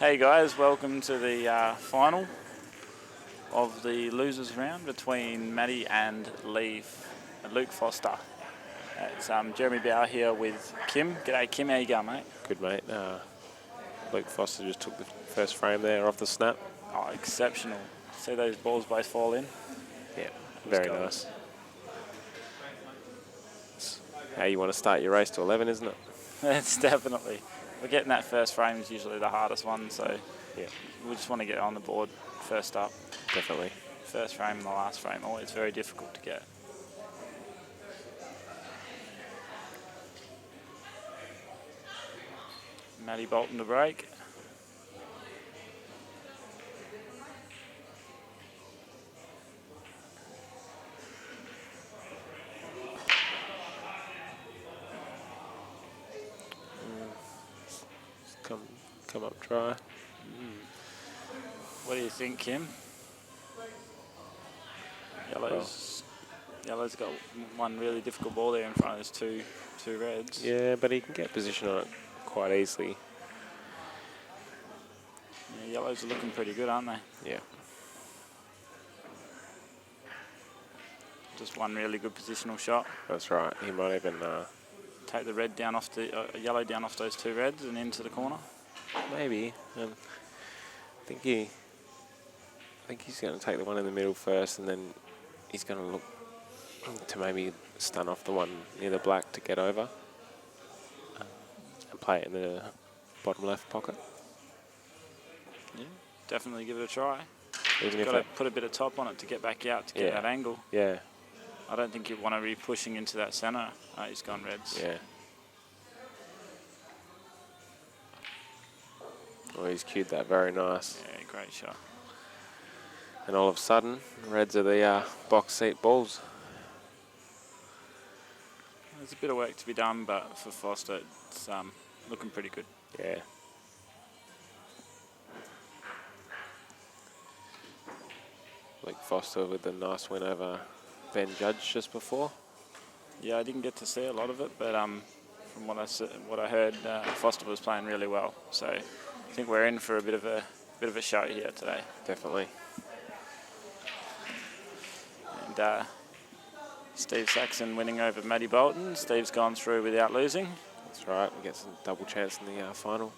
Hey guys, welcome to the final of the losers round between Matty and Luke Foster. It's Jeremy Bauer here with Kim. G'day Kim, how you going, mate? Good, mate. Luke Foster just took the first frame there off the snap. Oh, exceptional. See those balls both fall in? Yeah, very nice. It's how you want to start your race to 11, isn't it? It's definitely. We're getting that first frame is usually the hardest one, so yeah, we just want to get on the board first up. Definitely. First frame and the last frame, always very difficult to get. Matty Bolton to break. Come up dry. What do you think, Kim? Yellow's got one really difficult ball there in front of his two reds. Yeah, but he can get position on it quite easily. Yeah, yellows are looking pretty good, aren't they? Yeah. Just one really good positional shot. That's right. He might even take the red down off the yellow down off those two reds and into the corner. Maybe. I think he's going to take the one in the middle first, and then he's going to look to maybe stun off the one near the black to get over and play it in the bottom left pocket. Yeah, definitely give it a try. Even Got to put a bit of top on it to get back out to get that angle. Yeah. I don't think you want to be pushing into that centre. Oh, he's gone reds. Yeah. Oh, he's cued that very nice. Yeah, great shot. And all of a sudden, reds are the box seat balls. There's a bit of work to be done, but for Foster, it's looking pretty good. Yeah. Luke Foster with a nice win over Ben Judge just before. Yeah, I didn't get to see a lot of it, but from what I heard, Foster was playing really well. So I think we're in for a bit of a show here today. Definitely. And Steve Saxon winning over Matty Bolton. Steve's gone through without losing. That's right. We get some double chance in the final.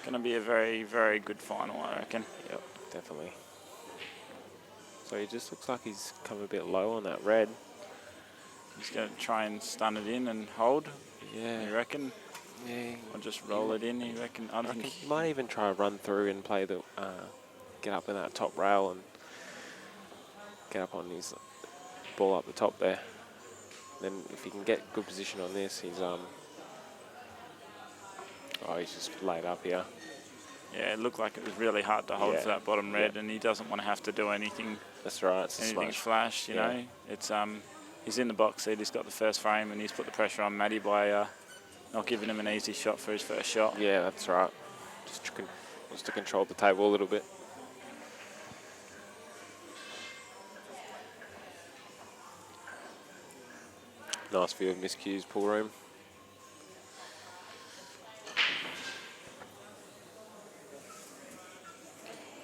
Going to be a very, very good final, I reckon. Yep, definitely. So he just looks like he's come a bit low on that red. He's going to try and stun it in and hold. Yeah. You reckon? Yeah. Or just roll it in, you reckon? I think he might even try to run through and play the, get up in that top rail and get up on his ball up the top there. Then if he can get good position on this, he's he's just laid up here. Yeah, it looked like it was really hard to hold for that bottom red, and he doesn't want to have to do anything. That's right. It's anything flash, you know. It's he's in the box seat. He's got the first frame, and he's put the pressure on Matty by not giving him an easy shot for his first shot. Yeah, that's right. Just to control the table a little bit. Nice view of Miscue's pool room.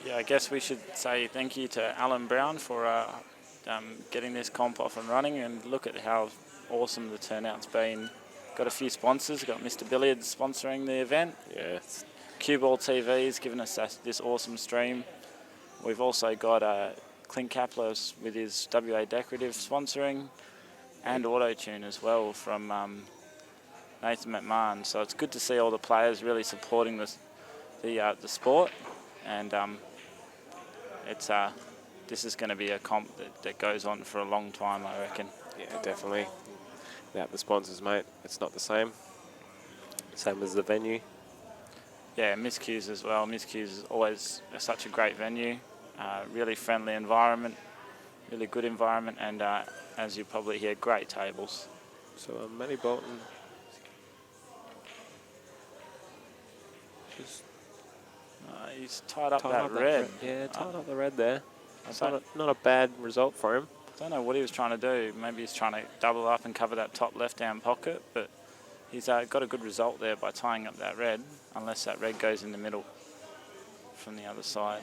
Yeah, I guess we should say thank you to Alan Brown for getting this comp off and running, and look at how awesome the turnout's been. Got a few sponsors. Got Mr. Billiards sponsoring the event. Yeah. CueballTV has given us this awesome stream. We've also got Clint Kapler with his WA Decorative sponsoring, and Auto-Tune as well from Nathan McMahon. So it's good to see all the players really supporting the sport, and this is going to be a comp that goes on for a long time, I reckon. Yeah, definitely. Without the sponsors, mate, it's not the same. Same as the venue. Yeah, Miss Q's as well. Miss Q's is always such a great venue, really friendly environment, really good environment, and as you probably hear, great tables. So Matty Bolton just he's tied up that red. Yeah, tied up the red there. It's not a bad result for him. I don't know what he was trying to do. Maybe he's trying to double up and cover that top left-hand pocket, but he's got a good result there by tying up that red, unless that red goes in the middle. from the other side.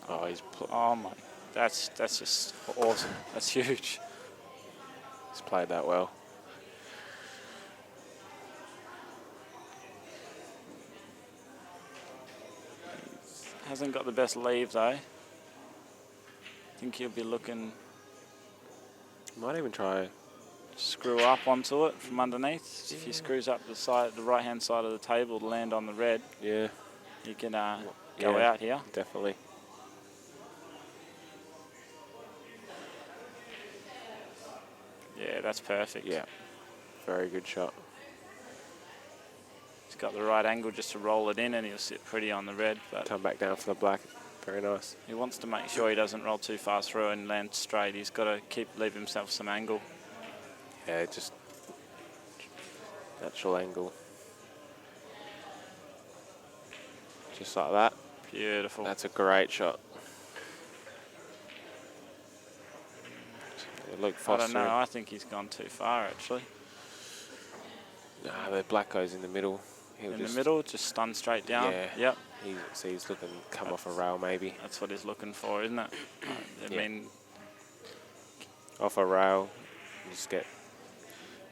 Oh, Oh my, that's just awesome. That's huge. he's played that well. Hasn't got the best leave though. I think he'll be looking Might even try. screw up onto it from underneath. If he screws up the right hand side of the table to land on the red, Yeah, he can go yeah, out here. definitely. Yeah, that's perfect. Yeah, very good shot. He's got the right angle just to roll it in, and he'll sit pretty on the red. But Come back down for the black. Very nice. he wants to make sure he doesn't roll too far through and land straight. He's got to leave himself some angle. Yeah, just natural angle. Just like that. Beautiful. That's a great shot. Luke I Foster. don't know. I think he's gone too far actually. Nah, the black goes in the middle. He'll In the middle, just stun straight down. Yeah. Yep. He's looking come off a rail maybe. That's what he's looking for, isn't it? I Yeah. mean, Off a rail, just get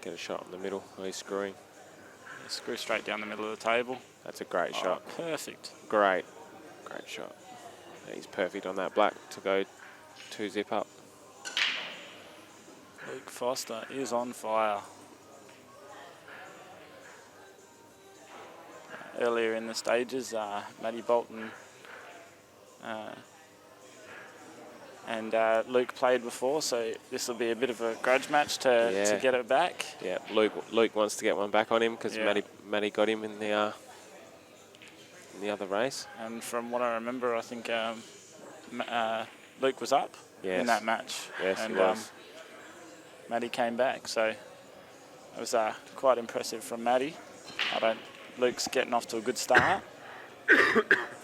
a shot in the middle. Oh, he's screwing. screw straight down the middle of the table. That's a great shot. Perfect. Great shot. He's perfect on that black to go 2-zip up. Luke Foster is on fire. Earlier in the stages, Matty Bolton and Luke played before, so this will be a bit of a grudge match to get it back. Yeah, Luke wants to get one back on him because Yeah. Matty got him in the other race. And from what I remember, I think Luke was up in that match. Yes, and he was. Matty came back, so it was quite impressive from Matty. Luke's getting off to a good start,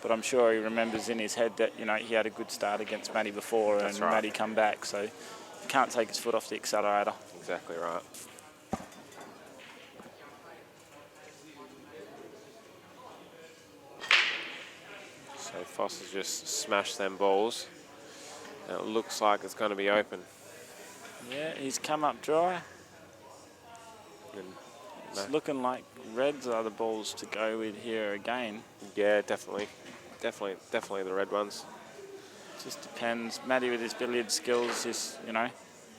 but I'm sure he remembers in his head that he had a good start against Matty before, That's and right. Matty come back, so he can't take his foot off the accelerator. Exactly right. So Foster's just smashed them balls, and it looks like it's going to be open. Yeah, he's come up dry. And It's looking like reds are the balls to go with here again. yeah, definitely the red ones. Just depends. Matty with his billiard skills is,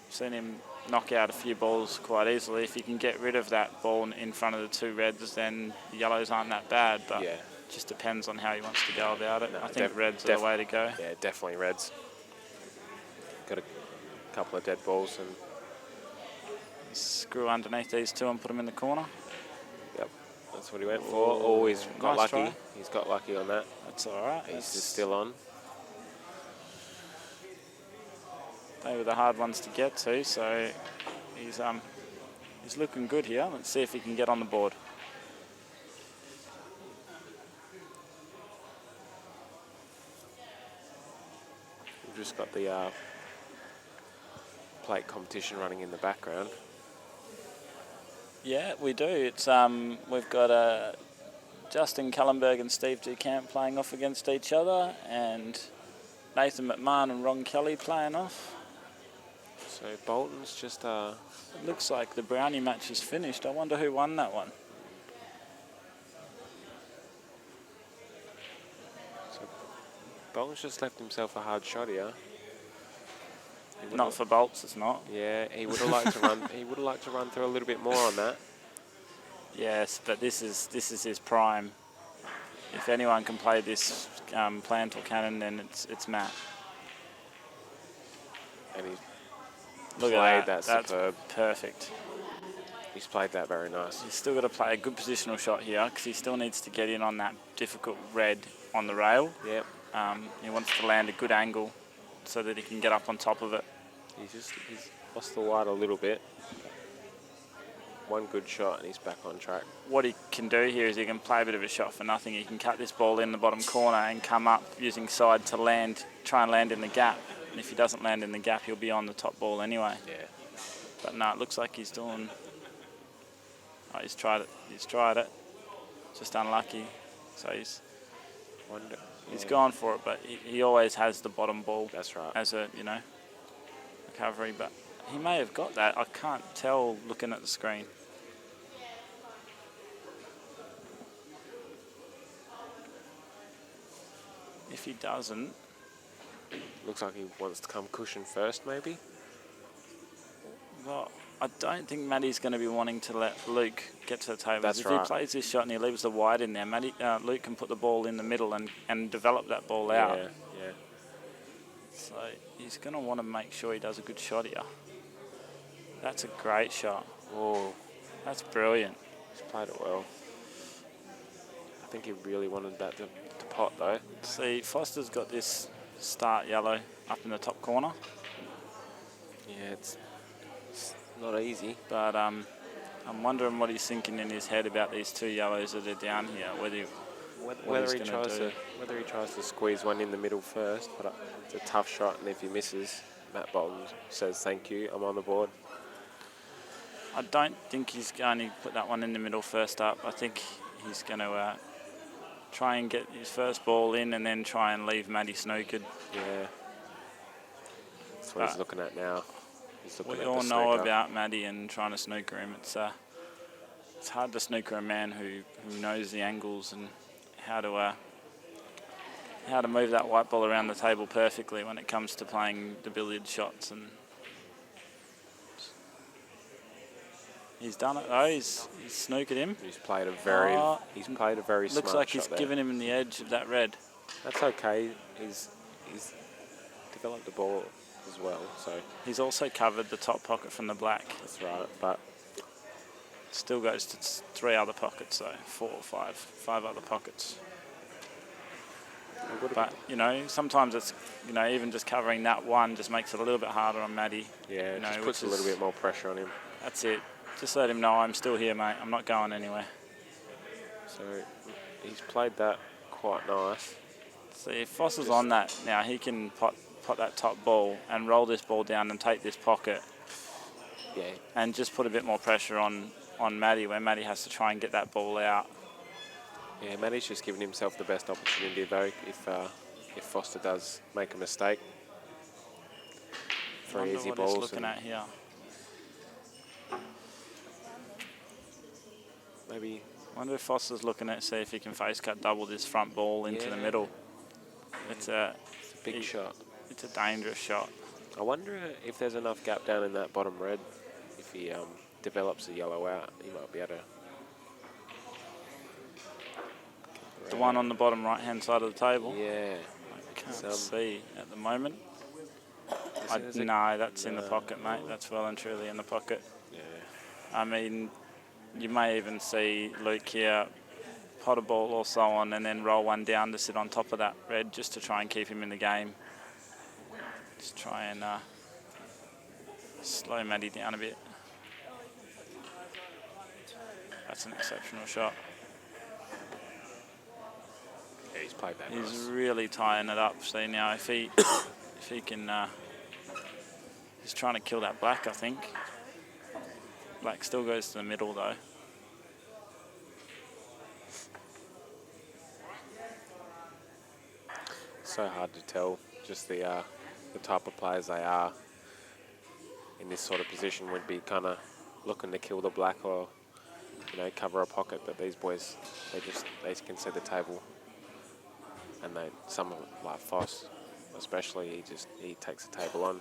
seen him knock out a few balls quite easily. If he can get rid of that ball in front of the two reds, then the yellows aren't that bad. But Yeah. just depends on how he wants to go about it. No, I think reds are the way to go. Yeah, definitely reds. Got a couple of dead balls and Screw underneath these two and put them in the corner. yep, that's what he went for. Oh, he's got nice lucky. try. He's got lucky on that. That's all right. He's just still on. They were the hard ones to get to, so he's looking good here. Let's see if he can get on the board. We've just got the plate competition running in the background. Yeah, we do. It's we've got Justin Cullenberg and Steve Ducamp playing off against each other, and Nathan McMahon and Ron Kelly playing off. So Bolton's just It looks like the Brownie match is finished. I wonder who won that one. Bolton's just left himself a hard shot here. Not for Bolts, it's not. Yeah, he would have liked to run. He would have liked to run through a little bit more on that. Yes, but this is his prime. If anyone can play this plant or cannon, then it's Matt. And he's Look played at that. that superb. That's perfect. He's played that very nice. He's still got to play a good positional shot here because he still needs to get in on that difficult red on the rail. Yep. He wants to land a good angle so that he can get up on top of it. He's lost the white a little bit. One good shot and he's back on track. What he can do here is he can play a bit of a shot for nothing. He can cut this ball in the bottom corner and come up using side to try and land in the gap. And if he doesn't land in the gap, he'll be on the top ball anyway. Yeah. But no, it looks like he's doing Oh, he's tried it. He's tried it. Just unlucky. So he's gone for it, but he always has the bottom ball. That's right. As a recovery, but he may have got that. I can't tell looking at the screen. If he doesn't, Looks like he wants to come cushion first, maybe. well, I don't think Matty's going to be wanting to let Luke get to the table. That's if right. he plays this shot and he leaves the wide in there, Luke can put the ball in the middle and develop that ball out. Yeah. So he's going to want to make sure he does a good shot here. That's a great shot. Oh, That's brilliant. he's played it well. I think he really wanted that to pot, though. See, Foster's got this start yellow up in the top corner. Yeah, it's not easy. But I'm wondering what he's thinking in his head about these two yellows that are down here. Whether he tries to squeeze one in the middle first, but it's a tough shot, and if he misses, Matt Bolton says thank you, I'm on the board. I don't think he's going to put that one in the middle first up. I think he's going to try and get his first ball in and then try and leave Matty snookered. Yeah. That's what he's looking at now. He's looking We at all the know snooker. about Matty and trying to snooker him. It's hard to snooker a man who knows the angles and how to move that white ball around the table perfectly when it comes to playing the billiard shots. And he's done it though. He's snookered him. He's played a very smart Looks like he's shot there. given him the edge of that red. That's okay. He's developed the ball as well, so He's also covered the top pocket from the black. that's right. But Still goes to three other pockets though, five other pockets. But sometimes it's even just covering that one just makes it a little bit harder on Matty. yeah, it just puts a little bit more pressure on him. That's it. Just let him know I'm still here, mate. I'm not going anywhere. So he's played that quite nice. See, if Foster's on that now, he can pot that top ball and roll this ball down and take this pocket. Yeah. And just put a bit more pressure on Matty, where Matty has to try and get that ball out. Yeah, Matty's just giving himself the best opportunity though. If Foster does make a mistake, three easy what balls. He's looking at here. Maybe. Wonder if Foster's looking at see if he can face cut double this front ball into the middle. It's a big shot. It's a dangerous shot. I wonder if there's enough gap down in that bottom red. If he develops a yellow out, he might be able to. The one on the bottom right-hand side of the table. Yeah. I can't see at the moment. No, that's in the pocket, mate. That's well and truly in the pocket. Yeah. I mean, you may even see Luke here pot a ball or so on and then roll one down to sit on top of that red just to try and keep him in the game. Just try and slow Matty down a bit. That's an exceptional shot. Yeah, he's played that He's nice. really tying it up. See now, if he can, he's trying to kill that black. I think black still goes to the middle though. So hard to tell. Just the type of players they are in this sort of position would be kind of looking to kill the black or cover a pocket. But these boys, they can see the table. And some like Foss, especially, he takes the table on.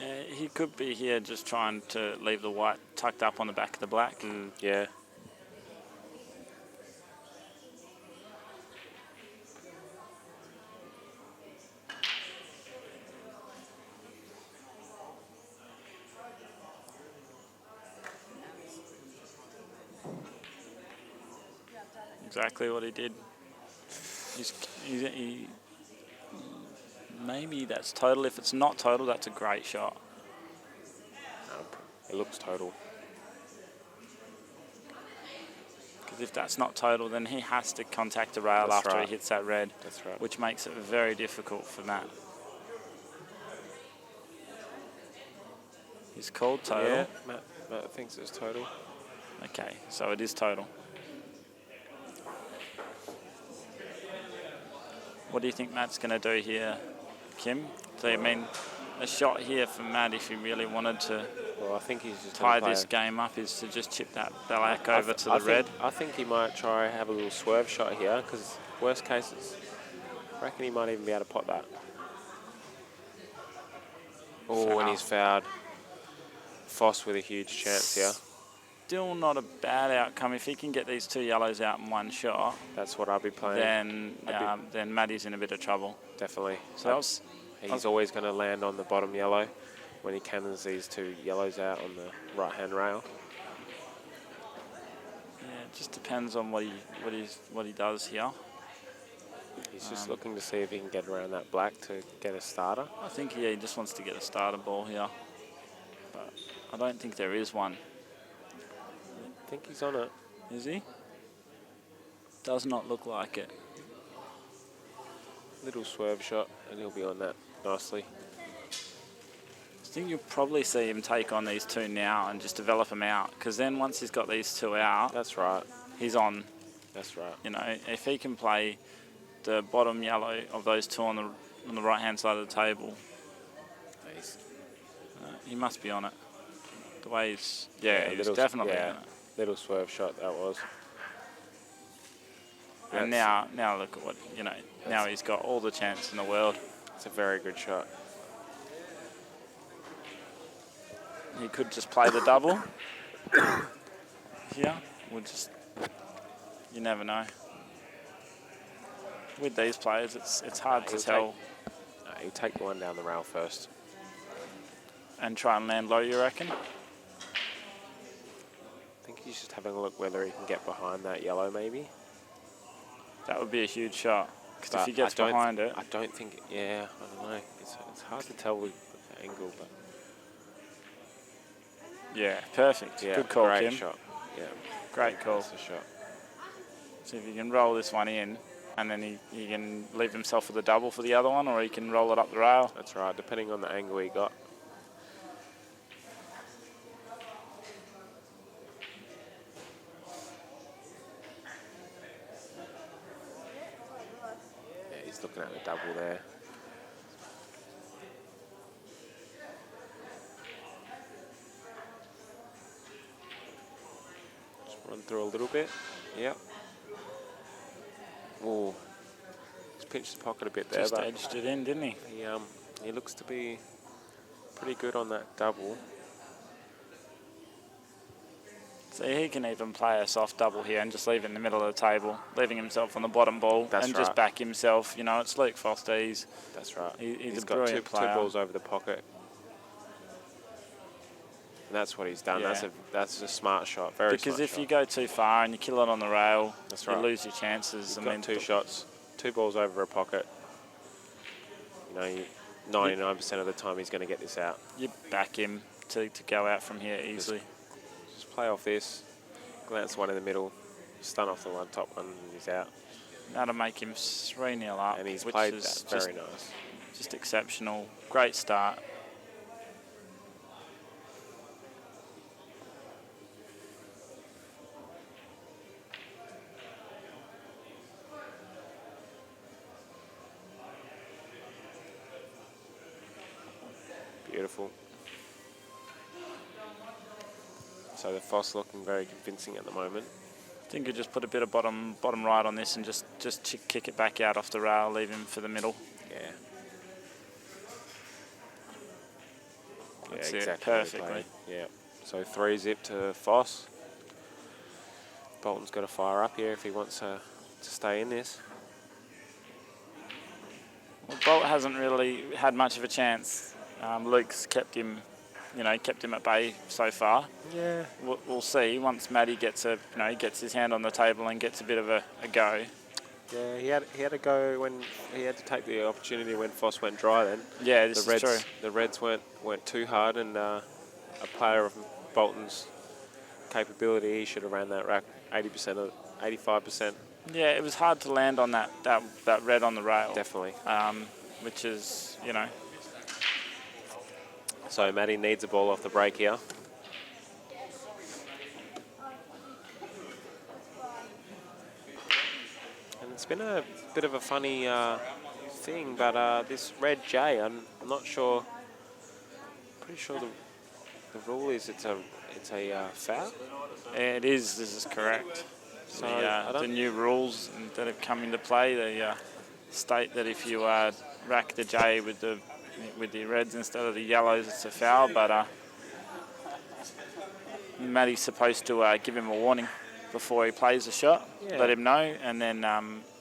Yeah, he could be here just trying to leave the white tucked up on the back of the black. Yeah. Exactly what he did. He maybe that's total. If it's not total, that's a great shot. It looks total. Because if that's not total, then he has to contact the rail after he hits that red. That's right. Which makes it very difficult for Matt. He's called total. Yeah, Matt thinks it's total. Okay, so it is total. What do you think Matt's going to do here, Kim? So, I mean, a shot here for Matt if he really wanted to Well, I think he's just tie this game up is to just chip that black over to the red. I think he might try have a little swerve shot here, because worst cases, I reckon he might even be able to pot that. Oh, and he's fouled. Foss with a huge chance here. Still not a bad outcome. If he can get these 2 yellows out in one shot, that's what I'll be playing. Then Matty's in a bit of trouble. Definitely. So he's always going to land on the bottom yellow when he cannons these 2 yellows out on the right-hand rail. Yeah, it just depends on what he does here. He's just looking to see if he can get around that black to get a starter. I think he just wants to get a starter ball here, but I don't think there is one. I think he's on it. Is he? Does not look like it. Little swerve shot, and he'll be on that nicely. I think you'll probably see him take on these 2 now and just develop them out, because then once he's got these 2 out, that's right. He's on. That's right. You know, if he can play the bottom yellow of those 2 on the right-hand side of the table, he must be on it. The way he's he's definitely on it. Little swerve shot that was. And now look at what, now he's got all the chance in the world. It's a very good shot. He could just play the double. Here, you never know. With these players, it's hard to tell. He'll take the one down the rail first. And try and land low, you reckon? I think he's just having a look whether he can get behind that yellow, maybe. That would be a huge shot. Because if he gets behind it... I don't think... Yeah, I don't know. It's hard to tell with the angle, but... Yeah, perfect. Yeah, good call, great Kim. Shot. Yeah, great call. That's a shot. So if he can roll this one in, and then he can leave himself with a double for the other one, or he can roll it up the rail. That's right, depending on the angle he got. Yeah, he's looking at the double there. Just run through a little bit. Yep. Oh, he's pinched the pocket a bit there. Just edged it in, didn't he? He looks to be pretty good on that double. So he can even play a soft double here and just leave it in the middle of the table, leaving himself on the bottom ball. That's and right. Just back himself. You know, it's Luke Foster. That's right. He's a got brilliant player. 2 balls over the pocket. And that's what he's done. Yeah. That's a smart shot. Very because smart if shot. you go too far and you kill it on the rail, that's you right. lose your chances. You've got 2 shots, 2 balls over a pocket. You know, 99% of the time he's going to get this out. You back him to go out from here easily. Just play off this, glance one in the middle, stun off the top one, and he's out. That'll make him 3-0 up. And he's which played is that very nice. Just exceptional. Great start. Beautiful. So the Foss looking very convincing at the moment. I think you just put a bit of bottom right on this and just kick it back out off the rail, leave him for the middle. Yeah. That's exactly. it, perfectly. Yeah. So 3-zip to Foss. Bolton's got to fire up here if he wants to stay in this. Well, Bolt hasn't really had much of a chance. Luke's kept him at bay so far. Yeah. We'll see once Matty gets he gets his hand on the table and gets a bit of a go. Yeah, he had to go when he had to take the opportunity when Foss went dry. Then yeah, this is true. The Reds weren't too hard, and a player of Bolton's capability, he should have ran that rack 80% or 85%. Yeah, it was hard to land on that red on the rail. Definitely. Which is So Matty needs a ball off the break here. It's been a bit of a funny thing, but this red J, I'm not sure. Pretty sure the rule is it's a foul. It is. This is correct. So The new rules that have come into play, they state that if you rack the J with the reds instead of the yellows, it's a foul. But Matty's supposed to give him a warning before he plays the shot, let him know, and then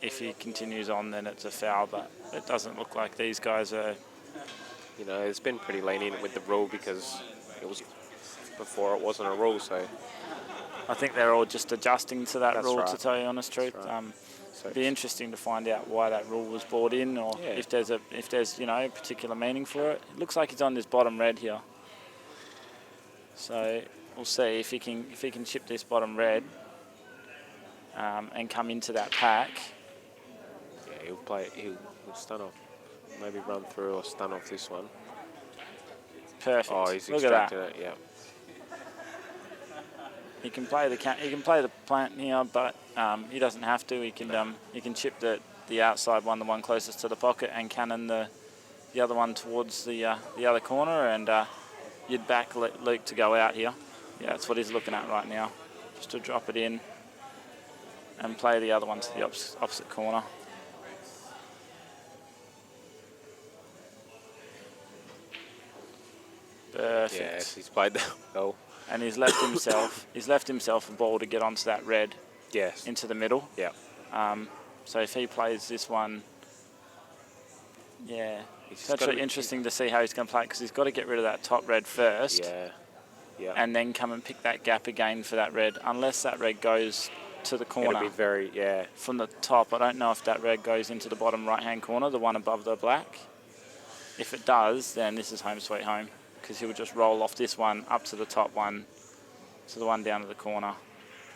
if he continues on, then it's a foul. But it doesn't look like these guys are. You know, it's been pretty lenient with the rule because it was before it wasn't a rule, so. I think they're all just adjusting to that That's rule, right. to tell you the honest truth. Right. So It'd be interesting to find out why that rule was brought in, or if there's a particular meaning for it. It looks like he's on this bottom red here, so we'll see if he can chip this bottom red and come into that pack. Yeah, he'll stun off, maybe run through or stun off this one. Perfect. Oh, he's Look at that. extracted it. Yeah. He can play the plant here, but he doesn't have to. He can chip the outside one, the one closest to the pocket, and cannon the other one towards the other corner, and you'd back Luke to go out here. Yeah, that's what he's looking at right now, just to drop it in and play the other one to the opposite corner. Perfect. Yes, he's played that well. And he's left himself a ball to get onto that red. Yes. Into the middle. Yeah. So if he plays this one, it's actually interesting to see how he's going to play it, because he's got to get rid of that top red first. Yeah. Yeah. And then come and pick that gap again for that red, unless that red goes to the corner. It'll be very, from the top. I don't know if that red goes into the bottom right-hand corner, the one above the black. If it does, then this is home sweet home, because he would just roll off this one up to the top one, to the one down to the corner,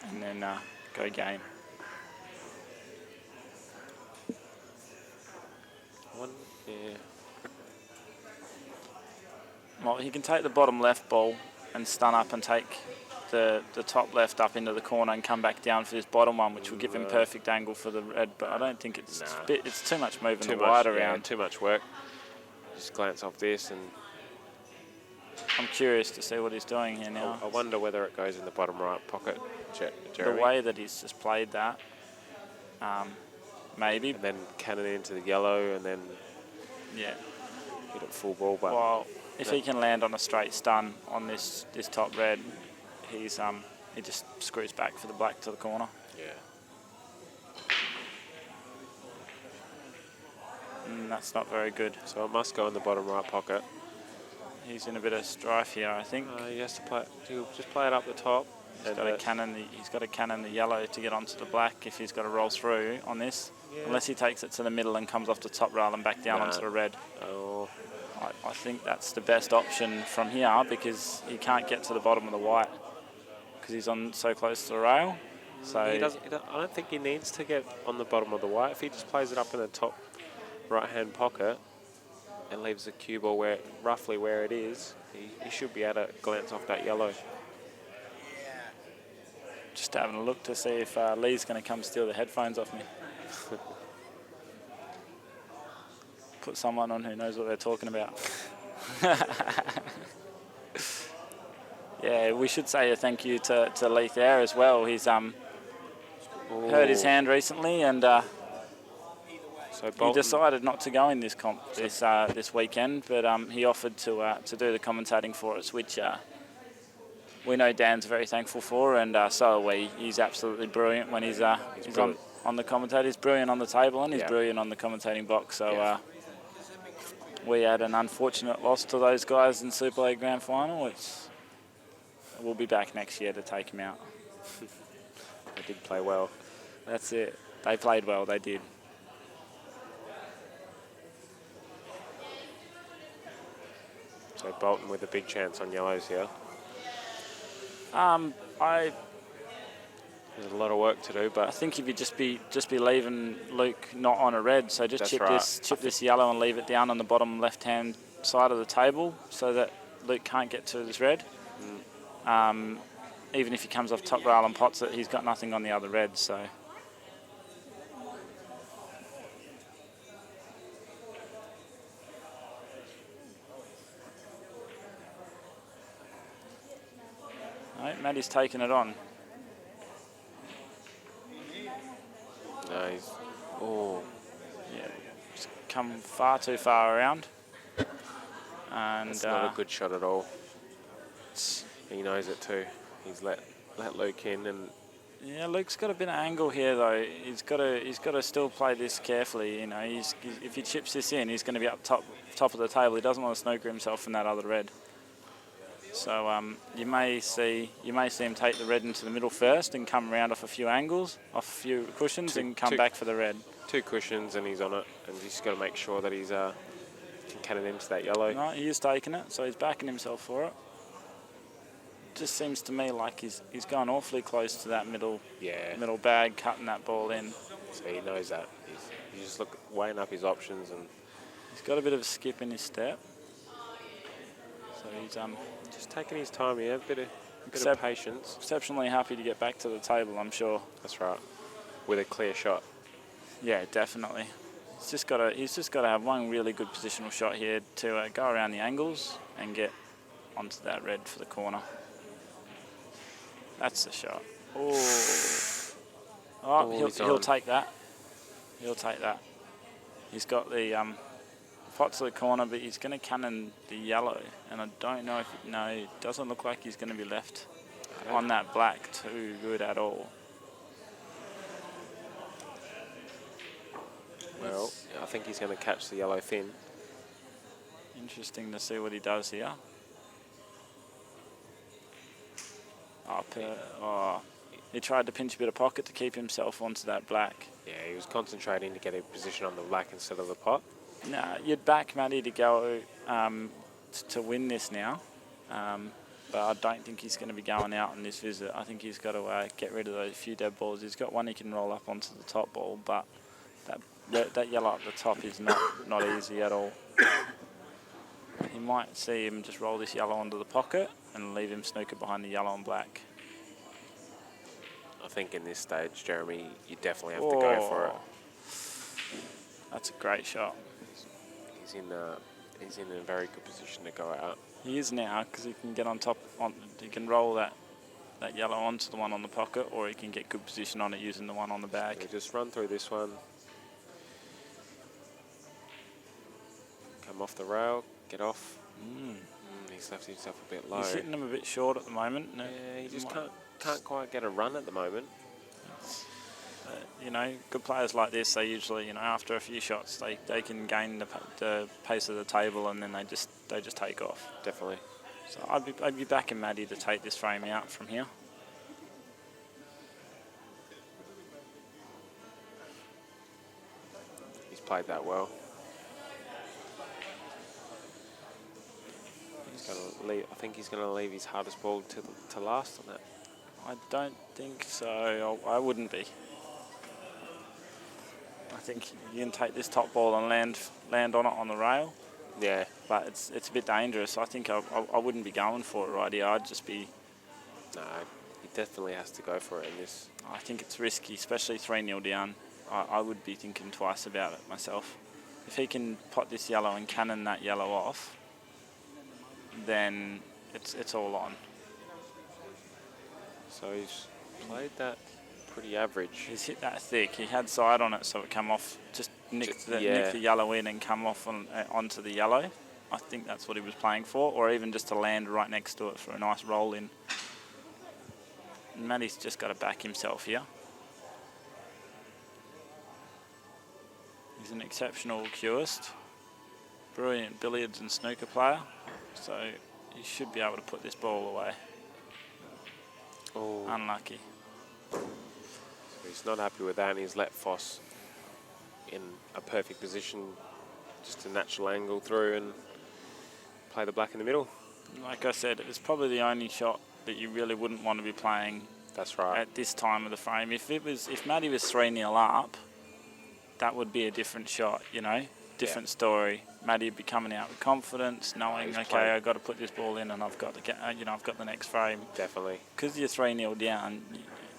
and then go game. Well, he can take the bottom left ball and stun up and take the top left up into the corner and come back down for this bottom one, which will give him perfect angle for the red. But I don't think it's it's too much moving the wide around. Too much work. Just glance off this, and I'm curious to see what he's doing here now. I wonder whether it goes in the bottom right pocket, Jeremy. The way that he's just played that, maybe. And then cannon into the yellow, and then hit it full ball. But well, if he can land on a straight stun on this top red, he just screws back for the black to the corner. Yeah. That's not very good. So it must go in the bottom right pocket. He's in a bit of strife here, I think. He has to play. He'll just play it up the top. He's got to cannon the yellow to get onto the black if he's got to roll through on this. Yeah. Unless he takes it to the middle and comes off the top rather than back down onto the red. Oh. I think that's the best option from here, because he can't get to the bottom of the white because he's on so close to the rail. So I don't think he needs to get on the bottom of the white. If he just plays it up in the top right-hand pocket and leaves the cue ball roughly where it is, he should be able to glance off that yellow. Just having a look to see if Lee's going to come steal the headphones off me. Put someone on who knows what they're talking about. Yeah, we should say a thank you to Lee there as well. He's hurt his hand recently, and so he decided not to go in this comp this weekend, but he offered to do the commentating for us, which we know Dan's very thankful for, and so are we. He's absolutely brilliant when he's on the commentator. He's brilliant on the table, and he's brilliant on the commentating box. So we had an unfortunate loss to those guys in Super League Grand Final. We'll be back next year to take him out. They did play well. That's it. They played well, they did. So Bolton with a big chance on yellows here. There's a lot of work to do, but I think if you just be leaving Luke not on a red, so just chip this yellow and leave it down on the bottom left-hand side of the table so that Luke can't get to this red. Even if he comes off top rail and pots it, he's got nothing on the other red, so Maddie's taken it on. No, he's... Oh, Yeah, it's come far too far around. And that's not a good shot at all. He knows it too. He's let Luke in, and yeah, Luke's got a bit of angle here though. He's got to still play this carefully. You know, if he chips this in, he's going to be up top of the table. He doesn't want to snooker himself from that other red. So you may see him take the red into the middle first and come around off a few angles, off a few cushions, and come back for the red. 2 cushions, and he's on it, and he's just got to make sure that he's can cannon into that yellow. No, he is taking it, so he's backing himself for it. Just seems to me like he's gone awfully close to that middle bag, cutting that ball in. So he knows that. He's just weighing up his options, and he's got a bit of a skip in his step. So he's just taking his time here, a bit of patience. Exceptionally happy to get back to the table, I'm sure. That's right, with a clear shot. Yeah, definitely. He's just got to have one really good positional shot here to go around the angles and get onto that red for the corner. That's the shot. Oh, he'll take that. He'll take that. He's got the pot to the corner, but he's going to cannon the yellow, and I don't know it doesn't look like he's going to be left on that black too good at all. Well, I think he's going to catch the yellow thin. Interesting to see what he does here. He tried to pinch a bit of pocket to keep himself onto that black. Yeah, he was concentrating to get a position on the black instead of the pot. Nah, you'd back Matty to go to win this now, but I don't think he's going to be going out on this visit. I think he's got to get rid of those few dead balls. He's got one he can roll up onto the top ball, but that yellow up the top is not easy at all. You might see him just roll this yellow onto the pocket and leave him snooker behind the yellow and black. I think in this stage, Jeremy, you definitely have to go for it. That's a great shot. He's in a very good position to go out. He is now, because he can get on top. He can roll that yellow onto the one on the pocket, or he can get good position on it using the one on the bag. So just run through this one. Come off the rail, get off. He's left himself a bit low. He's hitting him a bit short at the moment. Yeah, he just can't quite get a run at the moment. Good players like this, they usually, after a few shots, they can gain the pace of the table, and then they just take off. Definitely. So I'd be backing Maddie to take this frame out from here. He's played that well. I think he's going to leave his hardest ball to last on that. I don't think so. I wouldn't be. I think you can take this top ball and land on it on the rail. Yeah. But it's a bit dangerous. I think I wouldn't be going for it right here. I'd just be... No, he definitely has to go for it in this. I think it's risky, especially 3-0 down. I would be thinking twice about it myself. If he can pot this yellow and cannon that yellow off, then it's all on. So he's played that pretty average. He's hit that thick. He had side on it, so it come off, just nicked the yellow in and come off onto the yellow. I think that's what he was playing for, or even just to land right next to it for a nice roll in. And Matty's just got to back himself here. He's an exceptional cueist, brilliant billiards and snooker player, so he should be able to put this ball away. Oh. Unlucky. So he's not happy with that, and he's let Foss in a perfect position, just a natural angle through and play the black in the middle. Like I said, it's probably the only shot that you really wouldn't want to be playing. That's right. At this time of the frame. If Matty was 3-0 up, that would be a different shot, different story. Matty would be coming out with confidence, knowing, okay, I've got to put this ball in and I've got to get, I've got the next frame. Definitely. Because you're 3-0 down,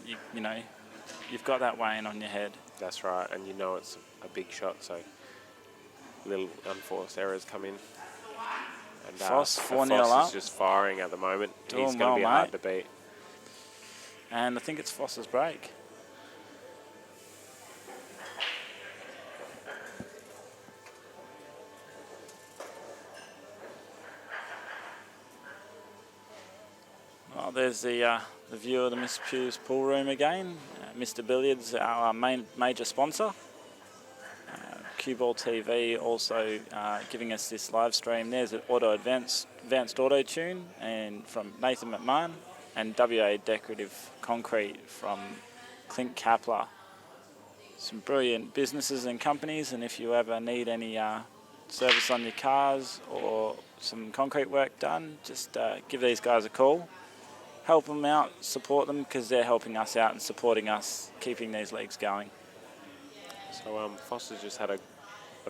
you've got that weighing on your head. That's right, and it's a big shot, so little unforced errors come in. And Foss 4-0 Foss up. is just firing at the moment. Doing He's going to be hard to beat. And I think it's Foss's break. Well, there's the view of the Miss Pugh's pool room again. Mr. Billiards, our major sponsor. CueballTV also giving us this live stream. There's an advanced auto tune and from Nathan McMahon, and WA Decorative Concrete from Clint Kapler. Some brilliant businesses and companies, and if you ever need any service on your cars or some concrete work done, just give these guys a call. Help them out, support them, because they're helping us out and supporting us, keeping these leagues going. So Foster's just had a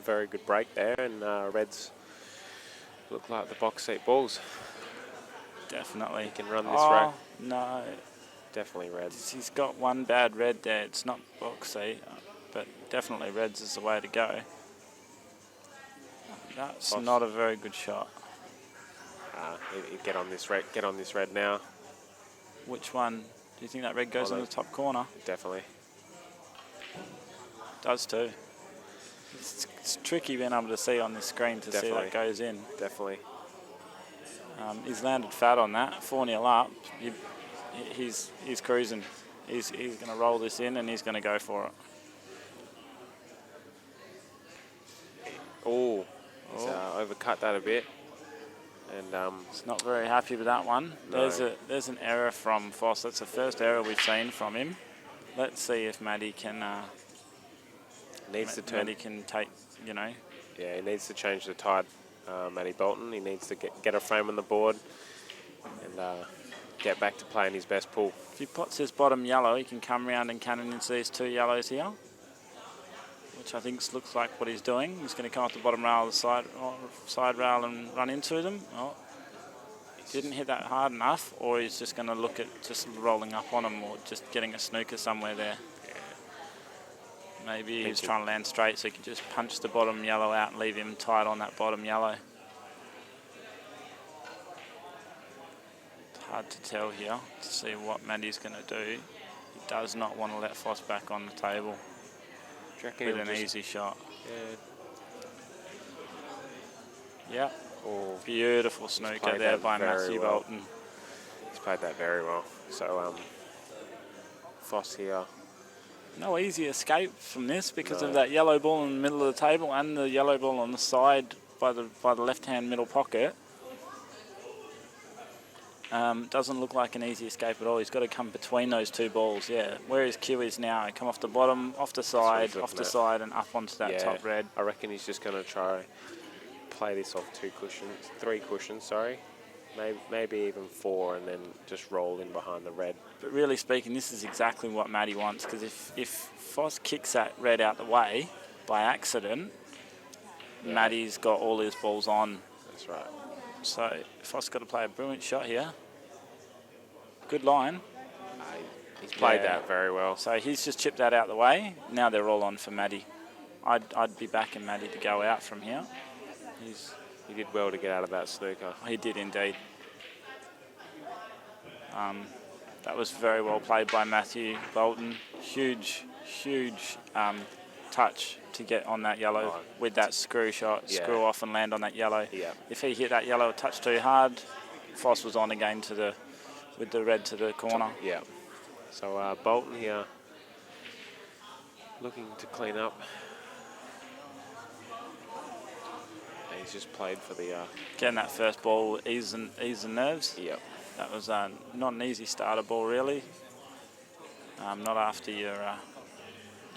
very good break there, and Reds look like the box seat balls. Definitely. He can run this rack. No. Definitely Reds. He's got one bad red there. It's not box seat, but definitely Reds is the way to go. That's not a very good shot. Get on this red. Get on this red now. Which one? Do you think that red goes in the top corner? Definitely. Does too. It's tricky being able to see on this screen to see that goes in. Definitely. He's landed fat on that. 4-0 up. He's cruising. He's going to roll this in and he's going to go for it. Oh, he's overcut that a bit. And he's not very happy with that one. No. There's an error from Foss. That's the first error we've seen from him. Let's see if Matty can. Matty can take, you know. Yeah, he needs to change the tide, Matty Bolton. He needs to get a frame on the board and get back to playing his best pool. If he pots his bottom yellow, he can come round and cannon into these two yellows here, which I think looks like what he's doing. He's going to come off the bottom rail of the side rail and run into them. Oh, he didn't hit that hard enough, or he's just going to look at just rolling up on him or just getting a snooker somewhere there. Maybe he's trying to land straight so he can just punch the bottom yellow out and leave him tight on that bottom yellow. It's hard to tell here to see what Matty's going to do. He does not want to let Foss back on the table with an easy shot. Yeah. Oh, beautiful snooker there by Matthew Bolton. He's played that very well. So Foss here. No easy escape from this because of that yellow ball in the middle of the table and the yellow ball on the side by the left-hand middle pocket. Doesn't look like an easy escape at all. He's got to come between those two balls. Yeah, where his cue is now. Come off the bottom, off the side, and up onto that top red. I reckon he's just going to try play this off three cushions. Sorry. Maybe even 4, and then just roll in behind the red. But really speaking, this is exactly what Matty wants, because if Foss kicks that red out the way by accident, Matty's got all his balls on. That's right. So Foss got to play a brilliant shot here. Good line. He's played that very well. So he's just chipped that out the way. Now they're all on for Matty. I'd be backing Matty to go out from here. He did well to get out of that snooker. He did indeed. That was very well played by Matthew Bolton. Huge touch to get on that yellow with that screw shot. Yeah. Screw off and land on that yellow. Yeah. If he hit that yellow a touch too hard, Foss was on again with the red to the corner. Yeah. So Bolton here looking to clean up. He's just played for the... Getting that first ball, ease the nerves. Yep. That was not an easy starter ball, really. Not after you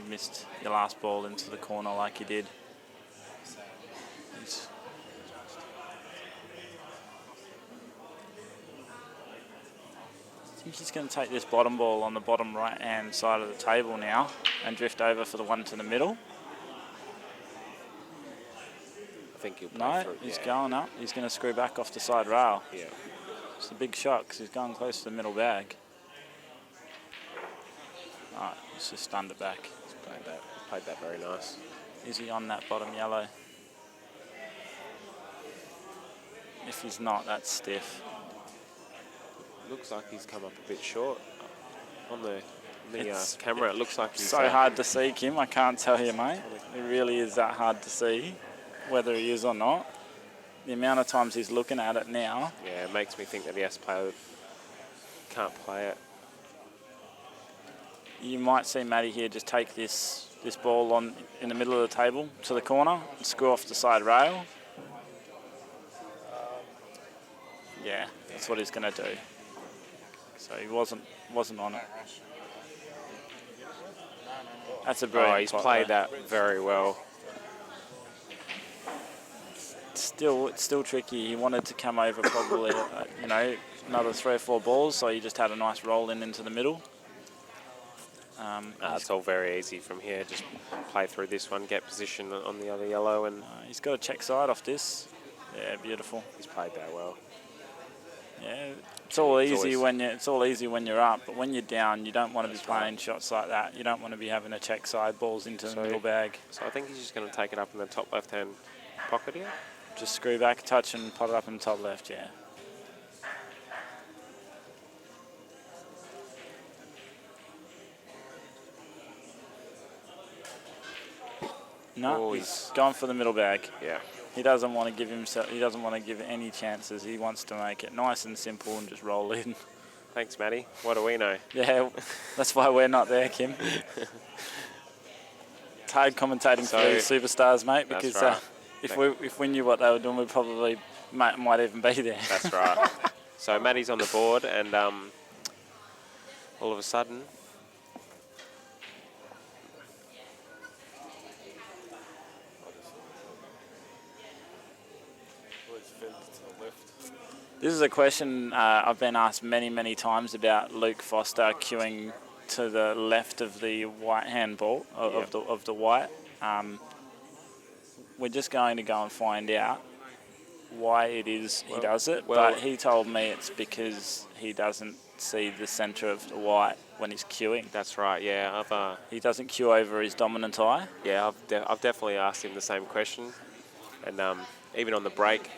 missed your last ball into the corner like you did. I think he's going to take this bottom ball on the bottom right-hand side of the table now and drift over for the one to the middle. He's going up. He's going to screw back off the side rail. Yeah. It's a big shot because he's going close to the middle bag. Alright, he's just stunned it back. He's played that very nice. Is he on that bottom yellow? If he's not, that's stiff. Looks like he's come up a bit short. on the It's camera, it looks like he's so hard to see, Kim. I can't tell you, mate. It really is that hard to see whether he is or not. The amount of times he's looking at it now. Yeah, it makes me think that he has to play it. Can't play it. You might see Matty here just take this ball on in the middle of the table to the corner and screw off the side rail. Yeah, that's what he's going to do. So he wasn't on it. That's a brilliant. Oh, he's played that very well. It's still tricky. He wanted to come over probably, another 3 or 4 balls, so he just had a nice roll into the middle. It's all very easy from here. Just play through this one, get position on the other yellow, and he's got a check side off this. Yeah, beautiful. He's played that well. Yeah, it's all easy when you're up, but when you're down, you don't want to be playing shots like that. You don't want to be having a check side balls into the middle bag. So I think he's just going to take it up in the top left-hand pocket here. Just screw back, touch, and pot it up in the top left. Yeah. No, he's gone for the middle bag. Yeah. He doesn't want to give himself. He doesn't want to give any chances. He wants to make it nice and simple and just roll in. Thanks, Matty. What do we know? Yeah, that's why we're not there, Kim. It's hard commentating for these superstars, mate. Because right. if we knew what they were doing, we probably might even be there. That's right. So Matty's on the board, and all of a sudden. This is a question I've been asked many, many times about Luke Foster queuing to the left of the white handball of the white. We're just going to go and find out why it is he does it, but he told me it's because he doesn't see the centre of the white when he's queuing. That's right. Yeah, he doesn't queue over his dominant eye. Yeah, I've definitely asked him the same question, and even on the break,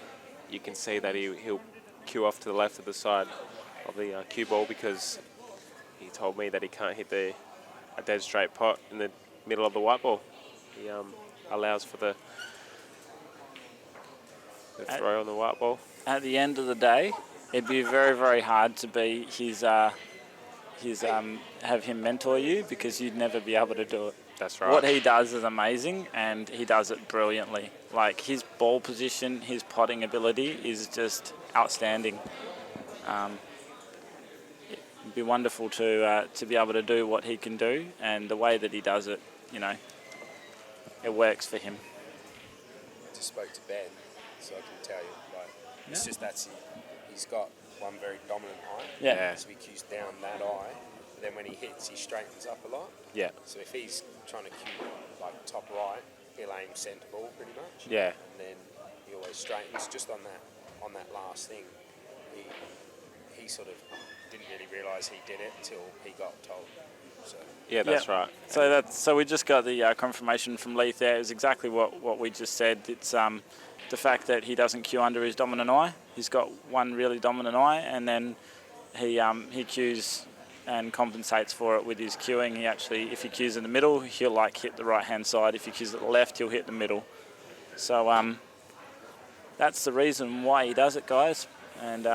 you can see that he'll cue off to the left of the side of the cue ball because he told me that he can't hit a dead straight pot in the middle of the white ball. He allows for the throw on the white ball. At the end of the day, it'd be very, very hard to be have him mentor you because you'd never be able to do it. That's right. What he does is amazing, and he does it brilliantly. Like, his ball position, his potting ability is just outstanding. It'd be wonderful to be able to do what he can do, and the way that he does it, it works for him. Just spoke to Ben, so I can tell you, it's just he's got one very dominant eye. Yeah. So he cues down that eye. But then when he hits, he straightens up a lot. Yeah. So if he's trying to cue top right, he'll aim centre ball pretty much. Yeah. And then he always straightens. Just on that last thing, he sort of didn't really realise he did it until he got told. So. Yeah, that's right. So we just got the confirmation from Leith there. It was exactly what we just said. It's the fact that he doesn't cue under his dominant eye. He's got one really dominant eye, and then he cues and compensates for it with his cueing. He actually, if he cues in the middle, he'll hit the right hand side. If he cues at the left, he'll hit the middle. So that's the reason why he does it, guys. And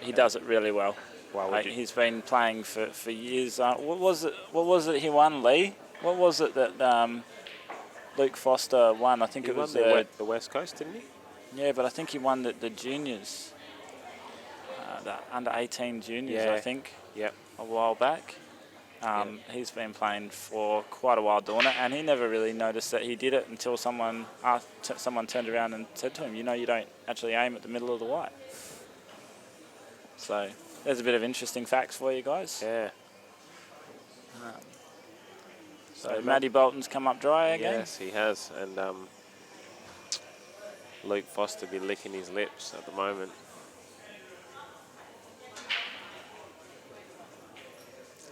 he does it really well. He's been playing for years. What was it he won, Lee? What was it that Luke Foster won? I think he it was the West Coast, didn't he? Yeah, but I think he won the juniors, the under-18 juniors, I think. Yep. A while back. He's been playing for quite a while doing it, and he never really noticed that he did it until someone turned around and said to him, you don't actually aim at the middle of the white. So there's a bit of interesting facts for you guys. Yeah. So Matty Bolton's come up dry again. Yes, he has, and Luke Foster be licking his lips at the moment.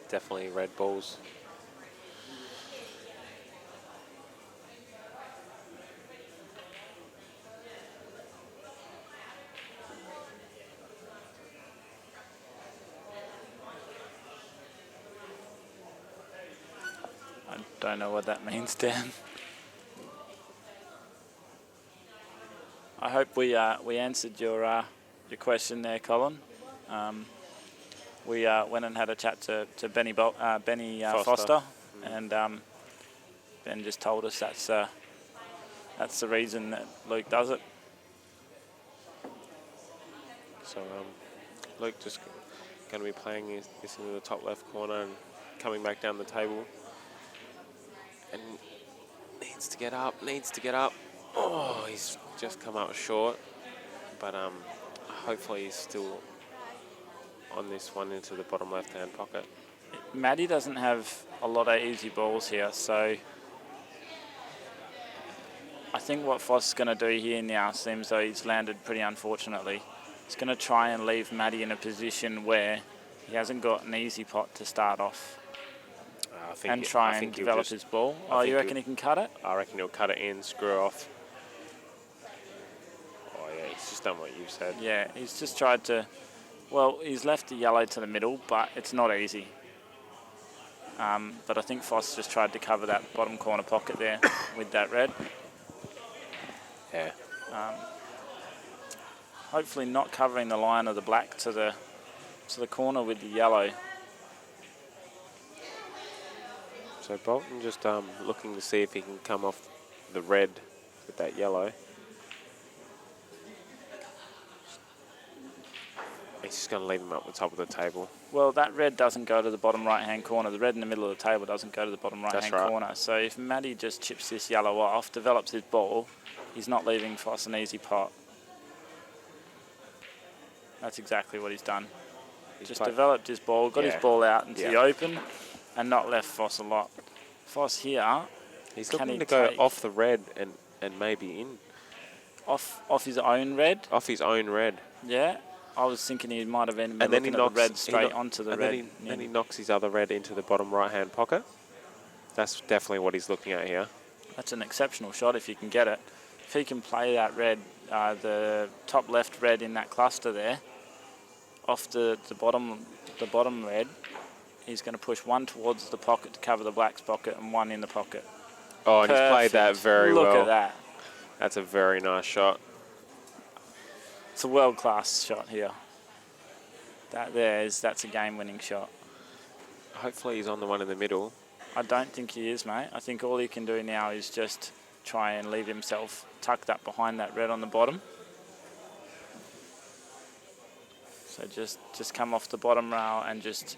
Definitely red balls. Don't know what that means, Dan. I hope we answered your question there, Colin. We went and had a chat to Benny Foster, and Ben just told us that's the reason that Luke does it. So Luke just going to be playing this into the top left corner and coming back down the table. And needs to get up. Oh, he's just come up short. But hopefully he's still on this one into the bottom left-hand pocket. Maddie doesn't have a lot of easy balls here, so I think what Foss is going to do here now seems though he's landed pretty unfortunately. He's going to try and leave Maddie in a position where he hasn't got an easy pot to start off and try and develop his ball. Oh, you reckon he can cut it? I reckon he'll cut it in, screw off. Oh, yeah, he's just done what you said. Yeah, he's just tried to... Well, he's left the yellow to the middle, but it's not easy. But I think Foss just tried to cover that bottom corner pocket there with that red. Yeah. Hopefully not covering the line of the black to the corner with the yellow. So Bolton just looking to see if he can come off the red with that yellow. He's just going to leave him up the top of the table. Well, that red doesn't go to the bottom right-hand corner. The red in the middle of the table doesn't go to the bottom right-hand corner. So if Matty just chips this yellow off, develops his ball, he's not leaving Foss an easy pot. That's exactly what he's done. Just developed his ball, got his ball out into the open, and not left Foss a lot. Foss here, he's looking to go off the red and maybe in. Off his own red? Off his own red. Yeah. I was thinking he might have been looking at the red straight onto the red. Then he knocks his other red into the bottom right-hand pocket. That's definitely what he's looking at here. That's an exceptional shot if you can get it. If he can play that red, the top left red in that cluster there, off the bottom red, he's going to push one towards the pocket to cover the black's pocket and one in the pocket. Oh, and he's played that very well. Look at that. That's a very nice shot. It's a world-class shot here. That's a game-winning shot. Hopefully he's on the one in the middle. I don't think he is, mate. I think all he can do now is just try and leave himself tucked up behind that red on the bottom. So just come off the bottom rail and just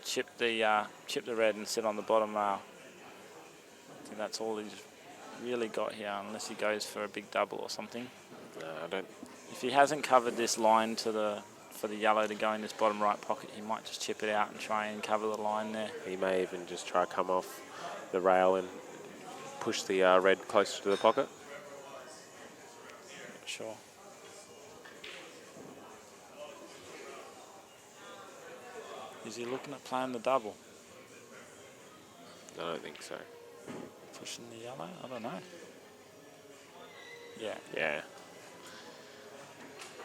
chip the red and sit on the bottom rail. I think that's all he's really got here, unless he goes for a big double or something. No, I don't. If he hasn't covered this line for the yellow to go in this bottom right pocket, he might just chip it out and try and cover the line there. He may even just try to come off the rail and push the red closer to the pocket. Not sure. Is he looking at playing the double? I don't think so. Pushing the yellow? I don't know. Yeah. Yeah.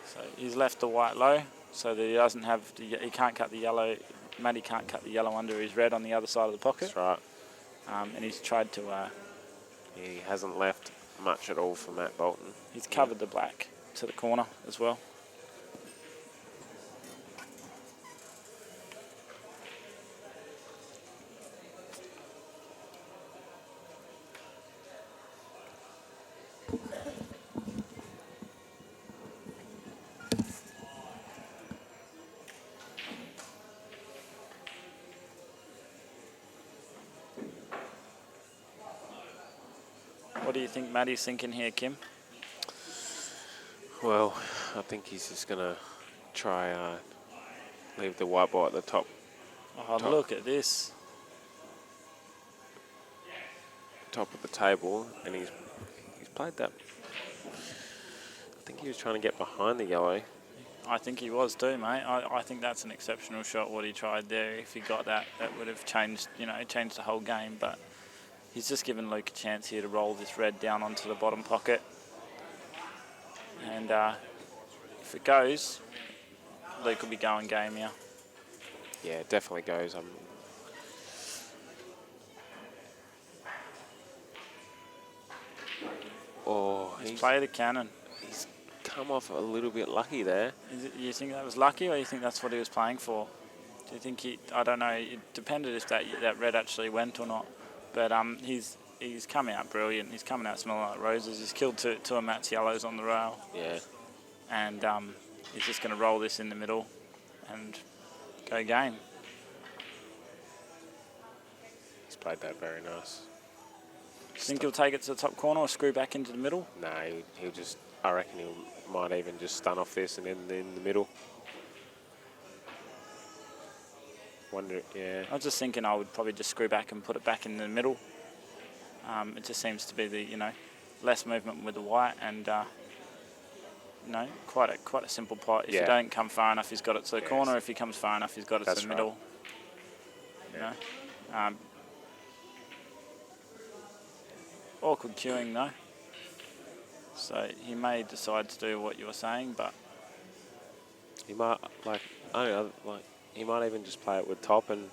So he's left the white low, so that he doesn't have he can't cut the yellow. Matty can't cut the yellow under his red on the other side of the pocket. That's right. And he's tried to. He hasn't left much at all for Matt Bolton. He's covered the black to the corner as well. What do you think Matty's thinking here, Kim? Well, I think he's just going to try leave the white ball at the top. Oh, look at this. Top of the table, and he's played that. I think he was trying to get behind the yellow. I think he was too, mate. I think that's an exceptional shot, what he tried there. If he got that, that would have changed the whole game. But he's just given Luke a chance here to roll this red down onto the bottom pocket. And if it goes, Luke will be going game here. Yeah, it definitely goes. Oh, He's played a cannon. He's come off a little bit lucky there. You think that was lucky, or you think that's what he was playing for? Do you think he? I don't know. It depended if that red actually went or not. But he's come out brilliant. He's coming out smelling like roses. He's killed two of Matt's yellows on the rail. Yeah. And he's just going to roll this in the middle and go game. He's played that very nice. Think he'll take it to the top corner or screw back into the middle? No, he'll just. I reckon he might even just stun off this and end in the middle. Wonder, yeah. I was just thinking I would probably just screw back and put it back in the middle. It just seems to be the less movement with the white and quite a simple pot. If you don't come far enough, he's got it to the corner. If he comes far enough, he's got it to the middle. Yeah. Awkward queuing though. So he may decide to do what you were saying, but he might he might even just play it with top and.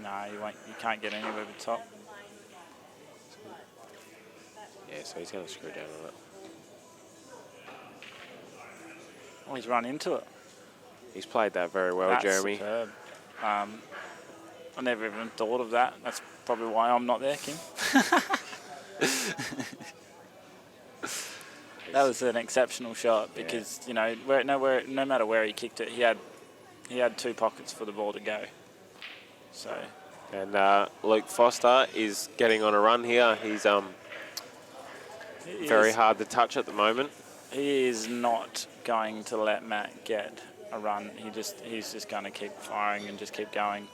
No, you won't. You can't get anywhere with top. Yeah, so he's going to screw down on it. Oh, he's run into it. He's played that very well, That's Jeremy. Superb. I never even thought of that. That's probably why I'm not there, Kim. That was an exceptional shot because no matter where he kicked it, he had two pockets for the ball to go. So. And Luke Foster is getting on a run here. He's very hard to touch at the moment. He is not going to let Matt get a run. He's just going to keep firing and just keep going.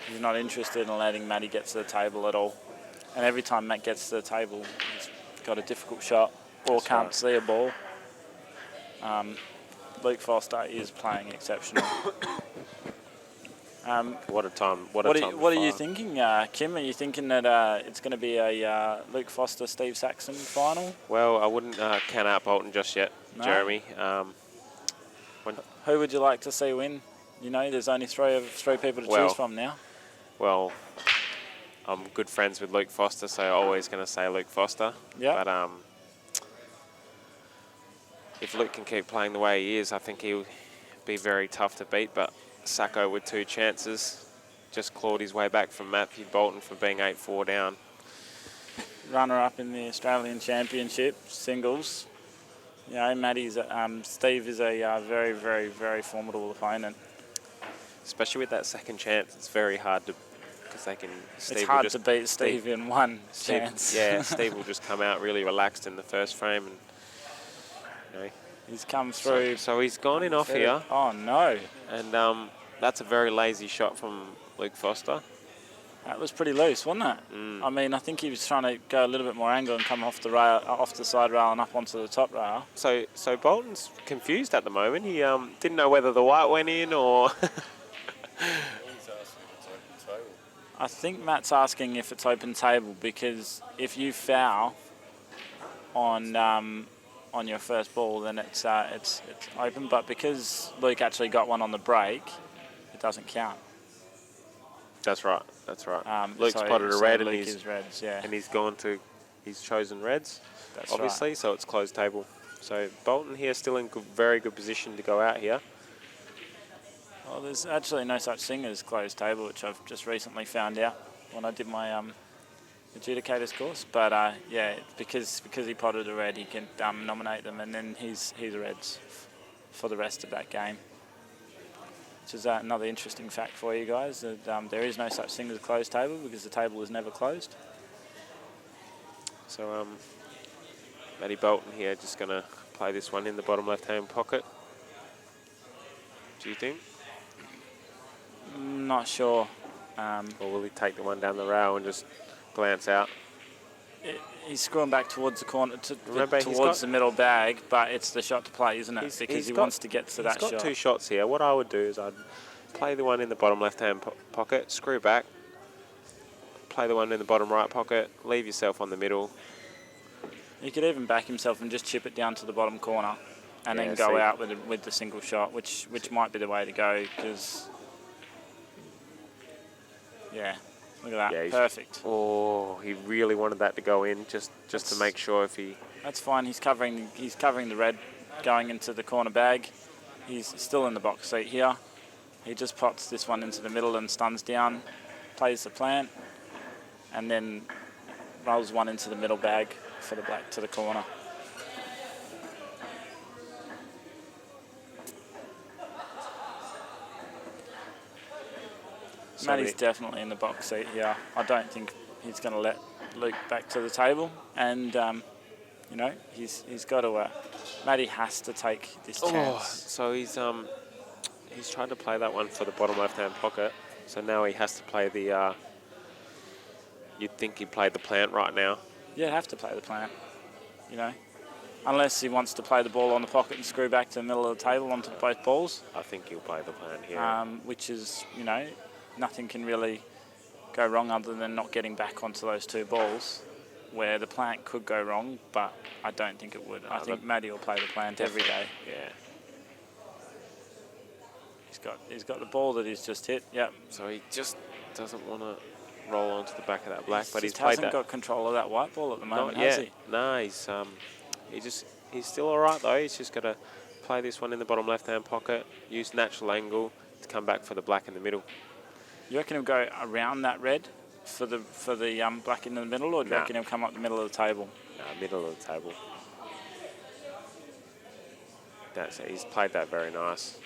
He's not interested in letting Matty get to the table at all. And every time Matt gets to the table, he's got a difficult shot or can't see a ball. Luke Foster is playing exceptional. What a time! What are you thinking, Kim? Are you thinking that it's going to be a Luke Foster, Steve Saxon final? Well, I wouldn't count out Bolton just yet, Jeremy. Who would you like to see win? There's only three people to choose from now. Well, I'm good friends with Luke Foster, so I'm always going to say Luke Foster. Yeah. But if Luke can keep playing the way he is, I think he'll be very tough to beat. But Sacco with 2 chances just clawed his way back from Matthew Bolton for being 8-4 down. Runner-up in the Australian Championship singles. Steve is a very, very, very formidable opponent. Especially with that second chance, it's very hard to, because they can. It's hard to beat Steve in one chance. Yeah, Steve will just come out really relaxed in the first frame, and he's come through. So he's gone in off here. Oh no! And that's a very lazy shot from Luke Foster. That was pretty loose, wasn't it? I mean, I think he was trying to go a little bit more angle and come off the rail, off the side rail and up onto the top rail. So Bolton's confused at the moment. He didn't know whether the white went in or. I think Matt's asking if it's open table because if you foul on your first ball, then it's open. But because Luke actually got one on the break, it doesn't count. That's right. Luke's spotted a red, and reds, and he's chosen reds. That's obviously, right. So it's closed table. So Bolton here still in very good position to go out here. Well, there's actually no such thing as closed table, which I've just recently found out when I did my adjudicators course. But because he potted a red, he can nominate them, and then he's reds for the rest of that game. Which is another interesting fact for you guys, that there is no such thing as a closed table because the table is never closed. So Matty Bolton here just going to play this one in the bottom left-hand pocket. Do you think? Not sure. Or will he take the one down the rail and just glance out? He's screwing back towards the corner, Remember, towards the middle bag, but it's the shot to play, isn't it? Because he wants to get to that shot. He's got 2 shots here. What I would do is I'd play the one in the bottom left-hand pocket, screw back, play the one in the bottom right pocket, leave yourself on the middle. He could even back himself and just chip it down to the bottom corner and then go out with the single shot, which might be the way to go because, Look at that. Yeah, Perfect. Oh, he really wanted that to go in just to make sure if he... That's fine. He's covering the red going into the corner bag. He's still in the box seat here. He just pots this one into the middle and stuns down, plays the plant, and then rolls one into the middle bag for the black to the corner. Matty's definitely in the box seat here. I don't think he's going to let Luke back to the table, and you know, he's got to. Matty has to take this chance. So he's tried to play that one for the bottom left-hand pocket. So now he has to play the. You'd think he played the plant right now. Yeah, have to play the plant. You know, unless he wants to play the ball on the pocket and screw back to the middle of the table onto both balls. I think he'll play the plant here. Which is, you know, nothing can really go wrong other than not getting back onto those two balls, where the plant could go wrong, but I don't think it would. I think Matty will play the plant every day. Yeah. He's got the ball that he's just hit. Yep. So he just doesn't want to roll onto the back of that black, but he's just played hasn't got control of that white ball at the moment, has he? No, he's still all right though. He's just got to play this one in the bottom left-hand pocket, use natural angle to come back for the black in the middle. You reckon he'll go around that red for the black in the middle, or do you reckon he'll come up the middle of the table? No, middle of the table. That's it. He's played that very nice.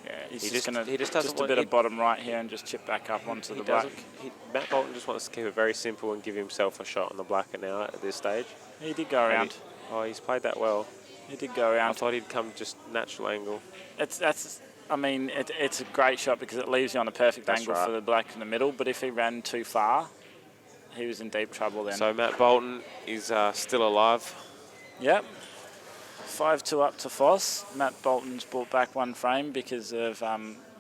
Yeah, he just a bit of bottom right here and just chip back up onto the black. Matt Bolton just wants to keep it very simple and give himself a shot on the black now at this stage. He did go around. He's played that well. He did go around. I thought he'd come just natural angle. It's a great shot because it leaves you on a perfect angle for the black in the middle, but if he ran too far, he was in deep trouble then. So Matt Bolton is still alive. Yep. 5-2 up to Foss. Matt Bolton's brought back one frame because of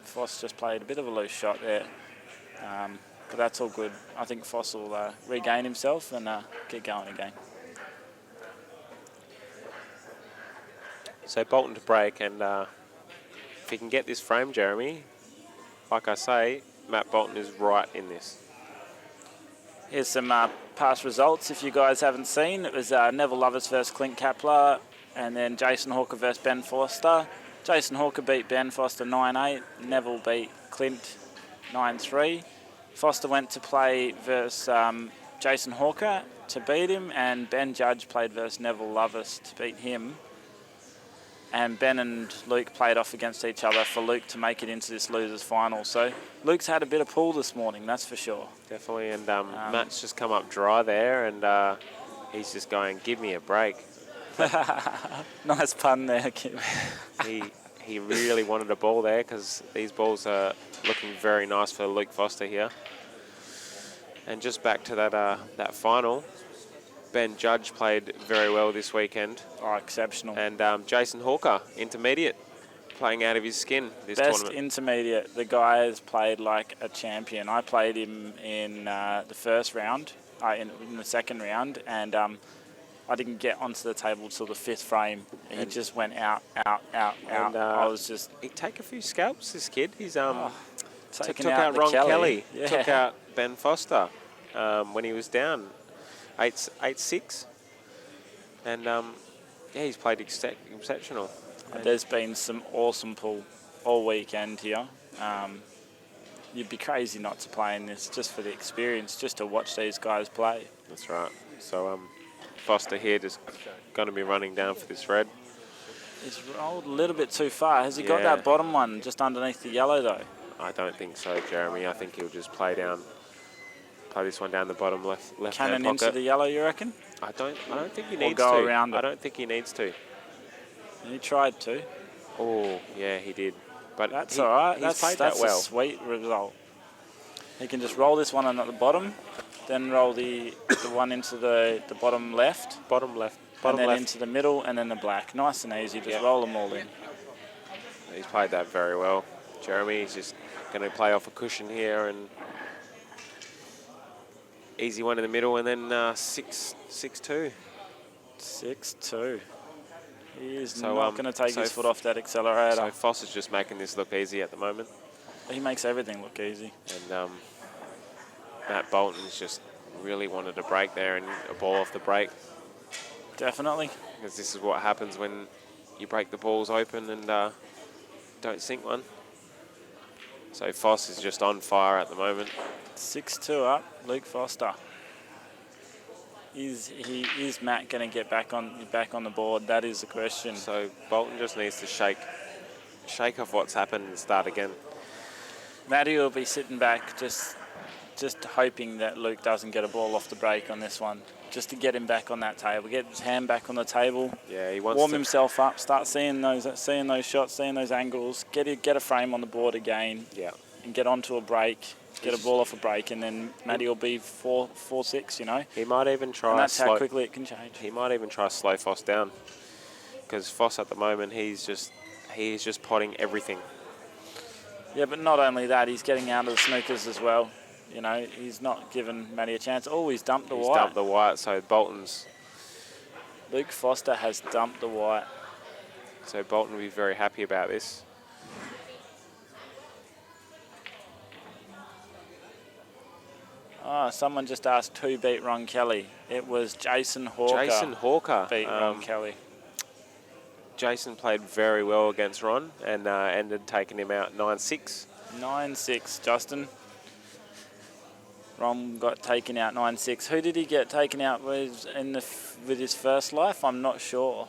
Foss just played a bit of a loose shot there. But that's all good. I think Foss will regain himself and get going again. So Bolton to break, and if he can get this frame, Jeremy, like I say, Matt Bolton is right in this. Here's some past results if you guys haven't seen. It was Neville Lovers versus Clint Kapler, and then Jason Hawker versus Ben Foster. Jason Hawker beat Ben Foster 9-8. Neville beat Clint 9-3. Foster went to play versus Jason Hawker to beat him, and Ben Judge played versus Neville Lovers to beat him. And Ben and Luke played off against each other for Luke to make it into this losers final. So Luke's had a bit of pull this morning, that's for sure. Definitely, and Matt's just come up dry there, and he's just going, give me a break. Nice pun there, Kim. He really wanted a ball there because these balls are looking very nice for Luke Foster here. And just back to that final, Ben Judge played very well this weekend. Oh, exceptional. And Jason Hawker, intermediate, playing out of his skin this tournament. Best intermediate. The guy has played like a champion. I played him in the first round, in the second round, and I didn't get onto the table till the fifth frame. He just went out. And, I was just... He'd take a few scalps, this kid. He's took out Ron Kelly. Yeah. Took out Ben Foster when he was down 8-6. And, he's played exceptional. There's been some awesome pull all weekend here. You'd be crazy not to play in this just for the experience, just to watch these guys play. That's right. So, Foster here just going to be running down for this red. He's rolled a little bit too far. Has he got that bottom one just underneath the yellow though? I don't think so, Jeremy. I think he'll just play this one down the bottom left hand Cannon pocket. into the yellow, you reckon? I don't think he needs go to. around it. I don't think he needs to. He tried to. Oh, yeah, he did. But that's all right. He's played that well. That's a sweet result. He can just roll this one in at the bottom, then roll the one into the bottom left. Bottom left. And then into the middle, and then the black. Nice and easy. Just roll them all in. He's played that very well. Jeremy, he's just going to play off a cushion here, and easy one in the middle, and then 6-2. 6-2. He is not going to take his foot off that accelerator. So Foss is just making this look easy at the moment. He makes everything look easy. And Matt Bolton's just really wanted a break there and a ball off the break. Definitely. Because this is what happens when you break the balls open and don't sink one. So Foss is just on fire at the moment. 6-2 up, Luke Foster. Is Matt going to get back on the board? That is the question. So Bolton just needs to shake off what's happened and start again. Matty will be sitting back just hoping that Luke doesn't get a ball off the break on this one, just to get him back on that table, get his hand back on the table. Yeah, he wants warm to himself up, start seeing those shots, seeing those angles, get a frame on the board again. Yeah. And get onto a break, get a ball off a break, and then Matty will be 4-6. You know. He might even try. And that's how quickly it can change. He might even try to slow Foss down, because Foss at the moment he's just potting everything. Yeah, but not only that, he's getting out of the snookers as well. You know, he's not given Matty a chance. Oh, he's dumped the white. He's dumped the white, so Bolton's... Luke Foster has dumped the white. So Bolton will be very happy about this. Oh, someone just asked who beat Ron Kelly. It was Jason Hawker. Jason Hawker beat Ron Kelly. Jason played very well against Ron and ended taking him out 9-6. 9-6, Justin. Ron got taken out 9-6. Who did he get taken out with with his first life? I'm not sure.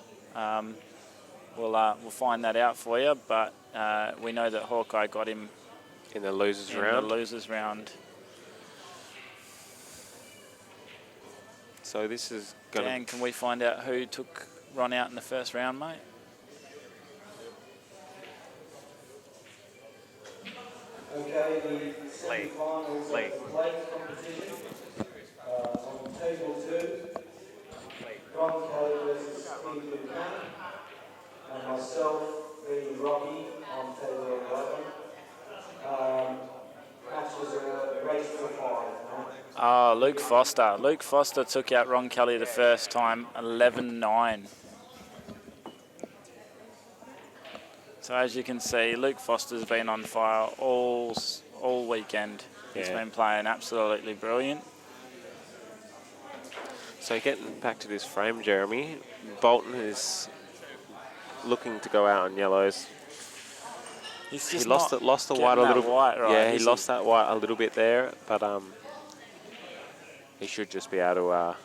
We'll find that out for you, but we know that Hawkeye got him in the losers round. So this is going Dan, can we find out who took Ron out in the first round, mate? Okay, the semi-finals of the plate competition. On table 2, Ron Kelly versus Steve Buchanan, and myself being Rocky on table 11. Match was a race to 5. Luke Foster. Luke Foster took out Ron Kelly the first time, 11-9. So as you can see, Luke Foster's been on fire all weekend. He's been playing absolutely brilliant. So getting back to this frame, Jeremy, Bolton is looking to go out on yellows. He lost the white a little bit. Right, yeah, he lost that white a little bit there, but he should just be able to...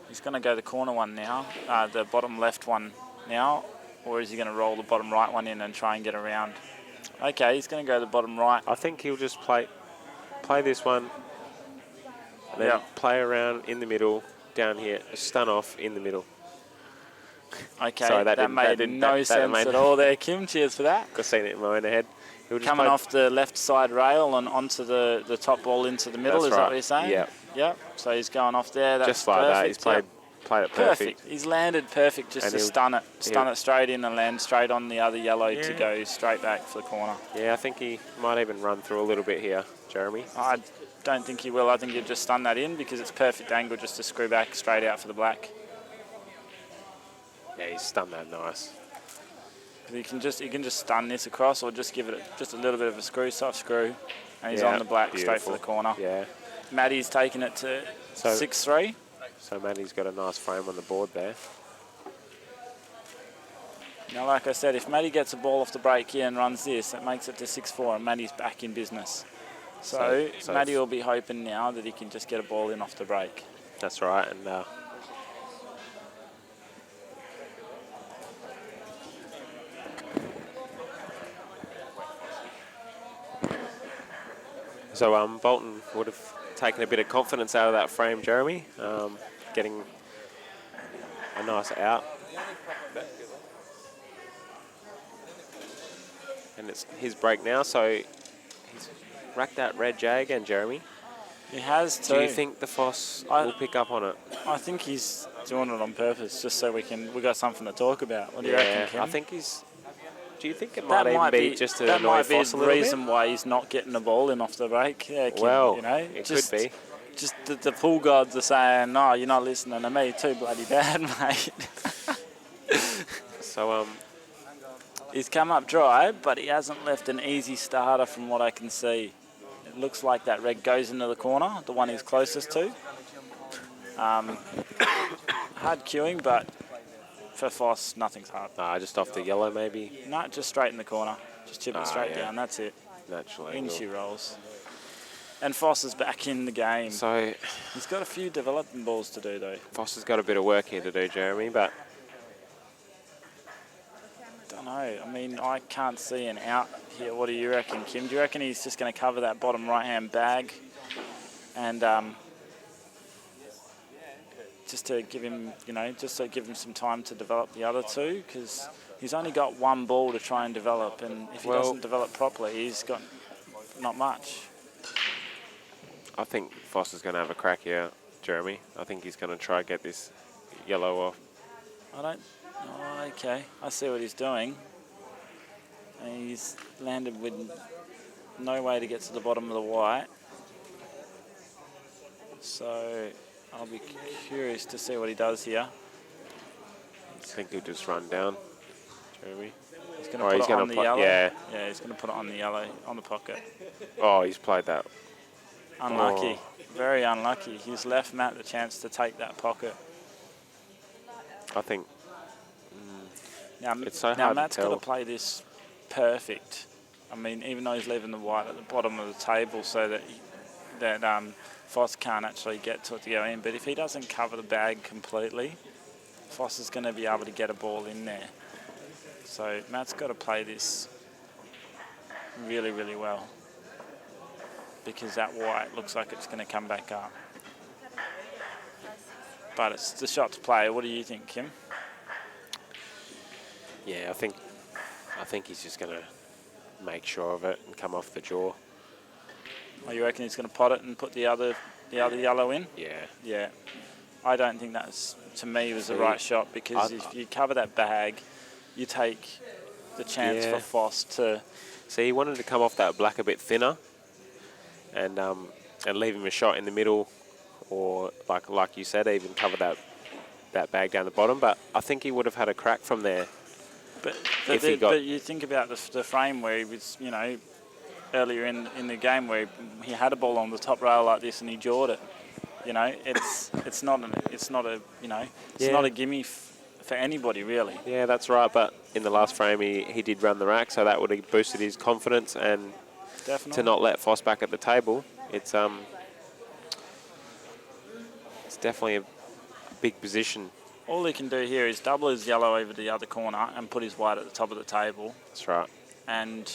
He's going to go the corner one now, the bottom left one now, or is he going to roll the bottom right one in and try and get around? Okay, he's going to go the bottom right. I think he'll just play this one, and then play around in the middle, down here, stun off in the middle. Okay, sorry, that made no sense at all there, Kim. Cheers for that. I've seen it in my own head. Coming off the left side rail and onto the top ball into the middle, That's is right. that what you're saying? Yeah. Yep. So he's going off there. That's just like perfect. that. He's played it perfect. He's landed perfect just to stun it straight in and land straight on the other yellow to go straight back for the corner. Yeah, I think he might even run through a little bit here, Jeremy. I don't think he will. I think he'll just stun that in because it's perfect angle just to screw back straight out for the black. Yeah, he's stunned that nice. He can just stun this across or just give it just a little bit of a screw, soft screw, and he's on the black straight for the corner. Yeah. Matty's taking it to 6-3. So Matty's got a nice frame on the board there. Now, like I said, if Matty gets a ball off the break here and runs this, that makes it to 6-4, and Matty's back in business. So Matty will be hoping now that he can just get a ball in off the break. That's right, and so Bolton would have taken a bit of confidence out of that frame, Jeremy, getting a nice out. And it's his break now, so he's racked that red J again, Jeremy. He has too. Do you think the Foss will pick up on it? I think he's doing it on purpose, just so we got something to talk about. What do you reckon, Kim? I think he's... Do you think it might even be just to annoy Foss a little bit? That might be the reason why he's not getting the ball in off the break. Yeah, Kim, well, you know, it could be. Just the pool gods are saying, no, you're not listening to me. Too bloody bad, mate. So, He's come up dry, but he hasn't left an easy starter from what I can see. It looks like that red goes into the corner, the one he's closest to. Hard queuing, but for Foss, nothing's hard. Just off the yellow maybe. No, just straight in the corner. Just chip it straight down, that's it. Natural In angle. she rolls. And Foss is back in the game. So He's got a few development balls to do, though. Foss has got a bit of work here to do, Jeremy, but Don't know. I mean, I can't see an out here. What do you reckon, Kim? Do you reckon he's just going to cover that bottom right-hand bag and just to give him, just to give him some time to develop the other two? Because he's only got one ball to try and develop, and if he doesn't develop properly, he's got not much. I think Foss is going to have a crack here, Jeremy. I think he's going to try and get this yellow off. I don't... Oh, okay. I see what he's doing. And he's landed with no way to get to the bottom of the white. So I'll be curious to see what he does here. I think he'll just run down, Jeremy. He's going to put it on the yellow. Yeah. Yeah, he's going to put it on the yellow, on the pocket. Oh, he's played that. Unlucky. Very unlucky. He's left Matt the chance to take that pocket. I think Now, it's so now hard Matt's to got tell. to play this perfect. I mean, even though he's leaving the white at the bottom of the table so that Foss can't actually get to it to go in. But if he doesn't cover the bag completely, Foss is going to be able to get a ball in there. So Matt's got to play this really, really well, because that white looks like it's going to come back up. But it's the shot to play. What do you think, Kim? Yeah, I think he's just going to make sure of it and come off the jaw. Oh, you reckon he's going to pot it and put the other yellow in? Yeah. Yeah. I don't think that's, to me, was the right shot, because if you cover that bag, you take the chance for Foss to... See, he wanted to come off that black a bit thinner and leave him a shot in the middle, or like you said, even cover that bag down the bottom. But I think he would have had a crack from there. But you think about the frame where he was, earlier in the game where he had a ball on the top rail like this and he jawed it. It's not a gimme for anybody really. Yeah, that's right. But in the last frame, he did run the rack, so that would have boosted his confidence. And Definitely. to not let Foss back at the table, it's definitely a big position. All he can do here is double his yellow over the other corner and put his white at the top of the table. That's right. And,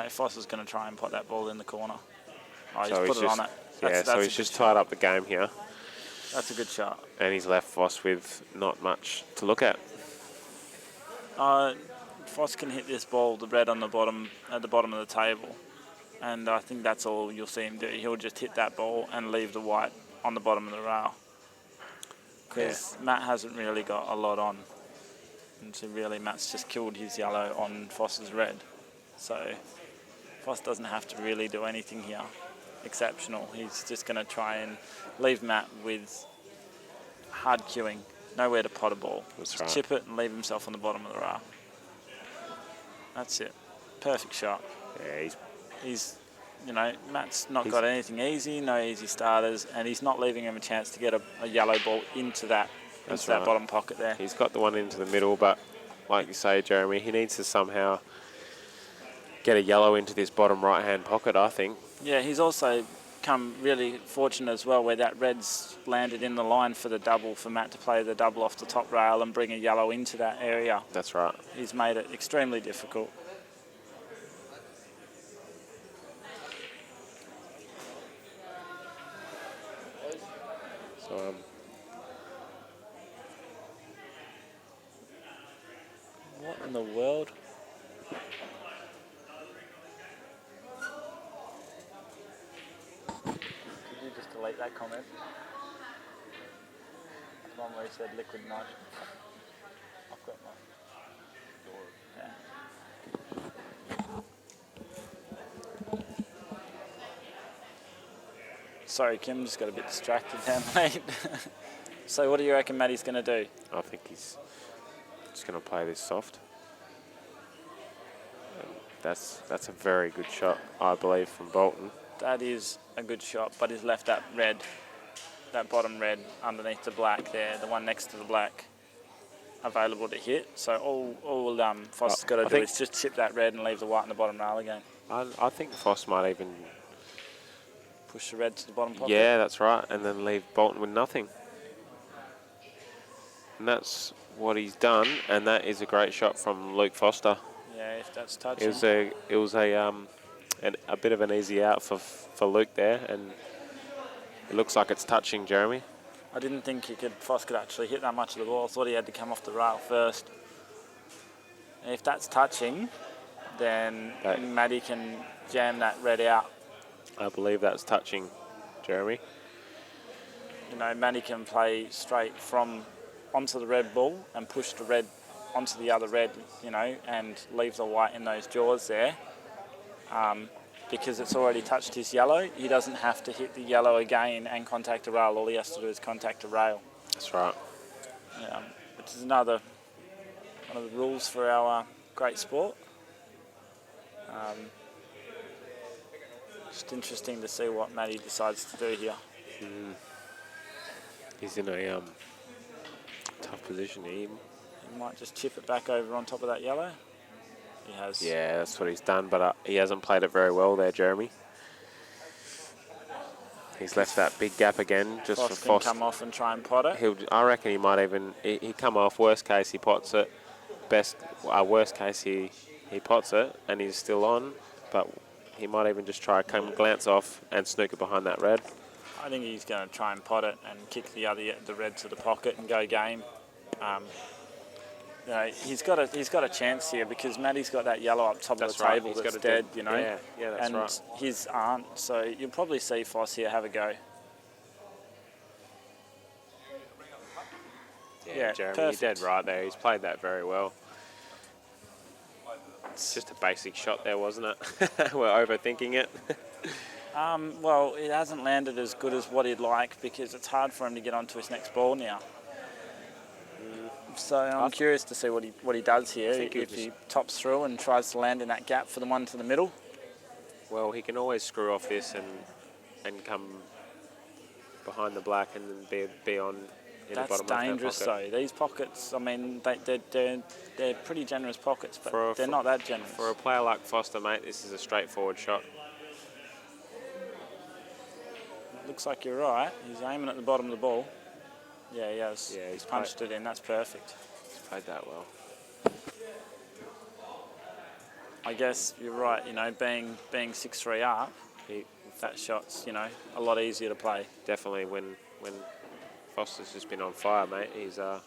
Foss is going to try and put that ball in the corner. Oh, So he's put it on it. So he's just tied up the game here. That's a good shot. And he's left Foss with not much to look at. Foss can hit this ball, the red on the bottom, at the bottom of the table. And I think that's all you'll see him do. He'll just hit that ball and leave the white on the bottom of the rail. Because Matt hasn't really got a lot on. And so really Matt's just killed his yellow on Foss's red. So Foss doesn't have to really do anything here exceptional. He's just going to try and leave Matt with hard queuing, nowhere to pot a ball. That's Just chip it and leave himself on the bottom of the rail. That's it. Perfect shot. Yeah, He's Matt's not got anything easy, no easy starters, and he's not leaving him a chance to get a yellow ball into that bottom pocket there. He's got the one into the middle, but like you say, Jeremy, he needs to somehow get a yellow into this bottom right-hand pocket, I think. Yeah, he's also come really fortunate as well, where that red's landed in the line for the double, for Matt to play the double off the top rail and bring a yellow into that area. That's right. He's made it extremely difficult. So, What in the world? Could you just delete that comment? The one where he said liquid nitrogen. I've got one. Yeah. Sorry, Kim, just got a bit distracted there, mate. So what do you reckon Matty's going to do? I think he's just going to play this soft. that's a very good shot, I believe, from Bolton. That is a good shot, but he's left that red, that bottom red underneath the black there, the one next to the black, available to hit. So all Foster's got to do is just chip that red and leave the white in the bottom rail again. I think Foss might even Push the red to the bottom pocket. Yeah, that's right, and then leave Bolton with nothing. And that's what he's done, and that is a great shot from Luke Foster. Yeah, if that's touching. It was a bit of an easy out for Luke there, and it looks like it's touching Jeremy. I didn't think Foss could actually hit that much of the ball. I thought he had to come off the rail first. And if that's touching, then Maddie can jam that red out. I believe that's touching Jeremy. You know, Maddie can play straight from onto the red ball and push the red onto the other red, you know, and leave the white in those jaws there. Because it's already touched his yellow, he doesn't have to hit the yellow again and contact a rail. All he has to do is contact a rail. That's right. Which is another one of the rules for our great sport. Just interesting to see what Matty decides to do here. He's in a tough position here. He might just chip it back over on top of that yellow. He has. Yeah, that's what he's done, but he hasn't played it very well there, Jeremy. He's left that big gap again, just Foss for Foss. can come off and try and pot it. I reckon he might even he come off. Worst case, he pots it. Worst case, he pots it and he's still on, but he might even just try to glance off and snook it behind that red. I think he's going to try and pot it and kick the red to the pocket and go game. You know, he's got a chance here because Matty's got that yellow up top of the table that's dead, you know. Yeah, that's right. And his aren't, so you'll probably see Foss here have a go. Yeah, Jeremy, you're dead right there. He's played that very well. It's just a basic shot there, wasn't it? We're overthinking it. Well, it hasn't landed as good as what he'd like because it's hard for him to get onto his next ball now. So I'm curious to see what he does here, if he tops through and tries to land in that gap for the one to the middle. Well, he can always screw off this and come behind the black and then be on in the bottom That's of that dangerous pocket. though. These pockets, I mean, they're pretty generous pockets, but they're not that generous. For a player like Foster, mate, this is a straightforward shot. Looks like you're right. He's aiming at the bottom of the ball. Yeah, he has. Yeah, he's punched it in. That's perfect. He's played that well. I guess you're right. You know, being 6-3 up, that shot's, you know, a lot easier to play. Definitely when Foster's just been on fire, mate. He's going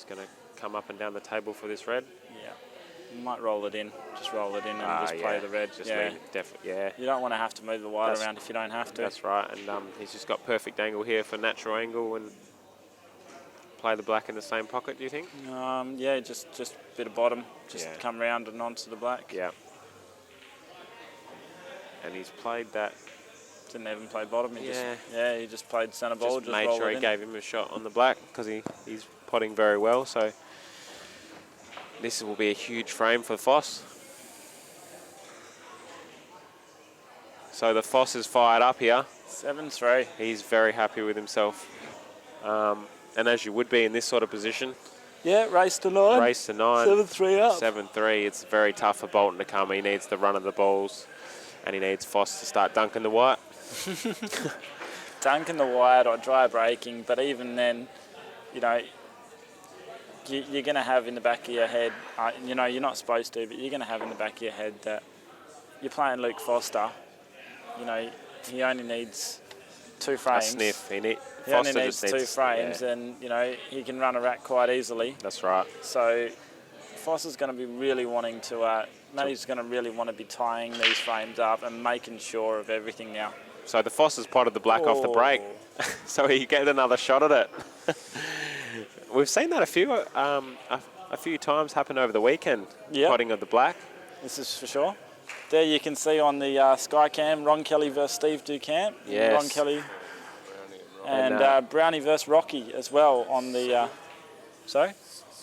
to come up and down the table for this red. Yeah. You might roll it in. Just roll it in and just play the red. Just leave it. You don't want to have to move the white around if you don't have to. That's right. And he's just got perfect angle here for natural angle and play the black in the same pocket, do you think? Yeah, just a bit of bottom. Just come round and onto the black. Yeah. And he's played that. Didn't even play bottom. He just played centre ball. Just made sure he gave him a shot on the black because he's potting very well. So this will be a huge frame for Foss. So the Foss is fired up here. 7-3. He's very happy with himself. And as you would be in this sort of position. Yeah, race to 9. 7-3 up. 7-3. It's very tough for Bolton to come. He needs the run of the balls. And he needs Foss to start dunking the white. Dunking the white or dry breaking. But even then, you know, you're going to have in the back of your head, you know, you're not supposed to, but you're going to have in the back of your head that you're playing Luke Foster. You know, he only needs 2 frames. A sniff. He only needs 2 frames, and, you know, he can run a rack quite easily. That's right. So Foster's going to be really wanting to, Matty's going to really want to be tying these frames up and making sure of everything now. So the Foss has potted the black off the break, so he get another shot at it. We've seen that a few times happen over the weekend, potting of the black. This is for sure. There you can see on the Skycam, Ron Kelly versus Steve Ducamp. Yes. Ron Kelly and Brownie versus Rocky as well on the... sorry?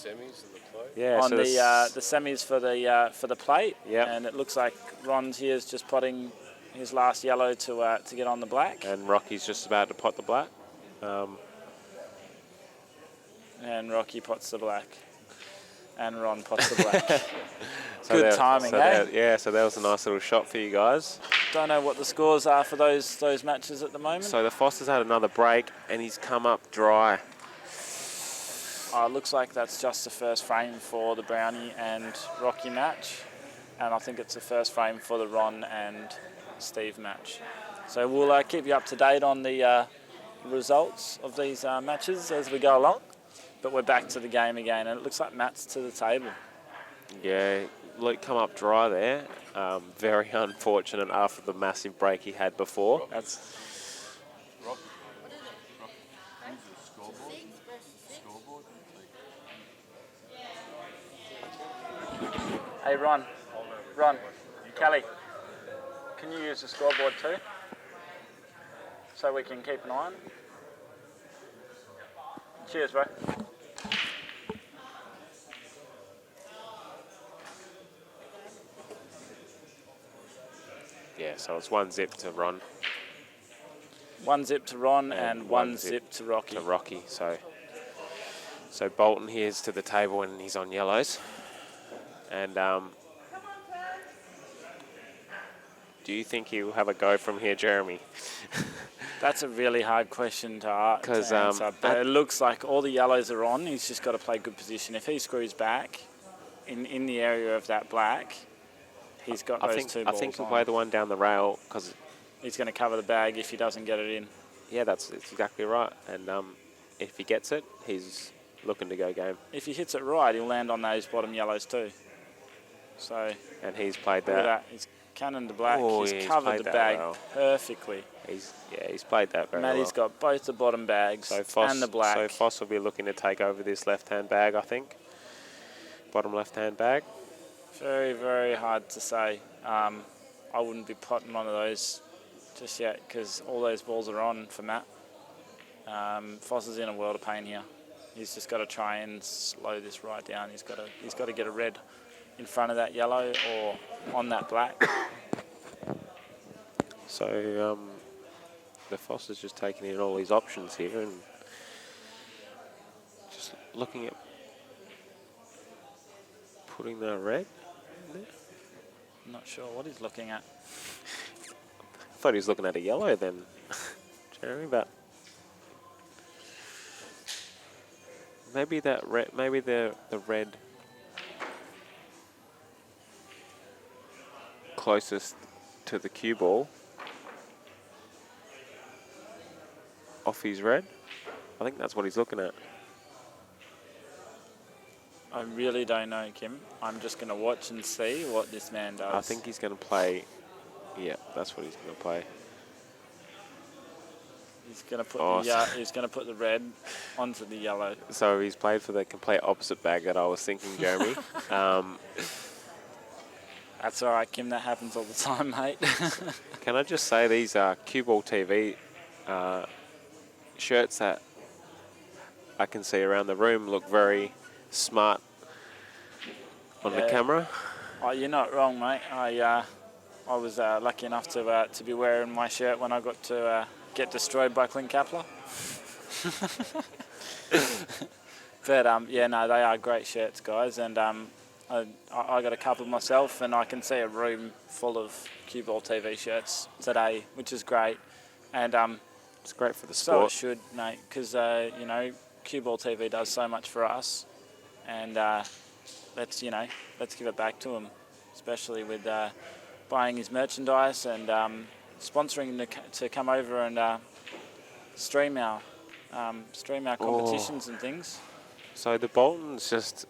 semis and the plate. Yeah, on the semis for the plate. Yep. And it looks like Ron's here is just potting his last yellow to get on the black. And Rocky's just about to pot the black. And Rocky pots the black. And Ron pots the black. So Good timing, eh? So that was a nice little shot for you guys. Don't know what the scores are for those matches at the moment. So the Foster's had another break and he's come up dry. It looks like that's just the first frame for the Brownie and Rocky match. And I think it's the first frame for the Ron and Steve match. So we'll keep you up to date on the results of these matches as we go along. But we're back to the game again, and it looks like Matt's to the table. Yeah, Luke come up dry there. Very unfortunate after the massive break he had before. That's Hey Ron, Kelly, can you use the scoreboard too? So we can keep an eye on it? Cheers, bro. Yeah, so it's 1-0 to Ron. 1-0 to Ron and 1-0 to Rocky. So Bolton here's to the table and he's on yellows. And do you think he'll have a go from here, Jeremy? That's a really hard question to answer, but it looks like all the yellows are on. He's just got to play good position. If he screws back in the area of that black, he's got those two balls I think he'll on. play the one down the rail because he's going to cover the bag if he doesn't get it in. Yeah, that's exactly right. And if he gets it, he's looking to go game. If he hits it right, he'll land on those bottom yellows too. So. And he's played that. Look at that. He's cannoned the black. Oh, he's covered the bag perfectly. He's played that very well. Matty's got both the bottom bags and the black. So Foss will be looking to take over this left-hand bag, I think. Bottom left-hand bag. Very, very hard to say. I wouldn't be potting one of those just yet because all those balls are on for Matt. Foss is in a world of pain here. He's just got to try and slow this right down. He's got to get a red in front of that yellow or on that black. So the Foster's just taking in all his options here and just looking at putting the red in there. I'm not sure what he's looking at. I thought he was looking at a yellow then, Jeremy, but maybe that red, maybe the red closest to the cue ball off his red. I think that's what he's looking at. I really don't know, Kim. I'm just going to watch and see what this man does. I think he's going to play. Yeah, that's what he's going to play. He's going to put he's going to put the red onto the yellow. So he's played for the complete opposite bag that I was thinking, Jeremy. That's all right, Kim. That happens all the time, mate. Can I just say these are CueballTV shirts that I can see around the room look very smart on the camera. Oh, you're not wrong, mate. I was lucky enough to be wearing my shirt when I got to get destroyed by Clint Kapler. But yeah, no, they are great shirts, guys, and I got a couple myself, and I can see a room full of CueballTV shirts today, which is great, and it's great for the so sport. it should, mate, because you know, CueballTV does so much for us, and let's give it back to him, especially with buying his merchandise and sponsoring to come over and stream our competitions and things. So the Bolton's just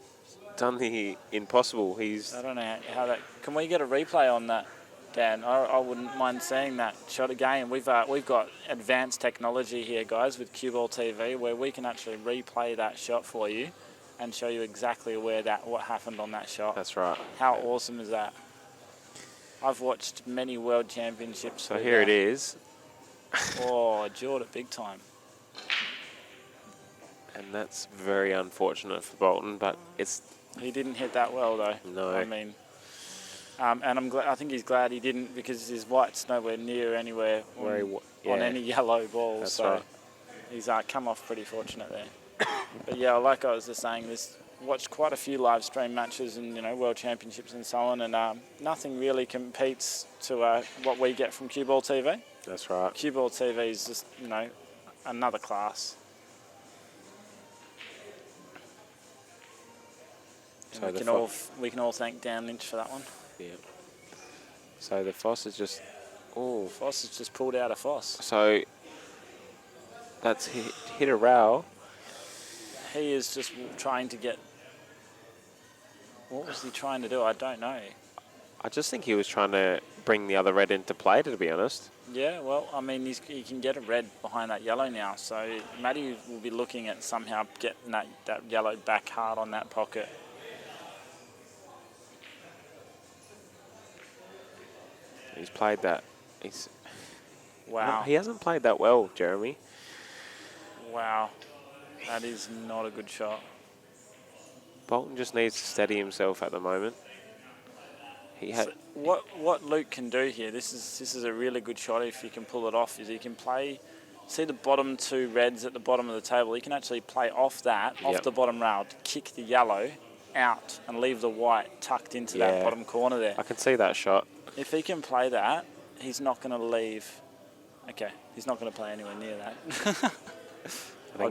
done the impossible. I don't know how that. Can we get a replay on that, Dan? I wouldn't mind seeing that shot again. We've got advanced technology here, guys, with CueballTV, where we can actually replay that shot for you and show you exactly what happened on that shot. That's right. How awesome is that? I've watched many world championships. So here it is. Oh, jawed it big time. And that's very unfortunate for Bolton, but it's... He didn't hit that well, though. No. I mean, and I'm glad. I think he's glad he didn't, because his white's nowhere near anywhere on any yellow ball. That's so right. he's come off pretty fortunate there. But yeah, like I was just saying, watched quite a few live stream matches and World Championships and so on, and nothing really competes to what we get from CueballTV. That's right. CueballTV is just another class. So we can all thank Dan Lynch for that one. Yeah. So the Foss is just... Oh. Foss has just pulled out a Foss. So that's hit a rail. He is just trying to get... What was he trying to do? I don't know. I just think he was trying to bring the other red into play, to be honest. Yeah, well, I mean, he can get a red behind that yellow now, so Matty will be looking at somehow getting that yellow back hard on that pocket. He's played that. Wow. He hasn't played that well, Jeremy. Wow. That is not a good shot. Bolton just needs to steady himself at the moment. So what Luke can do here, this is a really good shot if he can pull it off, is he can play, see the bottom two reds at the bottom of the table, he can actually play off that, off the bottom rail, to kick the yellow out and leave the white tucked into that bottom corner there. I can see that shot. If he can play that, he's not going to leave. Okay, he's not going to play anywhere near that. I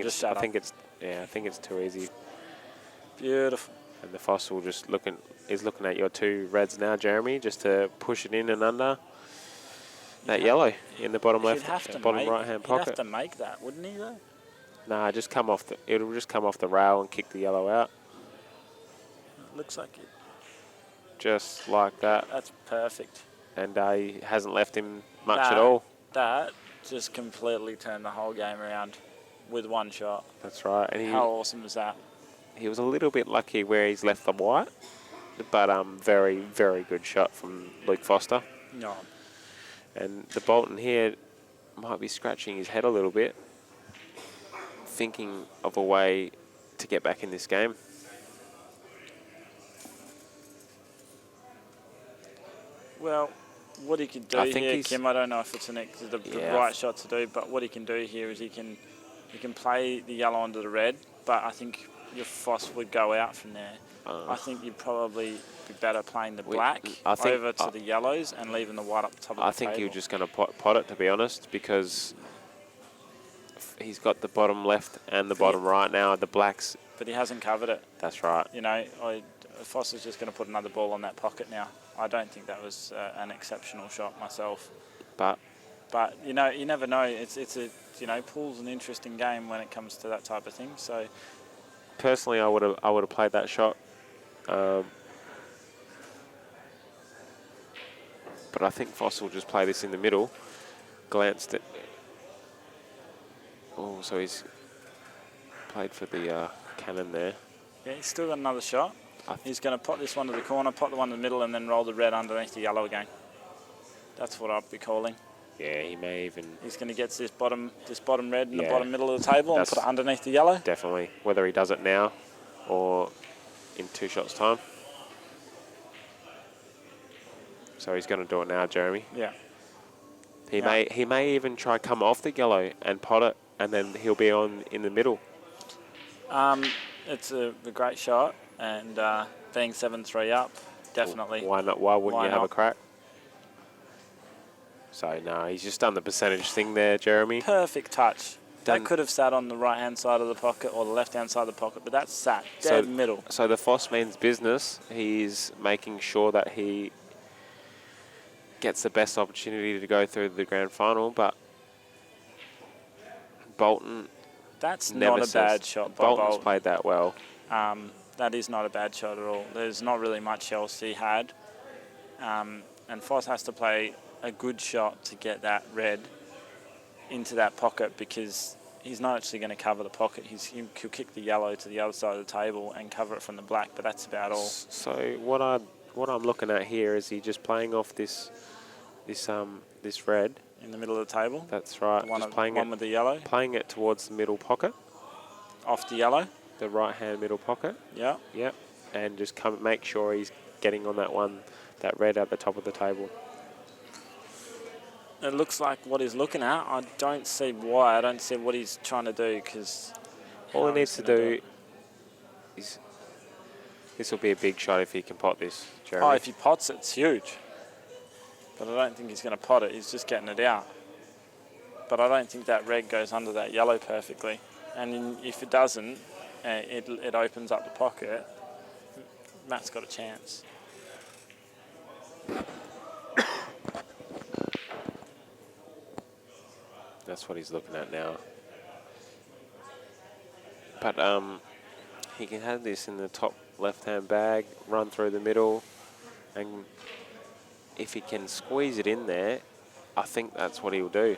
think it's too easy. Beautiful. And the Fossil is looking at your two reds now, Jeremy, just to push it in and under that yellow in the bottom left, bottom right hand pocket. He'd have to make that, wouldn't he though? Nah, it'll just come off the rail and kick the yellow out. Looks like it. Just like that. That's perfect. And he hasn't left him much at all. That just completely turned the whole game around with one shot. That's right. And how awesome is that? He was a little bit lucky where he's left the white, but very, very good shot from Luke Foster. No. And the Bolton here might be scratching his head a little bit, thinking of a way to get back in this game. Well, what he could do here, Kim, I don't know if it's the right shot to do, but what he can do here is he can play the yellow onto the red, but I think your Foss would go out from there. I think you'd probably be better playing the black over to the yellows and leaving the white up the top of the table. I think you're just going to pot it, to be honest, because he's got the bottom left and the bottom right now. The blacks... But he hasn't covered it. That's right. Foss is just going to put another ball on that pocket now. I don't think that was an exceptional shot myself. But you never know. It's pool's an interesting game when it comes to that type of thing. So personally, I would have played that shot. But I think Foss will just play this in the middle. Glanced at. Oh, so he's played for the cannon there. Yeah, he's still got another shot. He's going to pot this one to the corner, pot the one in the middle, and then roll the red underneath the yellow again. That's what I'd be calling. Yeah, he may even... He's going to get this bottom red in the bottom middle of the table and put it underneath the yellow. Definitely. Whether he does it now or in 2 shots' time. So he's going to do it now, Jeremy. Yeah. He may even try come off the yellow and pot it, and then he'll be on in the middle. It's a great shot, and being 7-3 up, definitely. Why not? Why wouldn't you have a crack? So, no, he's just done the percentage thing there, Jeremy. Perfect touch. That could have sat on the right-hand side of the pocket or the left-hand side of the pocket, but that's sat dead middle. So the Foss means business. He's making sure that he gets the best opportunity to go through the grand final, but Bolton... That's not a bad shot by Bolton's played that well. That is not a bad shot at all. There's not really much else he had. And Foss has to play a good shot to get that red into that pocket, because he's not actually going to cover the pocket. He'll kick the yellow to the other side of the table and cover it from the black, but that's about all. So what I'm looking at here is he just playing off this red in the middle of the table. That's right. One with the yellow. Playing it towards the middle pocket. off the yellow. The right-hand middle pocket. Yeah. Yep. And just make sure he's getting on that one, that red at the top of the table. It looks like what he's looking at. I don't see why. I don't see what he's trying to do because All he needs to do is... This will be a big shot if he can pot this, Jeremy. Oh, if he pots it, it's huge. But I don't think he's going to pot it. He's just getting it out. But I don't think that red goes under that yellow perfectly. And if it doesn't, it opens up the pocket. Matt's got a chance. That's what he's looking at now. But he can have this in the top left-hand bag, run through the middle, and if he can squeeze it in there, I think that's what he'll do.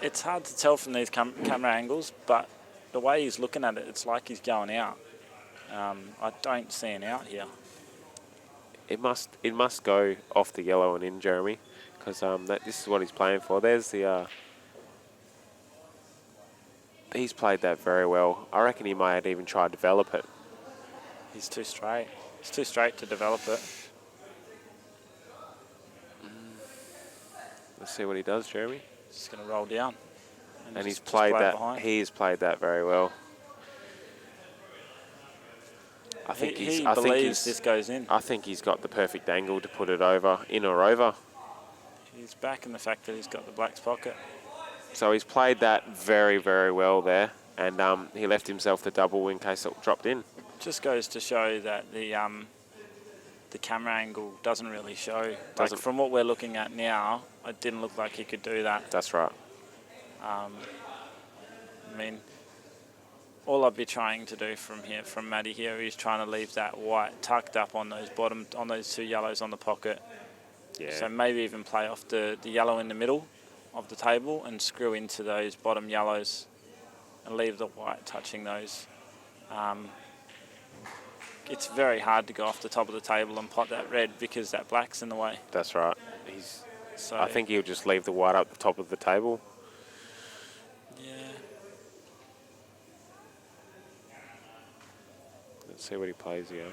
It's hard to tell from these camera angles, but the way he's looking at it, it's like he's going out. I don't see an out here. It must go off the yellow and in, Jeremy, because this is what he's playing for. There's the... he's played that very well. I reckon he might even try to develop it. He's too straight. He's too straight to develop it. Let's see what he does, Jeremy. Just going to roll down. And he's played that. Behind. He has played that very well. I think he believes this goes in. I think he's got the perfect angle to put it over, in or over. He's backing the fact that he's got the black's pocket. So he's played that very, very well there, and he left himself the double in case it dropped in. Just goes to show that the camera angle doesn't really show. Like from what we're looking at now, it didn't look like he could do that. That's right. I mean, all I'd be trying to do from Matty here is trying to leave that white tucked up on those two yellows on the pocket. Yeah. So maybe even play off the yellow in the middle of the table and screw into those bottom yellows and leave the white touching those. It's very hard to go off the top of the table and pot that red because that black's in the way. That's right. I think he'll just leave the white up the top of the table. Yeah. Let's see what he plays here.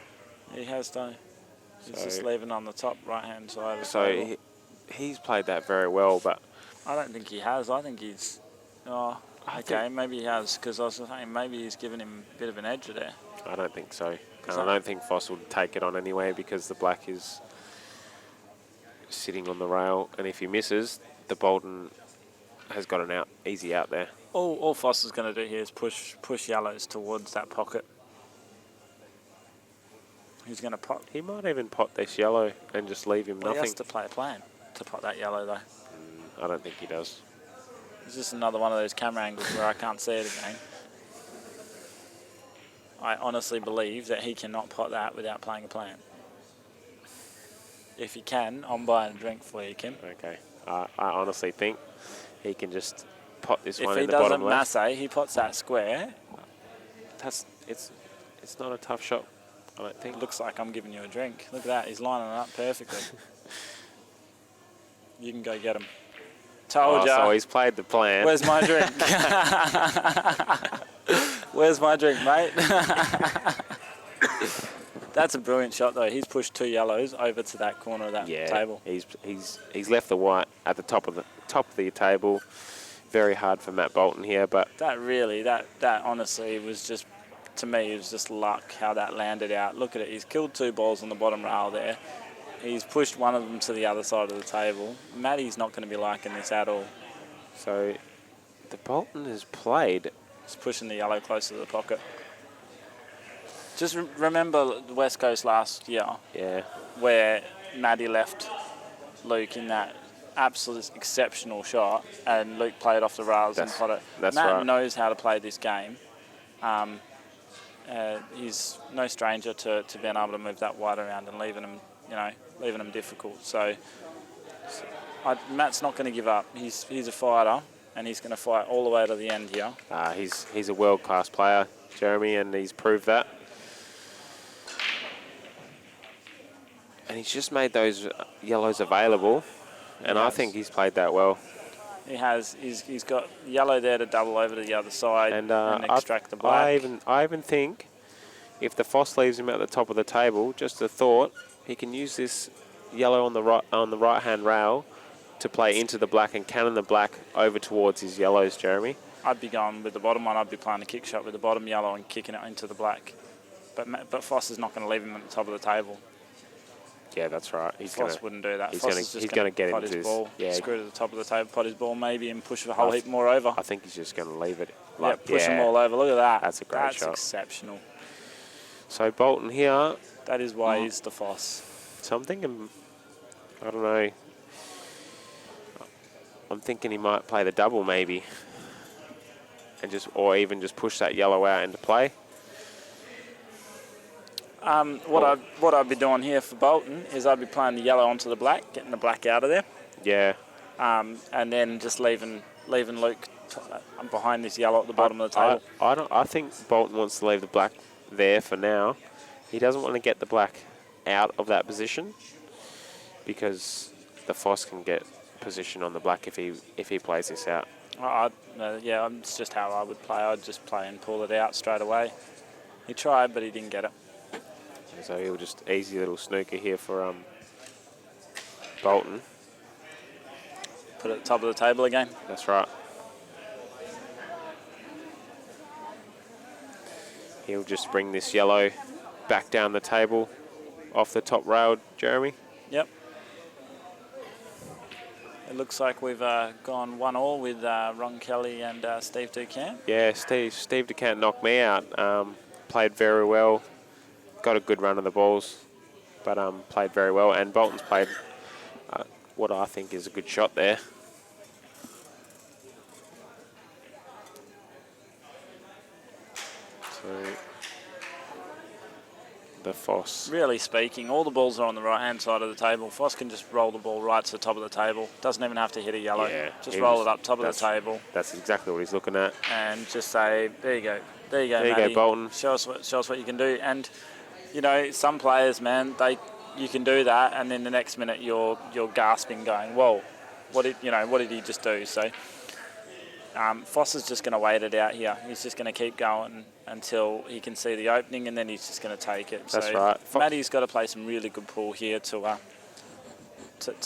He has though. He's just leaving on the top right-hand side of the so table. He's played that very well, but... I don't think he has. I think he's... Oh, okay, maybe he has, because I was saying maybe he's given him a bit of an edge there. I don't think so. And I don't think Foss will take it on anyway because the black is sitting on the rail, and if he misses, the Bolton has got an easy out there. All Foss is going to do here is push yellows towards that pocket. He's going to pot. He might even pot this yellow and just leave him nothing. He has to play a plan to pot that yellow though. I don't think he does. It's just another one of those camera angles where I can't see it again. I honestly believe that he cannot pot that without playing a plan. If he can, I'm buying a drink for you, Kim. Okay. I honestly think he can just pot this one in in the bottom left. If he doesn't masse, he pots that square. It's not a tough shot, I don't think. Looks like I'm giving you a drink. Look at that, he's lining it up perfectly. You can go get him. Told ya. So he's played the plan. Where's my drink? Where's my drink, mate? That's a brilliant shot, though. He's pushed two yellows over to that corner of that table. He's left the white at the top of the table. Very hard for Matt Bolton here, but that honestly was just, to me, it was just luck how that landed out. Look at it. He's killed two balls on the bottom rail there. He's pushed one of them to the other side of the table. Matty's not going to be liking this at all. So the Bolton has played. He's pushing the yellow closer to the pocket. Just remember the West Coast last year, where Matty left Luke in that absolute exceptional shot, and Luke played off the rails and pot it. Matt knows how to play this game. He's no stranger to being able to move that white around and leaving him difficult. So Matt's not going to give up. He's a fighter, and he's going to fight all the way to the end here. He's a world-class player, Jeremy, and he's proved that. And he's just made those yellows available, and I think he's played that well. He's got yellow there to double over to the other side and extract the black. I even think if the Foss leaves him at the top of the table, just a thought, he can use this yellow on the right hand rail to play into the black and cannon the black over towards his yellows, Jeremy. I'd be going with the bottom one. I'd be playing a kick shot with the bottom yellow and kicking it into the black. But Foss is not going to leave him at the top of the table. Yeah, that's right. Foss wouldn't do that. He's going to get pot into his ball, yeah. screw to the top of the table, pot his ball maybe, and push a whole heap more over. I think he's just going to leave it. Push them all over. Look at that. That's a great shot. That's exceptional. So Bolton here. That is why he's the Foss. So I'm thinking, I don't know. I'm thinking he might play the double maybe, or even just push that yellow out into play. What I'd be doing here for Bolton is I'd be playing the yellow onto the black, getting the black out of there. Yeah. And then just leaving Luke behind this yellow at the bottom of the table. I think Bolton wants to leave the black there for now. He doesn't want to get the black out of that position because the Foss can get position on the black if he plays this out. It's just how I would play. I'd just play and pull it out straight away. He tried, but he didn't get it. So he'll just easy little snooker here for Bolton. Put it at the top of the table again. That's right. He'll just bring this yellow back down the table off the top rail, Jeremy. Yep. It looks like we've gone 1-1 with Ron Kelly and Steve Ducan. Yeah, Steve Ducan knocked me out. Played very well. Got a good run of the balls, but played very well. And Bolton's played what I think is a good shot there. So the Foss. Really speaking, all the balls are on the right-hand side of the table. Foss can just roll the ball right to the top of the table. Doesn't even have to hit a yellow. Yeah, just roll it up top of the table. That's exactly what he's looking at. And just say, there you go. There you go, There you Matty. go, Bolton. Show us what you can do. And, you know, some players, man, you can do that, and then the next minute you're gasping, going, whoa, what did he just do? So Foss is just going to wait it out here. He's just going to keep going until he can see the opening, and then he's just going to take it. That's right. Matty's got to play some really good pool here to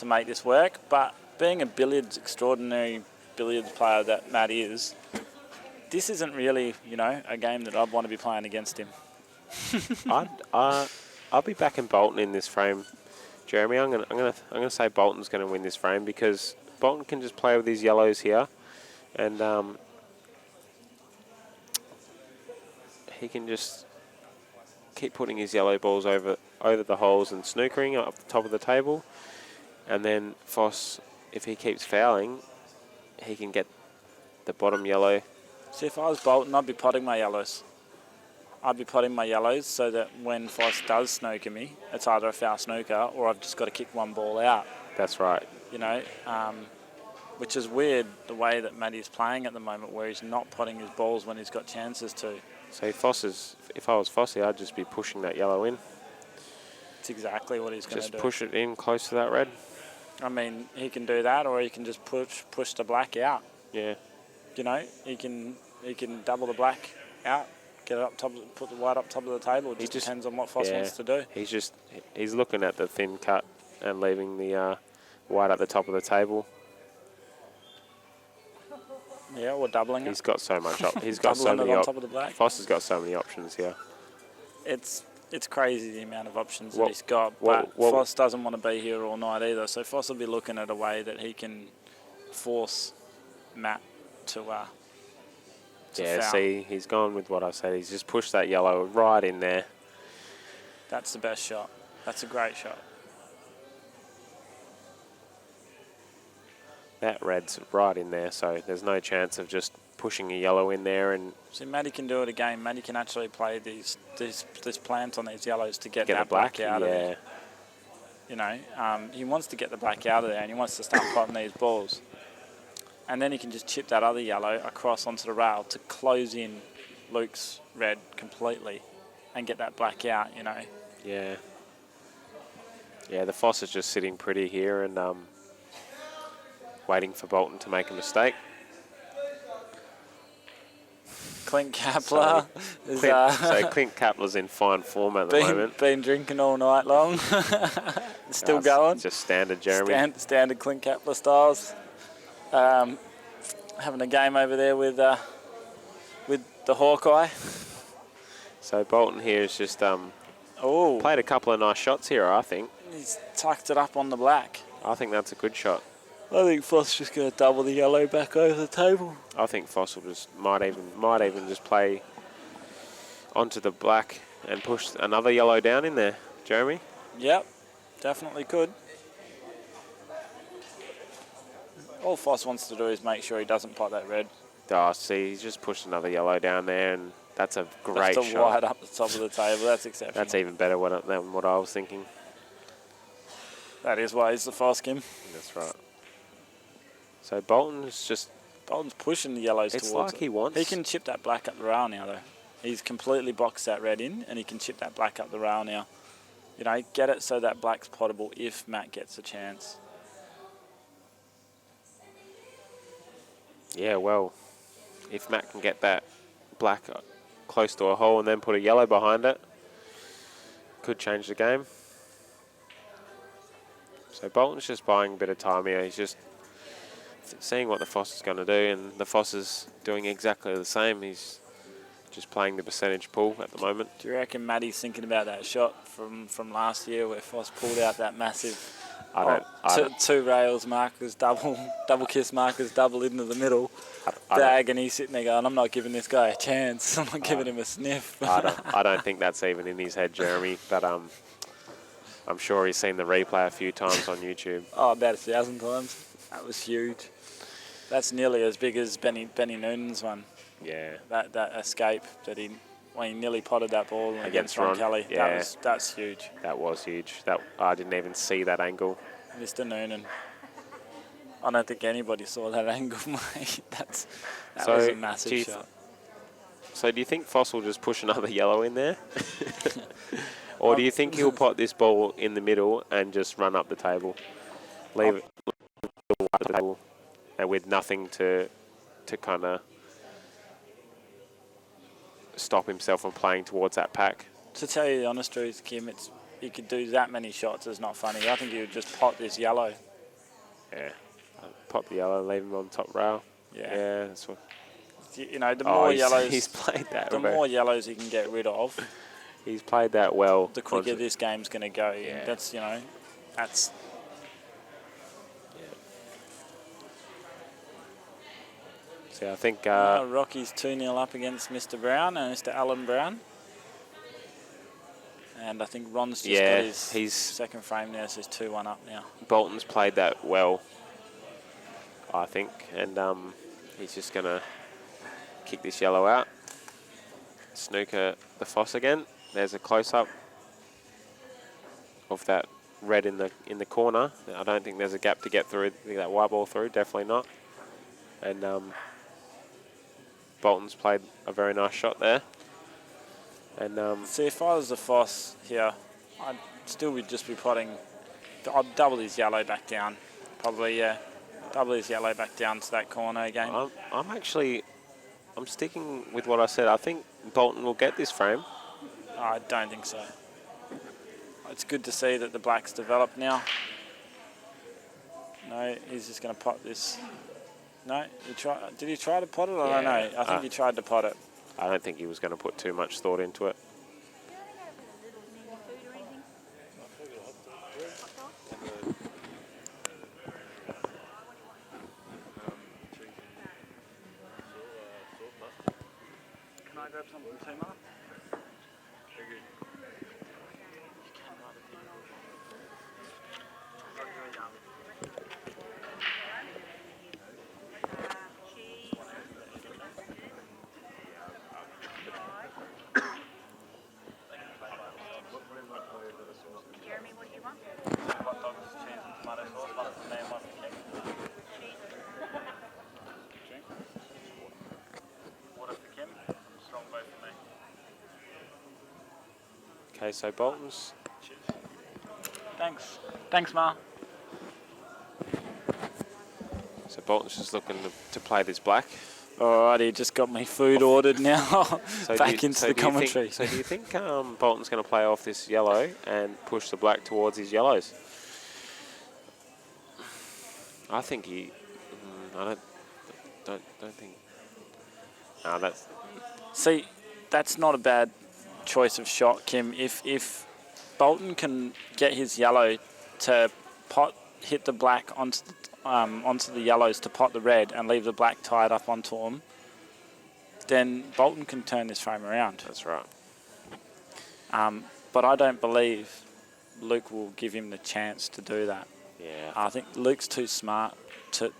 make this work. But being a extraordinary billiards player that Matty is, this isn't really, a game that I'd want to be playing against him. I'll be back in Bolton in this frame, Jeremy. I'm gonna say Bolton's gonna win this frame because Bolton can just play with these yellows here, and he can just keep putting his yellow balls over the holes and snookering up the top of the table, and then Foss, if he keeps fouling, he can get the bottom yellow. See, if I was Bolton, I'd be potting my yellows. I'd be potting my yellows so that when Foss does snooker me, it's either a foul snooker or I've just got to kick one ball out. That's right. Which is weird, the way that Matty's playing at the moment, where he's not potting his balls when he's got chances to. So if I was Fossy, I'd just be pushing that yellow in. It's exactly what he's going to do. Just push it in close to that red. I mean, he can do that, or he can just push the black out. Yeah. He can double the black out, get it up top, put the white up top of the table. It just depends on what Foss wants to do. He's looking at the thin cut and leaving the white at the top of the table. Yeah, or doubling it. He's got so much. He's got so many. on top of the black. Foss has got so many options here. It's crazy the amount of options that he's got. But Foss doesn't want to be here all night either. So Foss will be looking at a way that he can force Matt to foul. See, he's gone with what I said. He's just pushed that yellow right in there. That's the best shot. That's a great shot. That red's right in there, so there's no chance of just pushing a yellow in there. And see, Matty can do it again. Matty can actually play this plant on these yellows to get that black out of there. He wants to get the black out of there, and he wants to start potting these balls. And then he can just chip that other yellow across onto the rail to close in Luke's red completely and get that black out, Yeah. Yeah, the Foss is just sitting pretty here, and waiting for Bolton to make a mistake. Clint Kapler So Clint Kapler's in fine form at the moment. been drinking all night long. Still going. Just standard Jeremy. Standard Clint Kapler styles. Having a game over there with the Hawkeye. So Bolton here has just Oh, played a couple of nice shots here, I think. he's tucked it up on the black. I think that's a good shot. I think Foss just going to double the yellow back over the table. I think Foss will just might even just play onto the black and push another yellow down in there, Jeremy. Yep, definitely could. All Foss wants to do is make sure he doesn't pot that red. Oh, see, he's just pushed another yellow down there, and that's a great That's a shot. wide up the top of the table. That's exceptional. That's even better than what I was thinking. That is why he's the Foss, Kim. That's right. So Bolton's pushing the yellows it's towards like it. he wants. He can chip that black up the rail now, though. He's completely boxed that red in, and he can chip that black up the rail now. You know, get it so that black's potable if Matt gets a chance. Yeah, well, if Matt can get that black close to a hole and then put a yellow behind it, could change the game. So Bolton's just buying a bit of time here. He's just seeing what the Foss is going to do, and the Foss is doing exactly the same. He's just playing the percentage pool at the moment. Do you reckon Matty's thinking about that shot from last year where Foss pulled out that massive two rails markers, double kiss markers, double into the middle bag, and he's sitting there going, I'm not giving this guy a chance. I'm not giving him a sniff. I don't think that's even in his head, Jeremy, but I'm sure he's seen the replay a few times on YouTube. Oh, about 1,000 times. That was huge. That's nearly as big as Benny Noonan's one. Yeah. That escape that he nearly potted that ball against Ron Kelly. Yeah. That's huge. That was huge. I didn't even see that angle. Mr. Noonan. I don't think anybody saw that angle, mate. That was a massive shot. So do you think Foss will just push another yellow in there? Or do you think he'll pot this ball in the middle and just run up the table? Leave it up the table and with nothing to kind of stop himself from playing towards that pack? To tell you the honest truth, Kim, he could do that many shots. It's not funny. I think he would just pot this yellow. Yeah. Pop the yellow, leave him on top rail. Yeah. That's what. You know, the more yellows, he's played that. The more yellows he can get rid of, he's played that well. The quicker this game's going to go. Yeah. That's So I think Rocky's 2-0 up against Mr. Brown and Mr. Alan Brown. And I think Ron's just got his second frame now, so he's 2-1 up now. Bolton's played that well, I think, and he's just going to kick this yellow out. Snooker the Foss again. There's a close-up of that red in the corner. I don't think there's a gap to get through that white ball through. Definitely not. And Bolton's played a very nice shot there. And see, if I was the Foss here, I'd still just be potting. I'd double his yellow back down. Probably, yeah. Double his yellow back down to that corner again. I'm sticking with what I said. I think Bolton will get this frame. I don't think so. It's good to see that the black's developed now. No, he's just going to pot this. No, did he try to pot it? I don't know. I think he tried to pot it. I don't think he was going to put too much thought into it. Can I grab something from Timar? Jeremy, what do you want? Hot dogs, cheese and tomato sauce, one for me and one for Kim. Drink. Water for Kim, strong both for me. Okay, so Bolton's. Cheers. Thanks. Thanks, Ma. So Bolton's just looking to play this black. Alrighty, just got my food ordered now. Back into the commentary. So do you think Bolton's going to play off this yellow and push the black towards his yellows? I think he. I don't think. No, that's. See, that's not a bad choice of shot, Kim. If Bolton can get his yellow to hit the black onto the yellows to pot the red and leave the black tied up onto him, then Bolton can turn this frame around. That's right. But I don't believe Luke will give him the chance to do that. Yeah. I think Luke's too smart to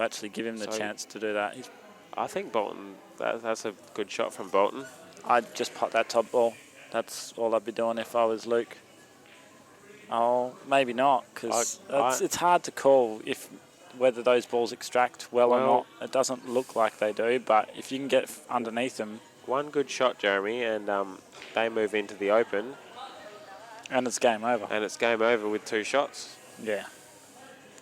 actually give him the chance to do that. I think Bolton, that's a good shot from Bolton. I'd just pot that top ball. That's all I'd be doing if I was Luke. Oh, maybe not, because it's hard to call whether those balls extract well or not. It doesn't look like they do, but if you can get underneath them. One good shot, Jeremy, and they move into the open. And it's game over. And it's game over with 2 shots. Yeah.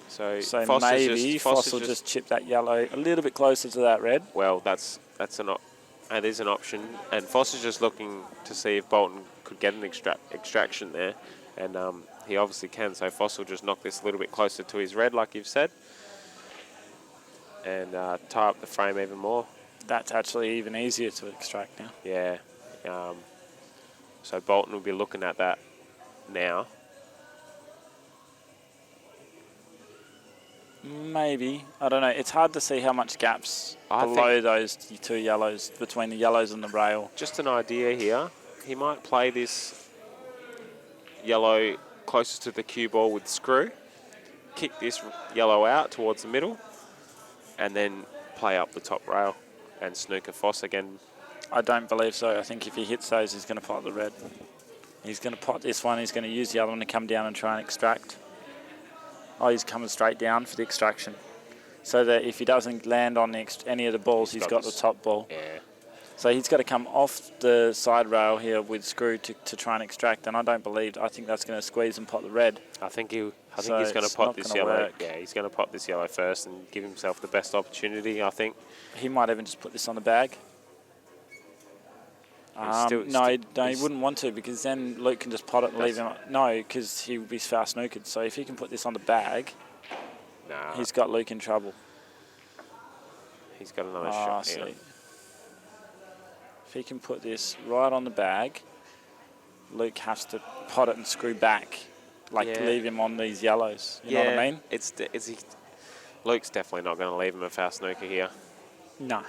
So maybe Foss will just chip that yellow a little bit closer to that red. Well, that is an option, and Foss is just looking to see if Bolton could get an extraction there, and he obviously can. So Foss will just knock this a little bit closer to his red, like you've said, and tie up the frame even more. That's actually even easier to extract now. Yeah. So Bolton will be looking at that now. Maybe. I don't know. It's hard to see how much gaps below those 2 yellows, between the yellows and the rail. Just an idea here. He might play this yellow closest to the cue ball with screw, kick this yellow out towards the middle, and then play up the top rail and snooker Foss again. I don't believe so. I think if he hits those, he's going to pot the red. He's going to pot this one. He's going to use the other one to come down and try and extract. Oh, he's coming straight down for the extraction. So that if he doesn't land on any of the balls, he's got the top ball. Yeah. So he's got to come off the side rail here with screw to try and extract, and I think that's going to squeeze and pot the red. I think he's going to pot this yellow. Work. Yeah, he's going to pot this yellow first and give himself the best opportunity, I think. He might even just put this on the bag. No, he wouldn't want to, because then Luke can just pot it and leave him. No, because he would be fast snookered. So if he can put this on the bag, he's got Luke in trouble. He's got another shot here. If he can put this right on the bag, Luke has to pot it and screw back, leave him on these yellows. You know what I mean? Luke's definitely not going to leave him a fast snooker here. No,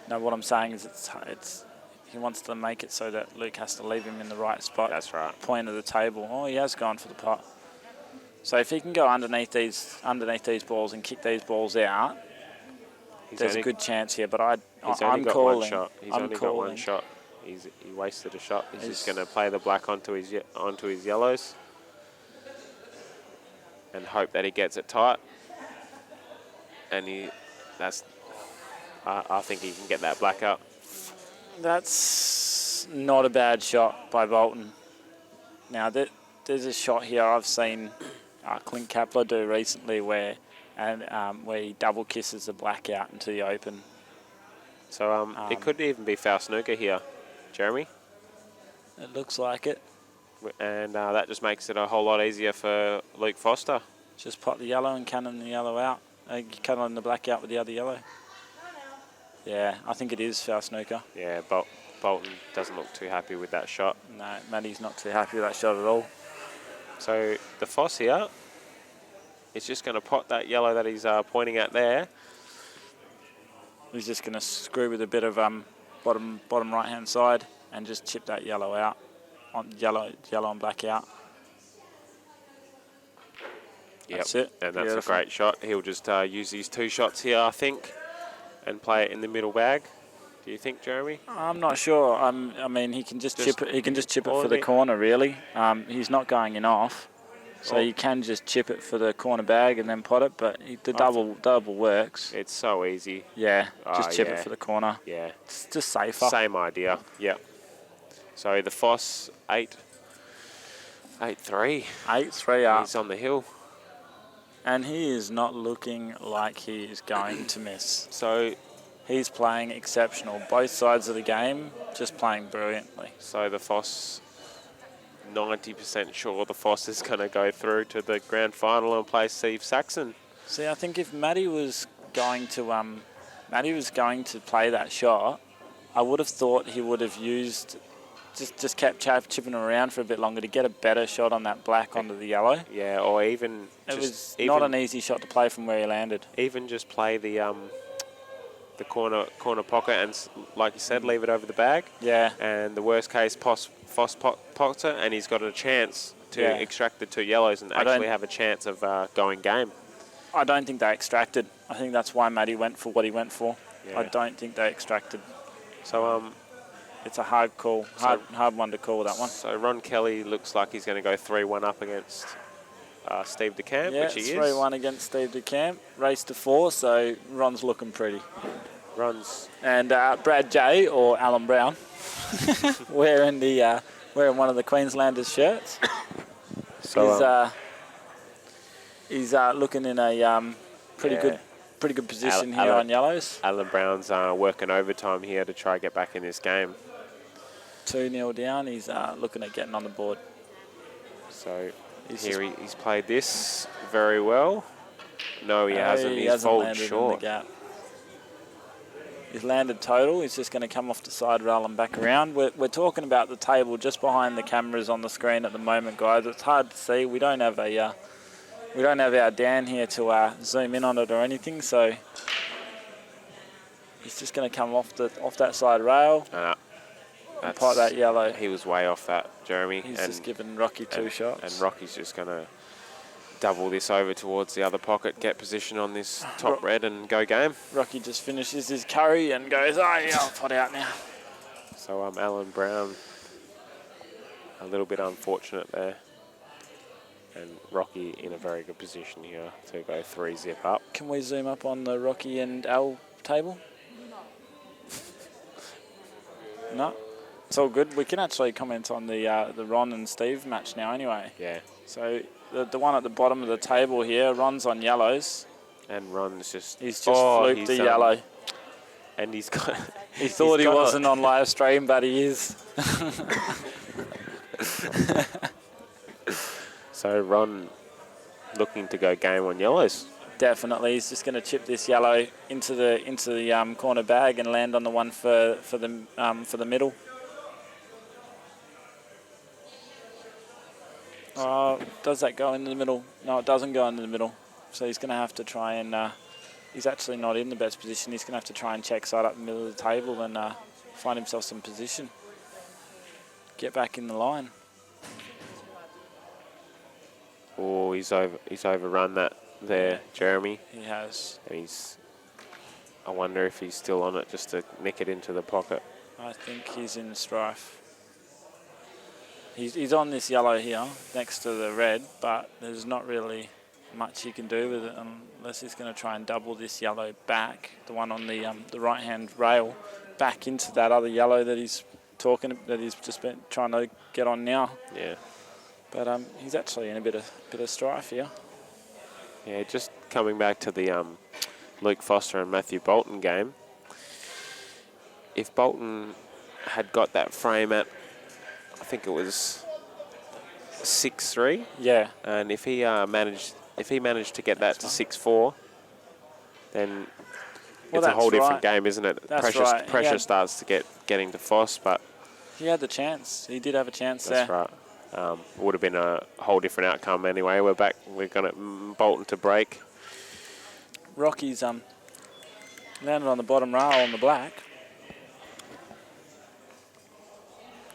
what I'm saying is it's. He wants to make it so that Luke has to leave him in the right spot. That's right. Point of the table. Oh, he has gone for the pot. So if he can go underneath these balls and kick these balls out, there's a good chance here. But I'm calling. He's only got one shot. He wasted a shot. He's just going to play the black onto his yellows and hope that he gets it tight. And I think he can get that black up. That's not a bad shot by Bolton. Now, there's a shot here I've seen Clint Kapler do recently where he double kisses the black out into the open. So it could even be foul snooker here, Jeremy. It looks like it. And that just makes it a whole lot easier for Luke Foster. Just pot the yellow and cannon the yellow out. Cannon the black out with the other yellow. Yeah, I think it is foul snooker. Yeah, Bolton doesn't look too happy with that shot. No, Matty's not too happy with that shot at all. So the Foss here is just going to pot that yellow that he's pointing at there. He's just going to screw with a bit of bottom right-hand side and just chip that yellow out, on yellow and black out. That's it. And that's a great shot. He'll just use these 2 shots here, I think, and play it in the middle bag. Do you think, Jeremy? I'm not sure. I mean, he can just chip it. He can just chip it for the corner, really. He's not going in off, so you can just chip it for the corner bag and then pot it. But the double works. It's so easy. Yeah, just chip it for the corner. Yeah, it's just safer. Same idea. Yep. So the Foss 8-3. 8-3 up. He's on the hill. And he is not looking like he is going to miss. So He's playing exceptional. Both sides of the game, just playing brilliantly. the Foss, 90% sure the Foss is going to go through to the grand final and play Steve Saxon. See, I think if Matty was going to play that shot, I would have thought he would have used, just kept chipping around for a bit longer to get a better shot on that black onto the yellow. Yeah, or even It just was not an easy shot to play from where he landed. even just play the corner pocket and, like you said, leave it over the bag. Yeah. And the worst case, Foss pockets it, and he's got a chance to Yeah. extract the 2 yellows and actually have a chance of going game. I don't think they extracted. I think that's why Matty went for what he went for. Yeah. I don't think they extracted. So It's a hard call, hard one to call, that one. So Ron Kelly looks like he's going to go 3-1 up against Steve DeCamp, Yeah, which he is. 3-1 against Steve DeCamp. Race to 4, so Ron's looking pretty. Runs. And Brad J, or Alan Brown, wearing one of the Queenslanders shirts. So He's looking in a pretty good position here on yellows. Alan Brown's working overtime here to try to get back in this game. 2-0 down. He's looking at getting on the board. So he's played this very well. No, he hasn't. He's fallen landed short. in the gap. He's landed total. He's just going to come off the side rail and back around. We're talking about the table just behind the cameras on the screen at the moment, guys. It's hard to see. We don't have our Dan here to zoom in on it or anything. So he's just going to come off that side rail and pot that yellow. He was way off that, Jeremy. He's just given Rocky 2 shots. And Rocky's just going to double this over towards the other pocket, get position on this top red and go game. Rocky just finishes his curry and goes, oh yeah, I'll pot out now. So Alan Brown, a little bit unfortunate there. And Rocky in a very good position here to go 3-zip up. Can we zoom up on the Rocky and Al table? No? It's all good. We can actually comment on the Ron and Steve match now anyway. Yeah. So the one at the bottom of the table here, Ron's on yellows. And Ron's He's just fluked the yellow. And he's got... He thought he wasn't on live stream, but he is. So Ron looking to go game on yellows. Definitely, he's just going to chip this yellow into the corner bag and land on the one for the middle. Does that go into the middle? No, it doesn't go into the middle. So he's going to have to try and... he's actually not in the best position. He's going to have to try and check side up the middle of the table and find himself some position. Get back in the line. Oh, he's overrun that there, Jeremy. He has. And I wonder if he's still on it just to nick it into the pocket. I think he's in strife. He's on this yellow here next to the red, but there's not really much he can do with it unless he's going to try and double this yellow back, the one on the right-hand rail, back into that other yellow that he's just been trying to get on now. Yeah. But he's actually in a bit of strife here. Yeah, just coming back to the Luke Foster and Matthew Bolton game. If Bolton had got that frame at, I think it was 6-3. Yeah. And if he managed to get that to 6-4, then it's a whole different game, isn't it? Pressure starts to getting to Foss, but he had the chance. He did have a chance there. That's right. Would have been a whole different outcome anyway. We're back. We're going to Bolton to break. Rocky's landed on the bottom rail on the black.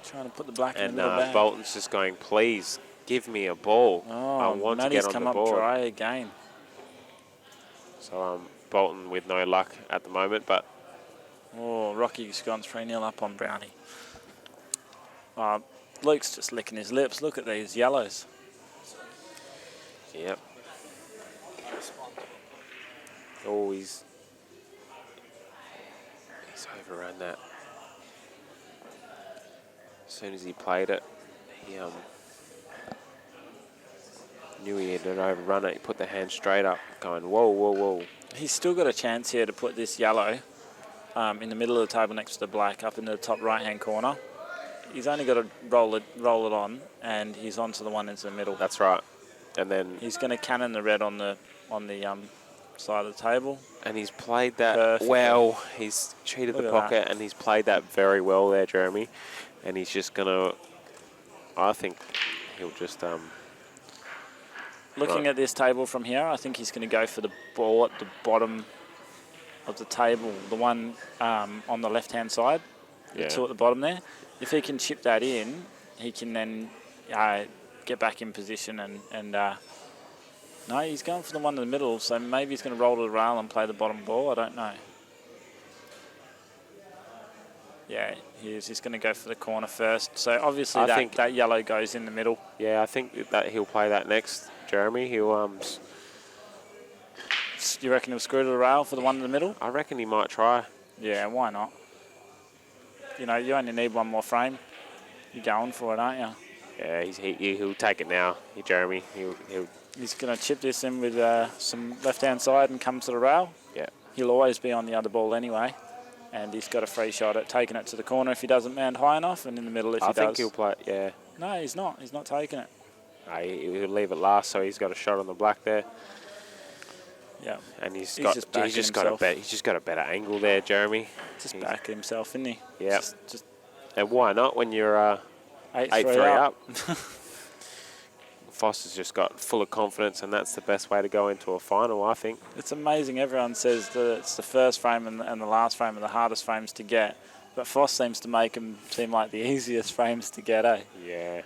Trying to put the black in the middle bag. Bolton's just going, please give me a ball. I want to get on the board. Matty's come up dry again. So Bolton with no luck at the moment, but Rocky's gone 3-0 up on Brownie. Luke's just licking his lips. Look at these yellows. Yep. Oh, he's overrun that. As soon as he played it, he Knew he had overrun it. He put the hand straight up, going, whoa, whoa, whoa. He's still got a chance here to put this yellow in the middle of the table next to the black, up in the top right-hand corner. He's only got to roll it on, and he's onto the one into the middle. That's right. And then He's going to cannon the red on the side of the table. and he's played that Perfect. well. He's cheated Look the at pocket, that. and he's played that very well there, Jeremy. And he's just gonna. I think he'll just Looking Right. at this table from here, I think he's going to go for the ball at the bottom of the table, the one on the left-hand side, the Yeah. two at the bottom there. If he can chip that in, he can then get back in position and no, he's going for the one in the middle, so maybe he's going to roll to the rail and play the bottom ball. I don't know. Yeah, he is. He's going to go for the corner first. So obviously I think- that yellow goes in the middle. Yeah, I think that he'll play that next, Jeremy. He'll You reckon he'll screw to the rail for the one in the middle? I reckon he might try. Yeah, why not? You know, you only need one more frame. You're going for it, aren't you? Yeah, he'll take it now, Jeremy. He'll He's going to chip this in with some left-hand side and come to the rail. yeah. He'll always be on the other ball anyway. And he's got a free shot at taking it to the corner if he doesn't man high enough, and in the middle if he I does. think he'll play. Yeah, No, he's not. He's not taking it. he'll leave it last, so he's got a shot on the black there, Yeah, and he's just backing got a himself. he's just got a better angle there, Jeremy. just back himself, isn't he? Yeah. Just And why not when you're 8-3 8-3 up. up? Foster's just got full of confidence, and that's the best way to go into a final, I think. It's amazing. Everyone says that it's the first frame and the last frame are the hardest frames to get, but Foss seems to make them seem like the easiest frames to get, eh? Yeah.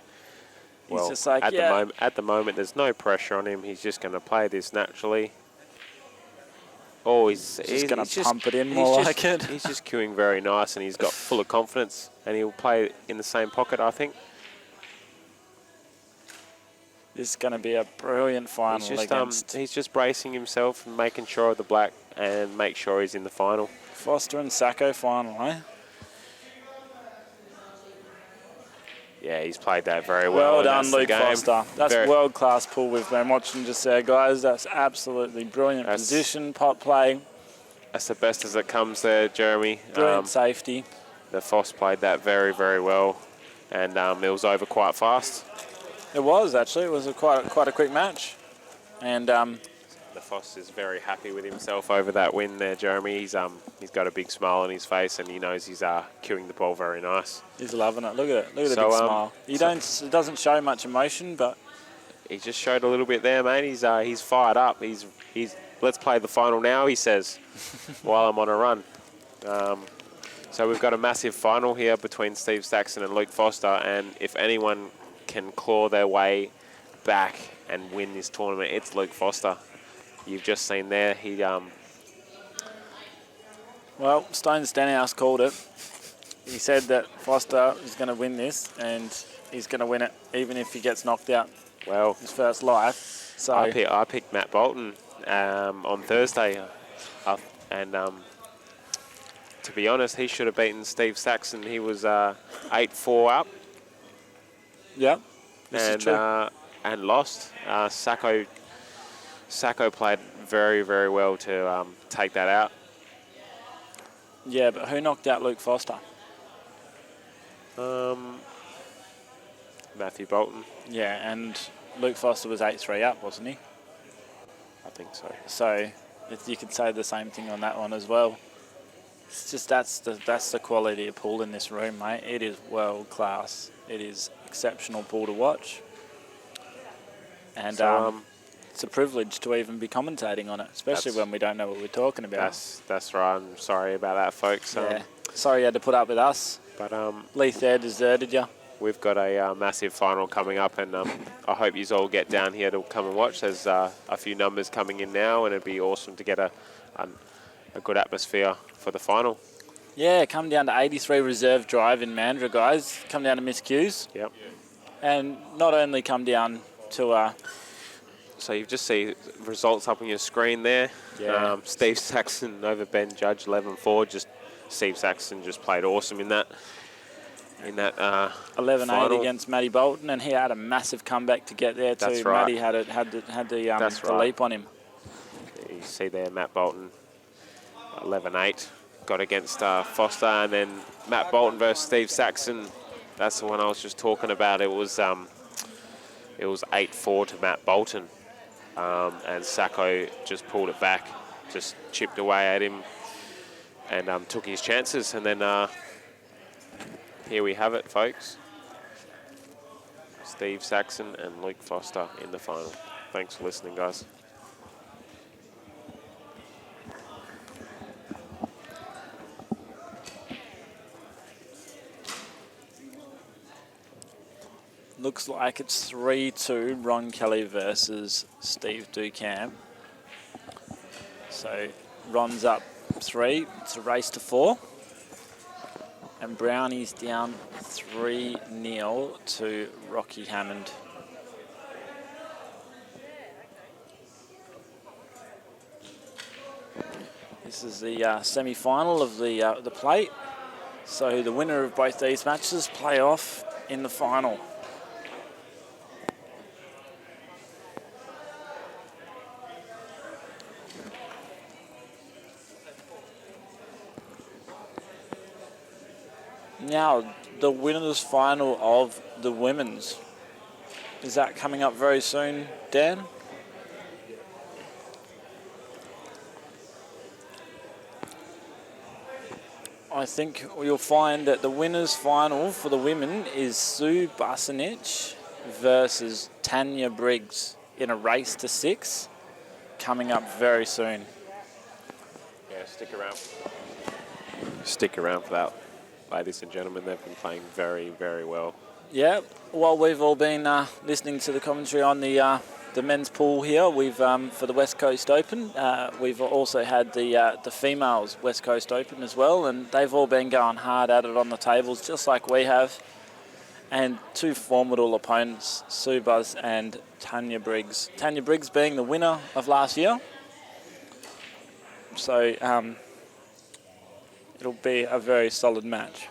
He's Well, just like, at yeah. the moment, there's no pressure on him. He's just going to play this naturally. Oh, he's gonna he's pump it in he's more just- like it. He's just queuing very nice, and he's got full of confidence, and he'll play in the same pocket, I think. This is going to be a brilliant final He's just bracing himself and making sure of the black and make sure he's in the final. Foster and Sacco final, eh? Yeah, he's played that very well. Well and done, that's the Luke game. Foster. That's Very- world-class pull we've been watching just there, guys. That's absolutely brilliant That's- position, pot play, That's the best as it comes there, Jeremy. brilliant safety. The Foss played that very, very well, and it was over quite fast. It was, actually. It was quite a quick match. And The Foss is very happy with himself over that win there, Jeremy. He's got a big smile on his face, and he knows he's queuing the ball very nice. he's loving it. Look at it. Look at the So, big smile. It doesn't show much emotion, but He just showed a little bit there, mate. He's fired up. He's let's play the final now, he says, while I'm on a run. So we've got a massive final here between Steve Saxon and Luke Foster, and if anyone can claw their way back and win this tournament, it's Luke Foster. You've just seen there, well, Stone Stenhouse called it. He said that Foster is going to win this, and he's going to win it even if he gets knocked out well, his first life. So I picked Matt Bolton on Thursday, and to be honest, he should have beaten Steve Saxon. He was 8-4 up. yeah, this is true. And lost. Sacco played very, very well to take that out. Yeah, but who knocked out Luke Foster? Matthew Bolton, Yeah, and Luke Foster was 8-3 up, wasn't he? I think so. So you could say the same thing on that one as well. It's just that's the quality of pool in this room, mate. It is world class. It is exceptional pool to watch, and So, it's a privilege to even be commentating on it, especially That's- when we don't know what we're talking about. That's right. I'm sorry about that, folks. Yeah. Sorry you had to put up with us. But Leith there deserted you. we've got a massive final coming up, and I hope you all get down here to come and watch. There's a few numbers coming in now, and it'd be awesome to get a good atmosphere for the final. Yeah, come down to 83 Reserve Drive in Mandurah, guys. Come down to Miss Q's. Yep. And not only come down to... So you just see results up on your screen there. Yeah. Steve Saxon over Ben Judge 11-4. Steve Saxon just played awesome in that. in that 11-8 final. against Matty Bolton, and he had a massive comeback to get there too. That's right. Matty had the leap on him. You see there, Matt Bolton, 11-8, got against Foster, and then Matt Bolton versus Steve Saxon. That's the one I was just talking about. It was 8-4 to Matt Bolton, and Sacco just pulled it back, just chipped away at him, and took his chances. And then here we have it, folks. Steve Saxon and Luke Foster in the final. Thanks for listening, guys. Looks like it's 3-2 Ron Kelly versus Steve Ducamp. So Ron's up 3. It's a race to 4. And Brownie's down 3-0 to Rocky Hammond. This is the semi-final of the plate. So the winner of both these matches play off in the final. Now, the winners' final of the women's. Is that coming up very soon, Dan? I think you'll find that the winners' final for the women is Sue Basanich versus Tanya Briggs in a race to 6, coming up very soon. Yeah, stick around. Stick around for that. Ladies and gentlemen, they've been playing very, very well. Yeah, while we've all been listening to the commentary on the men's pool here, we've for the West Coast Open, we've also had the females West Coast Open as well, and they've all been going hard at it on the tables, just like we have. And 2 formidable opponents, Sue Buzz and Tanya Briggs. Tanya Briggs being the winner of last year. So it'll be a very solid match.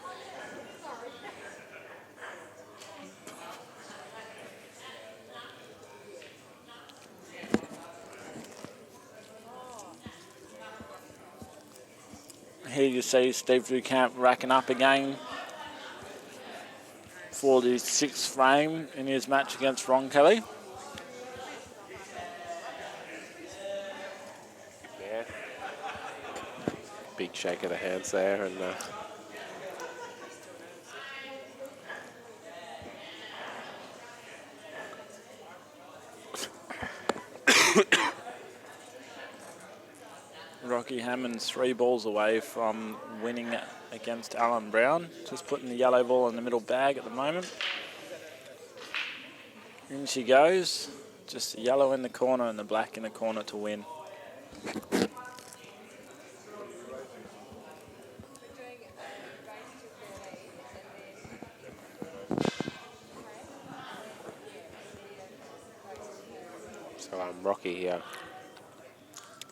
Here you see Steve Ducamp racking up again for the 6th frame in his match against Ron Kelly. Yeah. Big shake of the hands there, and Rocky Hammond's 3 balls away from winning against Alan Brown. Just putting the yellow ball in the middle bag at the moment. In she goes. Just the yellow in the corner and the black in the corner to win. so Rocky here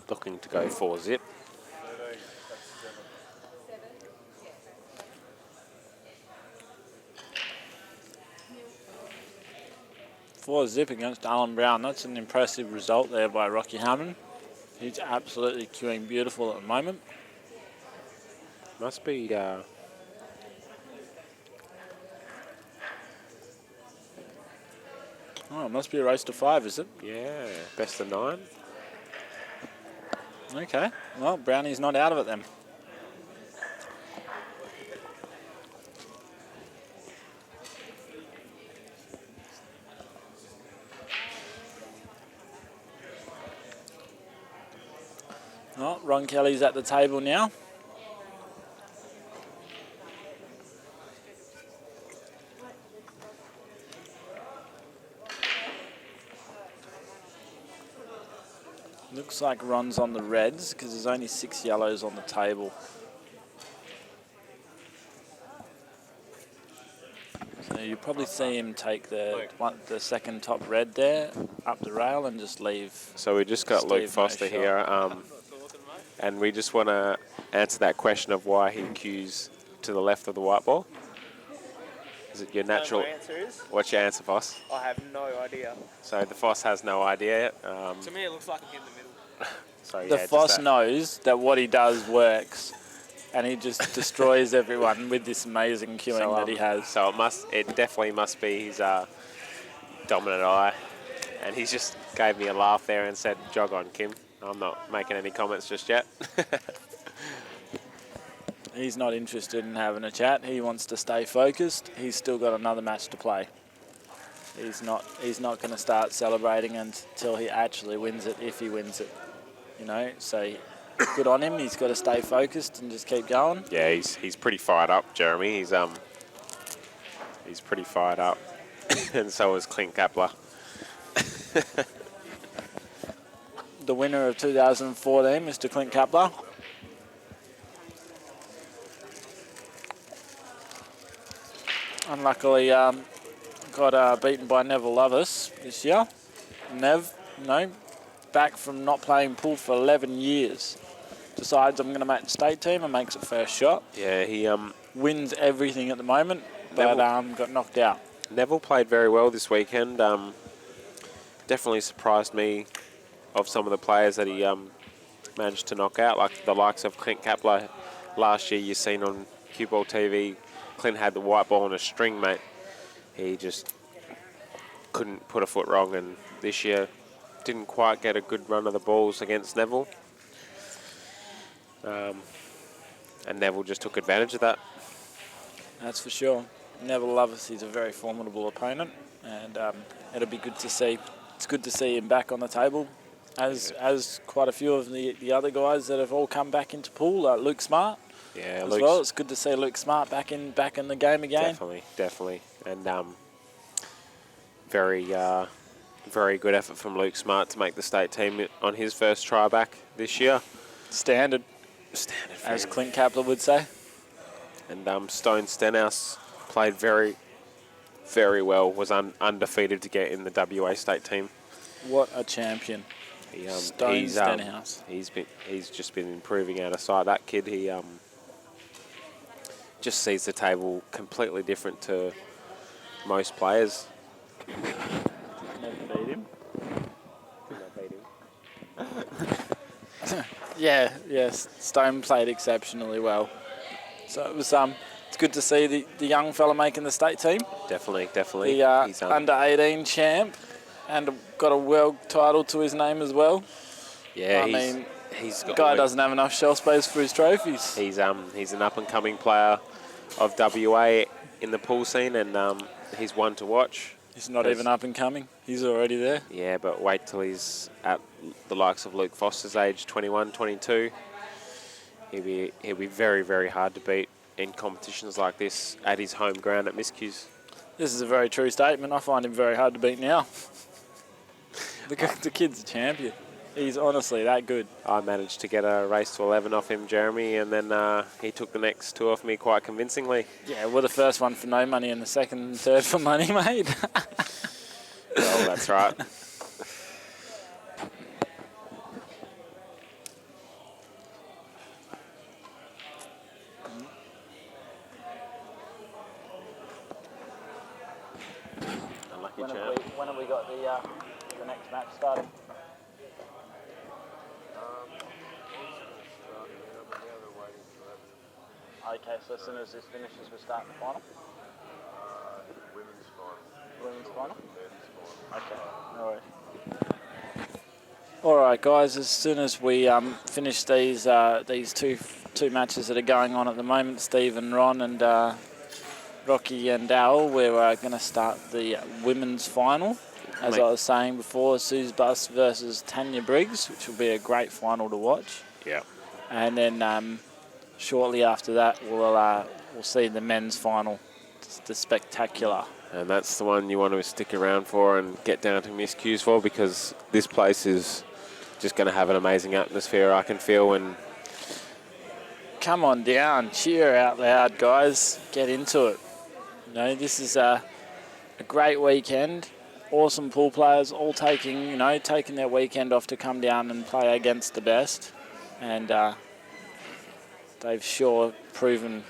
looking to go 4-zip. Zip against Alan Brown. That's an impressive result there by Rocky Hammond. He's absolutely queuing beautiful at the moment. Must be Oh, it must be a race to 5, is it? yeah, best of 9. Okay. Well, Brownie's not out of it then. Oh, Ron Kelly's at the table now. Looks like Ron's on the reds because there's only 6 yellows on the table. So you probably see him take the second top red there up the rail and just leave. So we just got Steve Luke no Foster shot. here, and we just want to answer that question of why he cues to the left of the white ball. Is it your natural? My answer is, What's your answer, Voss? I have no idea. So the Voss has no idea. To me, it looks like I'm in the middle. So yeah, The just Foss that. knows that what he does works, and he just destroys everyone with this amazing cueing that he has. So it definitely must be his dominant eye, and he's just gave me a laugh there and said, "Jog on, Kim." I'm not making any comments just yet. He's not interested in having a chat. He wants to stay focused. He's still got another match to play. He's not going to start celebrating until he actually wins it, if he wins it. You know, so good on him. He's got to stay focused and just keep going. Yeah, he's pretty fired up, Jeremy. He's pretty fired up, and so is Clint Kapler. The winner of 2014, Mr. Clint Kapler. Unluckily, got beaten by Neville Lovis this year. Nev, back from not playing pool for 11 years. Decides I'm going to make the state team and makes it first shot. Yeah, he Wins everything at the moment, but got knocked out. Neville played very well this weekend. Definitely surprised me of some of the players that he managed to knock out, like the likes of Clint Kapler. Last year, you've seen on CueballTV, Clint had the white ball on a string, mate. He just couldn't put a foot wrong, and this year didn't quite get a good run of the balls against Neville. And Neville just took advantage of that. That's for sure. Neville Lovis is a very formidable opponent, and it'll be good to see. It's good to see him back on the table, as quite a few of the other guys that have all come back into pool, like Luke Smart. Yeah, as well. It's good to see Luke Smart back in the game again. Definitely, and very good effort from Luke Smart to make the state team on his first try back this year. Standard, as Clint Kapler would say. And Stone Stenhouse played very, very well. Was undefeated to get in the WA state team. What a champion! Stone Stenhouse. He's just been improving out of sight. That kid, he just sees the table completely different to most players. Never beat him. Yes. Stone played exceptionally well. So it was it's good to see the young fella making the state team. Definitely. The under 18 champ, and got a world title to his name as well. Yeah, he's the guy doesn't have enough shelf space for his trophies. He's an up and coming player of WA in the pool scene, and he's one to watch. He's not even up and coming. He's already there. Yeah, but wait till he's at the likes of Luke Foster's age, 21, 22. He'll be very, very hard to beat in competitions like this at his home ground at Miscues. This is a very true statement. I find him very hard to beat now. The kid's a champion. He's honestly that good. I managed to get a race to 11 off him, Jeremy, and then he took the next two off me quite convincingly. Yeah, well, the first one for no money and the second and third for money, mate. Well, that's right. Unlucky champ. When have we got the next match starting? Okay, so as soon as this finishes, we start the final? Women's final? Okay, all right. All right, guys, as soon as we finish these two matches that are going on at the moment, Steve and Ron and Rocky and Dowell, we're going to start the women's final. As I was saying before, Suze Buss versus Tanya Briggs, which will be a great final to watch. Yeah. And then shortly after that, we'll see the men's final, the spectacular. And that's the one you want to stick around for and get down to Miscues for, because this place is just going to have an amazing atmosphere, I can feel. And come on down, cheer out loud, guys. Get into it. You know, this is a great weekend. Awesome pool players, all taking their weekend off to come down and play against the best, and they've sure proven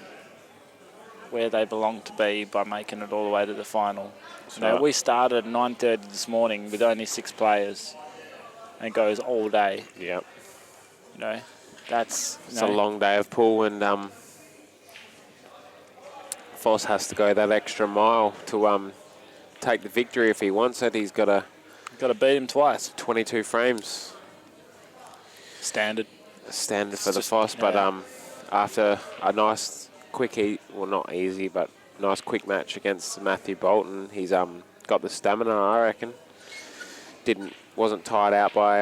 where they belong to be by making it all the way to the final. You know, right. we started at 9:30 this morning with only 6 players, and it goes all day. Yep. You know, that's It's a long day of pool, and Foss has to go that extra mile to take the victory if he wants it. He's got a got to beat him twice. 22 frames Standard. standard for the just- Foss, but yeah. after a nice quick, well, not easy, but nice quick match against Matthew Bolton, he's got the stamina, I reckon. Wasn't tired out by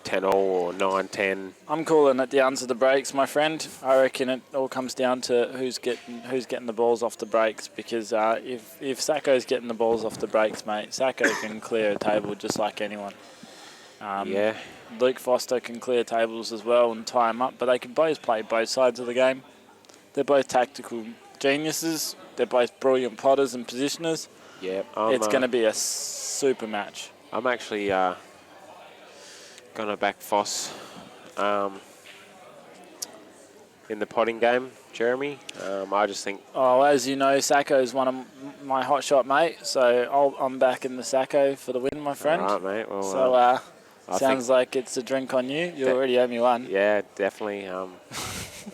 10-all or 9-10. I'm calling it the under the brakes, my friend. I reckon it all comes down to who's getting the balls off the brakes, because if Sacco's getting the balls off the brakes, mate, Sacco can clear a table just like anyone. Yeah. Luke Foster can clear tables as well and tie them up, but they can both play both sides of the game. They're both tactical geniuses. They're both brilliant potters and positioners. Yeah. It's going to be a super match. I'm actually going to back Foss in the potting game, Jeremy. I just think... Oh, as you know, Sacco's one of my hot shot, mate. So I'm backing the Sacco for the win, my friend. All right, mate. Well, So I sounds like it's a drink on you. You already owe me one. Yeah, definitely.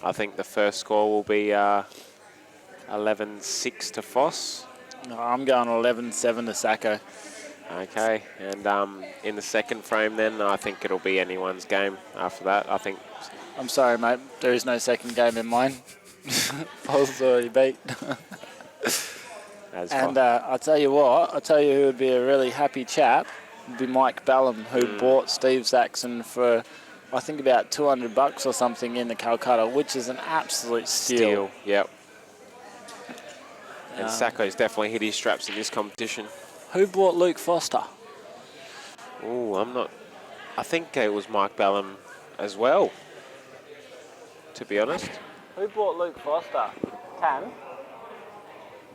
I think the first score will be 11-6 to Foss. No, I'm going 11-7 to Sacco. Okay, and in the second frame then, I think it'll be anyone's game after that. I think... I'm sorry, mate. There is no second game in mine. Paul's already beat. That's And fine. I'll tell you what. I'll tell you who would be a really happy chap. Would be Mike Ballum, who bought Steve Saxon for, I think, about $200 or something in the Calcutta, which is an absolute steal. Yep. And Sacco's definitely hit his straps in this competition. Who bought Luke Foster? Oh, I'm not... I think it was Mike Ballum as well, to be honest. Who bought Luke Foster? Cam?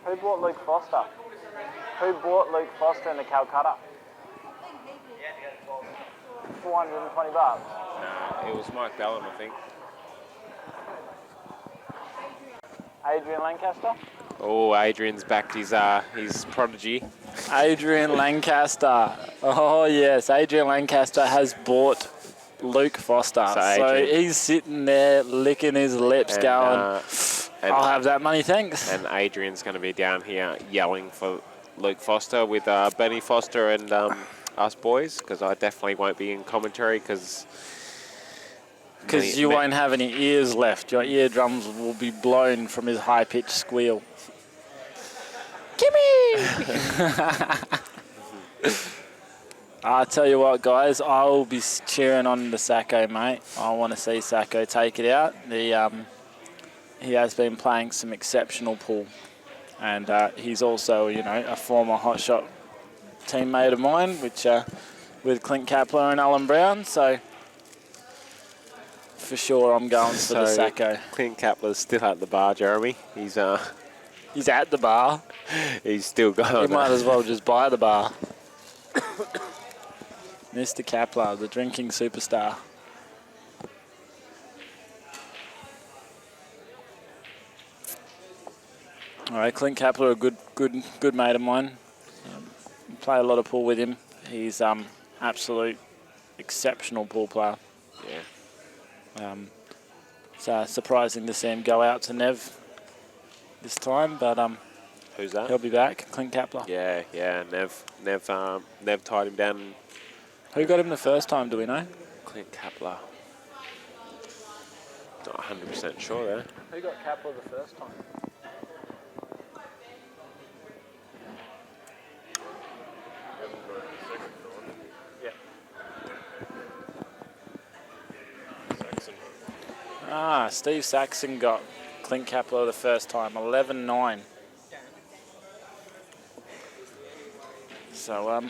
Who bought Luke Foster? Who bought Luke Foster in the Calcutta? $420. It was Mike Ballum, I think. Adrian Lancaster? Oh, Adrian's backed his prodigy. Adrian Lancaster. Oh, yes. Adrian Lancaster has bought Luke Foster. So So Adrian- he's sitting there licking his lips And, going, and, I'll have that money, thanks. and Adrian's going to be down here yelling for Luke Foster with Benny Foster and us boys, because I definitely won't be in commentary because You won't have any ears left. Your eardrums will be blown from his high-pitched squeal. Gimme! I tell you what, guys, I'll be cheering on the Sacco, mate. I want to see Sacco take it out. He has been playing some exceptional pool, and he's also, a former hotshot teammate of mine, which with Clint Kapler and Alan Brown. So for sure, I'm going for the Sacco. Clint Kapler's still at the bar, Jeremy. He's He's at the bar. he's still He going. might as well just buy the bar. Mr. Kapler, the drinking superstar. All right, Clint Kapler, a good mate of mine. Play a lot of pool with him. He's absolute exceptional pool player. Yeah. It's surprising to see him go out to Nev this time, but Who's that? he'll be back. Clint Kapler. Yeah. Nev tied him down. Who got him the first time? Do we know? Clint Kapler. Not 100% sure there. Who got Kapler the first time? Steve Saxon got Clint Kapler the first time, 11-9. So,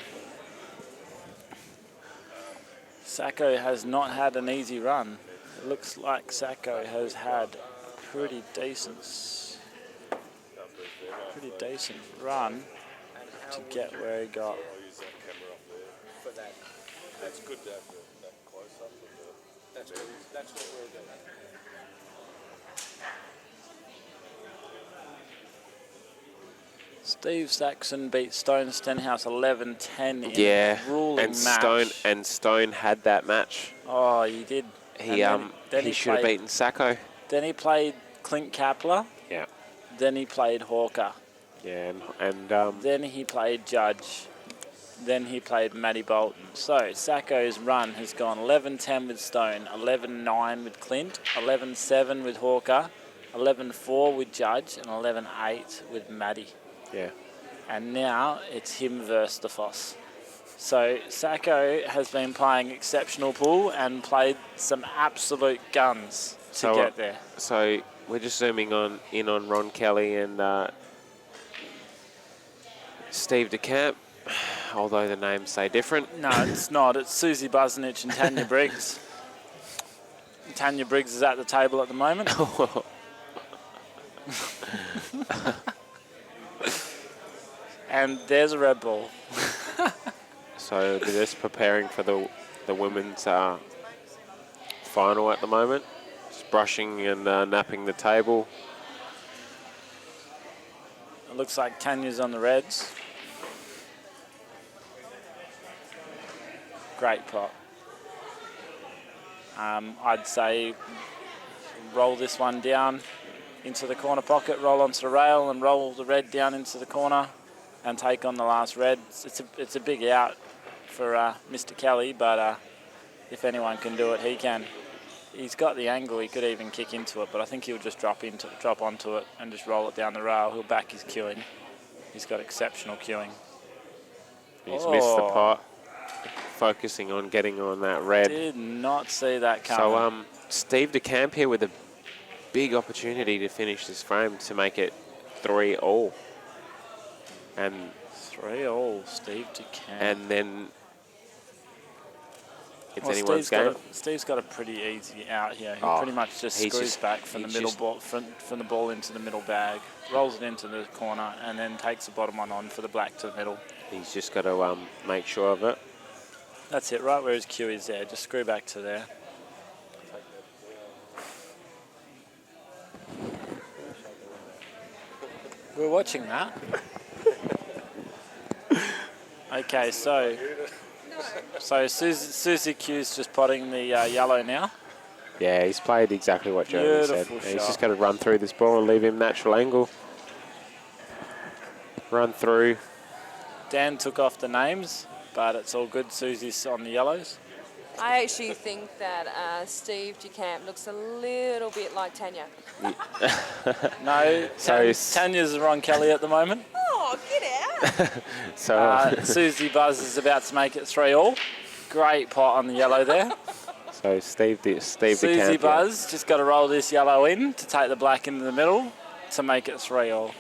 Sacco has not had an easy run. It looks like Sacco has had a pretty decent run to get where he got. That's good to have that close up of that's what we're doing. Steve Saxon beat Stone Stenhouse 11-10 in Yeah, a grueling match. Stone had that match. Oh, he did. He Then he should have beaten Sacco. Then he played Clint Kapler. Yeah. Then he played Hawker. Yeah, and Then he played Judge. Then he played Matty Bolton. So Sacco's run has gone 11-10 with Stone, 11-9 with Clint, 11-7 with Hawker, 11-4 with Judge, and 11-8 with Matty. yeah. And now it's him versus the Foss. So Sacco has been playing exceptional pool and played some absolute guns to get there. So we're just zooming in on Ron Kelly and Steve DeCamp, although the names say different. No, it's not. It's Susie Buznich and Tanya Briggs. Tanya Briggs is at the table at the moment. And there's a red ball. So they're just preparing for the women's final at the moment. Just brushing and napping the table. It looks like Tanya's on the reds. Great pot. I'd say roll this one down into the corner pocket, roll onto the rail and roll the red down into the corner and take on the last red. It's a big out for Mr. Kelly, but if anyone can do it, he can. He's got the angle, he could even kick into it, but I think he'll just drop onto it and just roll it down the rail. He'll back his cueing. He's got exceptional cueing. He's missed the pot. Focusing on getting on that red. Did not see that coming. So Steve DeCamp here with a big opportunity to finish this frame to make it 3-all. And 3-all, Steve DeCamp. And then it's anyone's game. Steve's got a pretty easy out here. He Oh, pretty much just screws back from the middle ball, from the ball into the middle bag, rolls it into the corner, and then takes the bottom one on for the black to the middle. He's just got to make sure of it. That's it, right where his cue is there. Just screw back to there. We're watching that. Okay, so Susie Q's just potting the yellow now. Yeah, he's played exactly what Jeremy said. Beautiful He's shot. just got to run through this ball and leave him natural angle. Run through. Dan took off the names, but it's all good. Susie's on the yellows. I actually think that Steve DeCamp looks a little bit like Tanya. No, So Tanya's Ron Kelly at the moment. Oh, get out! So Susie Buzz is about to make it 3-all. Great pot on the yellow there. so Steve Susie DeCamp. Buzz just got to roll this yellow in to take the black into the middle to make it 3-all.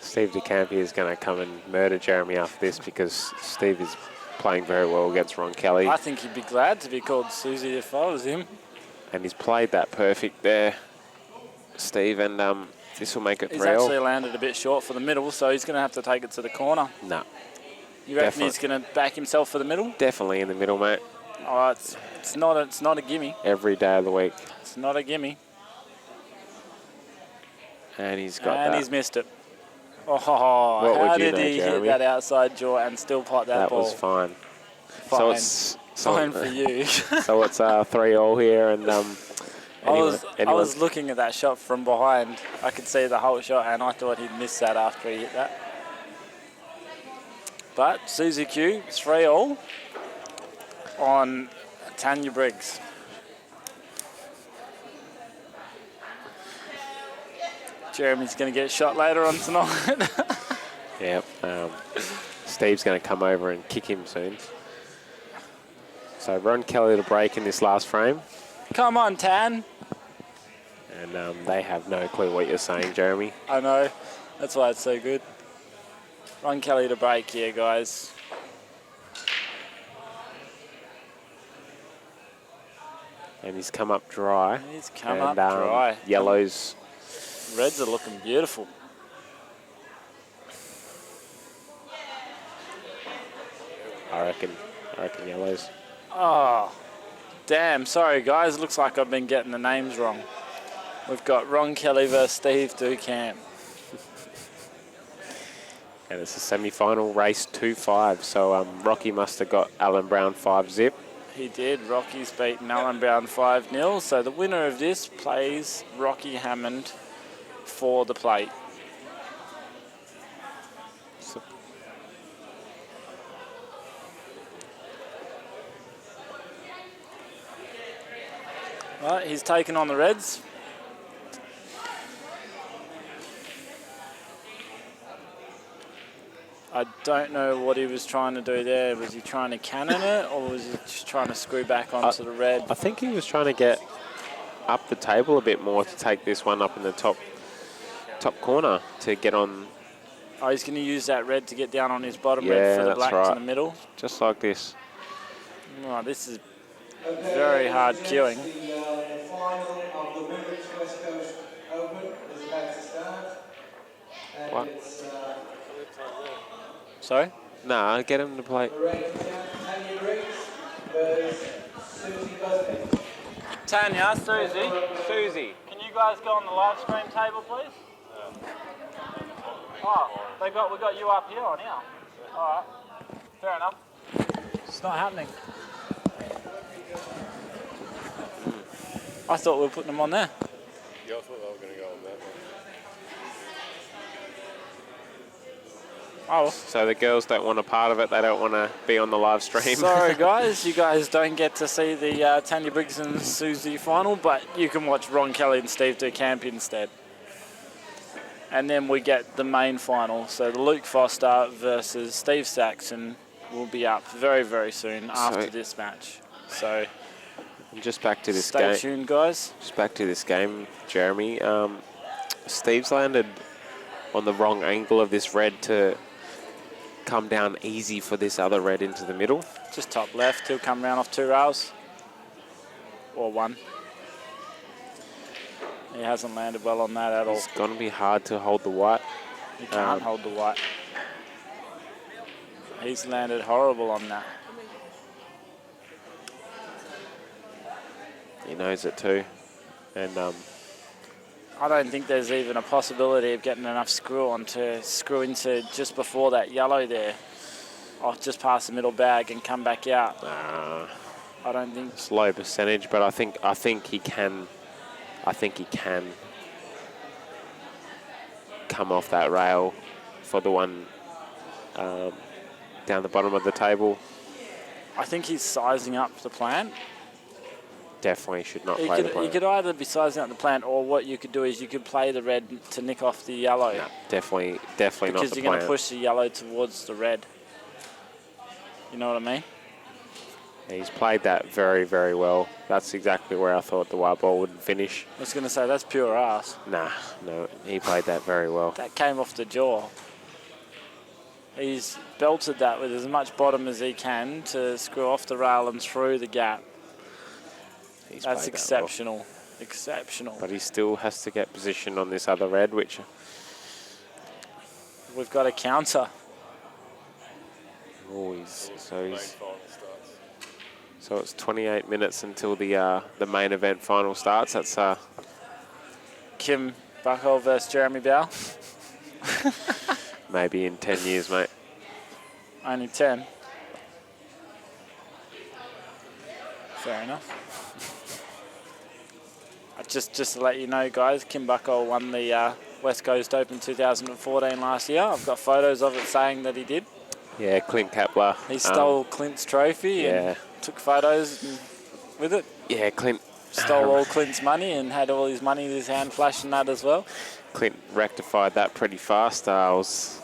Steve DeCamp is going to come and murder Jeremy after this because Steve is playing very well against Ron Kelly. I think he'd be glad to be called Susie if I was him. And he's played that perfect there, Steve, and this will make it 3-all. He's actually landed a bit short for the middle, so he's going to have to take it to the corner. No, You reckon he's going to back himself for the middle? definitely in the middle, mate. Oh, it's not a gimme. Every day of the week. It's not a gimme. And he's got And that. he's missed it. Oh, What how would you did know, he Jeremy? hit that outside jaw and still pot that That ball? was fine. Fine. So it's Fine for you. So it's 3-all here, and I was looking at that shot from behind. I could see the whole shot, and I thought he'd miss that after he hit that. But Susie Q, 3-all on Tanya Briggs. Jeremy's going to get shot later on tonight. Yep. Steve's going to come over and kick him soon. So Ron Kelly to break in this last frame. Come on, Tan. And they have no clue what you're saying, Jeremy. I know. That's why it's so good. Ron Kelly to break here, guys. And he's come up dry. He's come and, up dry. Yellows. Reds are looking beautiful. I reckon yellows. Oh, damn. Sorry, guys. Looks like I've been getting the names wrong. We've got Ron Kelly versus Steve DeCamp. And it's a semi-final race 2-5. So Rocky must have got Alan Brown 5-zip. He did. Rocky's beaten Alan Brown 5-0. So the winner of this plays Rocky Hammond for the plate. So, Right, he's taken on the Reds. I don't know what he was trying to do there. Was he trying to cannon it, or was he just trying to screw back onto the red? I think he was trying to get up the table a bit more to take this one up in the top corner to get on. Oh, he's going to use that red to get down on his bottom Yeah, red for the that's black right. to the middle. Just like this. Oh, this is Okay, very hard gents, queuing. The final of the Women's West Coast Open is about to start. And What? it's Sorry? Nah, get him to play. the reigning champ, Tanya Briggs versus Susie Busby. Tanya, Susie, can you guys go on the live stream table, please? Oh, we got you up here on here. All right, fair enough. It's not happening. I thought we were putting them on there. Yeah, I thought they were going to go on that one. Oh, So the girls don't want a part of it. They don't want to be on the live stream. sorry guys, you guys don't get to see the Tanya Briggs and Susie final, but you can watch Ron Kelly and Steve DeCamp instead. And then we get the main final. So the Luke Foster versus Steve Saxon will be up very, very soon after this match. So Just back to this stay game. tuned, guys. Just back to this game, Jeremy. Steve's landed on the wrong angle of this red to come down easy for this other red into the middle. Just top left. He'll come round off 2 rails. Or 1. He hasn't landed well on that at all. It's going to be hard to hold the white. He can't hold the white. He's landed horrible on that. He knows it too. And I don't think there's even a possibility of getting enough screw on to screw into just before that yellow there. Off just past the middle bag and come back out. I don't think. it's low percentage, but I think he can. I think he can come off that rail for the one down the bottom of the table. I think he's sizing up the plant. Definitely should not He play the could, plan. he could either be sizing up the plant, or what you could do is you could play the red to nick off the yellow. No, definitely not Because the you're going to plan. push the yellow towards the red. You know what I mean? He's played that very, very well. That's exactly where I thought the white ball would finish. I was going to say, that's pure ass. No, he played that very well. That came off the jaw. He's belted that with as much bottom as he can to screw off the rail and through the gap. He's That's played that exceptional. Exceptional. well. But he still has to get position on this other red, which We've got a counter. always. Main final starts. So it's 28 minutes until the main event final starts. That's Kim Buckle versus Jeremy Bow. maybe in 10 years, mate. Only 10. Fair enough. Just to let you know, guys, Kim Buckle won the West Coast Open 2014 last year. I've got photos of it saying that he did. Yeah, Clint Kapler. He stole Clint's trophy and took photos with it. Yeah, Clint. Stole all Clint's money and had all his money in his hand flashing that as well. Clint rectified that pretty fast. I was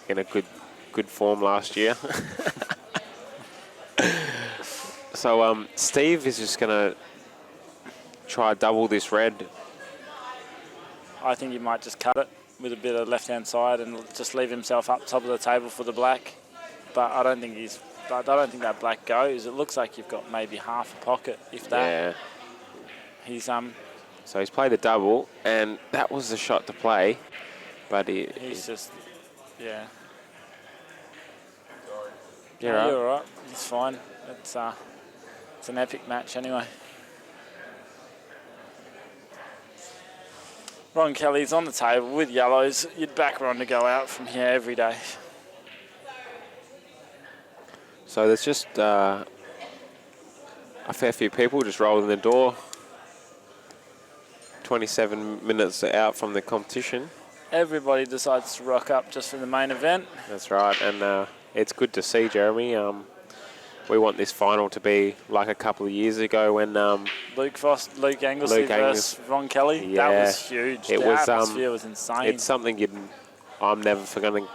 in a good form last year. So Steve is just going to try double this red. I think he might just cut it with a bit of left-hand side and just leave himself up top of the table for the black. But I don't think that black goes. It looks like you've got maybe half a pocket, if that. Yeah. He's So he's played a double, and that was the shot to play. But he's just, yeah. You're No, right. you're all right. It's fine. It's an epic match anyway. Ron Kelly's on the table with yellows. You'd back Ron to go out from here every day. So there's just a fair few people just rolling the door. 27 minutes out from the competition. Everybody decides to rock up just for the main event. That's right, and it's good to see, Jeremy. We want this final to be like a couple of years ago when Luke Anglesey versus Ron Kelly. Yeah, that was huge. It the was atmosphere was insane. It's something I'm never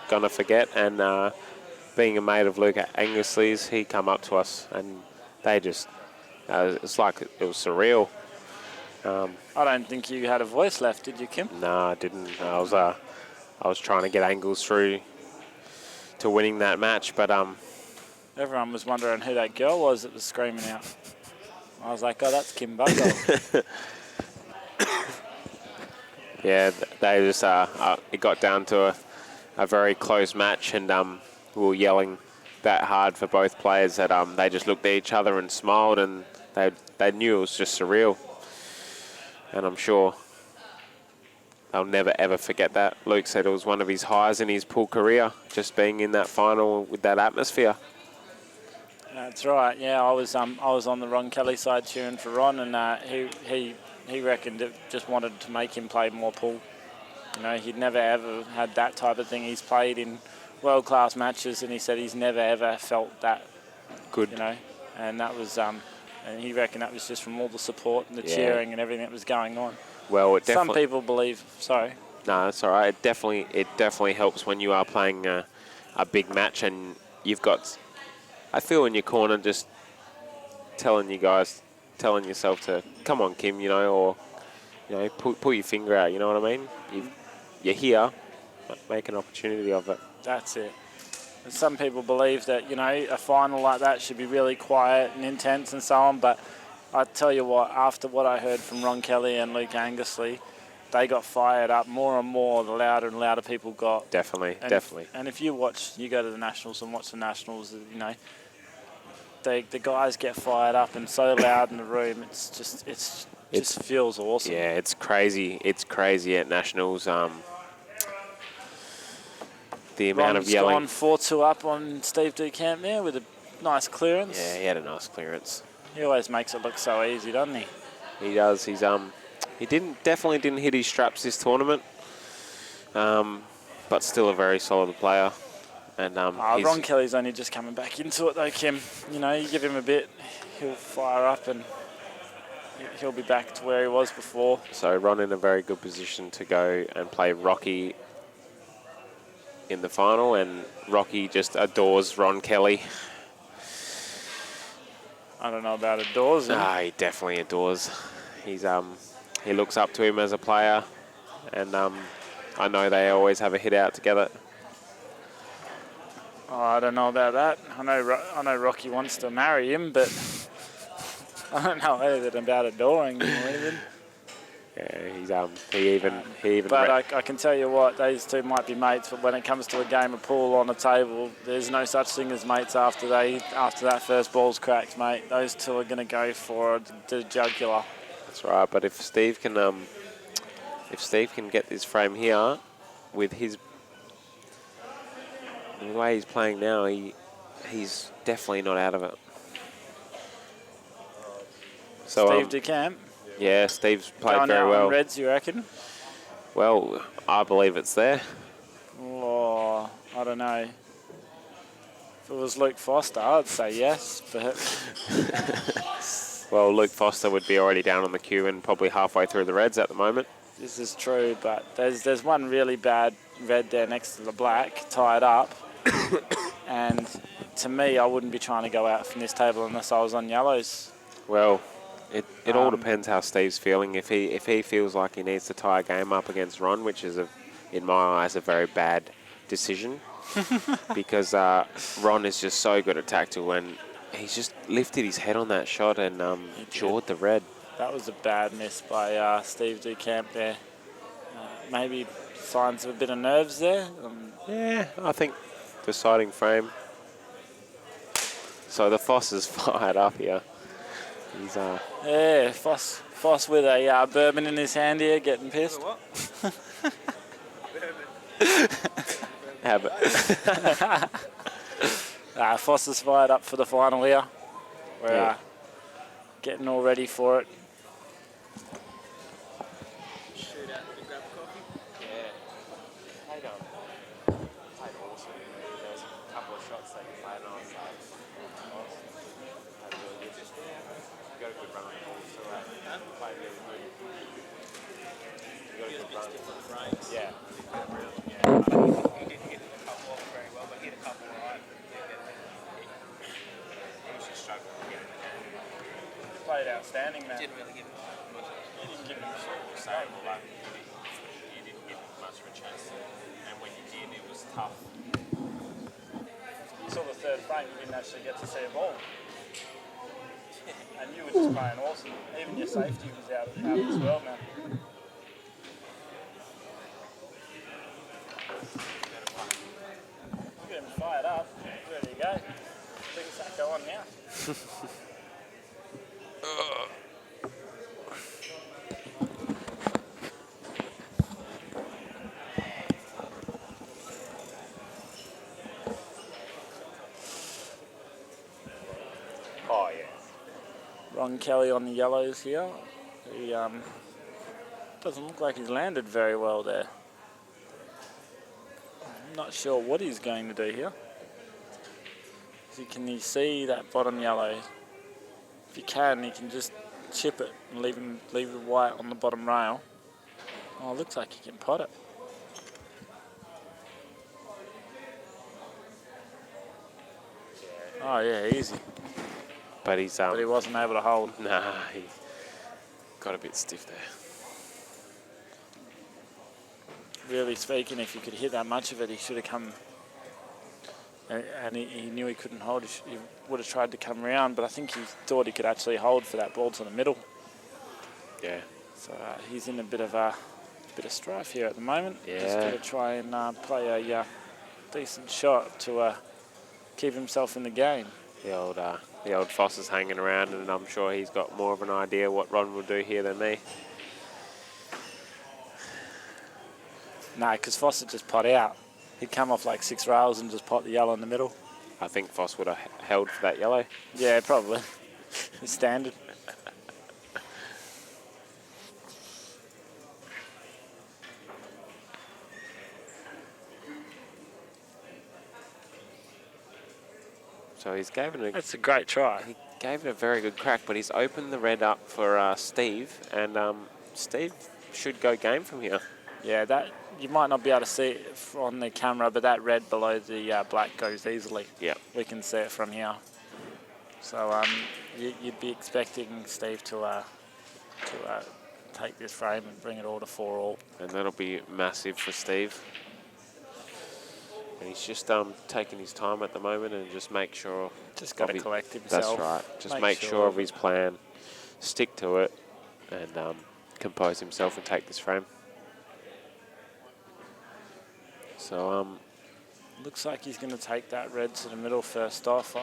gonna forget. And being a mate of Luke Anglesey's, he come up to us and they just it's like it was surreal. I don't think you had a voice left, did you, Kim? No, I didn't. I was trying to get Angles through to winning that match, but Everyone was wondering who that girl was that was screaming out. I was like, oh, that's Kim Buckle. yeah, they just it got down to a very close match, and we were yelling that hard for both players that they just looked at each other and smiled, and they knew it was just surreal. And I'm sure they'll never ever forget that. Luke said it was one of his highs in his pool career, just being in that final with that atmosphere. That's right. Yeah, I was on the Ron Kelly side cheering for Ron, and he reckoned it just wanted to make him play more pool. You know, he'd never ever had that type of thing. He's played in world class matches, and he said he's never ever felt that good. You know, and that was and he reckoned that was just from all the support and the cheering and everything that was going on. Well, some people believe. Sorry. No, that's all right. It definitely helps when you are playing a big match and you've got. I feel in your corner just telling telling yourself to come on, Kim, you know, or you know, pull your finger out. You know what I mean? You're here, make an opportunity of it. That's it. And some people believe that, you know, a final like that should be really quiet and intense and so on. But I tell you what, after what I heard from Ron Kelly and Luke Anglesey, they got fired up more and more the louder and louder people got. Definitely. And if you go to the Nationals and watch the Nationals, you know, the guys get fired up and so loud in the room, it just feels awesome. Yeah, it's crazy. It's crazy at Nationals. The amount of yelling. Ron's gone 4-2 up on Steve DeCamp there with a nice clearance. Yeah, he had a nice clearance. He always makes it look so easy, doesn't he? He does. He definitely didn't hit his straps this tournament, but still a very solid player. And Ron Kelly's only just coming back into it though, Kim. You know, you give him a bit, he'll fire up and he'll be back to where he was before. So Ron in a very good position to go and play Rocky in the final, and Rocky just adores Ron Kelly. I don't know about adores him. He definitely adores. He looks up to him as a player, and I know they always have a hit out together. Oh, I don't know about that. I know Rocky wants to marry him, but I don't know anything about adoring him or anything. Yeah, he even. But I can tell you what, these two might be mates. But when it comes to a game of pool on a table, there's no such thing as mates after that first ball's cracked, mate. Those two are going to go for the jugular. That's right. But if Steve can get this frame here, with the way he's playing now, he's definitely not out of it. So Steve DeCamp. Yeah, Steve's played going very out well. On Reds, you reckon? Well, I believe it's there. Oh, I don't know. If it was Luke Foster, I'd say yes, but... Well, Luke Foster would be already down on the queue and probably halfway through the Reds at the moment. This is true, but there's one really bad red there next to the black, tied up. And to me, I wouldn't be trying to go out from this table unless I was on yellows. Well, it all depends how Steve's feeling. If he feels like he needs to tie a game up against Ron, which is, in my eyes, a very bad decision. Because Ron is just so good at tactical, and he's just lifted his head on that shot and jawed the red. That was a bad miss by Steve DeCamp there. Maybe signs of a bit of nerves there. Yeah, I think deciding frame. So the Foss is fired up here. He's yeah, Foss with a bourbon in his hand here, getting pissed. What? Habit. Foss is fired up for the final here. We're Yeah. getting all ready for it. Shoot out to grab a coffee. Yeah. Played awesome. There was a couple of shots that you played on. Had a really good. Got a good run on the ball, so played really good. Got a good run. Different frames. Yeah. He didn't hit a couple off very well, but hit a couple right. He was just struggling to get in the game. Played outstanding, man. Didn't really give him much. You didn't give him Same, like you didn't get much of a chance to, and when you did, it was tough. You saw the third frame, you didn't actually get to see a ball. And you were just playing awesome. Even your safety was out as well, man. Get him fired up. Ready to go. Biggest that go on now. Oh yeah. Ron Kelly on the yellows here. He doesn't look like he's landed very well there. I'm not sure what he's going to do here. Can you see that bottom yellow? If you can, he can just chip it and leave the white on the bottom rail. Oh, it looks like he can pot it. Oh yeah, easy. But he's But he wasn't able to hold. nah, he got a bit stiff there. Really speaking, if he could hit that much of it, he should have come. And he knew he couldn't hold. He would have tried to come round, but I think he thought he could actually hold for that ball to the middle. Yeah. So he's in a bit of strife here at the moment. Yeah. Just got to try and play a decent shot to keep himself in the game. The old Foss is hanging around, and I'm sure he's got more of an idea what Ron will do here than me. No, because Foss would just pot out. He'd come off like 6 rails and just pot the yellow in the middle. I think Foss would have held for that yellow. Yeah, probably. It's standard. So he's given it. That's a great try. He gave it a very good crack, but he's opened the red up for Steve, and Steve should go game from here. Yeah, that you might not be able to see it on the camera, but that red below the black goes easily. Yeah. We can see it from here. So you'd be expecting Steve to take this frame and bring it all to 4-all. And that'll be massive for Steve. And he's just taking his time at the moment and just make sure. Just got to collect himself. That's right. Just make sure of his plan, stick to it, and compose himself and take this frame. So looks like he's going to take that red to the middle first off.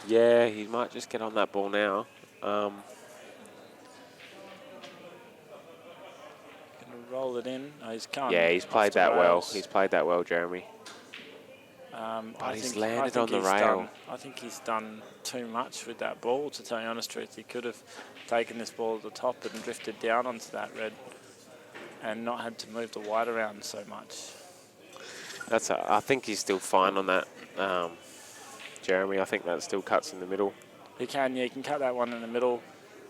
Yeah, he might just get on that ball now. Going to roll it in. Oh, he's come. Yeah, he's played that well. He's played that well, Jeremy. But he's landed on the rail. I think he's done too much with that ball, to tell you the honest truth. He could have taken this ball at the top and drifted down onto that red and not had to move the white around so much. I think he's still fine on that, Jeremy. I think that still cuts in the middle. He can cut that one in the middle,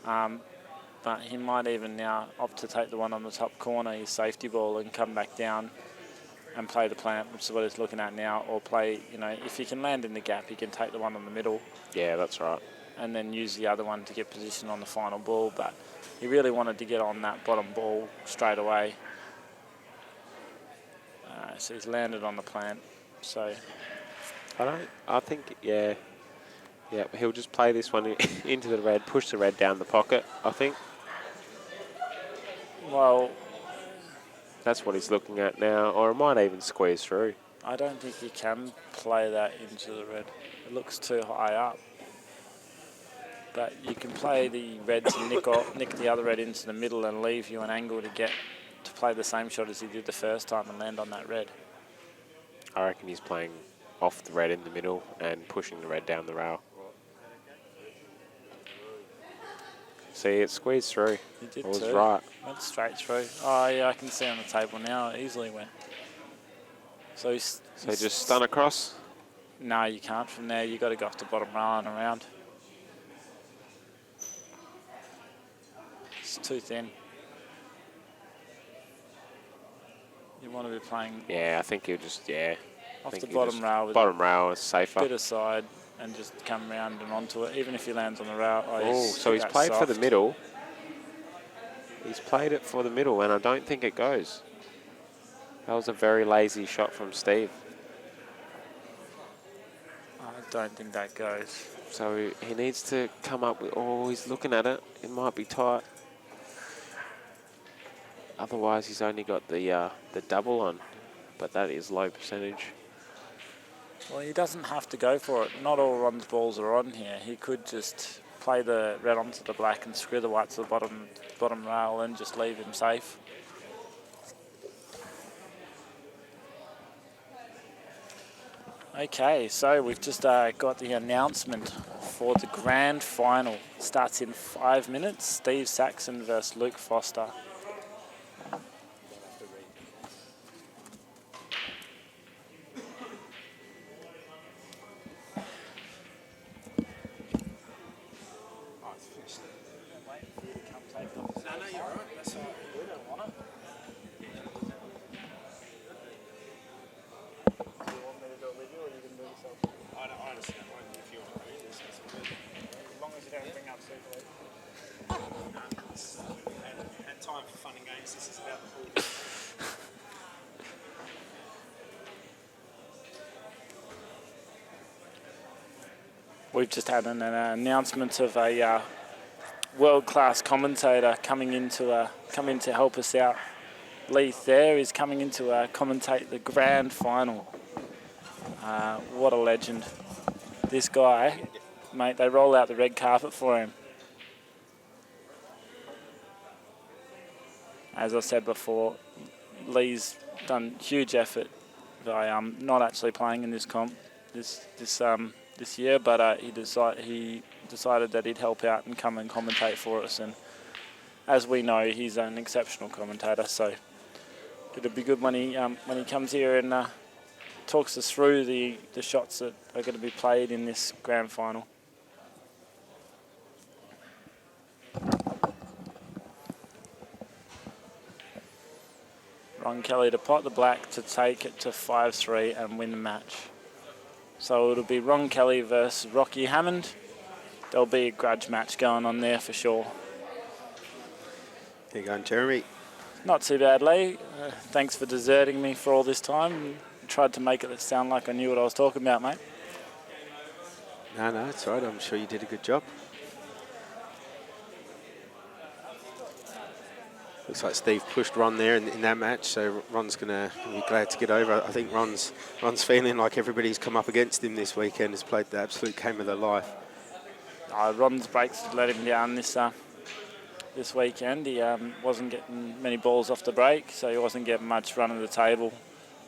but he might even now opt to take the one on the top corner, his safety ball, and come back down and play the plant, which is what he's looking at now, or play, if he can land in the gap, he can take the one on the middle. Yeah, that's right. And then use the other one to get position on the final ball, but he really wanted to get on that bottom ball straight away. So he's landed on the plant. So I think, yeah, he'll just play this one into the red, push the red down the pocket, I think. Well, that's what he's looking at now, or it might even squeeze through. I don't think he can play that into the red. It looks too high up. But you can play the red to nick the other red into the middle and leave you an angle to get to play the same shot as he did the first time and land on that red. I reckon he's playing off the red in the middle and pushing the red down the rail. See, it squeezed through. He did I was too. right. Went straight through. Oh yeah, I can see on the table now. It easily went. So he's just stun across. No, you can't from there. You got to go off the bottom rail and around. It's too thin. You want to be playing Yeah, I think he'll just off the bottom rail with bottom rail is safer. a bit aside and just come round and onto it. Even if he lands on the rail. Oh, so he's played for the middle. He's played it for the middle, and I don't think it goes. That was a very lazy shot from Steve. I don't think that goes. So he needs to come up with. Oh, he's looking at it. It might be tight. Otherwise, he's only got the double on, but that is low percentage. Well, he doesn't have to go for it. Not all Ron's balls are on here. He could just play the red onto the black and screw the white to the bottom rail and just leave him safe. Okay, so we've just got the announcement for the grand final. Starts in 5 minutes. Steve Saxon versus Luke Foster. Time for fun and games. This is about the pool. We've just had an announcement of a world-class commentator coming in to help us out. Leith there is coming in to commentate the grand final. What a legend. This guy, mate, they roll out the red carpet for him. As I said before, Lee's done huge effort by not actually playing in this comp this year, but he decided that he'd help out and come and commentate for us. And as we know, he's an exceptional commentator. So it'll be good when he comes here and talks us through the shots that are going to be played in this grand final. Ron Kelly to pot the black to take it to 5-3 and win the match. So it'll be Ron Kelly versus Rocky Hammond. There'll be a grudge match going on there for sure. How you going, Jeremy? Not too bad, Lee. Thanks for deserting me for all this time. Tried to make it sound like I knew what I was talking about, mate. No, it's all right. I'm sure you did a good job. Looks like Steve pushed Ron there in that match, so Ron's going to be glad to get over. I think Ron's feeling like everybody's come up against him this weekend, has played the absolute game of their life. Ron's breaks let him down this weekend. He wasn't getting many balls off the break, so he wasn't getting much run of the table.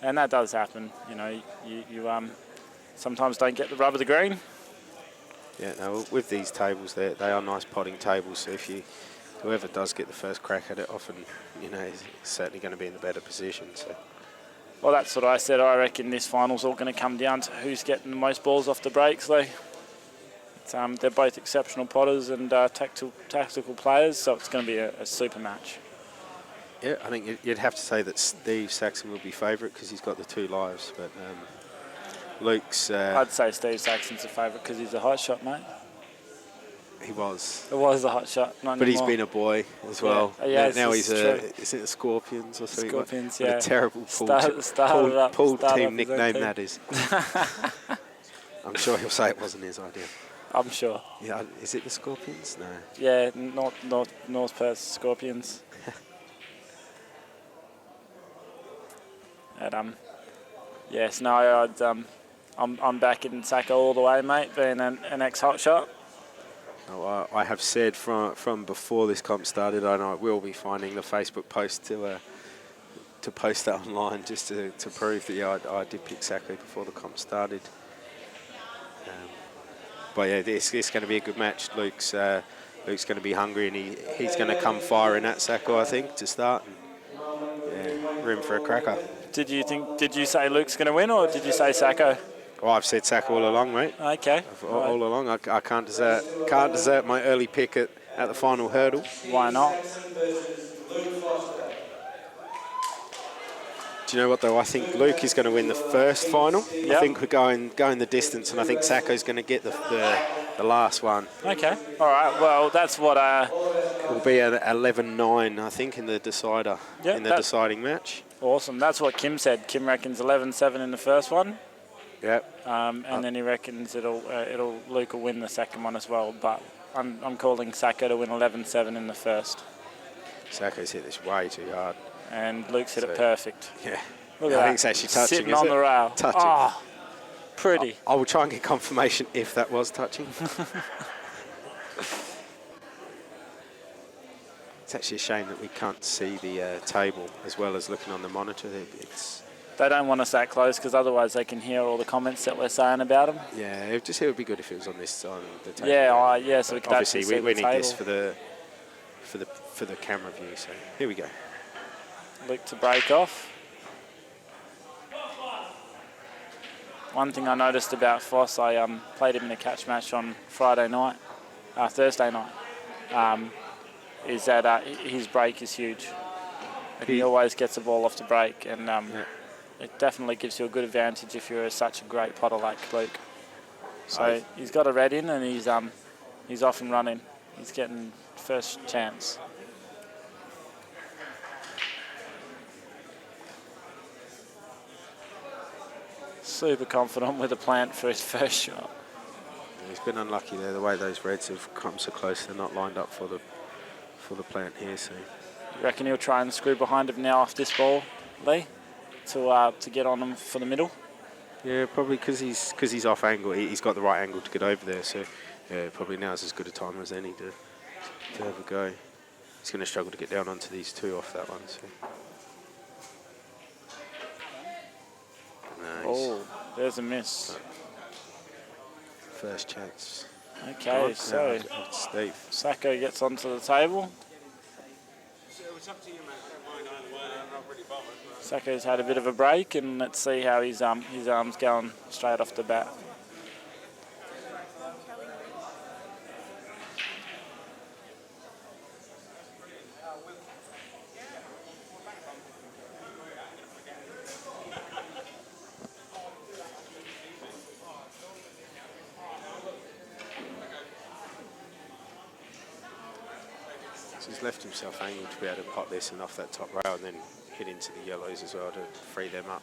And that does happen. You know, you sometimes don't get the rub of the green. Yeah, no, with these tables, they are nice potting tables, so whoever does get the first crack at it often, is certainly going to be in the better position. So. Well, that's what I said. I reckon this final's all going to come down to who's getting the most balls off the breaks, Lee. They're both exceptional potters and tactical players, so it's going to be a super match. Yeah, I think you'd have to say that Steve Saxon will be favourite because he's got the 2 lives, but Luke's... I'd say Steve Saxon's a favourite because he's a hot shot, mate. He was. It was a hot shot, not but anymore. He's been a boy as well. Yeah, now he's true. Is it the Scorpions or something? Scorpions, what yeah. a terrible pool team nickname that is. I'm sure he'll say it wasn't his idea. I'm sure. Yeah, is it the Scorpions? No. Yeah, North Perth Scorpions. And yes, no, I'm back in Sacco all the way, mate. Being an ex-hot shot. Oh, I have said from before this comp started, and I will be finding the Facebook post to to post that online just to prove that, yeah, I did pick Sacco before the comp started. But yeah, it's going to be a good match. Luke's going to be hungry, and he's going to come firing at Sacco, I think, to start. And, yeah, room for a cracker. Did you say Luke's going to win, or did you say Sacco? Well, I've said Sacco all along, mate. Okay. All along. I can't desert my early pick at the final hurdle. Why not? Do you know what, though? I think Luke is going to win the first final. Yep. I think we're going the distance, and I think Sacco's going to get the last one. Okay. All right. Well, that's what... It will be at 11-9, I think, in the decider, in the deciding match. Awesome. That's what Kim said. Kim reckons 11-7 in the first one. Yep. And then he reckons Luke will win the second one as well. But I'm calling Sacco to win 11-7 in the first. Sacco's hit this way too hard. And Luke's hit it perfect. Yeah. Look at I that. think it's actually touching, Sitting on the rail. Touching. Oh, pretty. I will try and get confirmation if that was touching. It's actually a shame that we can't see the table as well as looking on the monitor. They don't want us that close because otherwise they can hear all the comments that we're saying about them. Yeah, it would be good if it was on the table. Yeah, so we could obviously actually see we the need table. this for the camera view. So here we go. Luke to break off. One thing I noticed about Foss, I played him in a catch match on Thursday night, is that his break is huge. He always gets the ball off the break, and it definitely gives you a good advantage if you're such a great potter like Luke. So he's got a red in, and he's off and running. He's getting first chance. Super confident with a plant for his first shot. He's been unlucky there, the way those reds have come so close. They're not lined up for the plant here. So you reckon he'll try and screw behind him now off this ball, Lee, to get on him for the middle? Yeah, probably because he's off angle. He's got the right angle to get over there. So yeah, probably now's as good a time as any to have a go. He's going to struggle to get down onto these two off that one. So. Oh, there's a miss. First chance. Okay, so Steve. Sacco gets onto the table. Sacco's had a bit of a break, and let's see how his arm's going straight off the bat. He's left himself angled to be able to pot this and off that top rail and then hit into the yellows as well to free them up.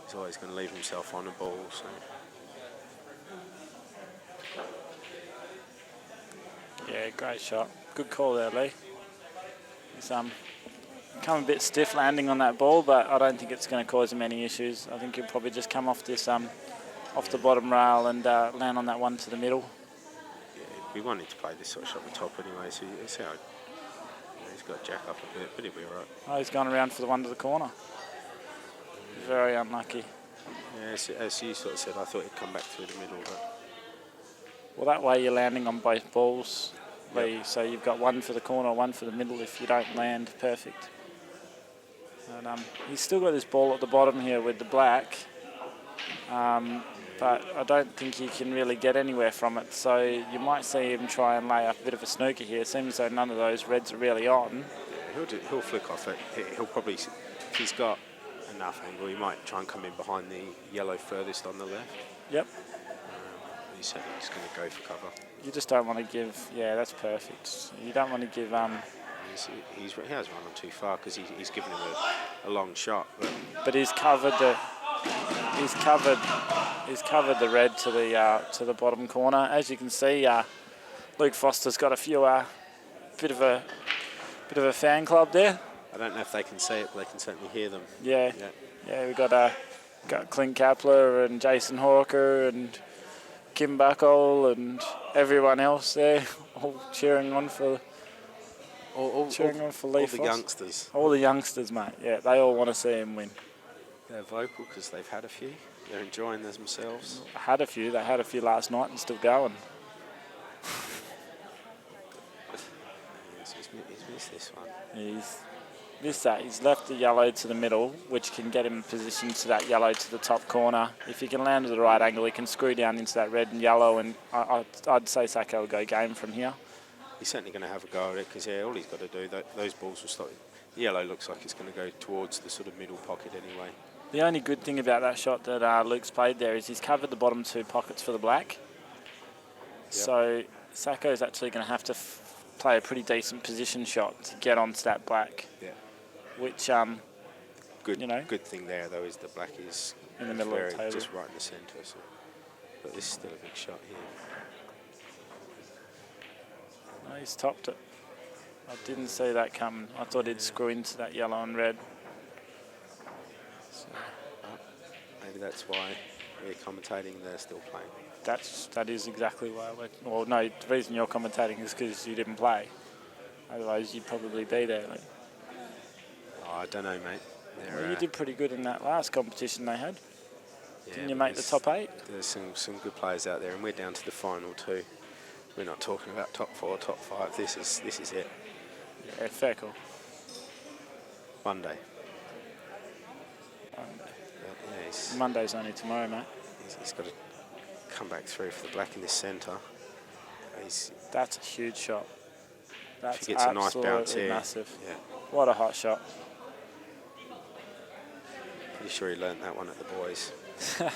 He's always going to leave himself on the ball. So. Yeah, great shot. Good call there, Lee. He's come a bit stiff landing on that ball, but I don't think it's going to cause him any issues. I think he'll probably just come off this off the bottom rail and land on that one to the middle. Yeah, we wanted to play this sort of shot at the top anyway, so it's how he's got jack up a bit, but he'll be all right. Oh, he's gone around for the one to the corner. Very unlucky. Yeah, as you sort of said, I thought he'd come back through the middle, but... Well, that way you're landing on both balls, Lee. Yep. So you've got one for the corner, one for the middle if you don't land perfect. And he's still got this ball at the bottom here with the black, but I don't think he can really get anywhere from it. So you might see him try and lay up a bit of a snooker here. It seems as though none of those reds are really on. Yeah, he'll flick off it. He'll probably, if he's got enough angle, he might try and come in behind the yellow furthest on the left. Yep. He's certainly just going to go for cover. You just don't want to give... Yeah, that's perfect. You don't want to give... He has run on too far because he's given him a long shot. But he's covered the... He's covered the red to the bottom corner. As you can see, Luke Foster's got a few bit of a fan club there. I don't know if they can see it, but they can certainly hear them. Yeah. We've got Clint Kapler and Jason Hawker and Kim Buckle and everyone else there, all cheering on for cheering on for all Lee the Foss. youngsters. All the youngsters, mate. Yeah, they all want to see him win. They're vocal because they've had a few. They're enjoying themselves. Had a few. They had a few last night and still going. He's missed this one. He's missed that. He's left the yellow to the middle, which can get him positioned to that yellow to the top corner. If he can land at the right angle, he can screw down into that red and yellow, and I'd say Sacco will go game from here. He's certainly going to have a go at it because, yeah, all he's got to do, those balls will start. The yellow looks like it's going to go towards the sort of middle pocket anyway. The only good thing about that shot that Luke's played there is he's covered the bottom two pockets for the black. Yep. So Sacco's actually going to have to play a pretty decent position shot to get onto that black. Yeah. Which, good, you know, good thing there though is the black is in the middle of the table, just right in the centre. So, but this is still a big shot here. No, he's topped it. I didn't see that coming. I thought he'd screw into that yellow and red. So, maybe that's why we're commentating. They're still playing. That is exactly why. Well, no, the reason you're commentating is because you didn't play. Otherwise, you'd probably be there. Like. Oh, I don't know, mate. Well, you did pretty good in that last competition they had. Yeah, Didn't you make the top 8? There's some good players out there, and we're down to the final 2. We're not talking about top 4, top 5. This is it. Yeah, fair call. Monday. Yeah, Monday's only tomorrow, mate. He's got to come back through for the black in this centre. That's a huge shot. That's if he gets a nice bounce here, massive. Yeah. What a hot shot. Pretty sure he learnt that one at the boys. Well,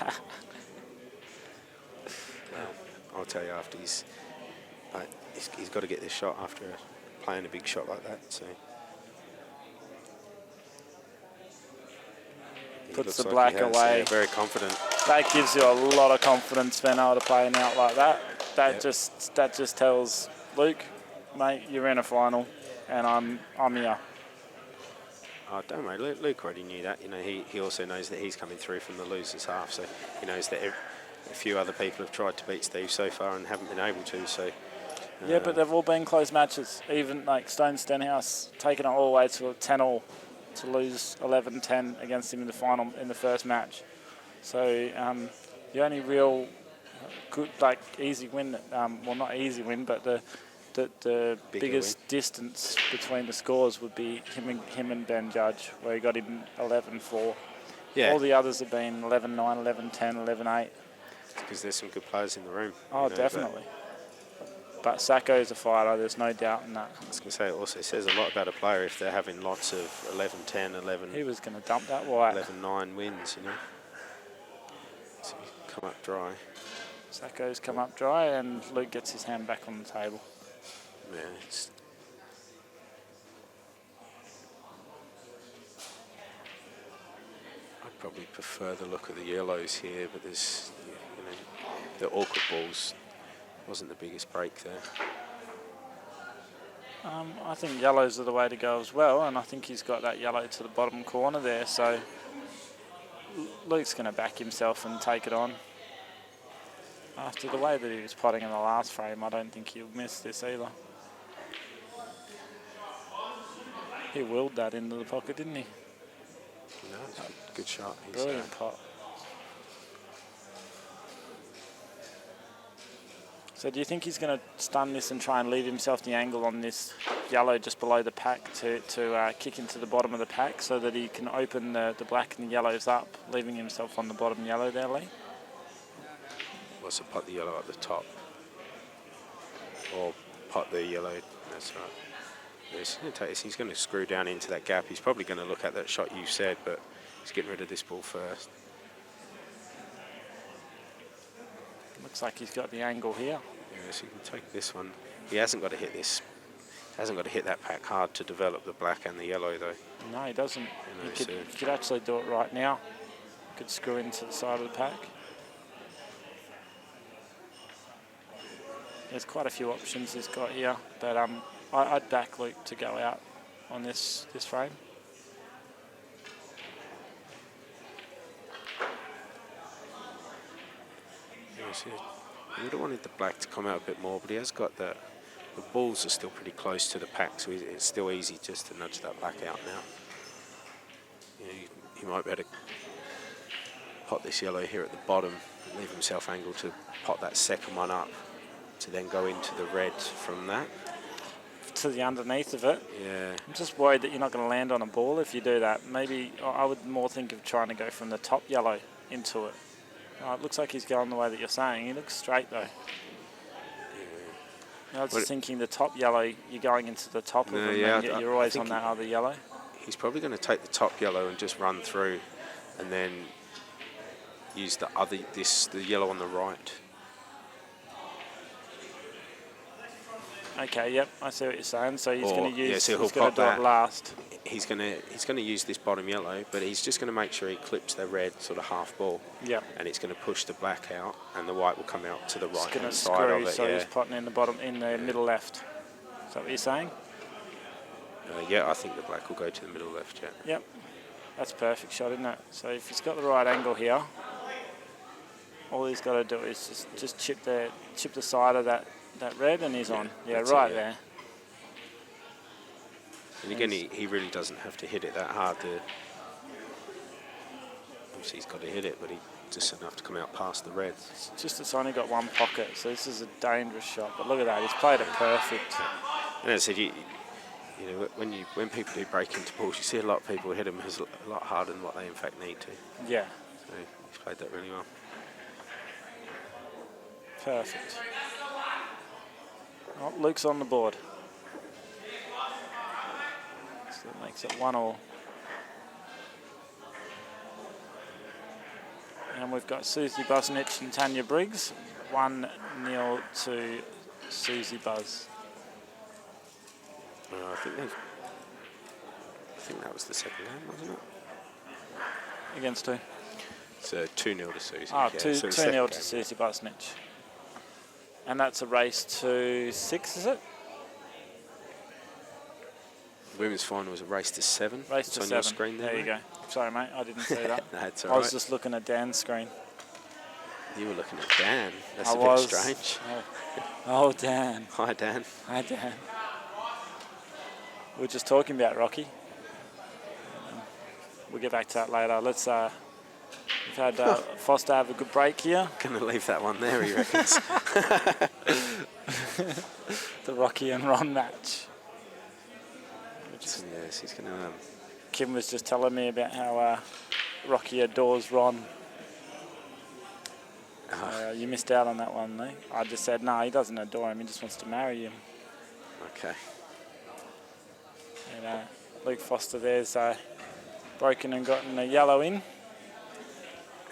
I'll tell you after he's got to get this shot after playing a big shot like that. So puts the black away. Yeah, very confident. That gives you a lot of confidence being able to play an out like that. That just tells Luke, mate, you're in a final, and I'm here. Oh, don't worry, Luke already knew that. You know, he also knows that he's coming through from the losers half, so he knows that a few other people have tried to beat Steve so far and haven't been able to. So yeah, but they've all been close matches. Even like Stone Stenhouse taking it all the way to a 10-all to lose 11-10 against him in the final in the first match. So the only real good, like easy win, well not easy win, but the biggest distance between the scores would be him and Ben Judge, where he got him 11-4. Yeah. All the others have been 11-9, 11-10, 11-8. Because there's some good players in the room. Oh, definitely. But Sacco's a fighter, there's no doubt in that. I was going to say, it also says a lot about a player if they're having lots of 11-10, 11... He was going to dump that white. 11-9 wins, you know. So he's come up dry. Sacco's come up dry and Luke gets his hand back on the table. Yeah, it's... I'd probably prefer the look of the yellows here, but there's, you know, the awkward balls wasn't the biggest break there. I think yellows are the way to go as well, and I think he's got that yellow to the bottom corner there, so Luke's going to back himself and take it on. After the way that he was potting in the last frame, I don't think he'll miss this either. He willed that into the pocket, didn't he? No, it's a good shot. Brilliant pot. So do you think he's going to stun this and try and leave himself the angle on this yellow just below the pack to kick into the bottom of the pack so that he can open the black and the yellows up, leaving himself on the bottom yellow there, Lee? What's pot the yellow at the top? Or pot the yellow, that's right. He's going to screw down into that gap. He's probably going to look at that shot you said, but he's getting rid of this ball first. Looks like he's got the angle here. Yeah, so you can take this one. He hasn't got to hit this. Hasn't got to hit that pack hard to develop the black and the yellow, though. No, he doesn't. You know, He could actually do it right now. He could screw into the side of the pack. There's quite a few options he's got here, but I'd back Luke to go out on this frame. Yeah, so he would have wanted the black to come out a bit more, but he has got that the balls are still pretty close to the pack, so it's still easy just to nudge that black out now. You know, he might be able to pot this yellow here at the bottom, and leave himself angled to pot that second one up, to then go into the red from that. To the underneath of it. Yeah. I'm just worried that you're not going to land on a ball if you do that. Maybe I would more think of trying to go from the top yellow into it. Oh, it looks like he's going the way that you're saying. He looks straight though. I was just thinking the top yellow, you're going into the top of them, and you're always on that other yellow. He's probably going to take the top yellow and just run through, and then use the yellow on the right. Okay, yep, I see what you're saying. So he's going to use. So he's going to do it last. He's going to use this bottom yellow, but he's just going to make sure he clips the red sort of half ball. Yep. And it's going to push the black out, and the white will come out to the right hand It's side going of to it. screw, so he's potting in the bottom, in the middle left. Is that what you're saying? Yeah, I think the black will go to the middle left. Yeah. Yep. That's a perfect shot, isn't it? So if he's got the right angle here, all he's got to do is just chip the side of that red, and he's on. Yeah, right there. And again, he really doesn't have to hit it that hard. Obviously, he's got to hit it, but he just enough to come out past the red. It's only got one pocket, so this is a dangerous shot. But look at that, he's played it perfect. And as I said, you know, when people do break into balls, you see a lot of people hit them a lot harder than what they in fact need to. Yeah. So he's played that really well. Perfect. Oh, Luke's on the board. So it makes it 1-1. And we've got Susie Bosnich and Tanya Briggs. 1-0 to Susie Buzz. I think that was the second game, wasn't it? Against who? So 2-0 to Susie. Oh, yeah, 2-0 to Susie Bosnich. And that's a race to 6, is it? Women's final was a race to 7. Race to 7. On your screen there you go. Sorry, mate, I didn't see that. That's all right. I was right. just looking at Dan's screen. You were looking at Dan. That's I a bit was. strange. Oh, Dan. Hi, Dan. Hi, Dan. We were just talking about Rocky. We'll get back to that later. Let's. We've had Foster have a good break here. Gonna leave that one there, he reckons. The Rocky and Ron match. Yes, he's gonna. Kim was just telling me about how Rocky adores Ron. You missed out on that one, though. I just said, no, he doesn't adore him. He just wants to marry him. Okay. And Luke Foster there's broken and gotten a yellow in.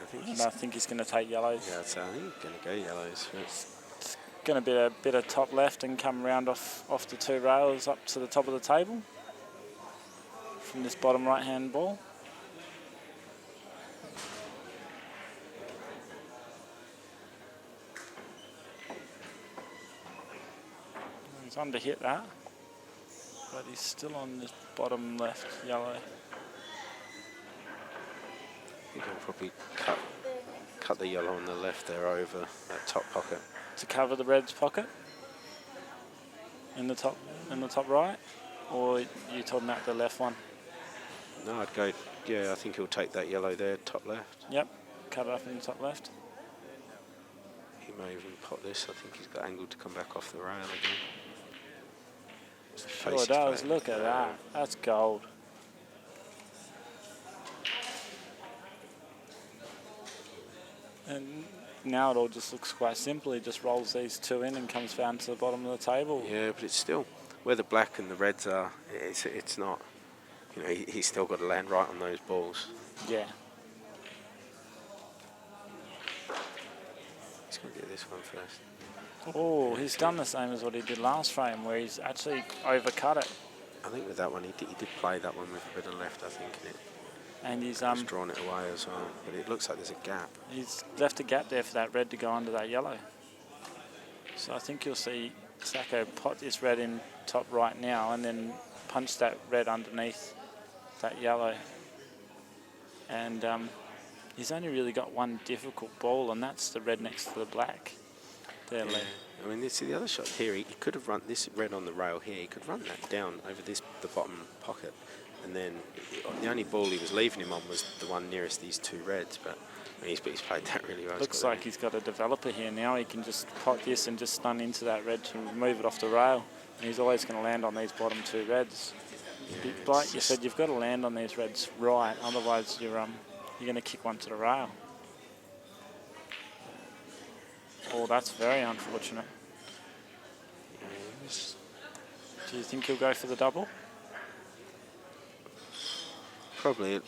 I think he's going to take yellows. Yeah, so I think he's going to go yellows. It's going to be a bit of top left and come round off the 2 rails up to the top of the table from this bottom right-hand ball. He's on to hit that, but he's still on this bottom left yellow. You can probably cut the yellow on the left there over that top pocket. To cover the red's pocket in the top right, or you talking about the left one? No, I'd go. Yeah, I think he'll take that yellow there, top left. Yep, cut it up in the top left. He may even pot this. I think he's got angled to come back off the rail again. Sure does. Look at that. That's gold. And now it all just looks quite simple. He just rolls these 2 in and comes down to the bottom of the table. Yeah, but it's still where the black and the reds are. It's not. You know, he's still got to land right on those balls. Yeah. He's going to get this one first. Oh, he's done the same as what he did last frame, where he's actually overcut it. I think with that one, he did play that one with a bit of left, I think, in it. And he's drawn it away as well, but it looks like there's a gap. He's left a gap there for that red to go under that yellow. So I think you'll see Sacco pot this red in top right now and then punch that red underneath that yellow. And he's only really got one difficult ball, and that's the red next to the black. there, Lee. I mean, see the other shot here. He could have run this red on the rail here. He could run that down over the bottom pocket, and then the only ball he was leaving him on was the one nearest these two reds. But I mean, he's played that really well. Looks like he's got a developer here now. He can just pot this and just stun into that red to move it off the rail. And he's always going to land on these bottom two reds. Yeah, Like you said, you've got to land on these reds right, otherwise you're going to kick one to the rail. Oh, that's very unfortunate. Do you think he'll go for the double? Probably.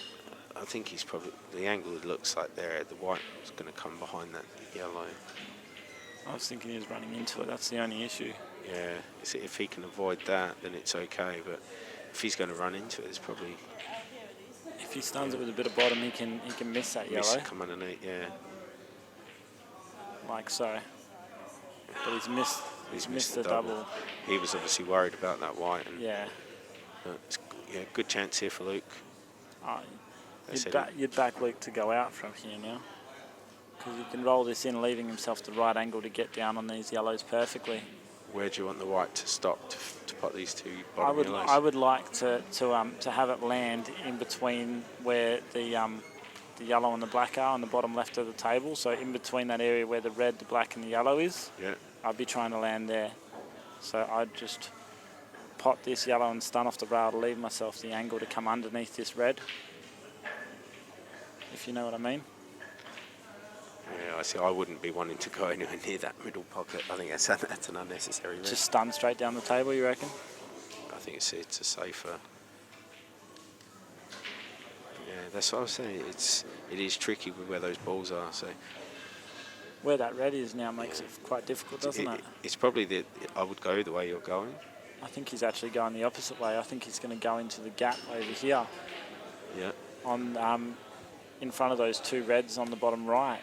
I think he's probably the angle. It looks like there. The white is going to come behind that yellow. I was thinking he was running into it. That's the only issue. Yeah. See, if he can avoid that, then it's okay. But if he's going to run into it, it's probably. If he stuns it with a bit of bottom, he can miss that yellow. Come underneath, yeah. Like so. But he's missed the double. He was obviously worried about that white. And Yeah. Yeah, good chance here for Luke. Oh, you'd back Luke to go out from here now. Because he can roll this in, leaving himself the right angle to get down on these yellows perfectly. Where do you want the white to stop to pot these two bottom yellows? I would like to have it land in between where the yellow and the black are on the bottom left of the table. So in between that area where the red, the black and the yellow is. Yeah. I'd be trying to land there. So I'd just pot this yellow and stun off the rail to leave myself the angle to come underneath this red. If you know what I mean. Yeah, I see. I wouldn't be wanting to go anywhere near that middle pocket. I think that's an unnecessary risk. Just stun straight down the table, you reckon? I think it's a safer. Yeah, that's what I was saying. It is tricky with where those balls are. So where that red is now makes it quite difficult, doesn't it? It's probably that I would go the way you're going. I think he's actually going the opposite way. I think he's going to go into the gap over here. Yeah. On in front of those two reds on the bottom right.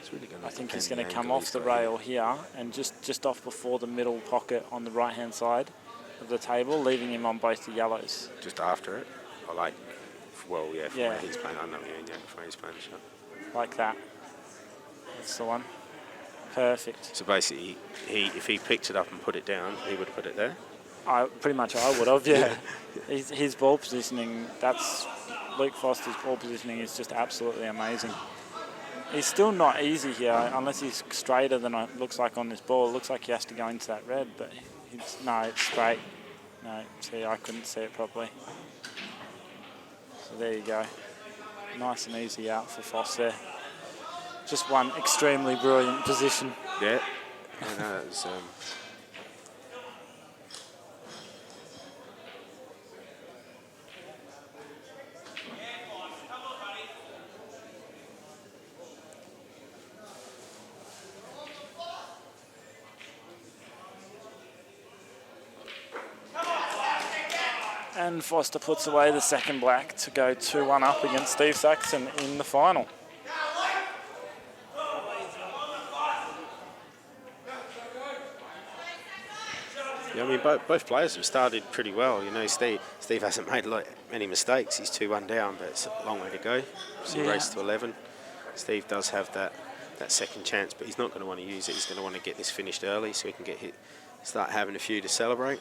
It's really going I think he's going to come off the rail here and just off before the middle pocket on the right-hand side of the table, leaving him on both the yellows. Just after it? Or like, well, yeah, from Yeah. where he's playing. I know what you mean, yeah, from where he's playing the shot. Like that. That's the one. Perfect. So basically, if he picked it up and put it down, he would have put it there? Pretty much I would have, yeah. His ball positioning, Luke Foster's ball positioning is just absolutely amazing. He's still not easy here, unless he's straighter than it looks like on this ball. It looks like he has to go into that red, but no, it's straight. No, see, I couldn't see it properly. So there you go. Nice and easy out for Foster. Just one extremely brilliant position. Yeah. I know, it was... And Foster puts away the second black to go 2-1 up against Steve Saxon in the final. Yeah, I mean, both players have started pretty well. You know, Steve hasn't made many mistakes. He's 2-1 down, but it's a long way to go. So he raced to 11. Steve does have that second chance, but he's not going to want to use it. He's going to want to get this finished early so he can start having a few to celebrate.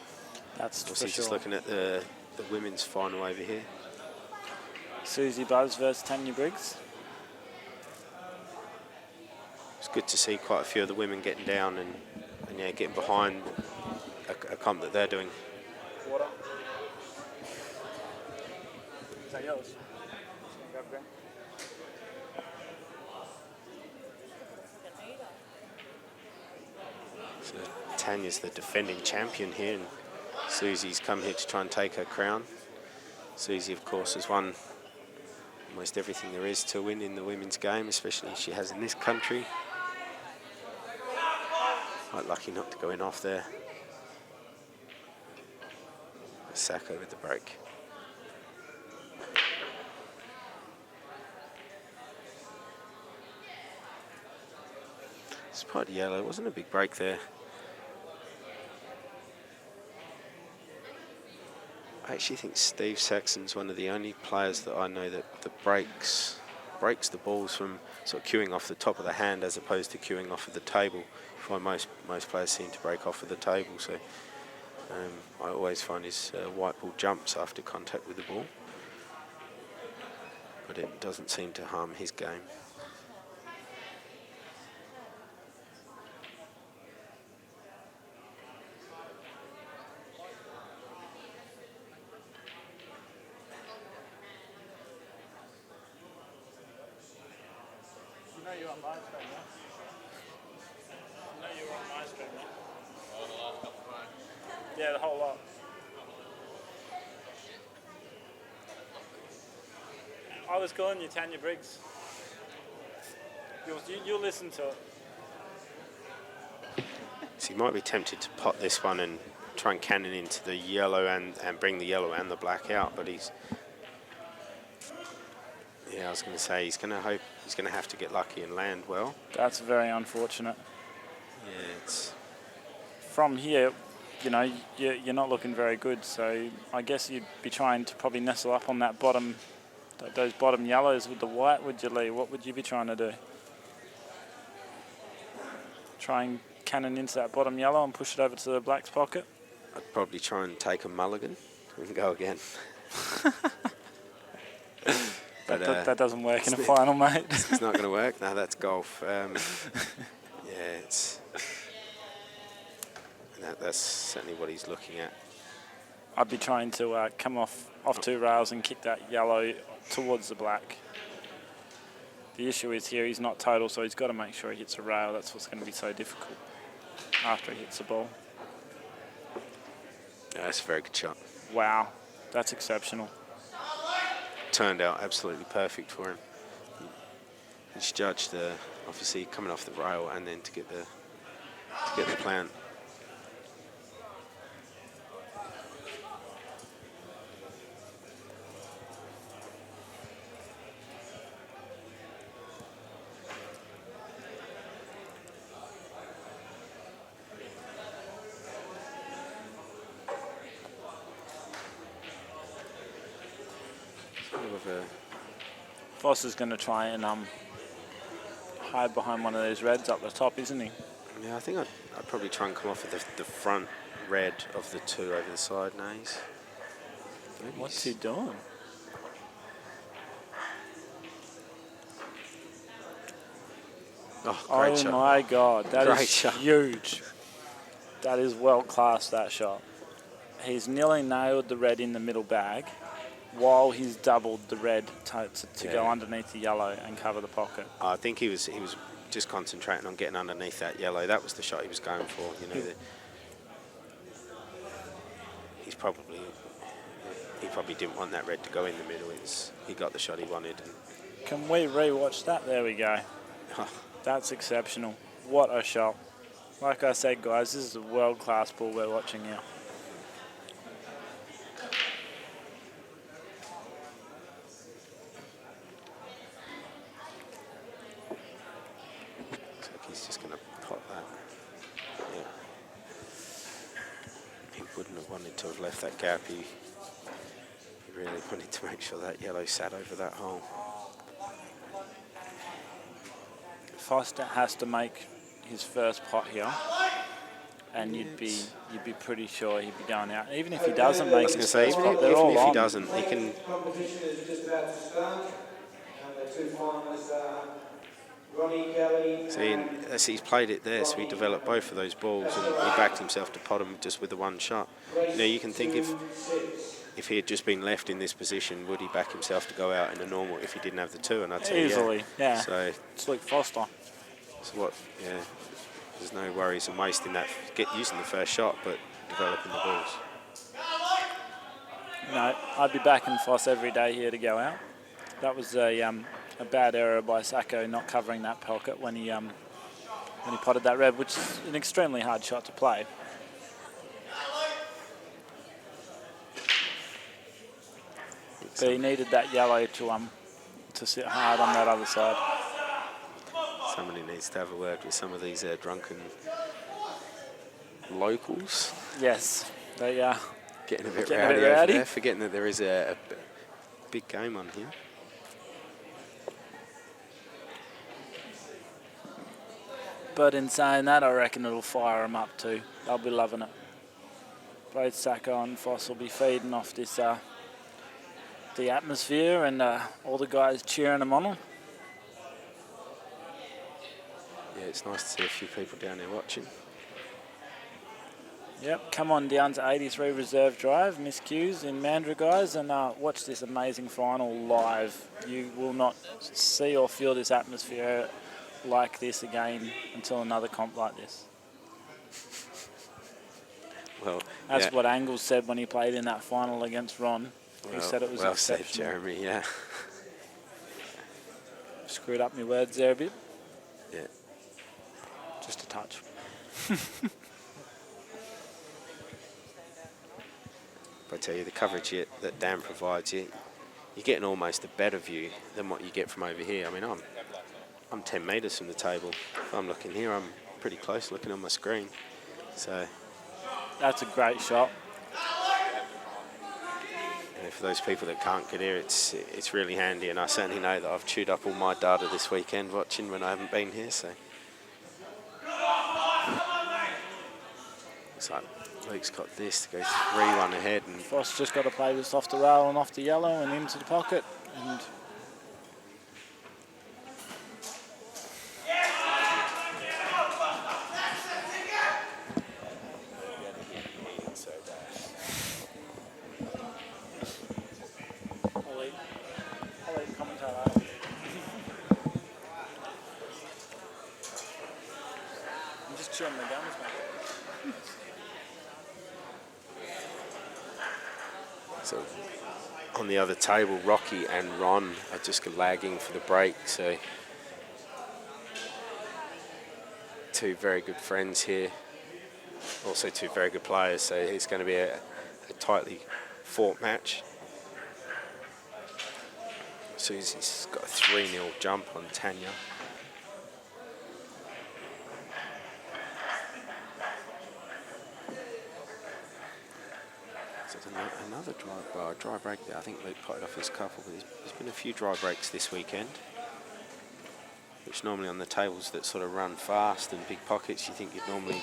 That's for sure. Just looking at the women's final over here. Susie Buzz versus Tanya Briggs. It's good to see quite a few of the women getting down and yeah, getting behind a comp that they're doing. Water. Is that yours? So Tanya's the defending champion here, and Susie's come here to try and take her crown. Susie, of course, has won almost everything there is to win in the women's game, especially she has in this country. Quite lucky not to go in off there. Sack over the break. It's quite yellow. It wasn't a big break there. I actually think Steve Saxon's one of the only players that I know that breaks breaks the balls from sort of cueing off the top of the hand as opposed to cueing off of the table. You find most players seem to break off of the table, so I always find his white ball jumps after contact with the ball, but it doesn't seem to harm his game. You know you're on my stream, yeah? You know you're on my stream, yeah? Oh, the last couple of times. Yeah, the whole lot. I was calling you Tanya Briggs. You'll listen to it. So you might be tempted to pot this one and try and cannon into the yellow and bring the yellow and the black out, but he's... Yeah, I was going to say he's going to have to get lucky and land well. That's very unfortunate. Yeah, it's... From here, you know, you're not looking very good, so I guess you'd be trying to probably nestle up on that bottom, those bottom yellows with the white, would you, Lee? What would you be trying to do? Try and cannon into that bottom yellow and push it over to the black's pocket? I'd probably try and take a mulligan and go again. But that doesn't work in a final, mate. It's not going to work. No, that's golf. That's certainly what he's looking at. I'd be trying to come off 2 rails and kick that yellow towards the black. The issue is here he's not total, so he's got to make sure he hits a rail. That's what's going to be so difficult after he hits the ball. Yeah, that's a very good shot. Wow, that's exceptional. Turned out absolutely perfect for him. He's judged obviously coming off the rail and then to get the plant. Foss is going to try and hide behind one of those reds up the top, isn't he? Yeah, I think I'd probably try and come off with the front red of the 2 over the side. No, What's he doing? Great shot. My God, that Great is shot. huge. That is world class, that shot. He's nearly nailed the red in the middle bag while he's doubled the red to go underneath the yellow and cover the pocket. I think he was just concentrating on getting underneath that yellow. That was the shot he was going for. You know, he probably didn't want that red to go in the middle. He got the shot he wanted. Can we re-watch that? There we go. That's exceptional. What a shot. Like I said, guys, this is a world-class ball we're watching here. He's just going to pot that. Yeah. He wouldn't have wanted to have left that gap. He really wanted to make sure that yellow sat over that hole. Foster has to make his first pot here, and you'd be pretty sure he'd be going out. Even if he doesn't make his first pot, they're all on. Even if he doesn't, he can. Competition is just about to start, and the 2 finalists are Ronnie Kelly. See, he's played it there, so he developed both of those balls, and he backed himself to pot him just with the 1 shot. You know, you can think if he had just been left in this position, would he back himself to go out in a normal if he didn't have the 2? And I'd say easily, yeah. So it's Luke Foster. So what? Yeah, there's no worries and wasting that, using the first shot, but developing the balls. No, I'd be backing Foss every day here to go out. That was a bad error by Sacco not covering that pocket when he potted that red, which is an extremely hard shot to play. But he needed that yellow to sit hard on that other side. Somebody needs to have a word with some of these drunken locals. Yes, they are. Getting a bit rowdy over there, forgetting that there is a big game on here. But in saying that, I reckon it'll fire them up too. They'll be loving it. Both Sacco and Foss will be feeding off this the atmosphere and all the guys cheering them on. Yeah, it's nice to see a few people down there watching. Yep, come on down to 83 Reserve Drive, Miss Q's in Mandurah, guys, and watch this amazing final live. You will not see or feel this atmosphere like this again until another comp like this. Well, That's yeah. what Angles said when he played in that final against Ron. He Well, said it was well said, exceptional. Jeremy, yeah. Screwed up my words there a bit. Yeah. Just a touch. But I tell you, the coverage that Dan provides you, you're getting almost a better view than what you get from over here. I mean, I'm 10 metres from the table. If I'm looking here, I'm pretty close looking on my screen. So That's a great shot. for those people that can't get here, it's really handy, and I certainly know that I've chewed up all my data this weekend watching when I haven't been here. So looks like Luke's got this to go 3-1 ahead, and Foss just got to play this off the rail and off the yellow and into the pocket. And I'll leave commentator out. I'm just chewing the gums, mate. so on the other table, Rocky and Ron are just lagging for the break. So two very good friends here, also two very good players. So it's going to be a tightly fought match. Susie's got a 3-0 jump on Tanya. So another dry break there. I think Luke potted off his couple, but there's been a few dry breaks this weekend, which normally on the tables that sort of run fast and big pockets, you think you'd normally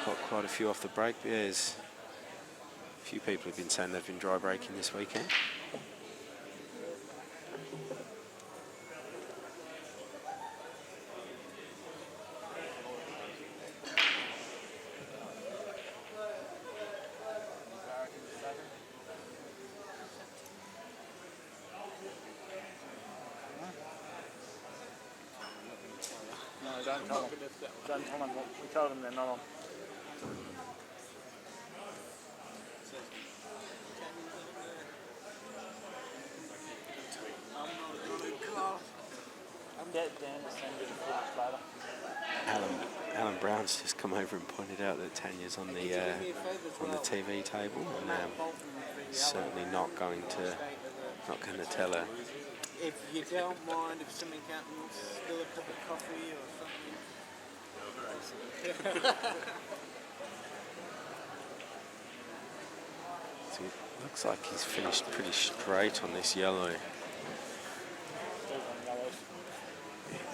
pot quite a few off the break. But yeah, there's a few people have been saying they've been dry breaking this weekend. No, don't tell them. Don't tell them. We told them they're not on. Get Dan to send you the footage later. Alan Brown's just come over and pointed out that Tanya's on the TV table, and certainly not going to tell her. If you don't mind, if something happens, still a cup of coffee or something. So it looks like he's finished pretty straight on this yellow.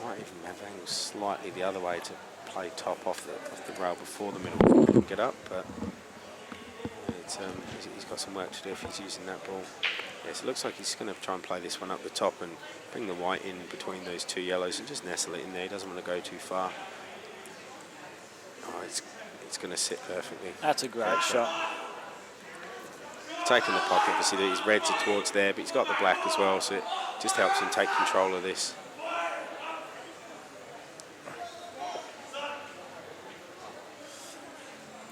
Might even have angled slightly the other way to play top off the rail before the middle get up, but he's got some work to do if he's using that ball. Yes, it looks like he's going to try and play this one up the top and bring the white in between those two yellows and just nestle it in there. He doesn't want to go too far. Oh, it's going to sit perfectly. That's a great shot. Taking the pocket, obviously his reds are towards there, but he's got the black as well, so it just helps him take control of this.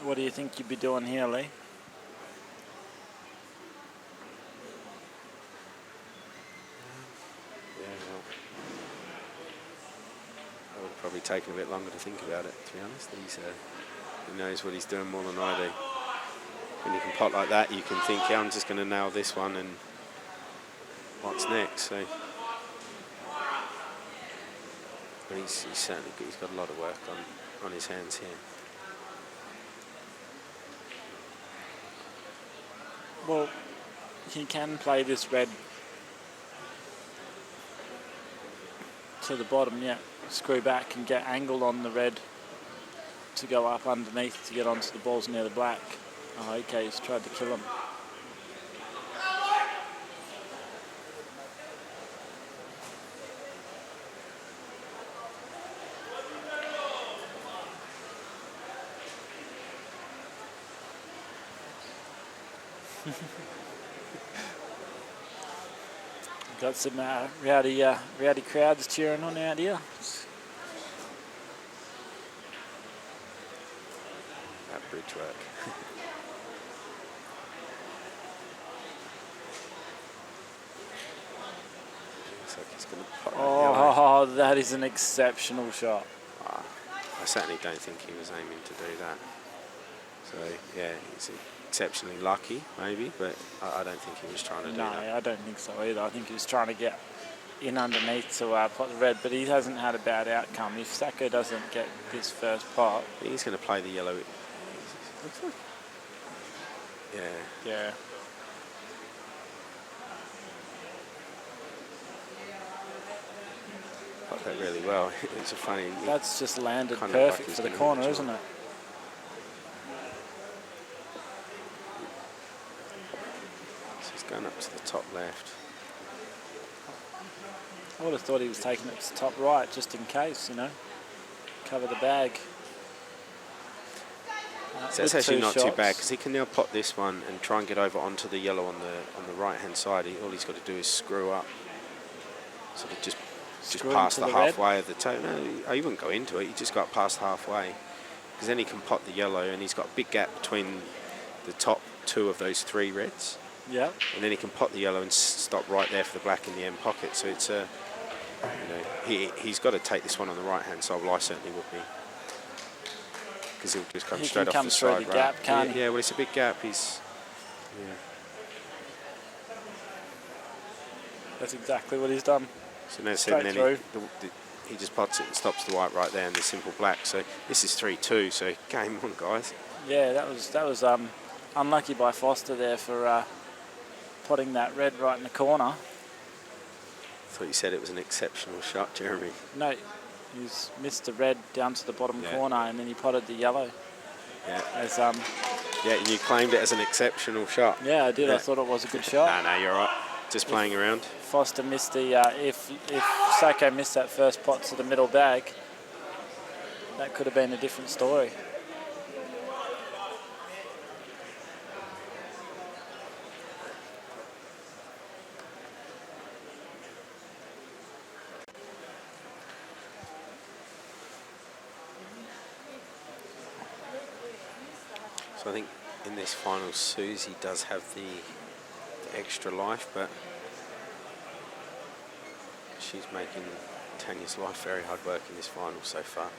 What do you think you'd be doing here, Lee? Yeah, well, I would have probably taken a bit longer to think about it, to be honest. He knows what he's doing more than I do. When you can pot like that, you can think, yeah, I'm just going to nail this one and what's next. So, but he's certainly good. He's got a lot of work on his hands here. Well, he can play this red to the bottom, yeah. screw back and get angled on the red to go up underneath to get onto the balls near the black. Oh, okay, he's tried to kill him. Got some rowdy crowds cheering on out here. That bridge work. Looks like he's going to pop that yellow. Oh, that is an exceptional shot. I certainly don't think he was aiming to do that. So, yeah, he's exceptionally lucky, maybe, but I don't think he was trying to do that. No, I don't think so either. I think he was trying to get in underneath to pot the red, but he hasn't had a bad outcome. If Sacco doesn't get this first pot... He's going to play the yellow. Looks like... Yeah. Yeah. Got that really well. It's a funny... That's just landed kind of like perfect he's for the gonna corner, hit the isn't it? So he's going up to the top left. I would have thought he was taking it to top right, just in case, you know. Cover the bag. So that's actually not too bad, because he can now pot this one and try and get over onto the yellow on the right hand side. All he's got to do is screw up, sort of just past the halfway of the toe. No, he wouldn't go into it. He just got past halfway, because then he can pot the yellow, and he's got a big gap between the top two of those three reds. Yeah. And then he can pot the yellow and stop right there for the black in the end pocket. So it's a, he's got to take this one on the right hand side. Well, I certainly would be, because he'll just come straight off the side. He can come through the gap, can't he? Yeah, well, it's a big gap. He's, yeah. That's exactly what he's done. So now Straight then through. he just pots it and stops the white right there and the simple black. So this is 3-2. So game on, guys. Yeah, that was unlucky by Foster there for potting that red right in the corner. Thought you said it was an exceptional shot, Jeremy. No, he's missed the red down to the bottom corner, and then he potted the yellow. Yeah. As yeah, and you claimed it as an exceptional shot. Yeah, I did. Yeah. I thought it was a good shot. No, you're right. Just playing around. Foster missed the if Sacco missed that first pot to the middle bag, that could have been a different story. So I think in this final, Susie does have the extra life, but she's making Tanya's life very hard work in this final so far.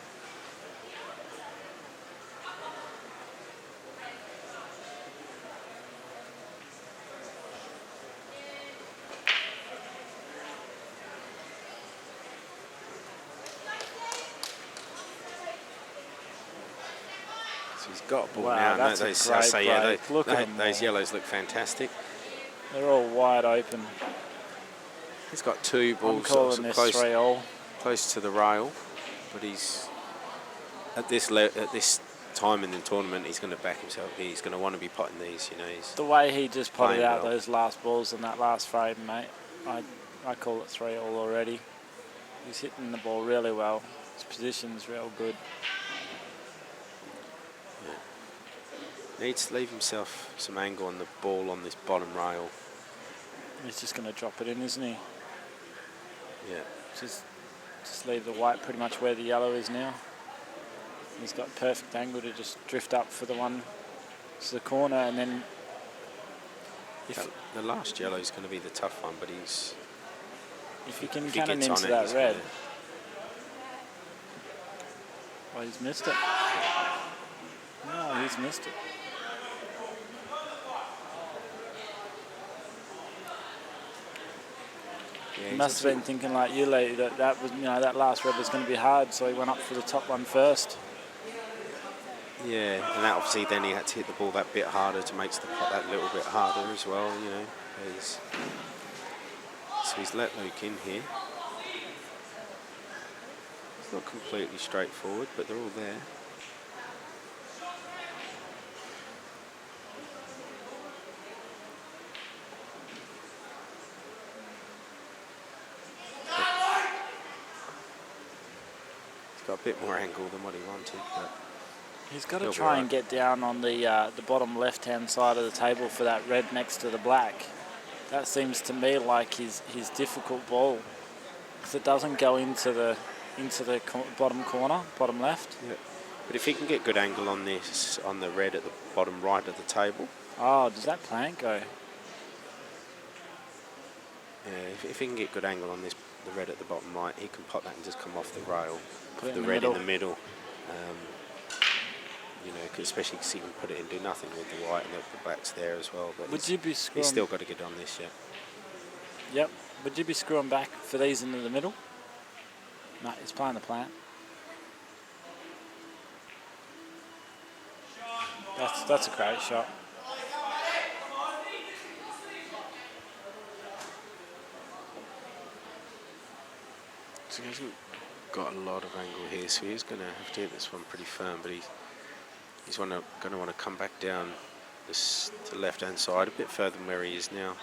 So he's got a ball now. That's a great break. Look at them those all. yellows look fantastic. They're all wide open. He's got two I'm balls calling this 3-all. close to the rail, but he's at this time in the tournament, he's going to back himself. He's going to want to be potting these, you know. The way he just potted playing out well. those last balls in that last frame, mate, I call it 3-all already. He's hitting the ball really well. His position's real good. Needs to leave himself some angle on the ball on this bottom rail. He's just going to drop it in, isn't he? Yeah. Just leave the white pretty much where the yellow is now. He's got perfect angle to just drift up for the one to the corner, and then The last yellow is going to be the tough one, but he's... if he can if he cannon gets on into it, that he's red. gonna- Oh, he's missed it. No, he's missed it. Yeah, He he's must have been thinking like you, Lee, that was, that last red was going to be hard, so he went up for the top one first. Yeah, and that obviously then he had to hit the ball that bit harder to make the pot that little bit harder as well, you know. So he's let Luke in here. not completely straightforward, but they're all there. He's got a bit more angle than what he wanted, but He's got to he'll be try and right. get down on the bottom left-hand side of the table for that red next to the black. That seems to me like his difficult ball, because it doesn't go into the bottom corner, bottom left. Yeah. But if he can get good angle on this, on the red at the bottom right of the table, Oh, does that plank go? yeah, if he can get good angle on this, the red at the bottom right, he can pop that and just come off the rail. Put it The in the red middle. in the middle. You know, 'cause especially because he can put it in, do nothing with the white, and the black's there as well. But Would you be screwing? he's still got to get on this yet. Yep. Would you be screwing back for these into the middle? No, he's playing the plant. That's a great shot. So he hasn't got a lot of angle here, so he's going to have to hit this one pretty firm, but he's going to want to come back down this to the left-hand side, a bit further than where he is now.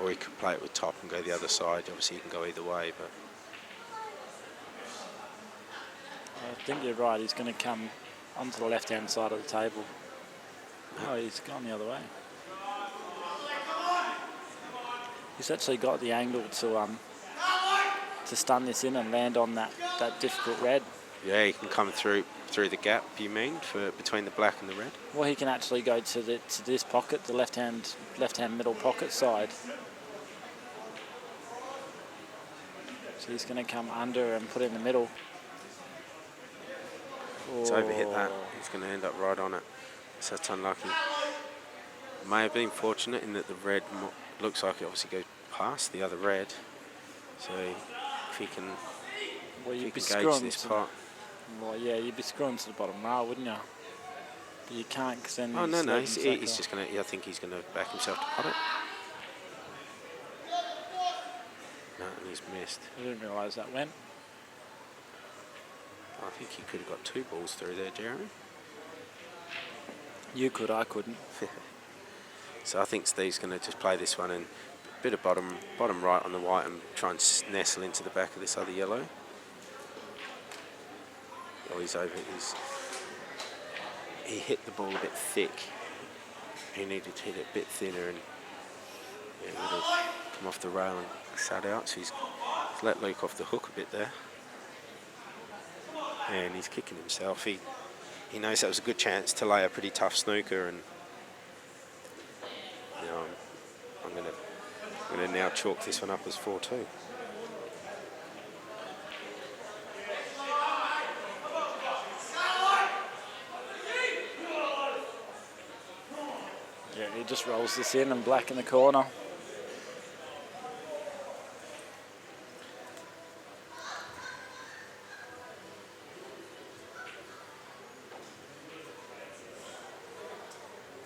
Or he could play it with top and go the other side. Obviously, he can go either way, but I think you're right. He's going to come onto the left-hand side of the table. Oh, he's gone the other way. He's actually got the angle to stun this in and land on that difficult red. yeah, he can come through the gap. You mean for between the black and the red? Well, he can actually go to this pocket, the left-hand middle pocket side. So he's going to come under and put it in the middle. He's overhit that. He's going to end up right on it. So that's unlucky. May have been fortunate in that the red looks like it obviously goes past the other red. So if he can, Well, if he you'd be can gauge screwing this to, pot. well, yeah, you'd be screwing to the bottom rail, wouldn't you? But you can't, because then. Oh, no, it's no. leaving He's second. just going to, I think he's going to back himself to pot it. No, and he's missed. I didn't realise that went. I think he could have got 2 balls through there, Jeremy. You could, I couldn't. So I think Steve's going to just play this one and a bit of bottom right on the white and try and nestle into the back of this other yellow. Oh, he's over. He hit the ball a bit thick. He needed to hit it a bit thinner, and yeah, it would have come off the rail and sat out. So he's let Luke off the hook a bit there. And he's kicking himself. He knows that was a good chance to lay a pretty tough snooker, and you know, I'm going to now chalk this one up as 4-2. Yeah, he just rolls this in and black in the corner.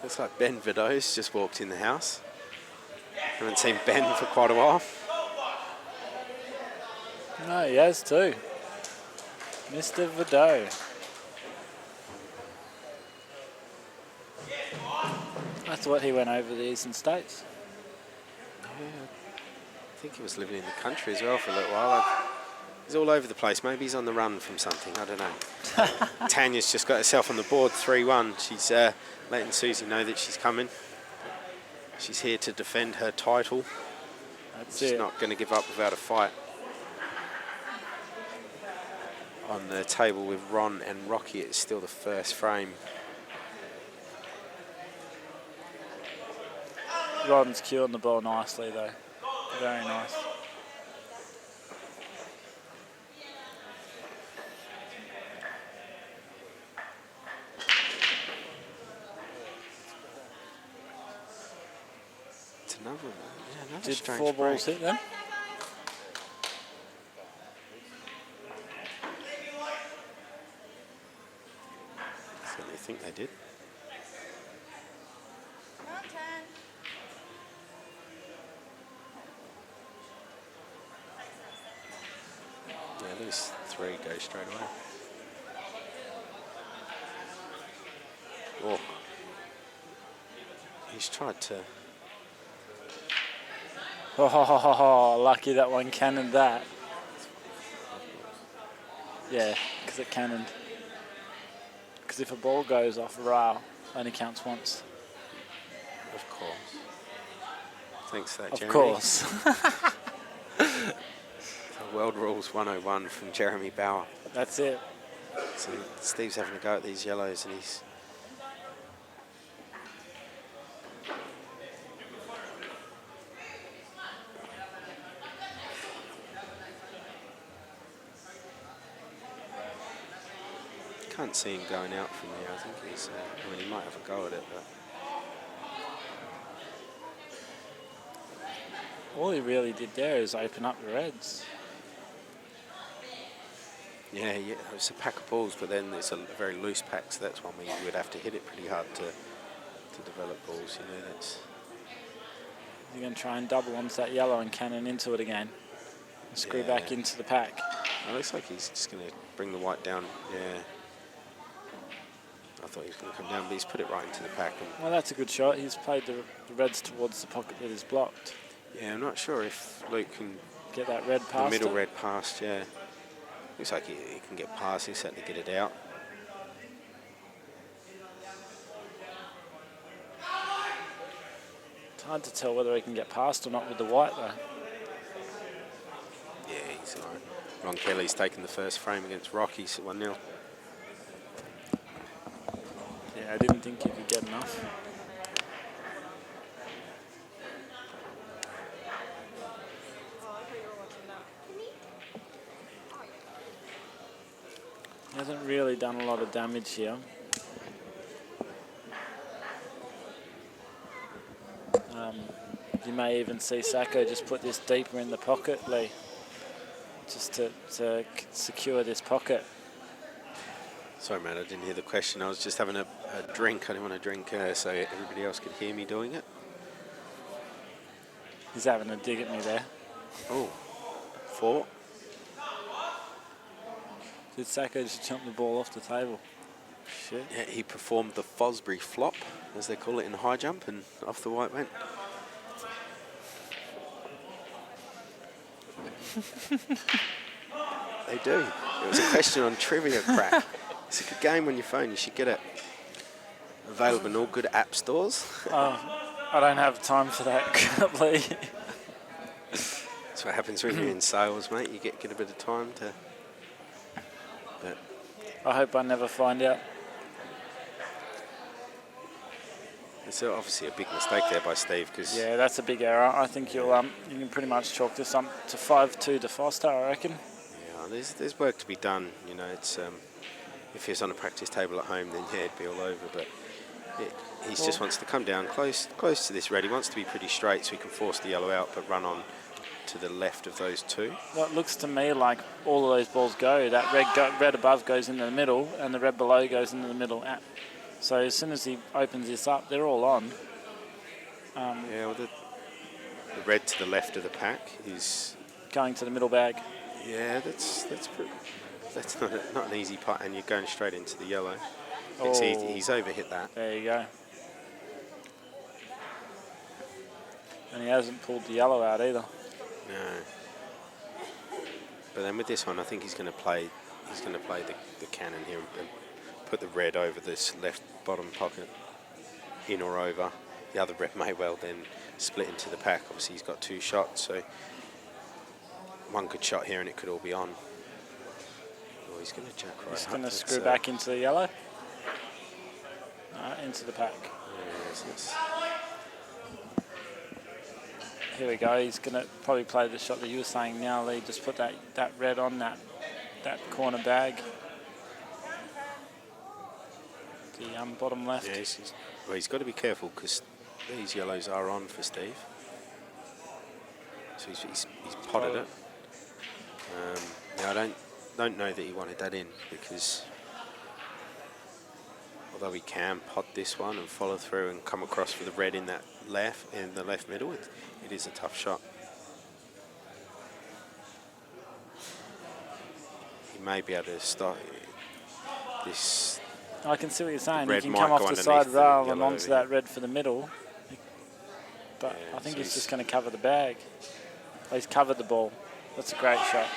Looks like Ben Vido's just walked in the house. Haven't seen Ben for quite a while. No, he has too. Mr. Vido. I thought he went over the Eastern States. Yeah, I think he was living in the country as well for a little while. He's all over the place. Maybe he's on the run from something. I don't know. Tanya's just got herself on the board, 3-1. She's letting Susie know that she's coming. She's here to defend her title. She's not going to give up without a fight. On the table with Ron and Rocky, it's still the first frame. Ron's cueing the ball nicely though. Very nice. It's another Did strange 4 balls break. hit then? Certainly think they did. Those 3 go straight away. Oh. He's tried to... Oh, lucky that one cannoned that. Yeah, because it cannoned. Because if a ball goes off a rail, only counts once. Of course. Thanks for that, Of Jeremy. course. World Rules 101 from Jeremy Bauer. That's it. So Steve's having a go at these yellows and he's... Can't see him going out from there. I think he's... I mean, he might have a go at it, but... All he really did there is open up the reds. Yeah, it's a pack of balls, but then it's a very loose pack, so that's one where you would have to hit it pretty hard to develop balls. You know, that's... You're going to try and double onto that yellow and cannon into it again. And screw back into the pack. It looks like he's just going to bring the white down. Yeah. I thought he was going to come down, but he's put it right into the pack. And Well, that's a good shot. He's played the reds towards the pocket that is blocked. yeah, I'm not sure if Luke can Get that red the past middle it. red past. Yeah, looks like he can get past. He's certainly get it out. It's hard to tell whether he can get past or not with the white, though. Yeah, he's all right. Ron Kelly's taken the first frame against Rockies at 1-0. Yeah, I didn't think he could get enough. He hasn't really done a lot of damage here. You may even see Sacco just put this deeper in the pocket, Lee, just to secure this pocket. Sorry, Matt, I didn't hear the question. I was just having a drink. I didn't want to drink so everybody else could hear me doing it. He's having a dig at me there. Oh, 4. Did Sacco just jump the ball off the table? Shit. Yeah, he performed the Fosbury flop, as they call it in high jump, and off the white went. They do. It was a question on Trivia Crack. It's a good game on your phone. You should get it. Available in all good app stores. I don't have time for that, Lee. That's what happens when you're in sales, mate. You get a bit of time to... But I hope I never find out. it's obviously a big mistake there by Steve, because... Yeah, that's a big error. I think you can pretty much chalk this up to 5-2 to Foster, I reckon. Yeah, there's work to be done. You know, it's if he was on a practice table at home, then yeah, it'd be all over. But he just wants to come down close to this red. He wants to be pretty straight so he can force the yellow out, but run on to the left of those two. Well, it looks to me like all of those balls go. That red above goes into the middle, and the red below goes into the middle. So as soon as he opens this up, they're all on. Yeah, well, the red to the left of the pack is going to the middle bag. Yeah, that's not an easy putt, and you're going straight into the yellow. Oh. He's overhit that. There you go. And he hasn't pulled the yellow out either. No. But then with this one, I think he's going to play the cannon here and put the red over this left bottom pocket, in or over. The other red may well then split into the pack. Obviously, he's got 2 shots, so one good shot here and it could all be on. Oh, he's going to jack right up. He's going to screw back into the yellow. Into the pack. Yes. Here we go. He's going to probably play the shot that you were saying now, Lee. Just put that red on that corner bag. The bottom left. Yeah, he's got to be careful because these yellows are on for Steve. So he's potted it. Now I don't know that he wanted that in, because although he can pot this one and follow through and come across for the red in the left middle, it is a tough shot. may be able to start this. I can see what you're saying. You Red can might come go off the underneath side the rail and yellow onto over that here. red for the middle. But Yeah, I think so he's just going to cover the bag. Oh, he's covered the ball. That's a great shot.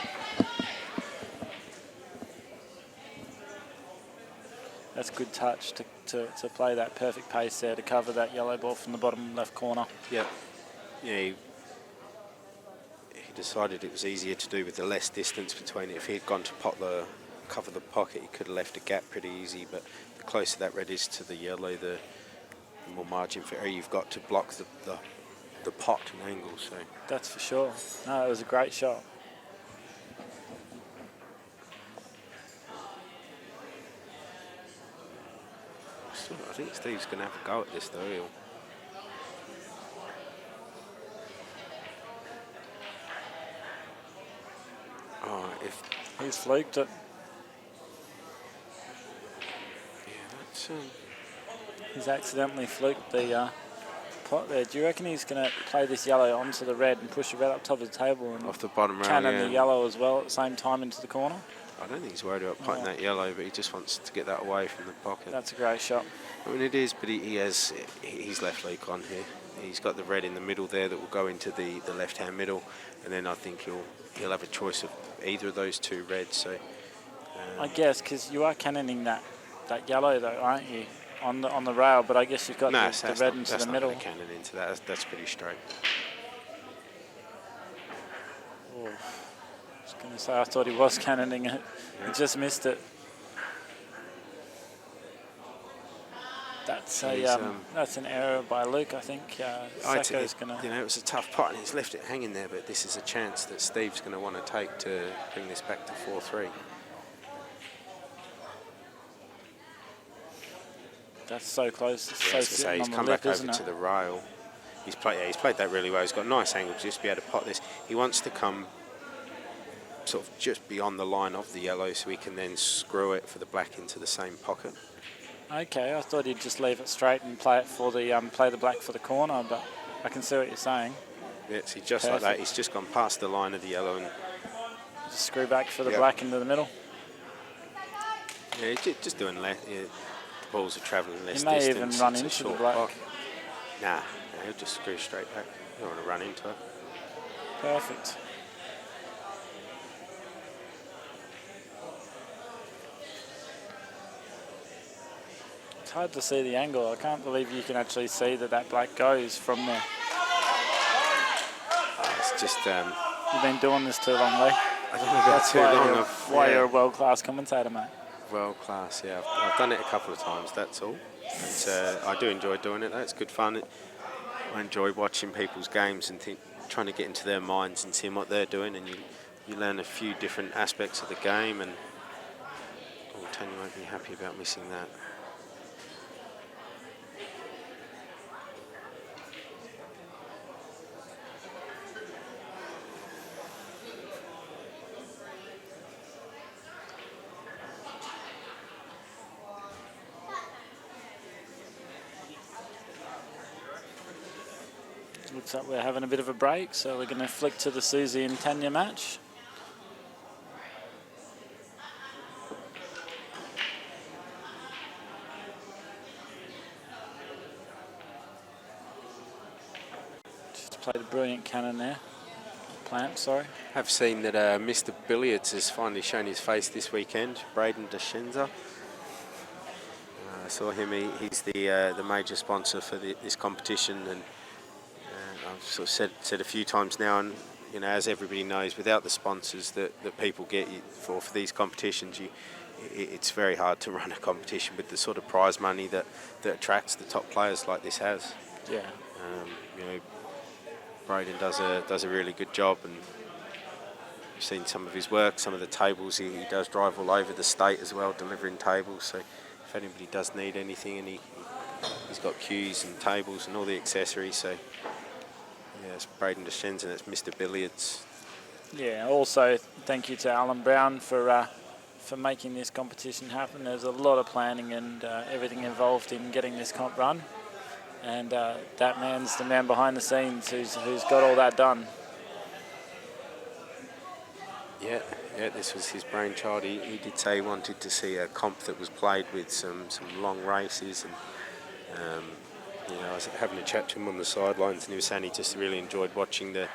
That's good touch to play that perfect pace there to cover that yellow ball from the bottom left corner. Yep. Yeah, he decided it was easier to do with the less distance between it. If he had gone to cover the pocket, he could have left a gap pretty easy, but the closer that red is to the yellow, the more margin for error you've got to block the pot and angle. So That's for sure. No, it was a great shot. I think Steve's going to have a go at this though. If He's fluked it. yeah, that's He's accidentally fluked the pot there. Do you reckon he's going to play this yellow onto the red and push the red up top of the table and off the bottom rail. cannon Yeah. the yellow as well at the same time into the corner? I don't think he's worried about putting that yellow, but he just wants to get that away from the pocket. That's a great shot. I mean, it is, but he's left leak on here. He's got the red in the middle there that will go into the left-hand middle, and then I think he'll have a choice of either of those two reds. So I guess because you are cannoning that yellow though, aren't you? On the rail, but I guess you've got the red into the middle. That's not cannon into that. That's pretty straight. Oh, I was going to say I thought he was cannoning it. He just missed it. That's that's an error by Luke. I think Sacco's going to. It was a tough pot, and he's left it hanging there. But this is a chance that Steve's going to want to take to bring this back to 4-3. That's so close. It's Yeah, so as I say, sitting he's on the come lip, back over isn't to it? the rail. He's played that really well. He's got a nice angle to just be able to pot this. He wants to come sort of just beyond the line of the yellow, so he can then screw it for the black into the same pocket. Okay, I thought he'd just leave it straight and play it for the play the black for the corner, but I can see what you're saying. Yeah, see, just like that, he's just gone past the line of the yellow and Just screw back for the black into the middle. yeah, just doing less. Yeah, the balls are travelling less He may distance. even run It's a into the short black. pot. Nah, he'll just screw straight back. You don't want to run into it. Perfect. It's hard to see the angle. I can't believe you can actually see that black goes from there. It's just You've been doing this too long, Lee. I don't know about That's too long. why you're a world-class commentator, mate. World class, yeah. I've done it a couple of times, that's all. I do enjoy doing it, though. It's good fun. I enjoy watching people's games and trying to get into their minds and seeing what they're doing, and you learn a few different aspects of the game. And Tanya won't be happy about missing that. Looks like we're having a bit of a break, so we're going to flick to the Susie and Tanya match. Just played a brilliant cannon there. Plant, sorry. I've seen that Mr. Billiards has finally shown his face this weekend, Braden DeShenza. I saw him, he's the major sponsor for this competition, and I've sort of said a few times now, and as everybody knows, without the sponsors that people get for these competitions, it's very hard to run a competition with the sort of prize money that attracts the top players like this has. Yeah. Braden does a really good job, and you've seen some of his work, some of the tables he does drive all over the state as well, delivering tables. So if anybody does need anything, and he's got cues and tables and all the accessories. So yeah, it's Braden DeShenza, and it's Mr. Billiards. Yeah. Also, thank you to Alan Brown for making this competition happen. There's a lot of planning and everything involved in getting this comp run. And that man's the man behind the scenes who's got all that done. Yeah, Yeah, this was his brainchild. He did say he wanted to see a comp that was played with some long races, and you know, I was having a chat to him on the sidelines, and he was saying he just really enjoyed watching the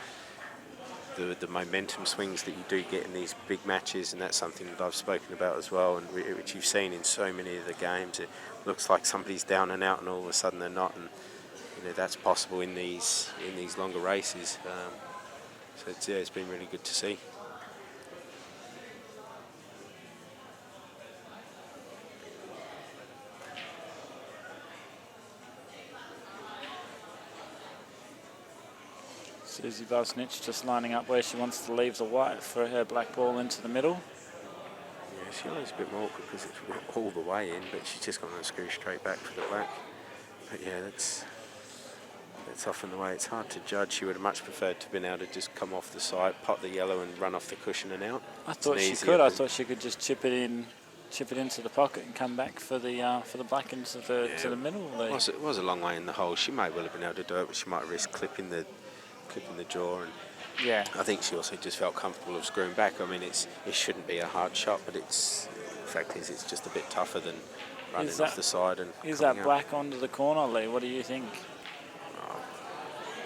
momentum swings that you do get in these big matches, and that's something that I've spoken about as well, and which you've seen in so many of the games. It looks like somebody's down and out, and all of a sudden they're not, and you know, that's possible in these longer races. So it's been really good to see. Susie Bosnich just lining up where she wants to leave the white for her black ball into the middle. Yeah, she was a bit more awkward because it's all the way in, but she's just going to screw straight back for the black. But yeah, that's often the way. It's hard to judge. She would have much preferred to have been able to just come off the side, pop the yellow and run off the cushion and out. I thought she could. I thought she could just chip it into the pocket and come back for the black into the middle. It was a long way in the hole. She might well have been able to do it, but she might risk clipping the jaw. And yeah, I think she also just felt comfortable of screwing back. I mean, it shouldn't be a hard shot, but the fact is it's just a bit tougher than running off the side and. Is that black onto the corner, Lee? What do you think?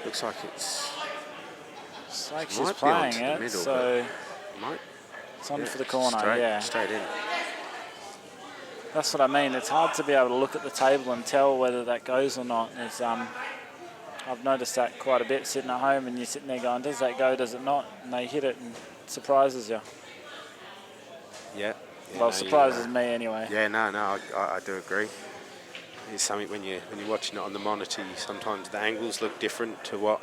Looks like it's like she's playing it, middle, so it's on for the corner. Straight in. That's what I mean. It's hard to be able to look at the table and tell whether that goes or not. I've noticed that quite a bit sitting at home, and you're sitting there going, does that go, does it not? And they hit it and it surprises you. Yeah. Well, surprises me anyway. Yeah, no, I do agree. It's something when you're watching it on the monitor, sometimes the angles look different to what,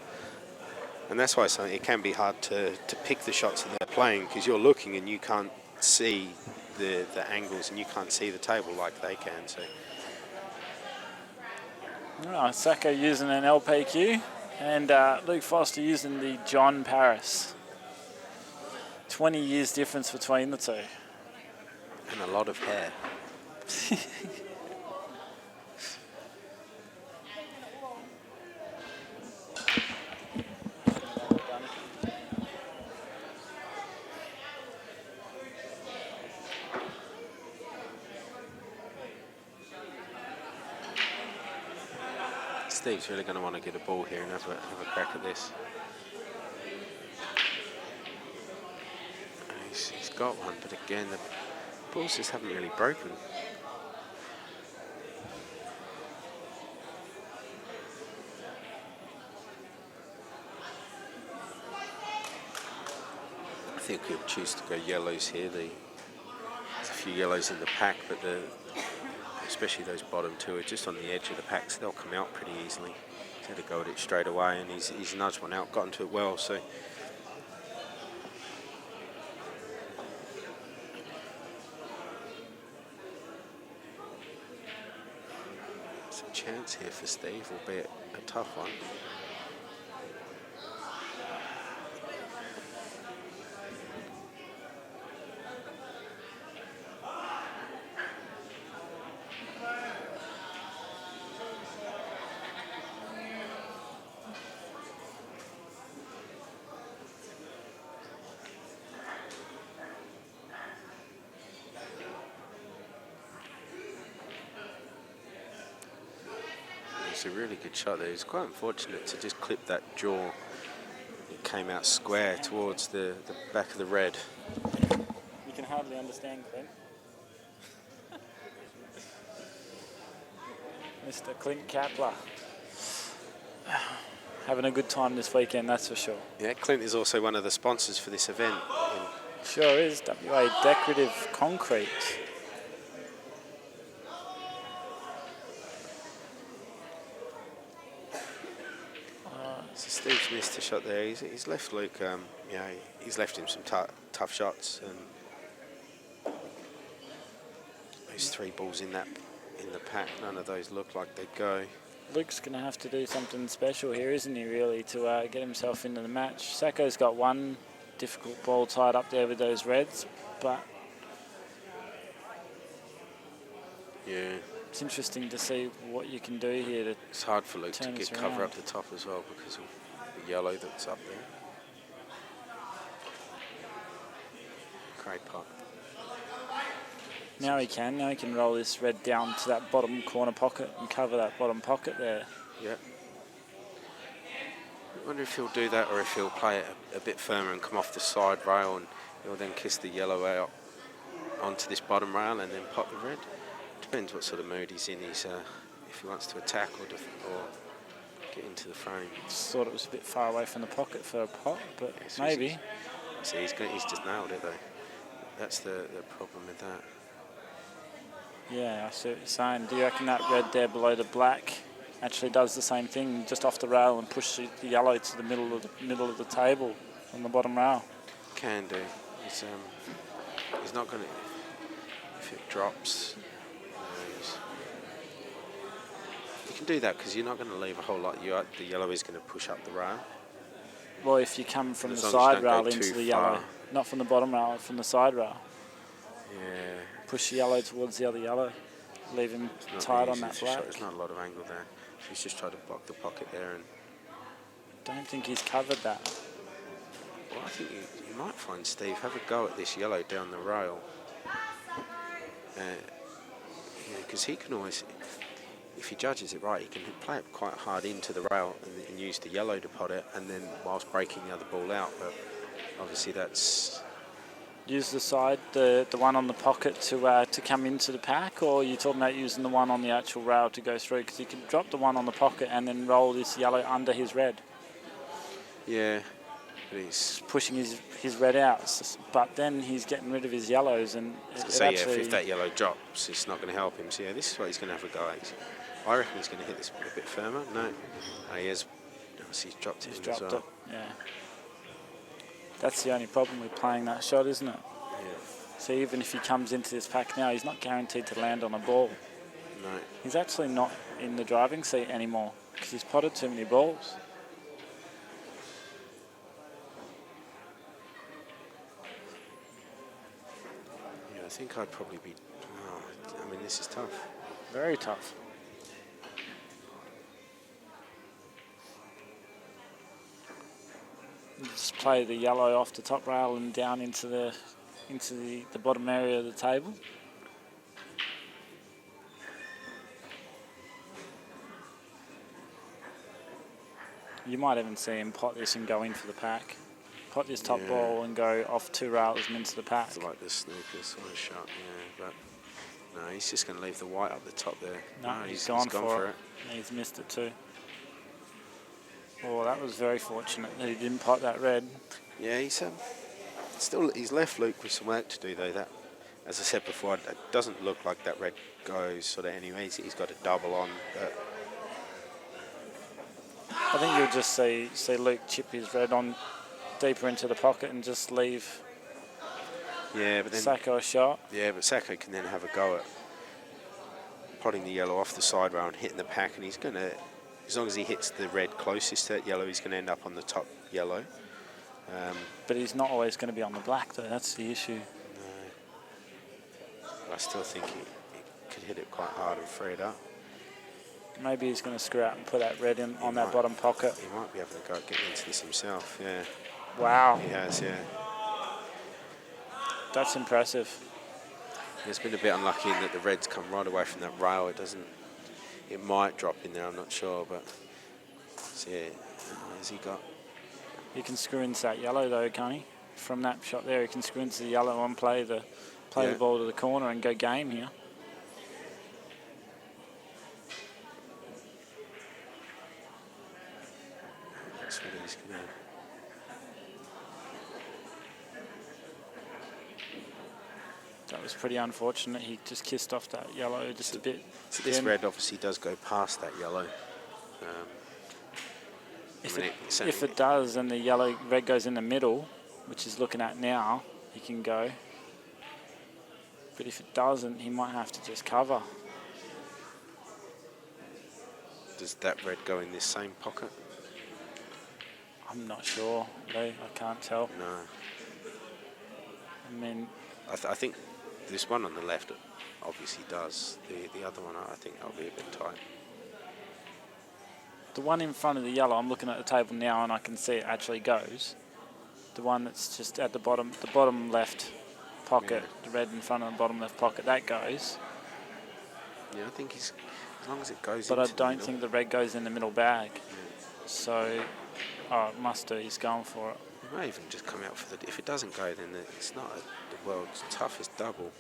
and that's why it can be hard to pick the shots that they're playing, because you're looking and you can't see the angles and you can't see the table like they can. So. Right, Sacco using an LPQ and Luke Foster using the John Paris. 20 years difference between the two. And a lot of hair. Steve's really going to want to get a ball here and have a crack at this. He's got one, but again, the balls just haven't really broken. I think he'll choose to go yellows here. There's a few yellows in the pack, but especially those bottom two are just on the edge of the pack, so they'll come out pretty easily. He's had to go at it straight away, and he's nudged one out, got into it well, so. There's a chance here for Steve, albeit a tough one. It's a really good shot there. It's quite unfortunate to just clip that jaw. It came out square towards the back of the red. You can hardly understand, Clint. Mr. Clint Kapler. Having a good time this weekend, that's for sure. Yeah, Clint is also one of the sponsors for this event. Sure is. WA Decorative Concrete. So Steve's missed a shot there. He's left Luke, he's left him some tough shots. And those three balls in the pack, none of those look like they'd go. Luke's going to have to do something special here, isn't he, really, to get himself into the match. Sacco's got one difficult ball tied up there with those reds, but yeah, it's interesting to see what you can do here to. It's hard for Luke to get cover around. up the top as well because of the yellow that's up there. Great pot. Now he can. Now he can roll this red down to that bottom corner pocket and cover that bottom pocket there. Yeah. I wonder if he'll do that or if he'll play it a bit firmer and come off the side rail and he'll then kiss the yellow out onto this bottom rail and then pot the red. Depends what sort of mood he's in. He's if he wants to attack or get into the frame. Just thought it was a bit far away from the pocket for a pot, but Yeah, so maybe. See, he's just nailed it though. That's the problem with that. Yeah, I see what you're saying. Do you reckon that red there below the black actually does the same thing, just off the rail and push the yellow to the middle of the table on the bottom rail? Can do. He's not going to. If it drops, you can do that because you're not going to leave a whole lot. The yellow is going to push up the rail. Well, if you come from the As long as side you don't rail go into too the yellow, far. not from the bottom rail, from the side rail. Yeah. Push the yellow towards the other yellow, leave him It's not tight easy. on that It's just- black. There's not a lot of angle there. So he's just tried to block the pocket there, and Don't think he's covered that. well, I think you might find Steve have a go at this yellow down the rail. Because he can always, if he judges it right, he can play it quite hard into the rail and use the yellow to pot it, and then whilst breaking the other ball out. But obviously that's. Use the side, the one on the pocket to come into the pack, or are you talking about using the one on the actual rail to go through? Because he can drop the one on the pocket and then roll this yellow under his red. Yeah, but he's. Pushing his red out, but then he's getting rid of his yellows, and So yeah, if that yellow drops, it's not going to help him. So yeah, this is what he's going to have a go at. I reckon he's going to hit this a bit firmer. No, he has. He's dropped it. he's in dropped as well. it. Yeah, that's the only problem with playing that shot, isn't it? Yeah. So even if he comes into this pack now, he's not guaranteed to land on a ball. No. He's actually not in the driving seat anymore because he's potted too many balls. Yeah, I think I'd probably be. Oh, I mean, this is tough. Very tough. Just play the yellow off the top rail and down into the bottom area of the table. You might even see him pot this and go in for the pack. Pot this top Yeah. ball and go off two rails and into the pack. It's like the snooker sort of shot, yeah. But no, he's just going to leave the white up the top there. No, he's gone for it. He's missed it too. Oh, that was very fortunate that he didn't pot that red. Yeah, he's he's left Luke with some work to do though. That, as I said before, it doesn't look like that red goes sort of anyway. He's got a double on, but I think you'll just see Luke chip his red on deeper into the pocket and just leave yeah, but then Sacco a shot. yeah, but Sacco can then have a go at potting the yellow off the side rail and hitting the pack, and he's gonna, as long as he hits the red closest to that yellow, he's gonna end up on the top yellow. But he's not always going to be on the black though, that's the issue. But I still think he could hit it quite hard and free it up. Maybe he's going to screw out and put that red in on that might. bottom pocket. He might be able to go at getting into this himself, yeah. Wow, He has, yeah. that's impressive. It's been a bit unlucky in that the red's come right away from that rail. It might drop in there, I'm not sure, but so yeah, has he got? He can screw into that yellow though, can't he? From that shot there, he can screw into the yellow and play the Yeah. ball to the corner and go game here. That's what he's gonna. That was pretty unfortunate. He just kissed off that yellow just a bit. So this thin. red obviously does go past that yellow. If it does and the red goes in the middle, which he's looking at now, he can go. But if it doesn't, he might have to just cover. Does that red go in this same pocket? I'm not sure, Lee. I can't tell. No. I mean, I think this one on the left obviously does. The other one, I think that'll be a bit tight. the one in front of the yellow, I'm looking at the table now and I can see it actually goes. The one that's just at the bottom left pocket, the red in front of the bottom left pocket, that goes. Yeah, I think he's, as long as it goes But I into the don't middle. think the red goes in the middle bag. So, oh, it must do. He's going for it. He may even just come out for the... If it doesn't go, then it's not the world's toughest double.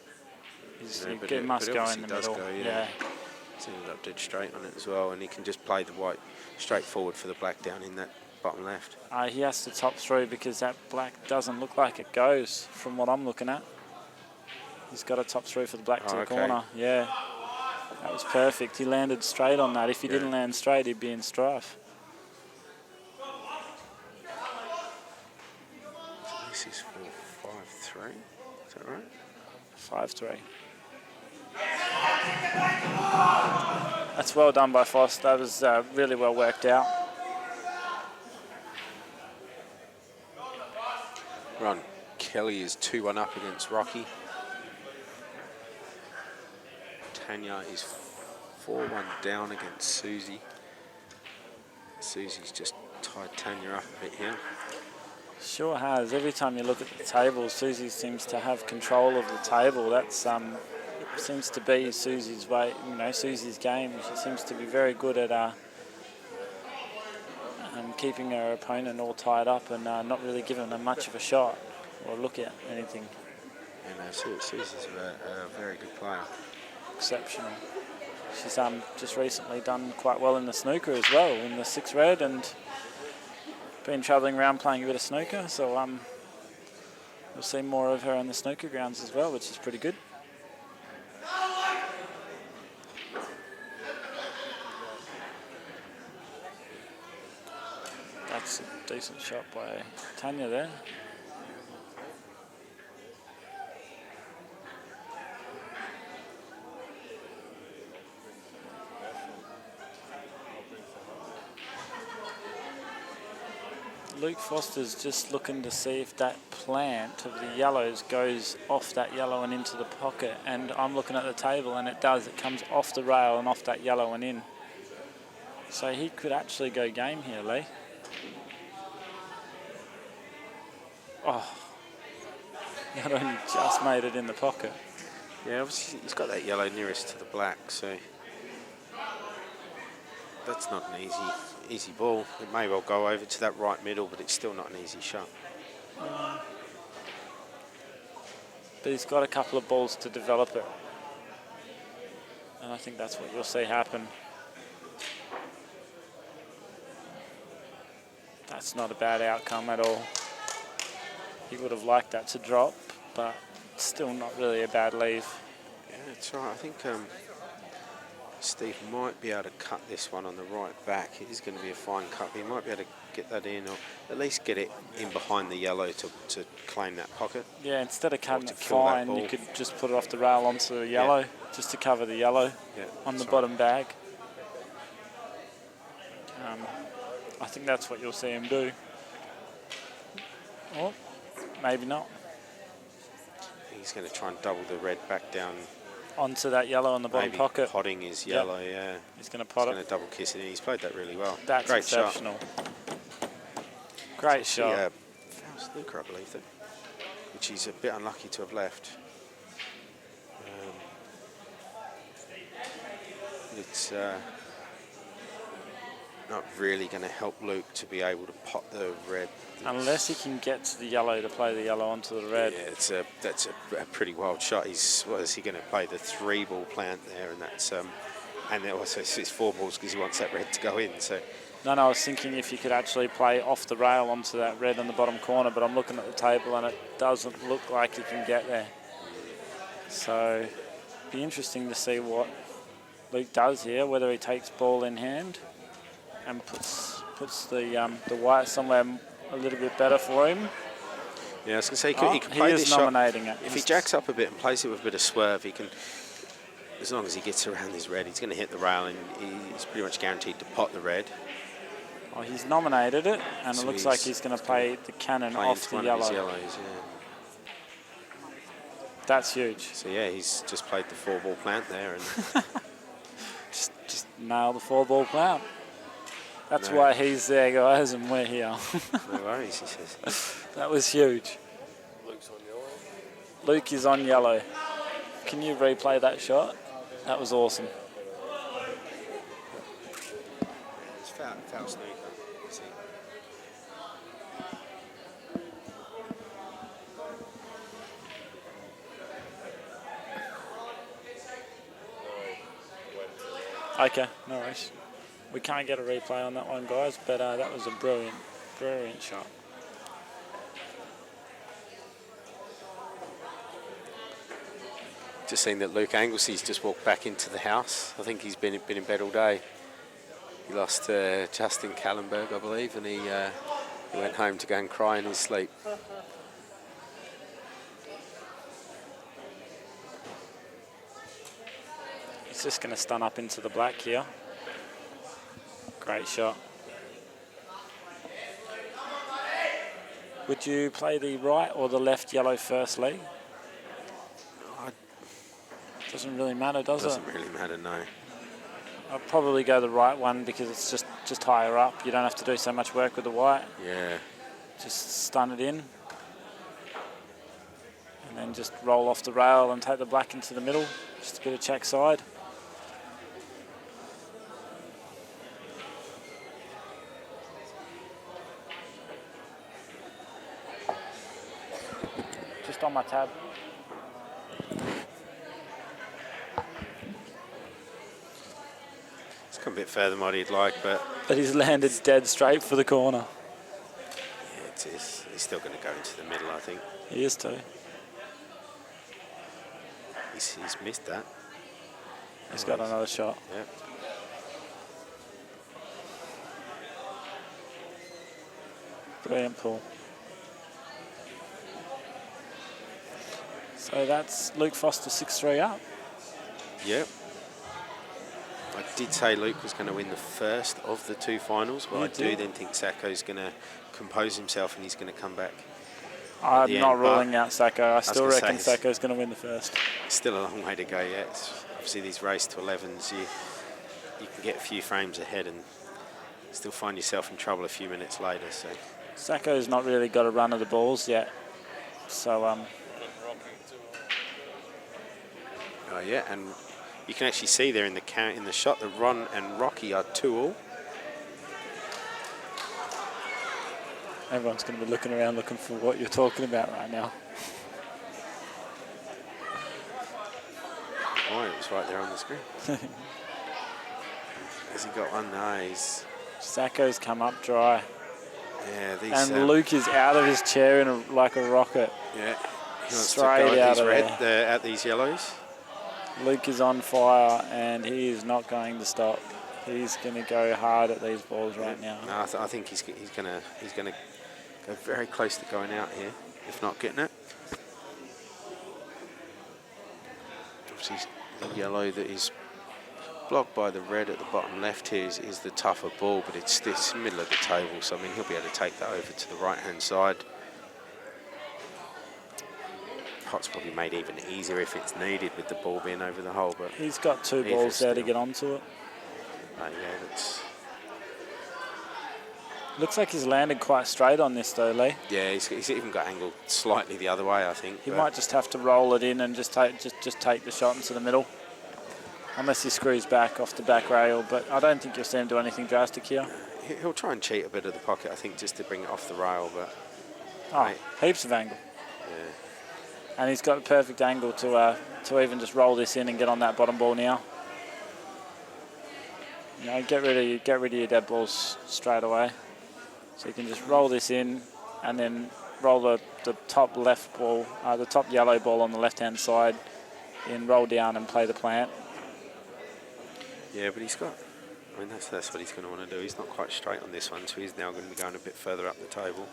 It must go in the does middle. go, Yeah. It's ended up dead straight on it as well, and he can just play the white straight forward for the black down in that bottom left. He has to top through because that black doesn't look like it goes from what I'm looking at. He's got to top through for the black to the corner. Yeah. That was perfect. He landed straight on that. If he didn't land straight, he'd be in strife. This is for 5-3. Is that right? 5-3. That's well done by Foss. That was really well worked out. Ron Kelly is 2-1 up against Rocky. Tanya is 4-1 down against Susie. Susie's just tied Tanya up a bit here. Sure has. Every time you look at the table, Susie seems to have control of the table. That's seems to be Susie's way. Susie's game. She seems to be very good at keeping her opponent all tied up and not really giving her much of a shot or look at anything. And Susie's a very good player. Exceptional. She's just recently done quite well in the snooker as well, in the 6 red, and been travelling around playing a bit of snooker. So we'll see more of her in the snooker grounds as well, which is pretty good. That's a decent shot by Tanya there. Luke Foster's just looking to see if that plant of the yellows goes off that yellow and into the pocket, and I'm looking at the table and it does. It comes off the rail and off that yellow and in. So he could actually go game here, Lee. Oh, not only just made it in the pocket. Yeah, obviously he's got that yellow nearest to the black, so that's not an easy ball. It may well go over to that right middle, but it's still not an easy shot. But he's got a couple of balls to develop it. And I think that's what you'll see happen. That's not a bad outcome at all. He would have liked that to drop, but still not really a bad leave. Yeah, that's right. I think Steve might be able to cut this one on the right back. It is going to be a fine cut. He might be able to get that in, or at least get it in behind the yellow to claim that pocket. Yeah, instead of cutting it fine, you could just put it off the rail onto the yellow, just to cover the yellow on the bottom bag. I think that's what you'll see him do. Or maybe not. He's going to try and double the red back down onto that yellow on the bottom pocket. Potting his yellow, yeah. He's going to pot it. He's going to double kiss it in. He's played that really well. That's great exceptional. Shot. Great shot. Foul snooker, I believe, that, which he's a bit unlucky to have left. It's not really going to help Luke to be able to pot the red. Unless he can get to the yellow to play the yellow onto the red. Yeah, that's a pretty wild shot. What is he going to play the 3-ball plant there, and that's and then also it's 4 balls because he wants that red to go in. So. No, I was thinking if you could actually play off the rail onto that red in the bottom corner, but I'm looking at the table and it doesn't look like he can get there. So it'd be interesting to see what Luke does here, whether he takes ball in hand and puts the white somewhere a little bit better for him. Yeah, I was going to say he can play this shot. If he jacks up a bit and plays it with a bit of swerve, he can. As long as he gets around his red, he's going to hit the rail, and he's pretty much guaranteed to pot the red. Oh, he's nominated it, and so it looks like he's going to play the cannon off the yellow. Yellows, That's huge. So yeah, he's just played the 4-ball plant there, and just nail the 4-ball plant. That's why he's there, guys, and we're here. No worries, he says. That was huge. Luke's on yellow. Luke is on yellow. Can you replay that shot? That was awesome. It's foul snooker. See. Okay, no worries. We can't get a replay on that one, guys, but that was a brilliant, brilliant shot. Just seen that Luke Anglesy's just walked back into the house. I think he's been in bed all day. He lost Justin Kallenberg, I believe, and he went home to go and cry in his sleep. He's just going to stun up into the black here. Great shot. Would you play the right or the left yellow first, Lee? Doesn't really matter, does it? Doesn't really matter, no. I'd probably go the right one because it's just higher up. You don't have to do so much work with the white. Yeah. Just stun it in. And then just roll off the rail and take the black into the middle. Just a bit of check side. Just on my tab. It's come a bit further than what he'd like, but He's landed dead straight for the corner. yeah, he's still going to go into the middle, I think. He is too. He's missed that. He's got another shot. Yeah. Brilliant pull. So that's Luke Foster 6-3 up. Yep. I did say Luke was going to win the first of the two finals, but You I do did. then think Sacco's going to compose himself and he's going to come back. I'm the not end, but ruling out Sacco. I still gonna reckon say Sacco's going to win the first. It's still a long way to go yet. Obviously, these race to 11s, you can get a few frames ahead and still find yourself in trouble a few minutes later. So Sacco's not really got a run of the balls yet. So, oh yeah, and you can actually see there in the shot that Ron and Rocky are 2-all. everyone's going to be looking around looking for what you're talking about right now. Oh, it was right there on the screen. Has he got one? No, he's... Sacco's come up dry. Yeah, these... And Luke is out of his chair in like a rocket. Yeah, he wants Straight to go out at of at these yellows. Luke is on fire and he is not going to stop. He's going to go hard at these balls right now. No, I think he's gonna go very close to going out here, if not getting it. Obviously, the yellow that is blocked by the red at the bottom left here is the tougher ball, but it's middle of the table, so I mean he'll be able to take that over to the right hand side. Pot's probably made even easier if it's needed with the ball being over the hole, but He's got two Either balls there to still. get onto it. yeah, that's... Looks like he's landed quite straight on this though, Lee. Yeah, he's even got angled slightly the other way, I think. He but might just have to roll it in and just take the shot into the middle. Unless he screws back off the back rail, but I don't think you'll see him do anything drastic here. He'll try and cheat a bit of the pocket, I think, just to bring it off the rail, but... Oh, Mate. heaps of angle. Yeah. And he's got the perfect angle to even just roll this in and get on that bottom ball now. You know, get rid of your dead balls straight away. So you can just roll this in and then roll the top left ball, the top yellow ball on the left-hand side in, roll down and play the plant. Yeah, but he's got... I mean, that's what he's going to want to do. He's not quite straight on this one, so he's now going to be going a bit further up the table.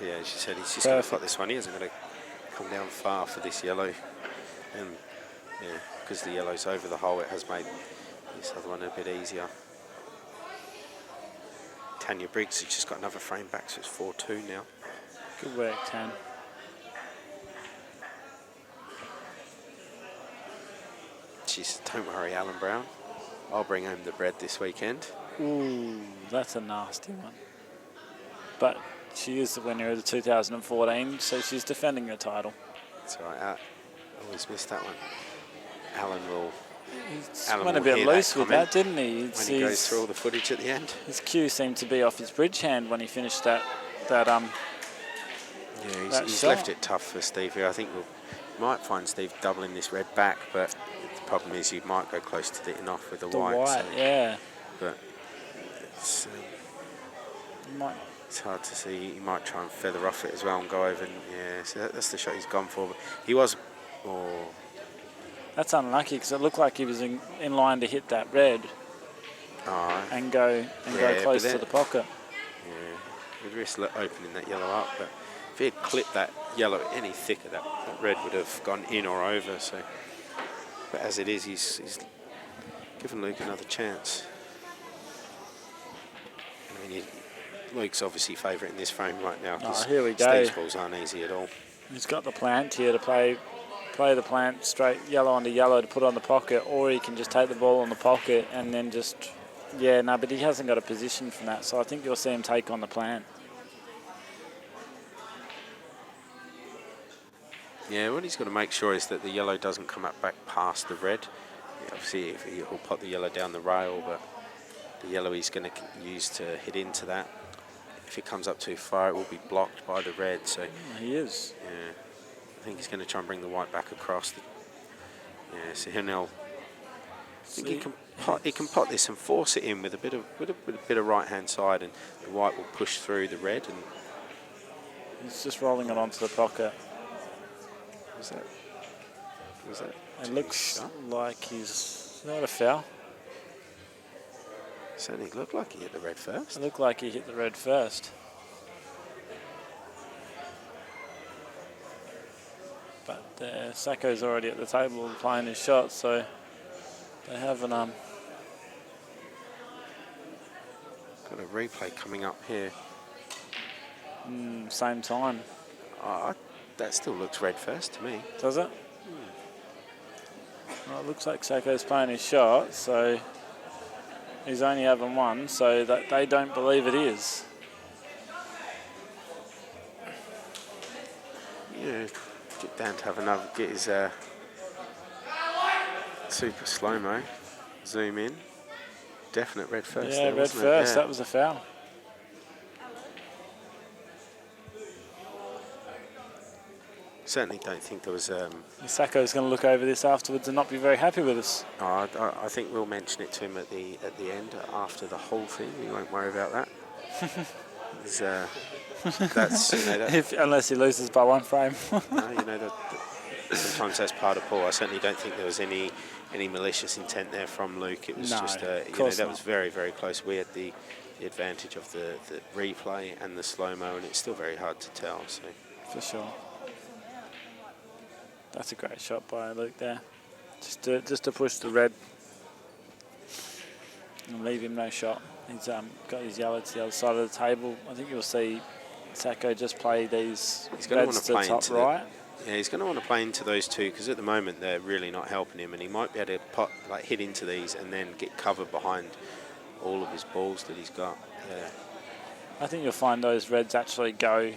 Yeah, as you said, he's just going to plot this one. He isn't going to come down far for this yellow. And, yeah, because the yellow's over the hole, it has made this other one a bit easier. Tanya Briggs has just got another frame back, so it's 4-2 now. Good work, Tan. Jeez, don't worry, Alan Brown. I'll bring home the bread this weekend. Ooh, that's a nasty one. But She is the winner of the 2014, so she's defending her title. That's right. I always missed that one. Alan He went a bit loose with that, didn't he? When he goes through all the footage at the end. His cue seemed to be off his bridge hand when he finished that Yeah, he's left it tough for Steve here. I think we might find Steve doubling this red back, but the problem is you might go close to hitting off with the white. So, yeah. But it's hard to see. He might try and feather off it as well and go over. And, yeah, so that's the shot he's gone for. But he was. Oh. That's unlucky because it looked like he was in line to hit that red and go close to the pocket. Yeah, he'd risk opening that yellow up, but if he had clipped that yellow any thicker, that red would have gone in or over. So, but as it is, he's given Luke another chance. I mean, Luke's obviously favourite in this frame right now. Here we go. Steve's balls aren't easy at all. He's got the plant here to play the plant straight yellow onto yellow to put on the pocket, or he can just take the ball on the pocket and then just, but he hasn't got a position from that, so I think you'll see him take on the plant. Yeah, what he's got to make sure is that the yellow doesn't come up back past the red. Yeah, obviously, he'll put the yellow down the rail, but the yellow he's going to use to hit into that. If it comes up too far, it will be blocked by the red. So he is. Yeah, I think he's going to try and bring the white back across. So he'll now. I think he can pot this and force it in with a bit of right hand side, and the white will push through the red. And he's just rolling it onto the pocket. Was that? It looks like he's not a foul. Certainly looked like he hit the red first. It looked like he hit the red first. But Sacco's already at the table playing his shot, so they haven't. Got a replay coming up here. Same time. That still looks red first to me. Does it? Well, it looks like Sacco's playing his shot, so he's only having one, so that they don't believe it is. Yeah, get down to have another, get his super slow-mo, zoom in. Definite red first. Yeah, there, red first, that was a foul. Certainly don't think there was. Sacco's going to look over this afterwards and not be very happy with us. I think we'll mention it to him at the end after the whole thing. We won't worry about that. That's unless he loses by one frame. No, sometimes that's part of Paul. I certainly don't think there was any malicious intent there from Luke. It was just that was very, very close. We had the advantage of the replay and the slow-mo, and it's still very hard to tell. So for sure. That's a great shot by Luke there. Just to push the red and leave him no shot. He's got his yellow to the other side of the table. I think you'll see Sacco just play these reds to the top right. He's going to want to play into those two because at the moment they're really not helping him, and he might be able to hit into these and then get covered behind all of his balls that he's got. Yeah. I think you'll find those reds actually go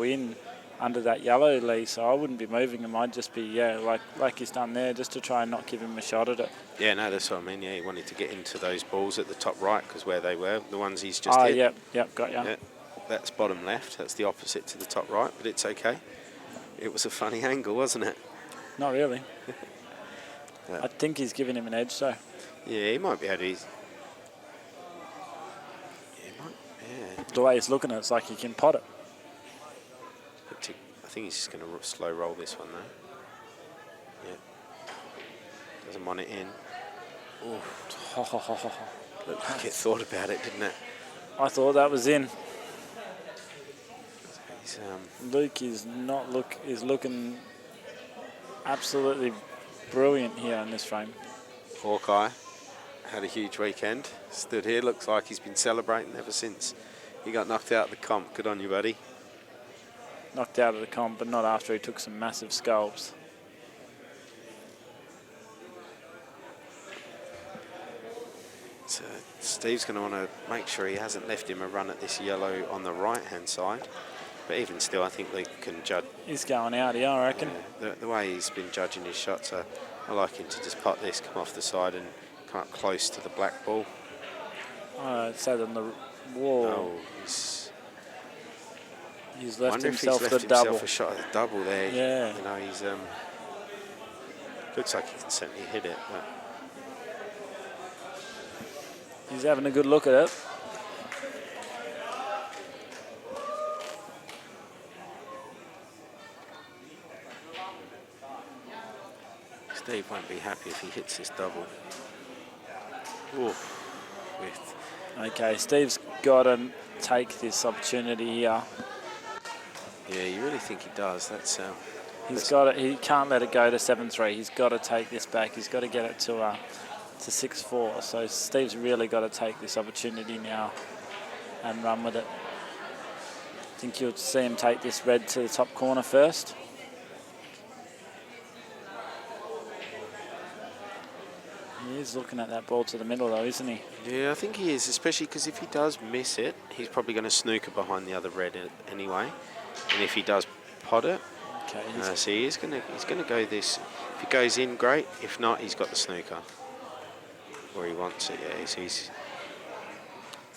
in under that yellow, Lee, so I wouldn't be moving him. I'd just be, like he's done there, just to try and not give him a shot at it. Yeah, no, that's what I mean. Yeah, he wanted to get into those balls at the top right because where they were, the ones he's just hit. Yep, got ya. Yeah, that's bottom left. That's the opposite to the top right, but it's okay. It was a funny angle, wasn't it? Not really. I think he's giving him an edge, though. Yeah, he might be able to. The way he's looking at it, it's like he can pot it. I think he's just going to slow roll this one though. Yeah. Doesn't want it in. Looked like it thought about it, didn't it? I thought that was in. Luke is looking absolutely brilliant here in this frame. Hawkeye had a huge weekend. Stood here, looks like he's been celebrating ever since he got knocked out of the comp. Good on you, buddy. Knocked out of the comp, but not after he took some massive scalps. So Steve's going to want to make sure he hasn't left him a run at this yellow on the right-hand side. But even still, I think they can judge. He's going out here, I reckon. The way he's been judging his shots, I like him to just pot this, come off the side and come up close to the black ball. I'd say on the wall. No, he's left wonder himself if he's left the himself double. a shot at the double there. Yeah. You know, he's looks like he can certainly hit it, but He's having a good look at it. Steve won't be happy if he hits this double. Oof. Okay, Steve's got to take this opportunity here. Yeah, you really think he does. That's He's got it. He can't let it go to 7-3. He's got to take this back. He's got to get it to 6-4. So Steve's really got to take this opportunity now and run with it. I think you'll see him take this red to the top corner first. He is looking at that ball to the middle though, isn't he? Yeah, I think he is, especially because if he does miss it, he's probably going to snooker behind the other red anyway. And if he does pot it, okay, so he's going to go this. If he goes in, great. If not, he's got the snooker. Or he wants it, yeah. He's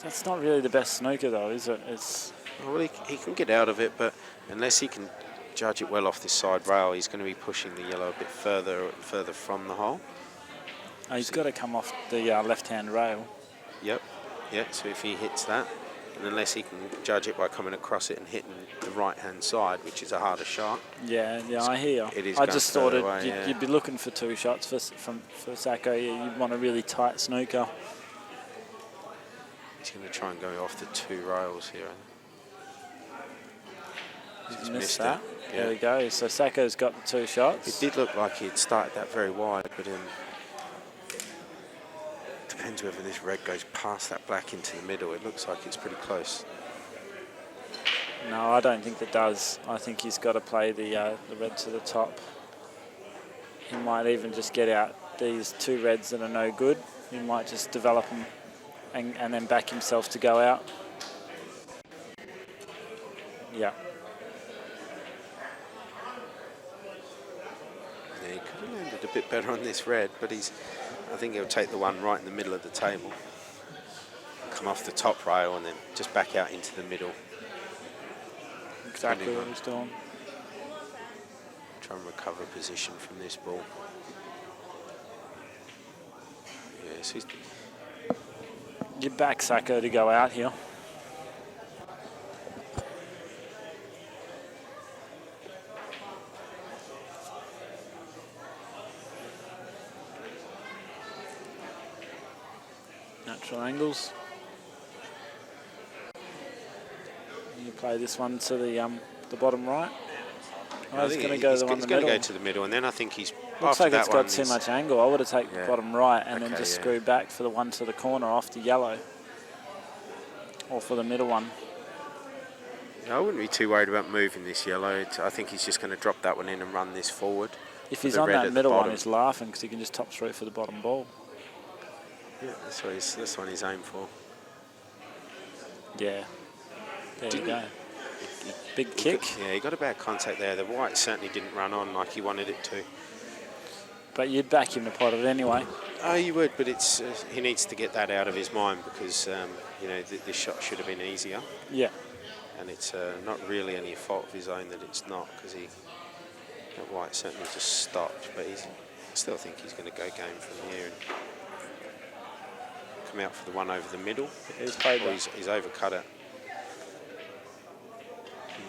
that's not really the best snooker though, is it? It's well, he can get out of it, but unless he can judge it well off this side rail, he's going to be pushing the yellow a bit further from the hole. he's got to come off the left-hand rail. Yep. Yeah, so if he hits that, and unless he can judge it by coming across it and hitting the right-hand side, which is a harder shot. Yeah, I hear. It is I going just thought further away, you'd be looking for 2 shots for Sacco. Yeah, you'd want a really tight snooker. He's going to try and go off the 2 rails here. He's missed that. Yeah. There we go. So Sacco's got the 2 shots. It did look like he'd started that very wide, but depends whether this red goes past that black into the middle. It looks like it's pretty close. No, I don't think it does. I think he's got to play the red to the top. He might even just get out these 2 reds that are no good. He might just develop them and then back himself to go out. Yeah. Yeah, he could have landed a bit better on this red, but I think he'll take the one right in the middle of the table. Come off the top rail and then just back out into the middle. Exactly what he's doing. Try and recover position from this ball. Yes, he's... You back Sacco to go out here. Natural angles. You play this one to the bottom right. Oh, he's going to go to the one in the middle. Go to the middle, and then I think he's. Looks like it's got too much angle. I would have taken bottom right and then just screw back for the one to the corner off the yellow, or for the middle one. I wouldn't be too worried about moving this yellow. I think he's just going to drop that one in and run this forward. If he's on that middle one, he's laughing because he can just top through for the bottom ball. Yeah, that's what he's aimed for. Yeah. There you go. Big kick. He got a bad contact there. The white certainly didn't run on like he wanted it to. But you'd back him to pot it anyway. Oh, you would, but it's he needs to get that out of his mind because this shot should have been easier. Yeah. And it's not really any fault of his own that it's not, because that white certainly just stopped. But I still think he's going to go game from here and come out for the one over the middle. He's overcut it.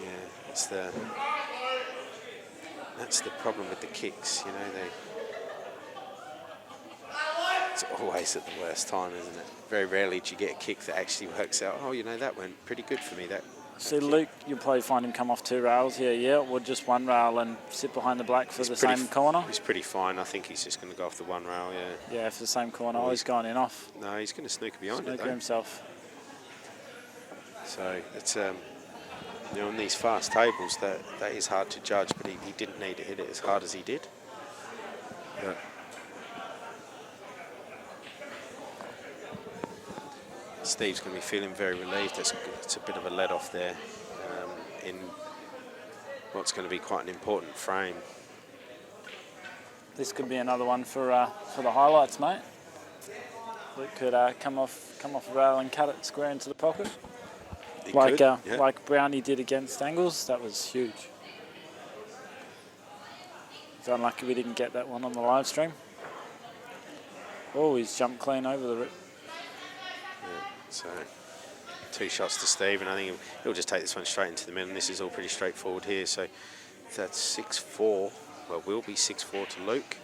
Yeah, that's the problem with the kicks. It's always at the worst time, isn't it? Very rarely do you get a kick that actually works out. Oh, that went pretty good for me. See, Luke, you'll probably find him come off 2 rails here, yeah, or just 1 rail and sit behind the black for the same corner. He's pretty fine. I think he's just going to go off the 1 rail, yeah. Yeah, for the same corner. Oh, he's going in off. No, he's going to snooker behind it, though. Snooker himself. So it's on these fast tables that is hard to judge, but he didn't need to hit it as hard as he did. Yeah. Steve's going to be feeling very relieved. It's a bit of a let off there in what's going to be quite an important frame. This could be another one for the highlights, mate. Luke could come off the rail and cut it square into the pocket, like Brownie did against Angles. That was huge. It's unlucky we didn't get that one on the live stream. Oh, he's jumped clean over the rip. Yeah, so 2 shots to Steve, and I think he'll just take this one straight into the middle, and this is all pretty straightforward here. So that's 6-4. Well, will be 6-4 to Luke.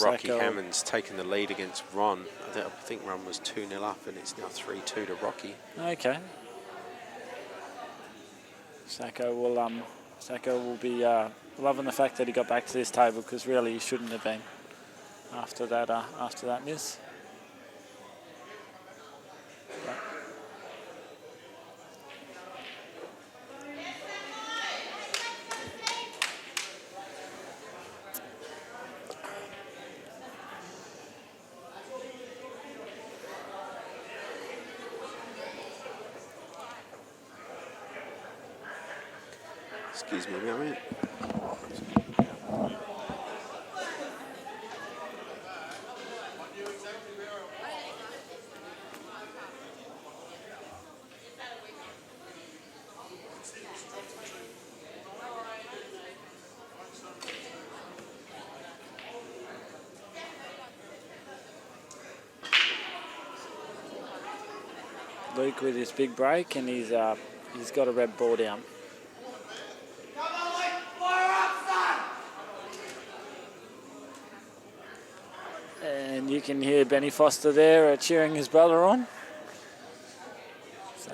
Rocky Hammond's taken the lead against Ron. I think Ron was 2-0 up, and it's now 3-2 to Rocky. Okay. Sacco will be loving the fact that he got back to this table, because really he shouldn't have been after that miss. Excuse me a moment. Luke with his big break, and he's got a red ball down. And you can hear Benny Foster there cheering his brother on. So.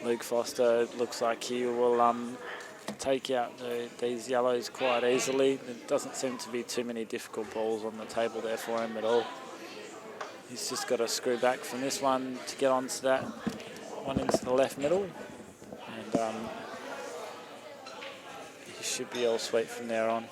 Luke Foster looks like he will take out these yellows quite easily. There doesn't seem to be too many difficult balls on the table there for him at all. He's just got to screw back from this one to get onto that one into the left middle. And he should be all sweet from there on.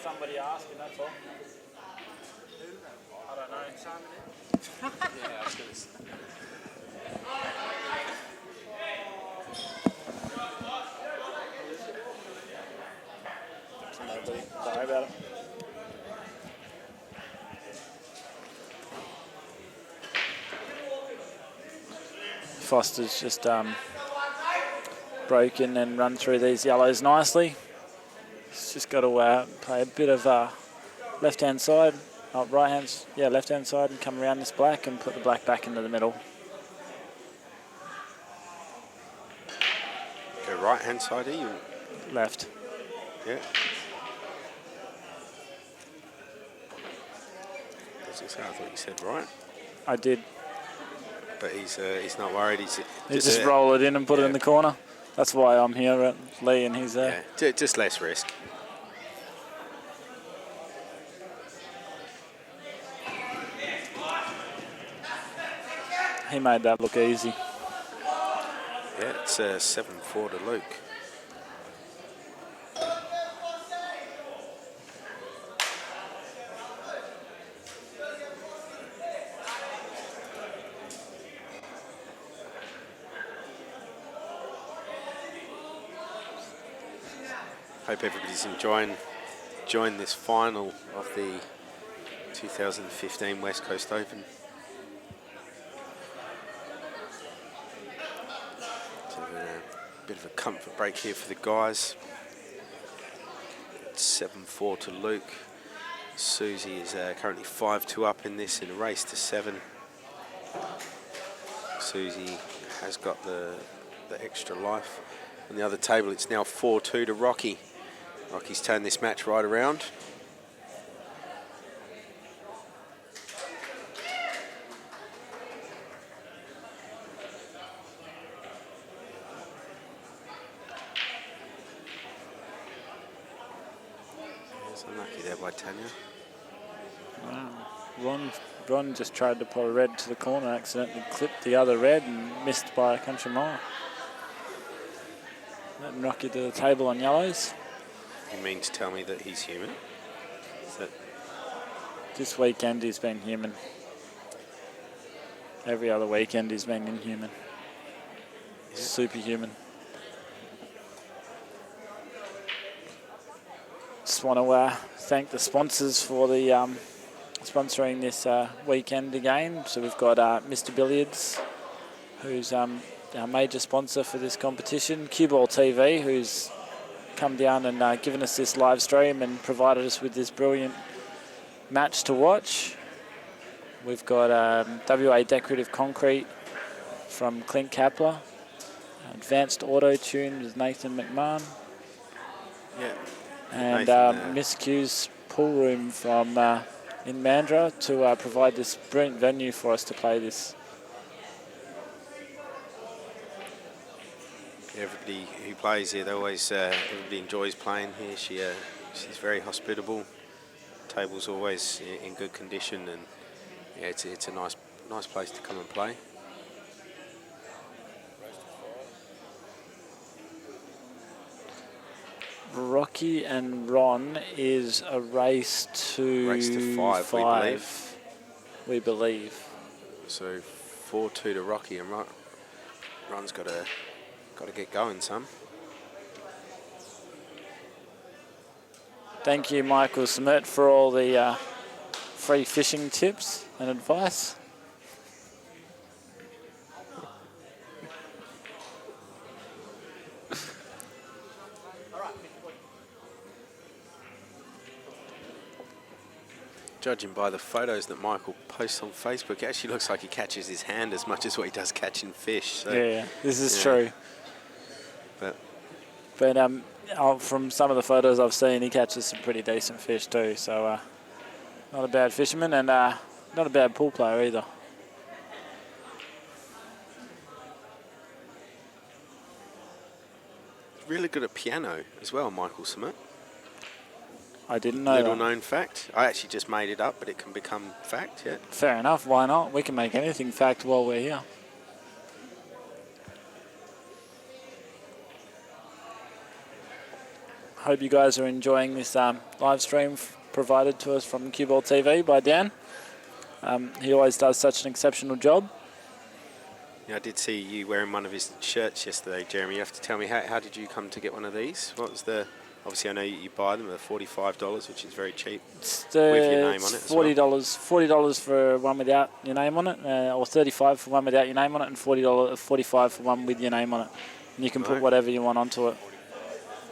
Somebody asking, that's all. I don't know. Yeah, I was going to say. Nobody. Don't worry about it. Foster's just broken and run through these yellows nicely. He's just got to play a bit of left-hand side, left-hand side, and come around this black and put the black back into the middle. Go right-hand side here? Left. Yeah. As I say, I thought you said right. I did. But he's not worried. He's just roll it in and put it in the corner. That's why I'm here at Lee and he's there. Yeah, just less risk. He made that look easy. Yeah, it's 7-4 to Luke. Hope everybody's enjoying this final of the 2015 West Coast Open. So a bit of a comfort break here for the guys. It's 7-4 to Luke. Susie is currently 5-2 up in this in a race to 7. Susie has got the extra life. On the other table, it's now 4-2 to Rocky. Rocky's turned this match right around. It's unlucky there by Tanya. Wow. Ron just tried to pull a red to the corner, accidentally clipped the other red and missed by a country mile. Letting Rocky to the table on yellows. You mean to tell me that he's human? Is that This weekend he's been human. Every other weekend he's been inhuman. Superhuman. Just want to thank the sponsors for the sponsoring this weekend again. So we've got Mr. Billiards, who's our major sponsor for this competition. CueballTV, who's come down and given us this live stream and provided us with this brilliant match to watch. We've got WA Decorative Concrete from Clint Kapler. Advanced Auto Tune with Nathan McMahon. yeah? And Miss Q's pool room from in Mandurah to provide this brilliant venue for us to play this. Everybody who plays here, they always everybody enjoys playing here. She's very hospitable. Table's always in good condition, and yeah, it's a nice place to come and play. Rocky and Ron is a race to 5, we believe. So 4-2 to Rocky, and Ron's got to get going, son. Thank you, Michael Smith, for all the free fishing tips and advice. Judging by the photos that Michael posts on Facebook, it actually looks like he catches his hand as much as what he does catching fish. So, Yeah, this is true. But from some of the photos I've seen, he catches some pretty decent fish too. So not a bad fisherman, and not a bad pool player either. really good at piano as well, Michael Smith. I didn't know Little that. known fact. I actually just made it up, but it can become fact, yeah. Fair enough, why not? We can make anything fact while we're here. Hope you guys are enjoying this live stream provided to us from CueballTV by Dan. He always does such an exceptional job. Yeah, I did see you wearing one of his shirts yesterday, Jeremy. You have to tell me, how did you come to get one of these? What was the... Obviously, I know you buy them at $45, which is very cheap. It's with your name on it as well. $40 for one without your name on it, or $35 for one without your name on it, and $45 for one with your name on it. And you can put whatever you want onto it.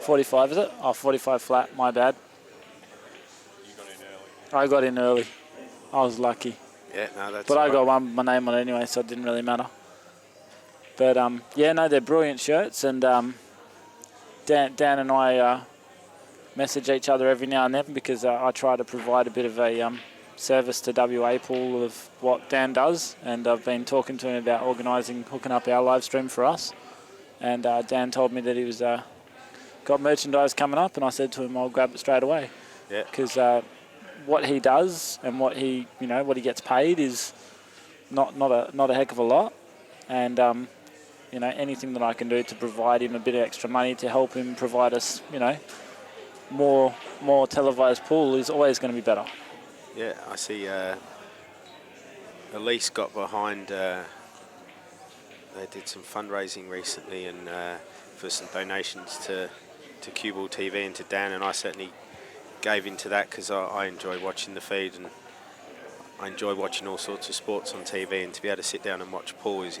45 is it? Oh, 45 flat. My bad. You got in early. I got in early. I was lucky. Yeah, no, that's. But I got one with my name on it anyway, so it didn't really matter. But yeah, no, they're brilliant shirts, and Dan and I message each other every now and then because I try to provide a bit of a service to WA Pool of what Dan does, and I've been talking to him about hooking up our live stream for us. And Dan told me that he was got merchandise coming up, and I said to him I'll grab it straight away. Yeah. Because what he does and what he gets paid is not a heck of a lot, and anything that I can do to provide him a bit of extra money to help him provide us more televised pool is always going to be better. Yeah, I see. Elise got behind. They did some fundraising recently, and for some donations to CueballTV and to Dan, and I certainly gave into that because I enjoy watching the feed and I enjoy watching all sorts of sports on TV, and to be able to sit down and watch Paul is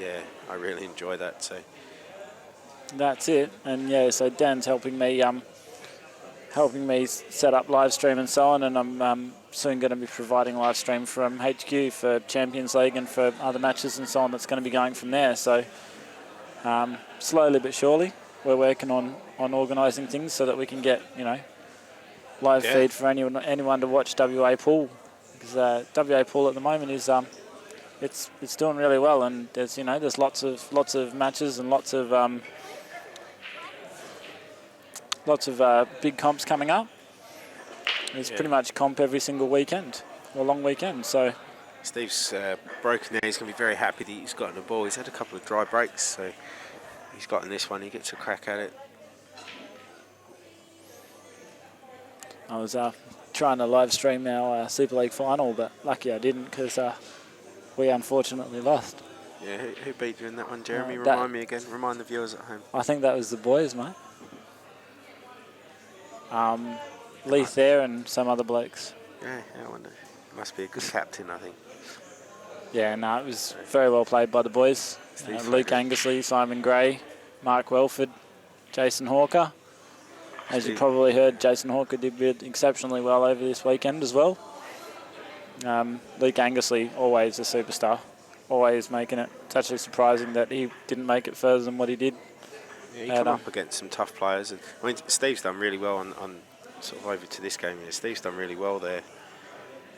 yeah, I really enjoy that. So that's it. And yeah, so Dan's helping me set up live stream and so on, and I'm soon going to be providing live stream from HQ for Champions League and for other matches and so on. That's going to be going from there. So slowly but surely, we're working on organising things so that we can get live feed for anyone to watch WA Pool, because WA Pool at the moment is it's doing really well, and there's lots of matches and lots of big comps coming up. There's pretty much comp every single weekend, or long weekend. So Steve's broken there. He's going to be very happy that he's gotten the ball. He's had a couple of dry breaks, so he's gotten this one. He gets a crack at it. I was trying to live stream our Super League final, but lucky I didn't, because we unfortunately lost. Yeah, who beat you in that one, Jeremy? Remind me again. Remind the viewers at home. I think that was the boys, mate. Leith there and some other blokes. Yeah, I wonder. Must be a good captain, I think. Yeah, no, it was very well played by the boys. Luke Angersley, Simon Gray, Mark Welford, Jason Hawker. As you probably heard, Jason Hawker did exceptionally well over this weekend as well. Luke Angersley, always a superstar, always making it. It's actually surprising that he didn't make it further than what he did. Yeah, he come up against some tough players. And I mean, Steve's done really well on sort of over to this game here. Steve's done really well there.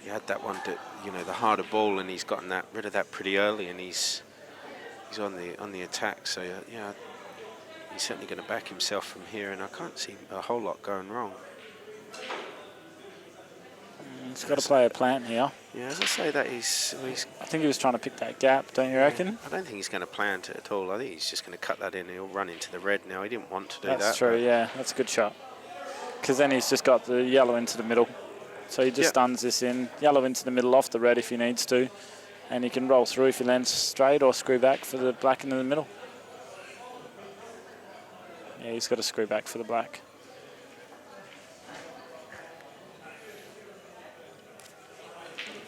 He had that one, the harder ball, and he's gotten rid of that pretty early, and he's on the attack. So yeah, he's certainly going to back himself from here, and I can't see a whole lot going wrong. He's got to play a plant here. Yeah, as I say that I think he was trying to pick that gap, don't you reckon? I don't think he's going to plant it at all. I think he's just going to cut that in and he'll run into the red now. He didn't want to do that. That's true, yeah. That's a good shot. Because then he's just got the yellow into the middle. So he just stuns this in. Yellow into the middle off the red if he needs to. And he can roll through if he lands straight, or screw back for the black into the middle. Yeah, he's got to screw back for the black.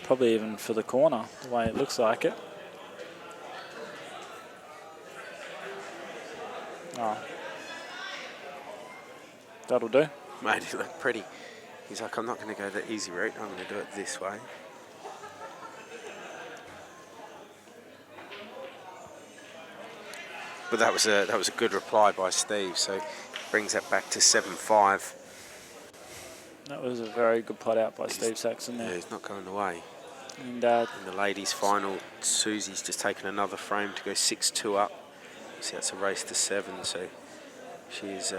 Probably even for the corner, the way it looks like it. Oh. That'll do. Made it look pretty. He's like, I'm not going to go the easy route. I'm going to do it this way. But that was a good reply by Steve. So brings that back to 7-5. That was a very good pot out by Steve Saxon there. Yeah, he's not going away. And in the ladies' final, Susie's just taken another frame to go 6-2 up. See, that's a race to 7. So she's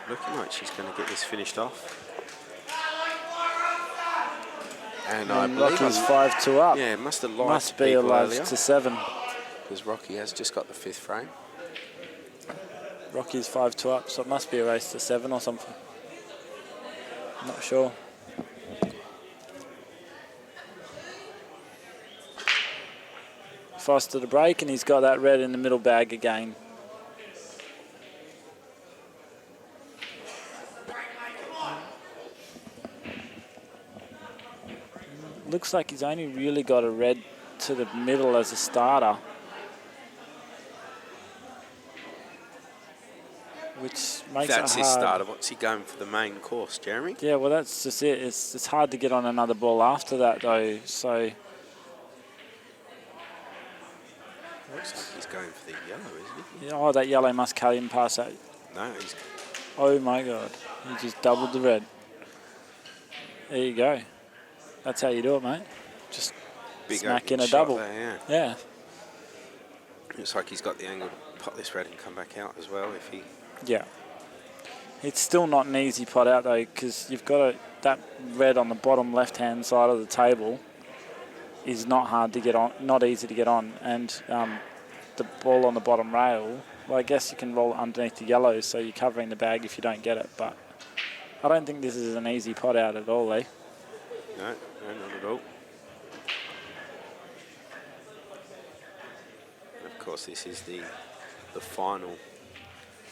looking like she's going to get this finished off. And I believe Rocky's 5-2 up. Yeah, must have lied must to be people alive earlier. to 7. Because Rocky has just got the 5th frame. Rocky's 5-2 up, so it must be a race to 7 or something. I'm not sure. Foster to break, and he's got that red in the middle bag again. Looks like he's only really got a red to the middle as a starter, which makes it hard. That's his starter. What's he going for the main course, Jeremy? Yeah, well, that's just it. It's hard to get on another ball after that, though. So Looks like he's going for the yellow, isn't he? yeah, oh, that yellow must cut him past that. No, he's... Oh my God, he just doubled the red. There you go. That's how you do it, mate. Just Big smack in a shot double. there, Yeah. Looks like he's got the angle to pot this red and come back out as well if he... Yeah. It's still not an easy pot out, though, because you've got that red on the bottom left-hand side of the table is not hard to get on, not easy to get on, and the ball on the bottom rail, well, I guess you can roll it underneath the yellow, so you're covering the bag if you don't get it, but I don't think this is an easy pot out at all, eh? No, not at all. And of course, this is the final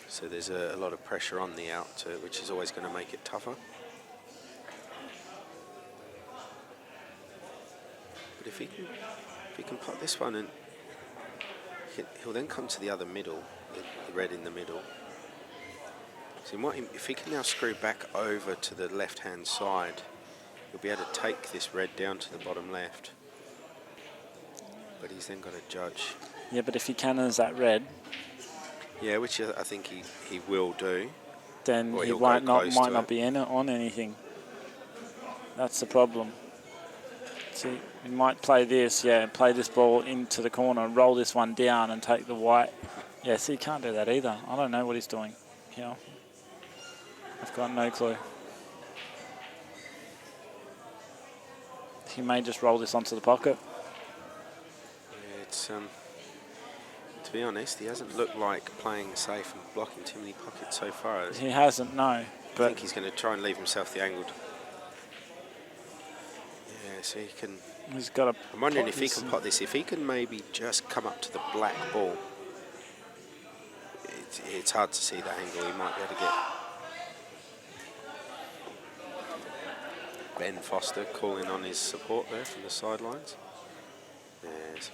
So there's a lot of pressure on the out, which is always going to make it tougher. But if he can pot this one, and he'll then come to the other middle, the red in the middle. So if he can now screw back over to the left-hand side, he'll be able to take this red down to the bottom left. But he's then got to judge. Yeah, but if he cannons that red, yeah, which I think he will do. Then he might not be on anything. That's the problem. See, he might play this, play this ball into the corner, roll this one down and take the white. Yeah, see, he can't do that either. I don't know what he's doing here. I've got no clue. He may just roll this onto the pocket. Yeah, it's to be honest, he hasn't looked like playing safe and blocking too many pockets so far. He hasn't, no. But I think he's going to try and leave himself the angled. Yeah, so he can. He's got. I'm wondering if he can pot this. If he can maybe just come up to the black ball. It's hard to see that angle. He might be able to get. Ben Foster calling on his support there from the sidelines. Yeah, so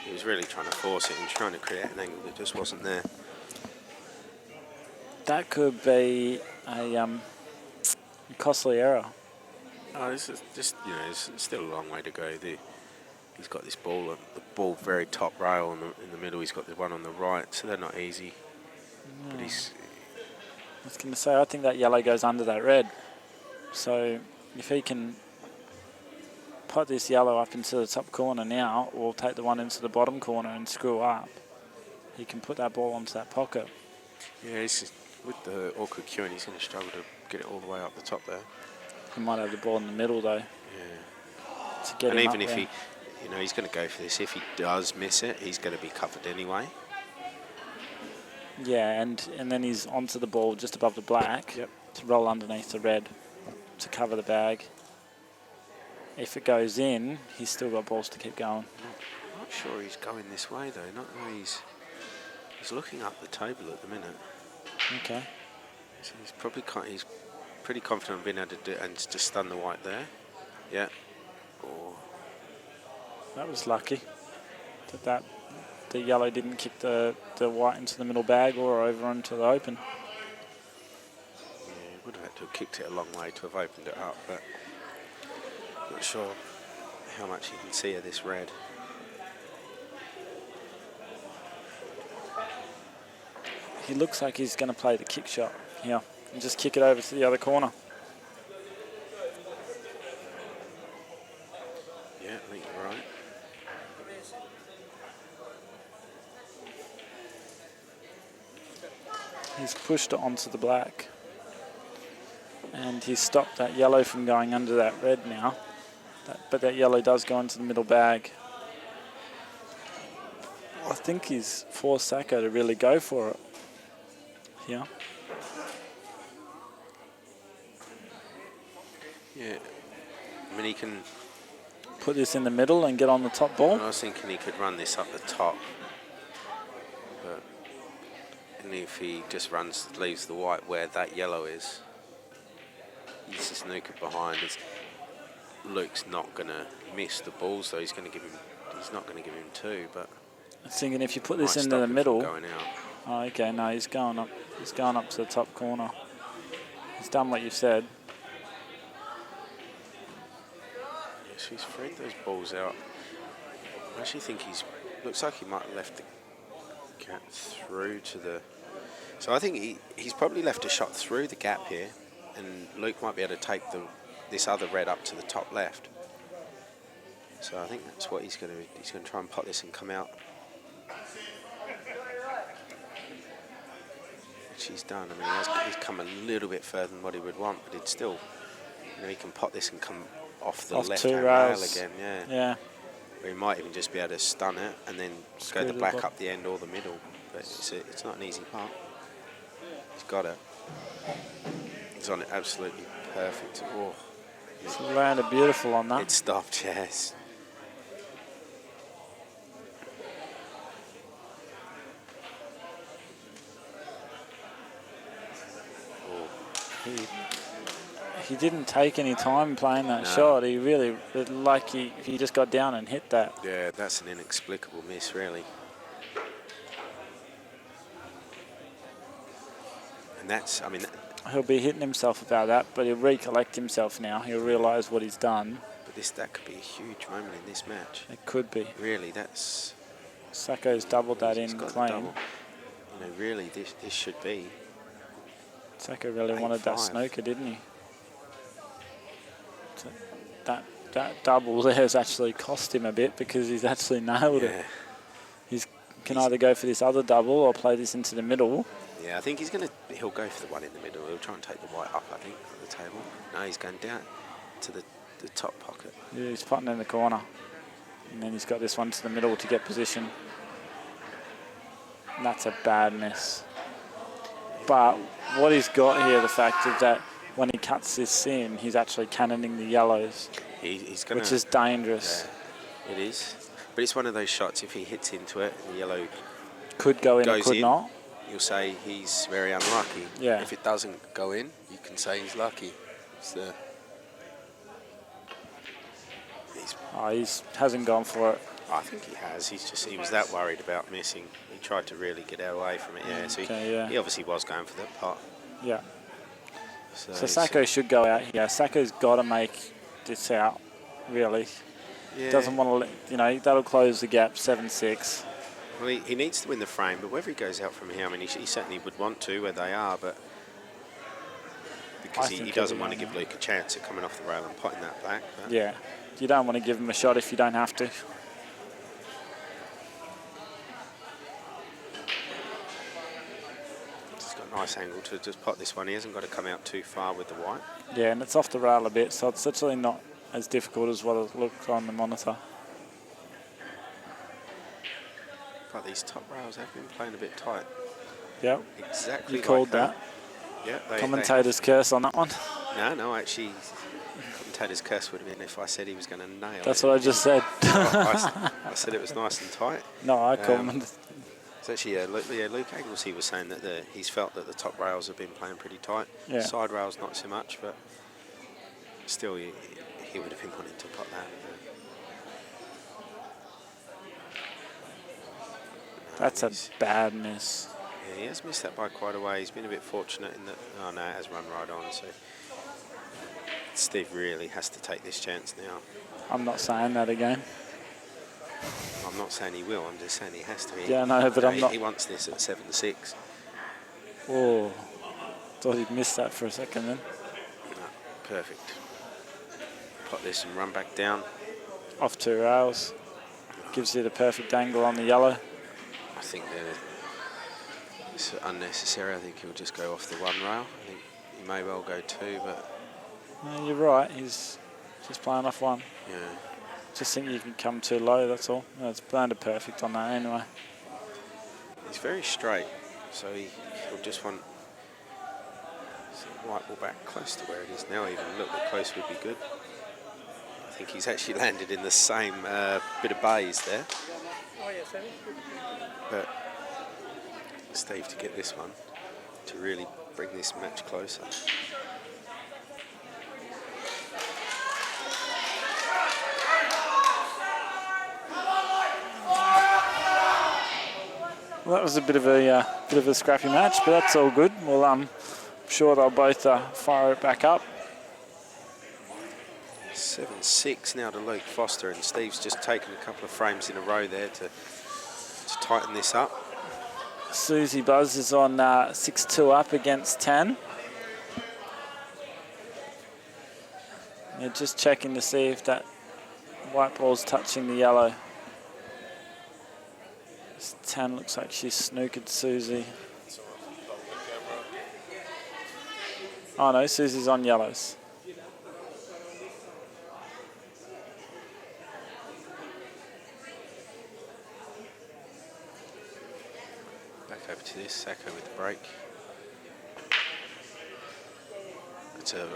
he was really trying to force it and trying to create an angle that just wasn't there. That could be a costly error. Oh, this is just, it's still a long way to go. He's got this ball, the ball very top rail in the middle. He's got the one on the right, so they're not easy. No. But he's. I was going to say, I think that yellow goes under that red. So if he can put this yellow up into the top corner now, or take the one into the bottom corner and screw up, he can put that ball onto that pocket. Yeah, with the awkward queuing, he's going to struggle to get it all the way up the top there. He might have the ball in the middle though. Yeah. To get and him even up if there. he's going to go for this. If he does miss it, he's going to be covered anyway. Yeah, and then he's onto the ball just above the black to roll underneath the red to cover the bag. If it goes in, he's still got balls to keep going. I'm not sure he's going this way though. Not the way he's looking up the table at the minute. Okay. So he's pretty confident of being able to do it and to stun the white there. Yeah. Or that was lucky. That the yellow didn't kick the white into the middle bag or over into the open. Yeah, would have had to have kicked it a long way to have opened it up, but not sure how much you can see of this red. He looks like he's going to play the kick shot here and just kick it over to the other corner. Yeah, I think you're right. He's pushed it onto the black. And he's stopped that yellow from going under that red now. But that yellow does go into the middle bag. I think he's forced Sacco to really go for it. Yeah. Yeah. I mean, he can put this in the middle and get on the top ball. I was thinking he could run this up the top. But and if he just leaves the white where that yellow is, he's just snookered behind. Luke's not going to miss the balls, though. He's not going to give him two, but I was thinking if you put this into the middle. Going out. Oh, okay, no, he's going up. He's going up to the top corner. He's done what you said. Yes, he's freed those balls out. I actually think looks like he might have left the gap through to the. So I think he's probably left a shot through the gap here, and Luke might be able to take this other red up to the top left. So I think that's what he's going to do. He's going to try and pot this and come out. Which he's done. I mean, he's come a little bit further than what he would want, but it's still, he can pot this and come off the left-hand rail again. Yeah. Yeah. Or he might even just be able to stun it and then go the black up the end or the middle. But it's not an easy part. He's got it. He's on it absolutely perfect. Oh. It's landed beautiful on that. It stopped, yes. he didn't take any time playing that shot. He really, like he just got down and hit that. Yeah, that's an inexplicable miss, really. And that's, I mean... He'll be hitting himself about that, but he'll recollect himself now. He'll realise what he's done. But that could be a huge moment in this match. It could be. Really, that's... Sacco's doubled that in clean. You know, really, this should be... Sacco really wanted that snooker, didn't he? So that double there has actually cost him a bit because he's actually nailed it. He can either go for this other double or play this into the middle. Yeah, I think he'll go for the one in the middle. He'll try and take the white up, I think, on the table. No, he's going down to the top pocket. Yeah, he's putting in the corner. And then he's got this one to the middle to get position. And that's a bad miss. But what he's got here, the fact is that when he cuts this in, he's actually cannoning the yellows, He's gonna, which is dangerous. Yeah, it is. But it's one of those shots, if he hits into it, the yellow could go in or could not. You'll say he's very unlucky. Yeah. If it doesn't go in, you can say he's lucky. So He hasn't gone for it. I think he has. He was that worried about missing. He tried to really get away from it. Yeah. So he obviously was going for that pot. Yeah. So Sacco should go out here. Sacco's got to make this out, really. Yeah. Doesn't want to, that'll close the gap, 7-6. Well, he needs to win the frame, but whether he goes out from here, I mean, he certainly would want to where they are, but because he doesn't want to give Luke a chance at coming off the rail and potting that back. But yeah, you don't want to give him a shot if you don't have to. He's got a nice angle to just pot this one. He hasn't got to come out too far with the white. Yeah, and it's off the rail a bit, so it's actually not as difficult as what it looks on the monitor. But these top rails have been playing a bit tight. Yep. Exactly. You called that. Yeah. Commentator's curse on that one. No, actually, commentator's curse would have been if I said he was going to nail it. That's what I just said. I said it was nice and tight. No, I commented. It's actually, Luke Angles, he was saying that he's felt that the top rails have been playing pretty tight. Yeah. Side rails not so much, but still he would have been wanting to pot that. That's a bad miss. Yeah, he has missed that by quite a way. He's been a bit fortunate in that. Oh no, it has run right on. So Steve really has to take this chance now. I'm not saying that again. I'm not saying he will. I'm just saying he has to. Yeah, no, but I'm not. He wants this at 7-6. Oh, thought he'd missed that for a second then. No, perfect. Pot this and run back down. Off 2 rails. Gives you the perfect angle on the yellow. I think it's unnecessary. I think he'll just go off the 1 rail. I think he may well go 2, but... No, you're right. He's just playing off 1. Yeah. Just think you can come too low, that's all. No, it's landed perfect on that anyway. He's very straight, so he'll just want white ball back close to where it is now. Even a little bit closer would be good. I think he's actually landed in the same bit of bays there. Oh, yeah, Sammy. But Steve to get this one to really bring this match closer. Well, that was a bit of a scrappy match, but that's all good. Well, I'm sure they'll both fire it back up. 7-6 now to Luke Foster, and Steve's just taken a couple of frames in a row there to tighten this up. Susie Buzz is on 6-2 up against 10. They're just checking to see if that white ball's touching the yellow. 10 looks like she's snookered Susie. Oh no, Susie's on yellows. Back over to this, Sacco with the break. It's a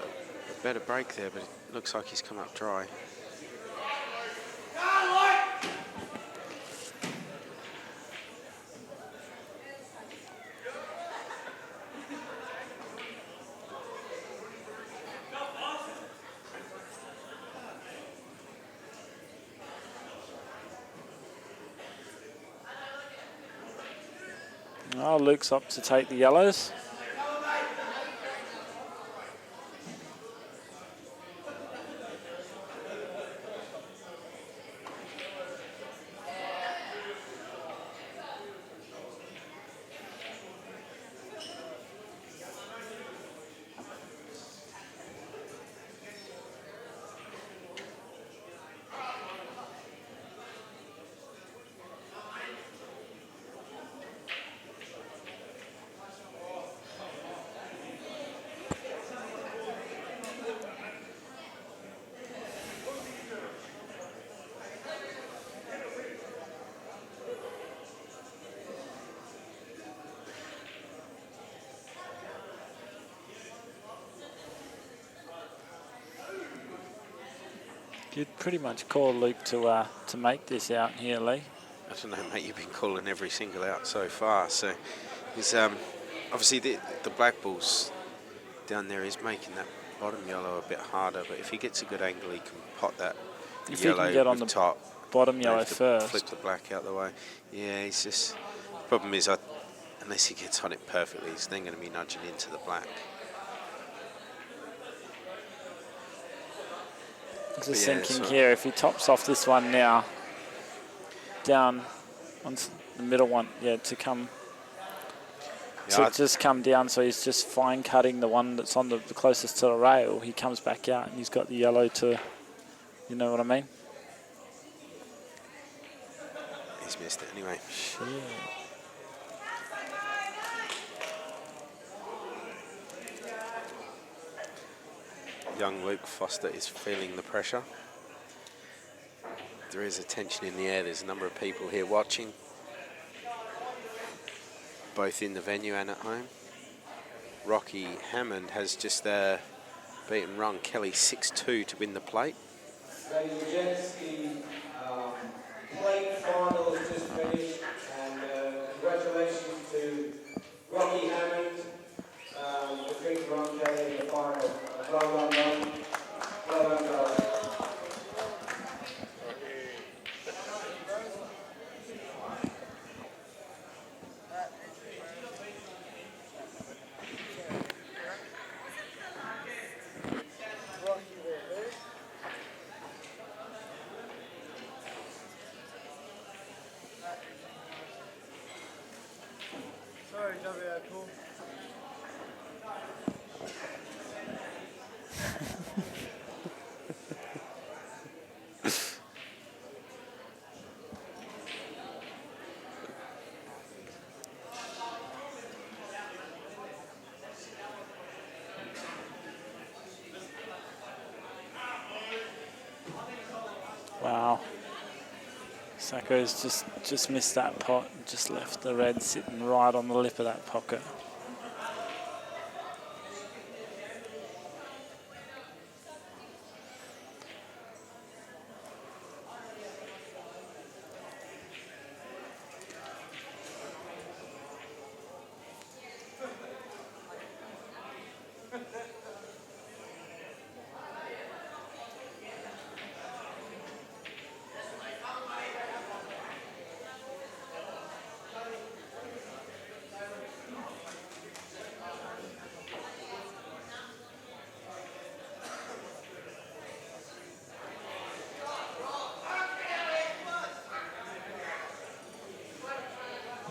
better break there, but it looks like he's come up dry. Oh, Luke's up to take the yellows. You'd pretty much call Luke to make this out here, Lee. I don't know, mate. You've been calling every single out so far. So, he's obviously the black ball's down there is making that bottom yellow a bit harder. But if he gets a good angle, he can pot that If he yellow can get on with the top. bottom They yellow have to first. Flip the black out the way. Yeah, he's just. Problem is, unless he gets on it perfectly, he's then going to be nudging into the black. Just But yeah, thinking so- here, if he tops off this one now, down onto the middle one, to come Yeah, to just come down, so he's just fine cutting the one that's on the closest to the rail. He comes back out and he's got the yellow to, you know what I mean? he's missed it anyway. Shit. Young Luke Foster is feeling the pressure. There is a tension in the air. There's a number of people here watching, both in the venue and at home. Rocky Hammond has just beaten Ron Kelly 6-2 to win the plate. Ladies and gents, the plate final has just finished, and congratulations to Rocky Hammond, defeating Ron Kelly in the final. Well done, Ron. Well done, guys. Sorry, W.A. Paul. Wow. Sacco's just missed that pot, just left the red sitting right on the lip of that pocket.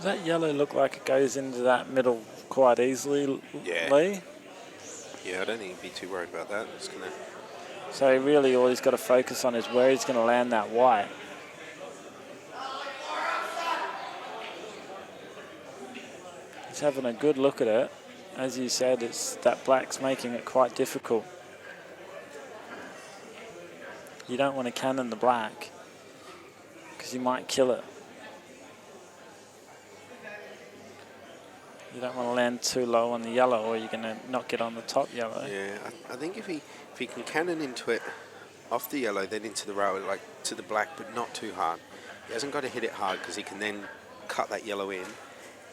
Does that yellow look like it goes into that middle quite easily, Yeah. Lee? Yeah, I don't think he'd be too worried about that. It's gonna. So really all he's got to focus on is where he's going to land that white. He's having a good look at it. As you said, it's that black's making it quite difficult. You don't want to cannon the black because you might kill it. You don't want to land too low on the yellow or you're going to not get on the top yellow. Yeah, I think if he can cannon into it off the yellow, then into the rail, like to the black, but not too hard. He hasn't got to hit it hard because he can then cut that yellow in.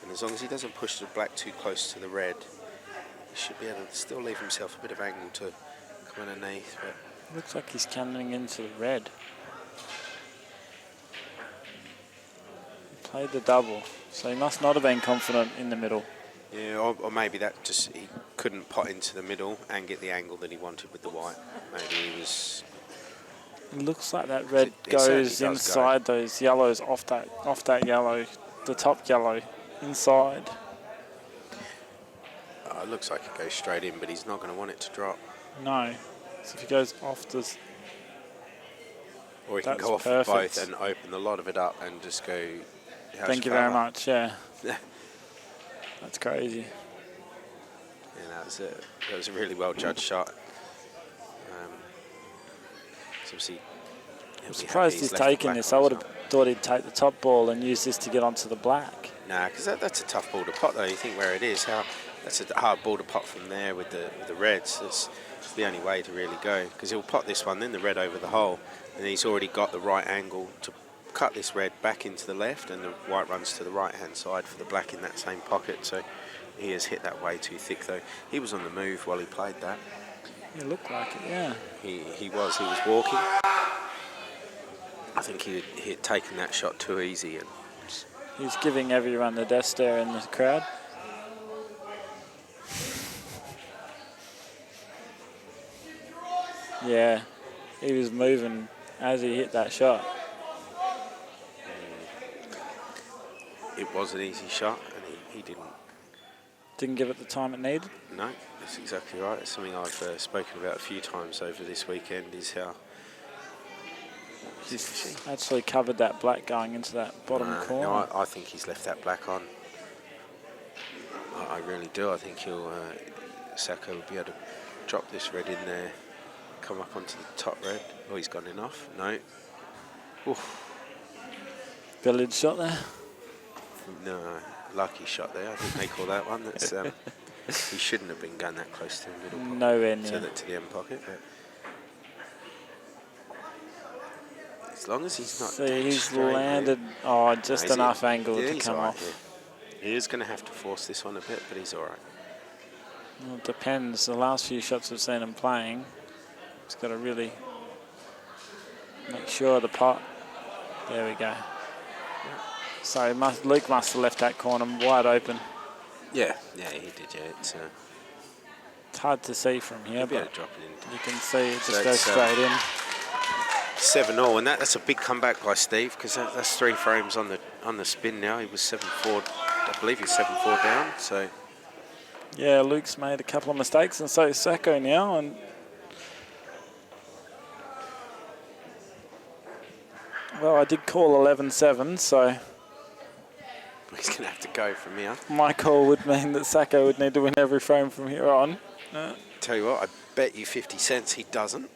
And as long as he doesn't push the black too close to the red, he should be able to still leave himself a bit of angle to come underneath. But Looks like he's cannoning into the red. Played the double, so he must not have been confident in the middle. Yeah, or maybe that just he couldn't pot into the middle and get the angle that he wanted with the white. Maybe he was. It looks like that red It certainly goes does go. inside those yellows off that yellow, the top yellow, inside. It looks like it goes straight in, but he's not going to want it to drop. No, so if he goes off this, Or he can that's go off perfect. both and open a lot of it up and just go. Thank you very much. Yeah, that's crazy. Yeah, that was a really well judged shot. So obviously, I'm surprised he's taking this. I would have thought he'd take the top ball and use this to get onto the black. Nah, because that's a tough ball to pot though. You think where it is, that's a hard ball to pot from there with the reds. It's the only way to really go, because he'll pot this one, then the red over the hole, and he's already got the right angle to cut this red back into the left, and the white runs to the right hand side for the black in that same pocket. So he has hit that way too thick though. He was on the move while he played that. It looked like it, yeah. He was walking. I think he had taken that shot too easy, and He's giving everyone the death stare in the crowd. Yeah, he was moving as he hit that shot. it was an easy shot, and he didn't. Didn't give it the time it needed? No, that's exactly right. It's something I've spoken about a few times over this weekend, is how He's actually covered that black going into that bottom corner. No, I think he's left that black on. I really do. I think Sacco will be able to drop this red in there, come up onto the top red. Oh, he's gone enough. No. Oof. Village shot there. No, lucky shot there. I think they call that one. That's he shouldn't have been going that close to the middle pocket. Nowhere near. To the end pocket. But as long as he's not. See, he's landed. Oh, just enough angle to come off. Yeah. He is going to have to force this one a bit, but he's all right. Well, it depends. The last few shots we've seen him playing, he's got to really make sure of the pot. There we go. So Luke must have left that corner wide open. Yeah, he did. Yeah, it's hard to see from here, but drop it in. you can see it just goes straight in. 7-0, and that's a big comeback by Steve, because that's 3 frames on the spin now. He was 7-4, I believe he's 7-4 down. So yeah, Luke's made a couple of mistakes, and so is Sacco now. And well, I did call 11-7, so he's going to have to go from here. my call would mean that Sacco would need to win every frame from here on. Tell you what, I bet you 50 cents he doesn't.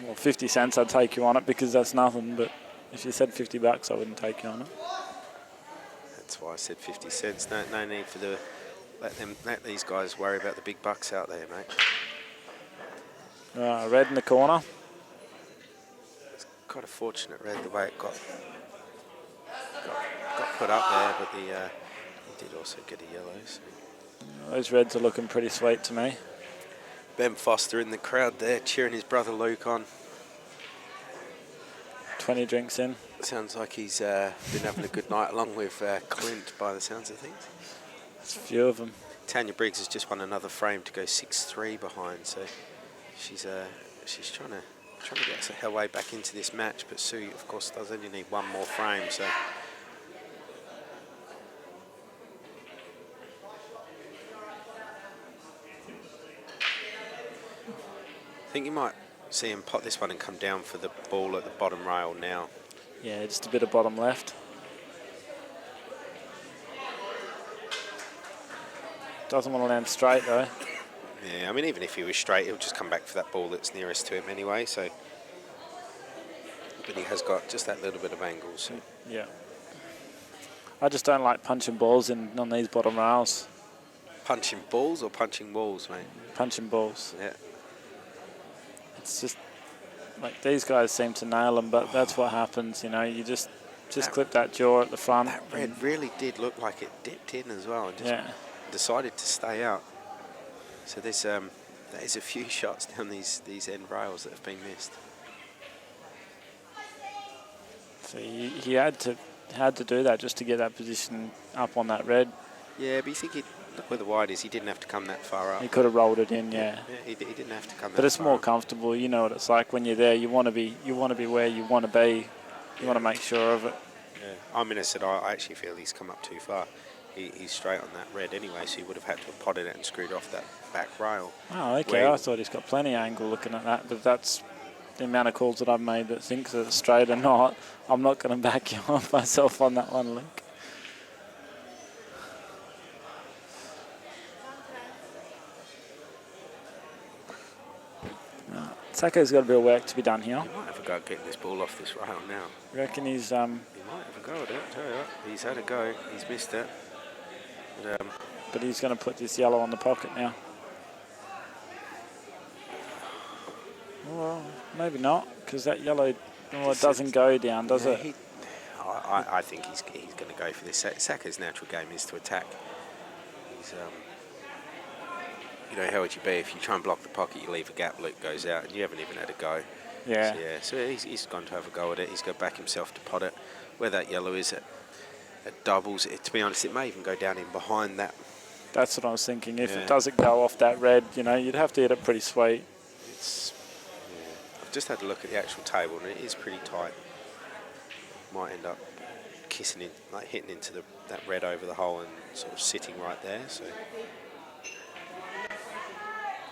Well, 50 cents, I'd take you on it, because that's nothing. But if you said $50, I wouldn't take you on it. That's why I said 50 cents. No need for let these guys worry about the big bucks out there, mate. Red in the corner. It's quite a fortunate red the way it got put up there, but he did also get a yellow. So. Those reds are looking pretty sweet to me. Ben Foster in the crowd there, cheering his brother Luke on. 20 drinks in. Sounds like he's been having a good night, along with Clint, by the sounds of things. There's a few of them. Tanya Briggs has just won another frame to go 6-3 behind, so she's trying to get her way back into this match. But Sue, of course, does only need one more frame, so. I think you might see him pot this one and come down for the ball at the bottom rail now. Yeah, just a bit of bottom left. Doesn't want to land straight though. Yeah, I mean, even if he was straight, he'll just come back for that ball that's nearest to him anyway. So, but he has got just that little bit of angle. So. Yeah. I just don't like punching balls in on these bottom rails. Punching balls or punching walls, mate? Punching balls. Yeah. It's just like these guys seem to nail them, but that's what happens, you know. You just clip that jaw at the front. That red really did look like it dipped in as well, and just decided to stay out. So there's a few shots down these end rails that have been missed. So he had to had to do that just to get that position up on that red. Yeah, but you think look where the wide is. He didn't have to come that far up. He could have rolled it in, Yeah, he didn't have to come that far. But it's more up. comfortable. You know what it's like when you're there. You want to be where you want to be. You want to make sure of it. Yeah. I mean, I said I actually feel he's come up too far. He's straight on that red anyway, so he would have had to have potted it and screwed off that back rail. Oh, okay. I thought he's got plenty of angle looking at that, but that's the amount of calls that I've made that thinks that it's straight or not. I'm not going to back you off myself on that one, Link. Sacco's got a bit of work to be done here. He might have a go at getting this ball off this rail now. You reckon he's... He might have a go at it, tell you what. He's had a go, he's missed it. But he's going to put this yellow on the pocket now. Well, maybe not, because that yellow, it doesn't go down, does it? I think he's going to go for this. Saka's natural game is to attack. He's, you know, how would you be if you try and block the pocket, you leave a gap, Luke goes out, and you haven't even had a go. Yeah. So he's gone to have a go at it. He's got to back himself to pot it. Where that yellow is at doubles, to be honest, it may even go down in behind that. That's what I was thinking. If it doesn't go off that red, you know, you'd have to hit it pretty sweet. I've just had a look at the actual table, and it is pretty tight. Might end up kissing in, like hitting into that red over the hole and sort of sitting right there. So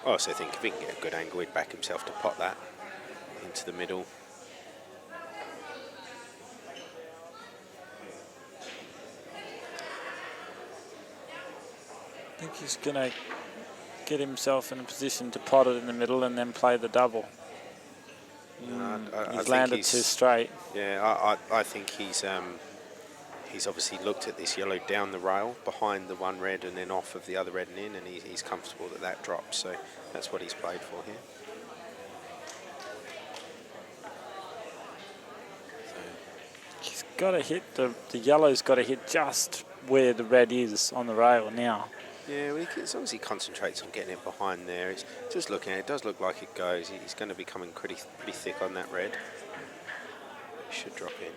I also think if he can get a good angle, he'd back himself to pot that into the middle. I think he's going to get himself in a position to pot it in the middle and then play the double. He's landed too straight. Yeah, I think he's obviously looked at this yellow down the rail, behind the one red and then off of the other red and in, and he's comfortable that drops. So that's what he's played for here. He's got to hit, the yellow's got to hit just where the red is on the rail now. Yeah, well, as long as he concentrates on getting it behind there, it's just looking at it, does look like it goes. He's going to be coming pretty thick on that red. It should drop in.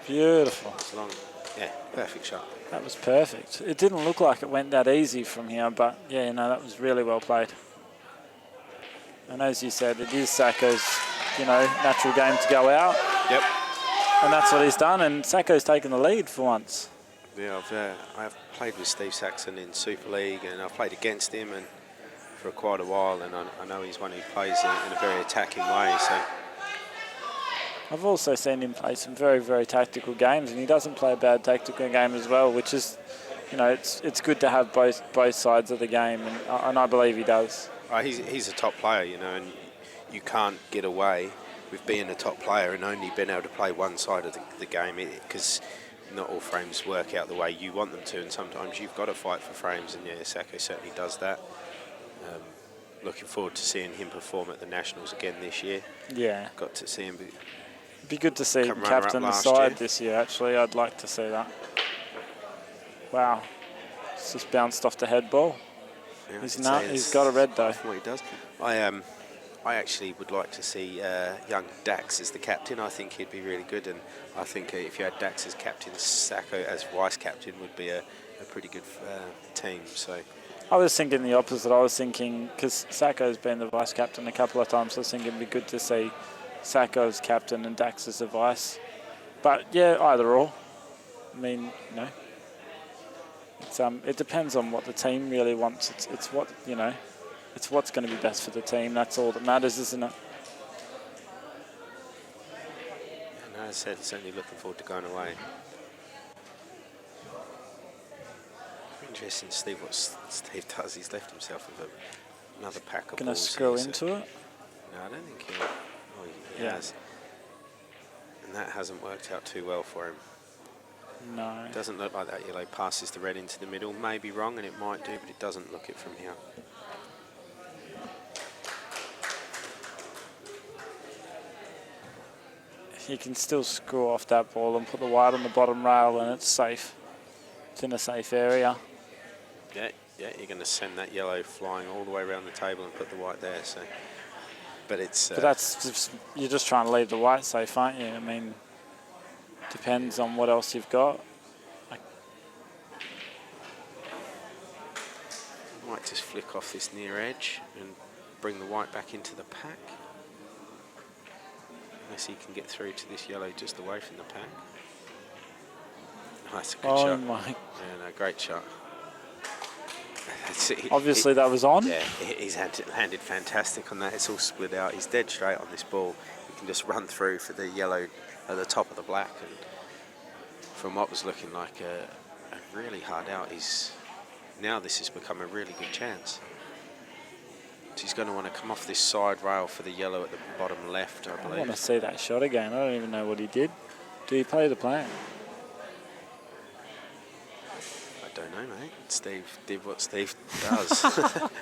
Beautiful. As long, yeah, perfect shot. That was perfect. It didn't look like it went that easy from here, but yeah, no, that was really well played. And as you said, it is Sacco's, you know, natural game to go out. Yep. And that's what he's done, and Sacco's taken the lead for once. Yeah, I've played with Steve Saxon in Super League, and I've played against him and for quite a while, and I know he's one who plays in a very attacking way. So I've also seen him play some very, very tactical games, and he doesn't play a bad tactical game as well, which is, you know, it's good to have both sides of the game, and I believe he does. He's a top player, you know, and you can't get away with being a top player and only being able to play one side of the game, because not all frames work out the way you want them to, and sometimes you've got to fight for frames, and yeah, Sacco certainly does that. Looking forward to seeing him perform at the Nationals again this year. Yeah. Got to see him. It'd be good to see him captain the side this year, actually. I'd like to see that. Wow. It's just bounced off the head ball. Yeah, he's got a red, though. What he does. I actually would like to see young Dax as the captain. I think he'd be really good, and I think if you had Dax as captain, Sacco as vice captain would be a pretty good team. So I was thinking the opposite. I was thinking, because Sacco's been the vice captain a couple of times, so I was thinking it'd be good to see Sacco as captain and Dax as the vice. But yeah, either or. I mean, you know, it depends on what the team really wants. It's what, you know, it's what's going to be best for the team. That's all that matters, isn't it? No, I said certainly looking forward to going away. Interesting to see what Steve does. He's left himself with another pack of balls. Going to screw into it? No, I don't think he will. Oh, he has. And that hasn't worked out too well for him. No. It doesn't look like that yellow passes the red into the middle. May be wrong, and it might do, but it doesn't look it from here. He can still screw off that ball and put the white on the bottom rail, and it's safe. It's in a safe area. Yeah, you're going to send that yellow flying all the way around the table and put the white there. So, but it's. But that's just, you're just trying to leave the white safe, aren't you? I mean, Depends on what else you've got. Might just flick off this near edge and bring the white back into the pack. Unless he can get through to this yellow just away from the pack. That's a good shot. Oh my. Yeah, no, great shot. Obviously that was on. Yeah, he's landed fantastic on that. It's all split out. He's dead straight on this ball. He can just run through for the yellow at the top of the black. And from what was looking like a really hard out, now this has become a really good chance. So he's going to want to come off this side rail for the yellow at the bottom left, I believe. I want to see that shot again. I don't even know what he did. Did he play the plan? I don't know, mate. Steve did what Steve does. But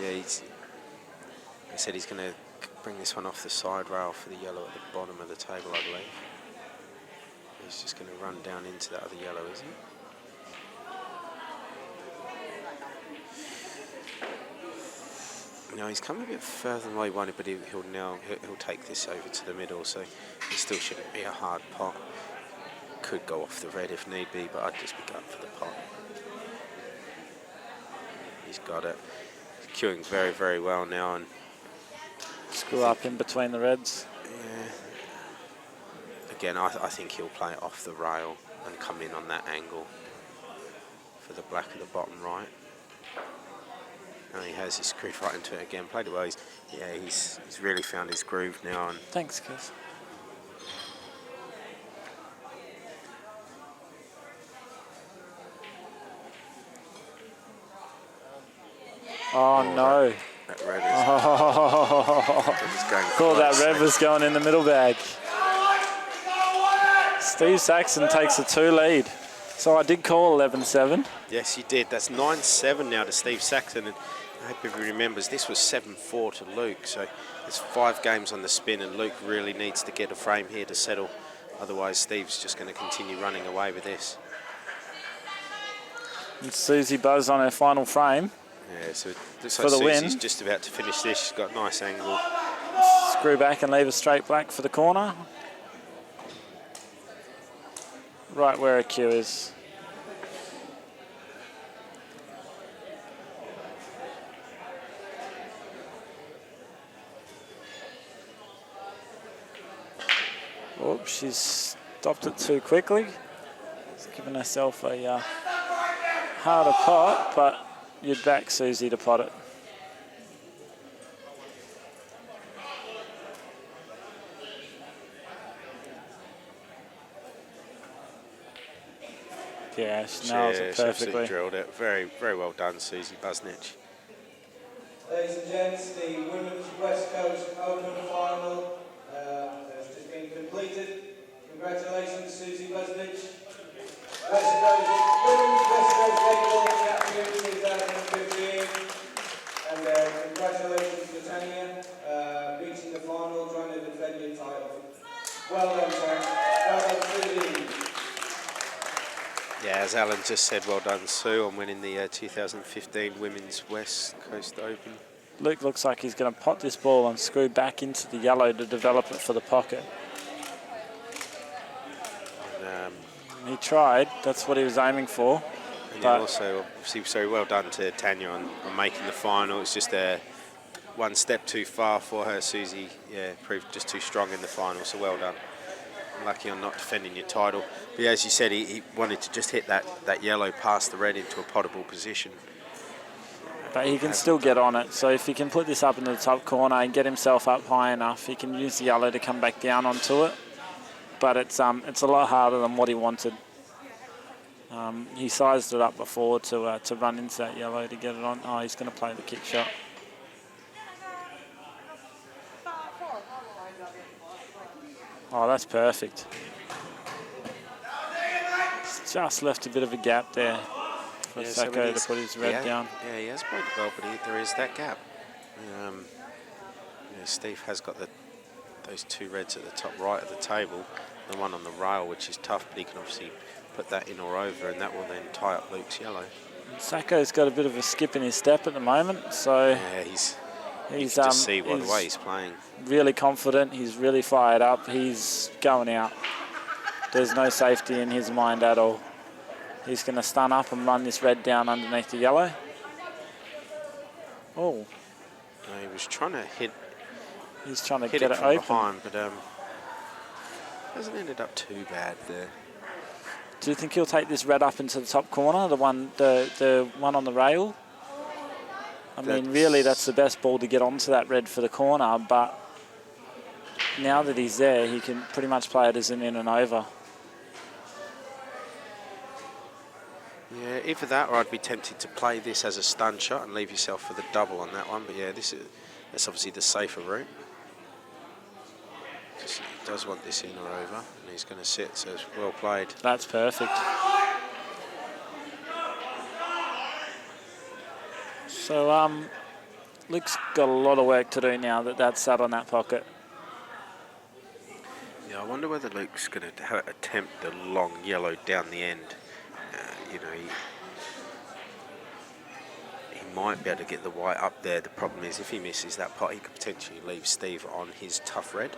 yeah, he said he's going to bring this one off the side rail for the yellow at the bottom of the table, I believe. He's just going to run down into that other yellow, isn't he? No, he's come a bit further than what he wanted, but he'll take this over to the middle, so it still shouldn't be a hard pot. Could go off the red if need be, but I'd just be going for the pot. He's got it. He's queuing very, very well now, and screw up in between the reds. Yeah. Again, I think he'll play it off the rail and come in on that angle for the black at the bottom right. And he has his groove right into it again. Played it well. He's really found his groove now. And thanks, Kiss. Oh no. That red is, thought that red was going in the middle bag. Steve Saxon takes a 2 lead. So I did call 11-7. Yes, you did. That's 9-7 now to Steve Saxon. And I hope everybody remembers this was 7-4 to Luke. So there's 5 games on the spin, and Luke really needs to get a frame here to settle. Otherwise, Steve's just going to continue running away with this. And Susie Buzz on her final frame. Yeah, so it looks for like the Susie's win. just about to finish this. She's got a nice angle. Screw back and leave a straight black for the corner. Right where her cue is. Oops, she's stopped it too quickly. She's given herself a harder pot, but you'd back Susie to pot it. Yeah, she nails it perfectly. Absolutely drilled it. Very, very well done, Susie Busnich. Ladies and gents, the Women's West Coast Open Final has just been completed. Congratulations, Susie Busnich. Women's West Coast Baseball Champion 2015. And congratulations to Tanya, reaching the final, trying to defend your title. Well done, Tanya. Well done, Susie. Yeah, as Alan just said, well done, Sue, on winning the 2015 Women's West Coast Open. Luke looks like he's going to pot this ball and screw back into the yellow to develop it for the pocket. And, he tried. That's what he was aiming for. and then also, obviously, so well done to Tanya on making the final. It's just one step too far for her. Susie, proved just too strong in the final, so well done. Lucky on not defending your title. But as you said, he wanted to just hit that yellow past the red into a potable position. But he can still get on it. So if he can put this up into the top corner and get himself up high enough, he can use the yellow to come back down onto it. But it's a lot harder than what he wanted. He sized it up before to run into that yellow to get it on. Oh, he's going to play the kick shot. Oh, that's perfect. It's just left a bit of a gap there for Sacco to put his red down. Yeah, he has played it well, but there is that gap. Steve has got those 2 reds at the top right of the table, the one on the rail, which is tough, but he can obviously put that in or over, and that will then tie up Luke's yellow. Sacco's got a bit of a skip in his step at the moment, so yeah, you can just see by the way he's playing. Really confident. He's really fired up. He's going out. There's no safety in his mind at all. He's going to stun up and run this red down underneath the yellow. Oh. No, he was trying to hit. He's trying to hit get it it from open. behind, but hasn't ended up too bad there. Do you think he'll take this red up into the top corner, the one on the rail? I mean, really, that's the best ball to get onto that red for the corner, but now that he's there, he can pretty much play it as an in and over. Yeah, either that or I'd be tempted to play this as a stun shot and leave yourself for the double on that one. But yeah, that's obviously the safer route. He does want this in or over, and he's going to sit, so it's well played. That's perfect. So Luke's got a lot of work to do now that's sat on that pocket. Yeah, I wonder whether Luke's going to attempt the long yellow down the end. You know, he might be able to get the white up there. The problem is if he misses that pot, he could potentially leave Steve on his tough red.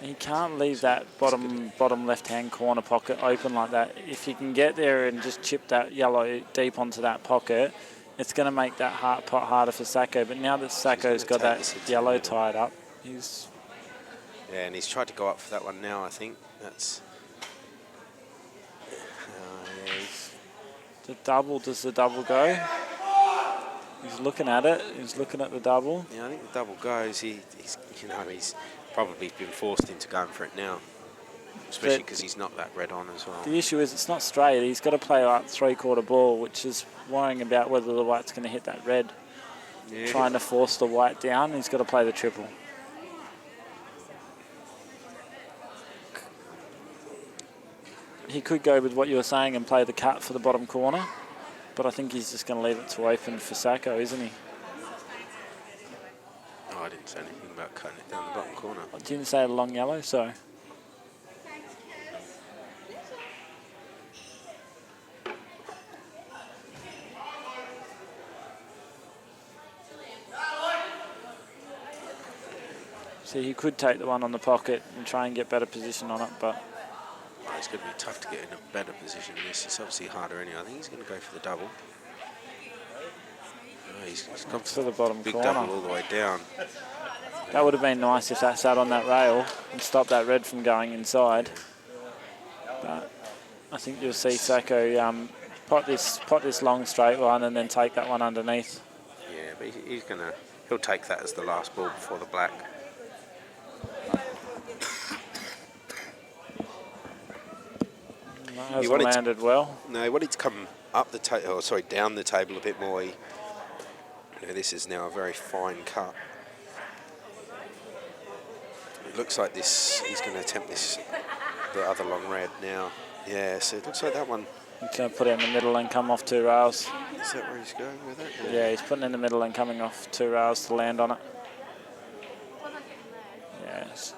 He can't leave that bottom left-hand corner pocket open like that. If he can get there and just chip that yellow deep onto that pocket, it's going to make that pot harder for Sacco. But now that Sacco's got that yellow tied up, he's... Yeah, and he's tried to go up for that one now, I think. That's... The double, does the double go? He's looking at it. He's looking at the double. Yeah, I think the double goes. He's probably been forced into going for it now, especially because he's not that red on as well. The issue is it's not straight. He's got to play like three-quarter ball, which is worrying about whether the white's going to hit that red. Yeah. Trying to force the white down. He's got to play the triple. He could go with what you were saying and play the cut for the bottom corner, but I think he's just going to leave it to open for Sacco, isn't he? No, I didn't say anything about cutting it down the bottom corner. I didn't say a long yellow, so... See, he could take the one on the pocket and try and get better position on it, but... It's going to be tough to get in a better position than this. It's obviously harder anyway. I think he's going to go for the double. No, he's gone for the bottom big corner. Double all the way down. That would have been nice if that sat on that rail and stopped that red from going inside. But I think you'll see Sacco pot this long straight one and then take that one underneath. Yeah, but he'll take that as the last ball before the black. Hasn't landed well. No, he wanted to come up the table, down the table a bit more. This is now a very fine cut. It looks like this. He's going to attempt the other long red now. Yeah, so it looks like that one. He's going to put it in the middle and come off 2 rails. Is that where he's going with it? Yeah, he's putting it in the middle and coming off 2 rails to land on it. Yes.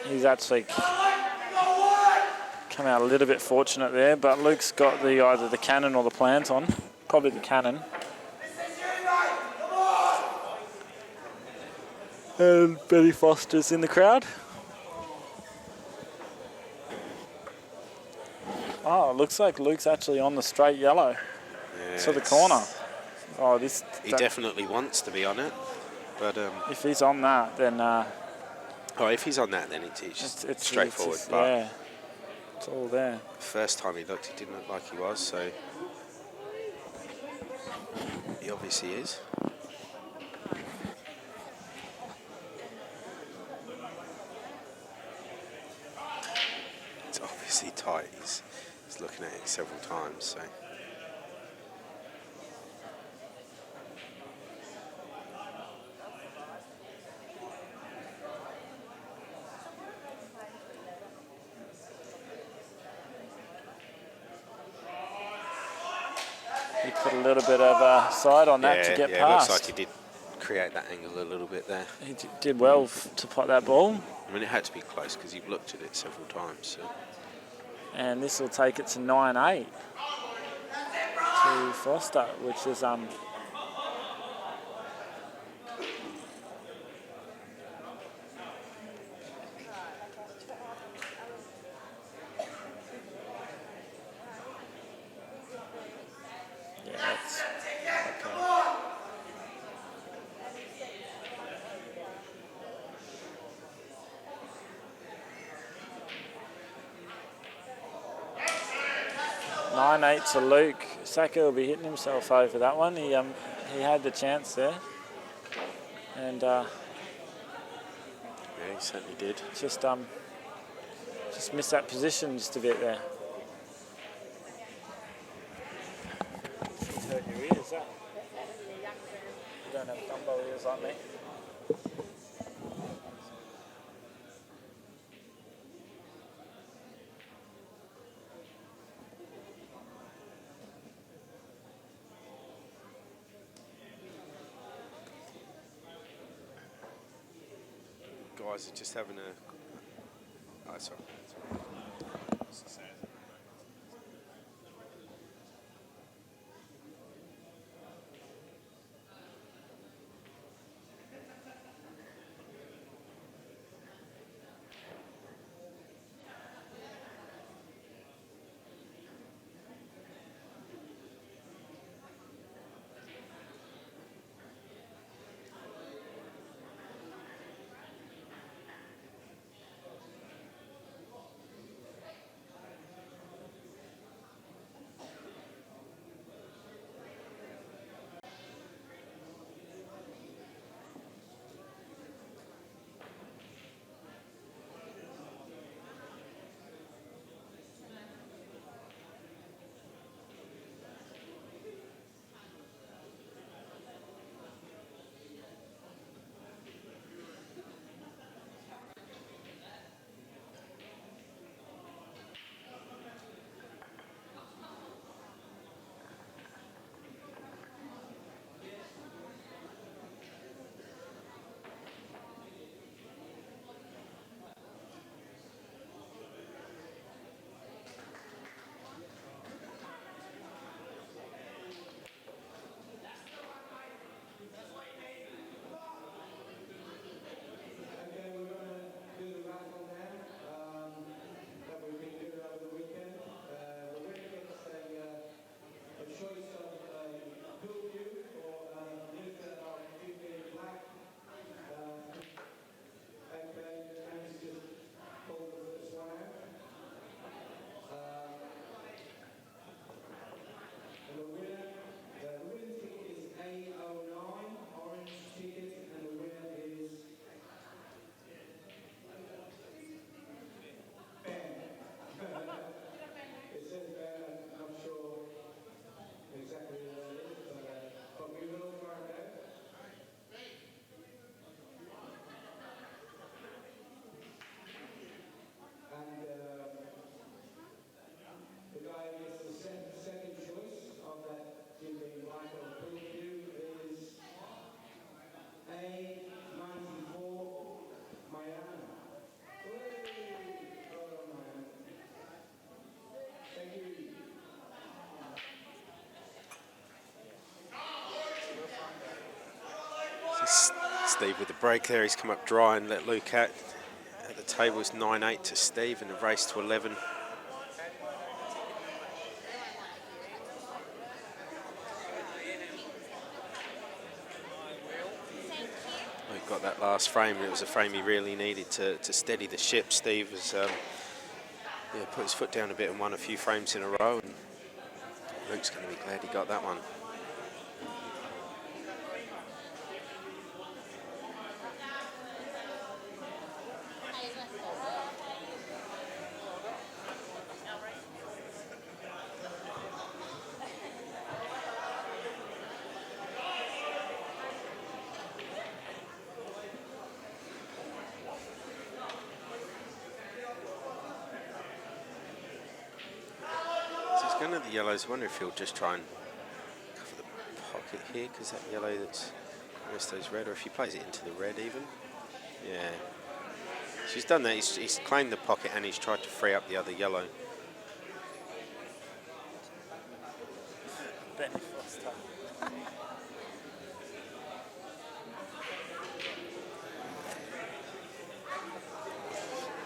He's actually come out a little bit fortunate there, but Luke's got either the cannon or the plant on. Probably the cannon. And Betty Foster's in the crowd. Oh, it looks like Luke's actually on the straight yellow to the corner. Oh, he definitely wants to be on it, but if he's on that, then if he's on that, then it's just straightforward. But yeah, it's all there. First time he looked, he didn't look like he was, so he obviously is. It's obviously tight. He's looking at it several times, so. He put a little bit of side on that to get past. It looks like he did create that angle a little bit there. He did well to pot that ball. I mean, it had to be close because you've looked at it several times. So. And this will take it to 9-8. to Foster, which is yeah, that's okay. 9-8 to Luke. Saka will be hitting himself over that one. He had the chance there, and Yeah, he certainly did. just missed that position just a bit there. Hurt your ears, huh? You don't have gumbo ears like me. Guys are just having a. Oh, sorry. Okay, we're going to do the raffle now that we've been doing over the weekend. The winner gets a choice of pool view or Luther of Cuban Black. Okay, and it's just pull the first one out. And the winning ticket is A09, orange ticket, and the winner is it says Ben, I'm not sure exactly who that is, but we will find out. And the guy who gets the second choice of that Jim being black or blue view is A94 Miami. Well done, Miami. Thank you. Steve with the break there. He's come up dry and let Luke out. At the table is 9-8 to Steve and the race to 11. Luke got that last frame, and it was a frame he really needed to steady the ship. Steve has put his foot down a bit and won a few frames in a row, and Luke's going to be glad he got that one. Going to the yellows. I wonder if he'll just try and cover the pocket here, because that yellow that's the rest of those red, or if he plays it into the red even. Yeah. So he's done that. He's claimed the pocket and he's tried to free up the other yellow.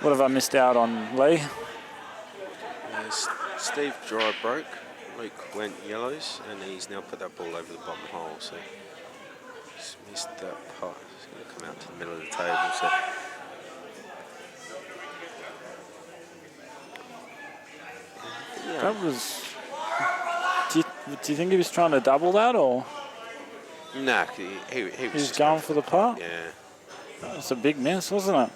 What have I missed out on, Lee? Steve dry broke. Luke went yellows, and he's now put that ball over the bottom hole. So he's missed that putt. He's going to come out to the middle of the table. So yeah. That was. Do you think he was trying to double that, or Nah, he was he was just going for the putt? Yeah. That was a big miss, wasn't it?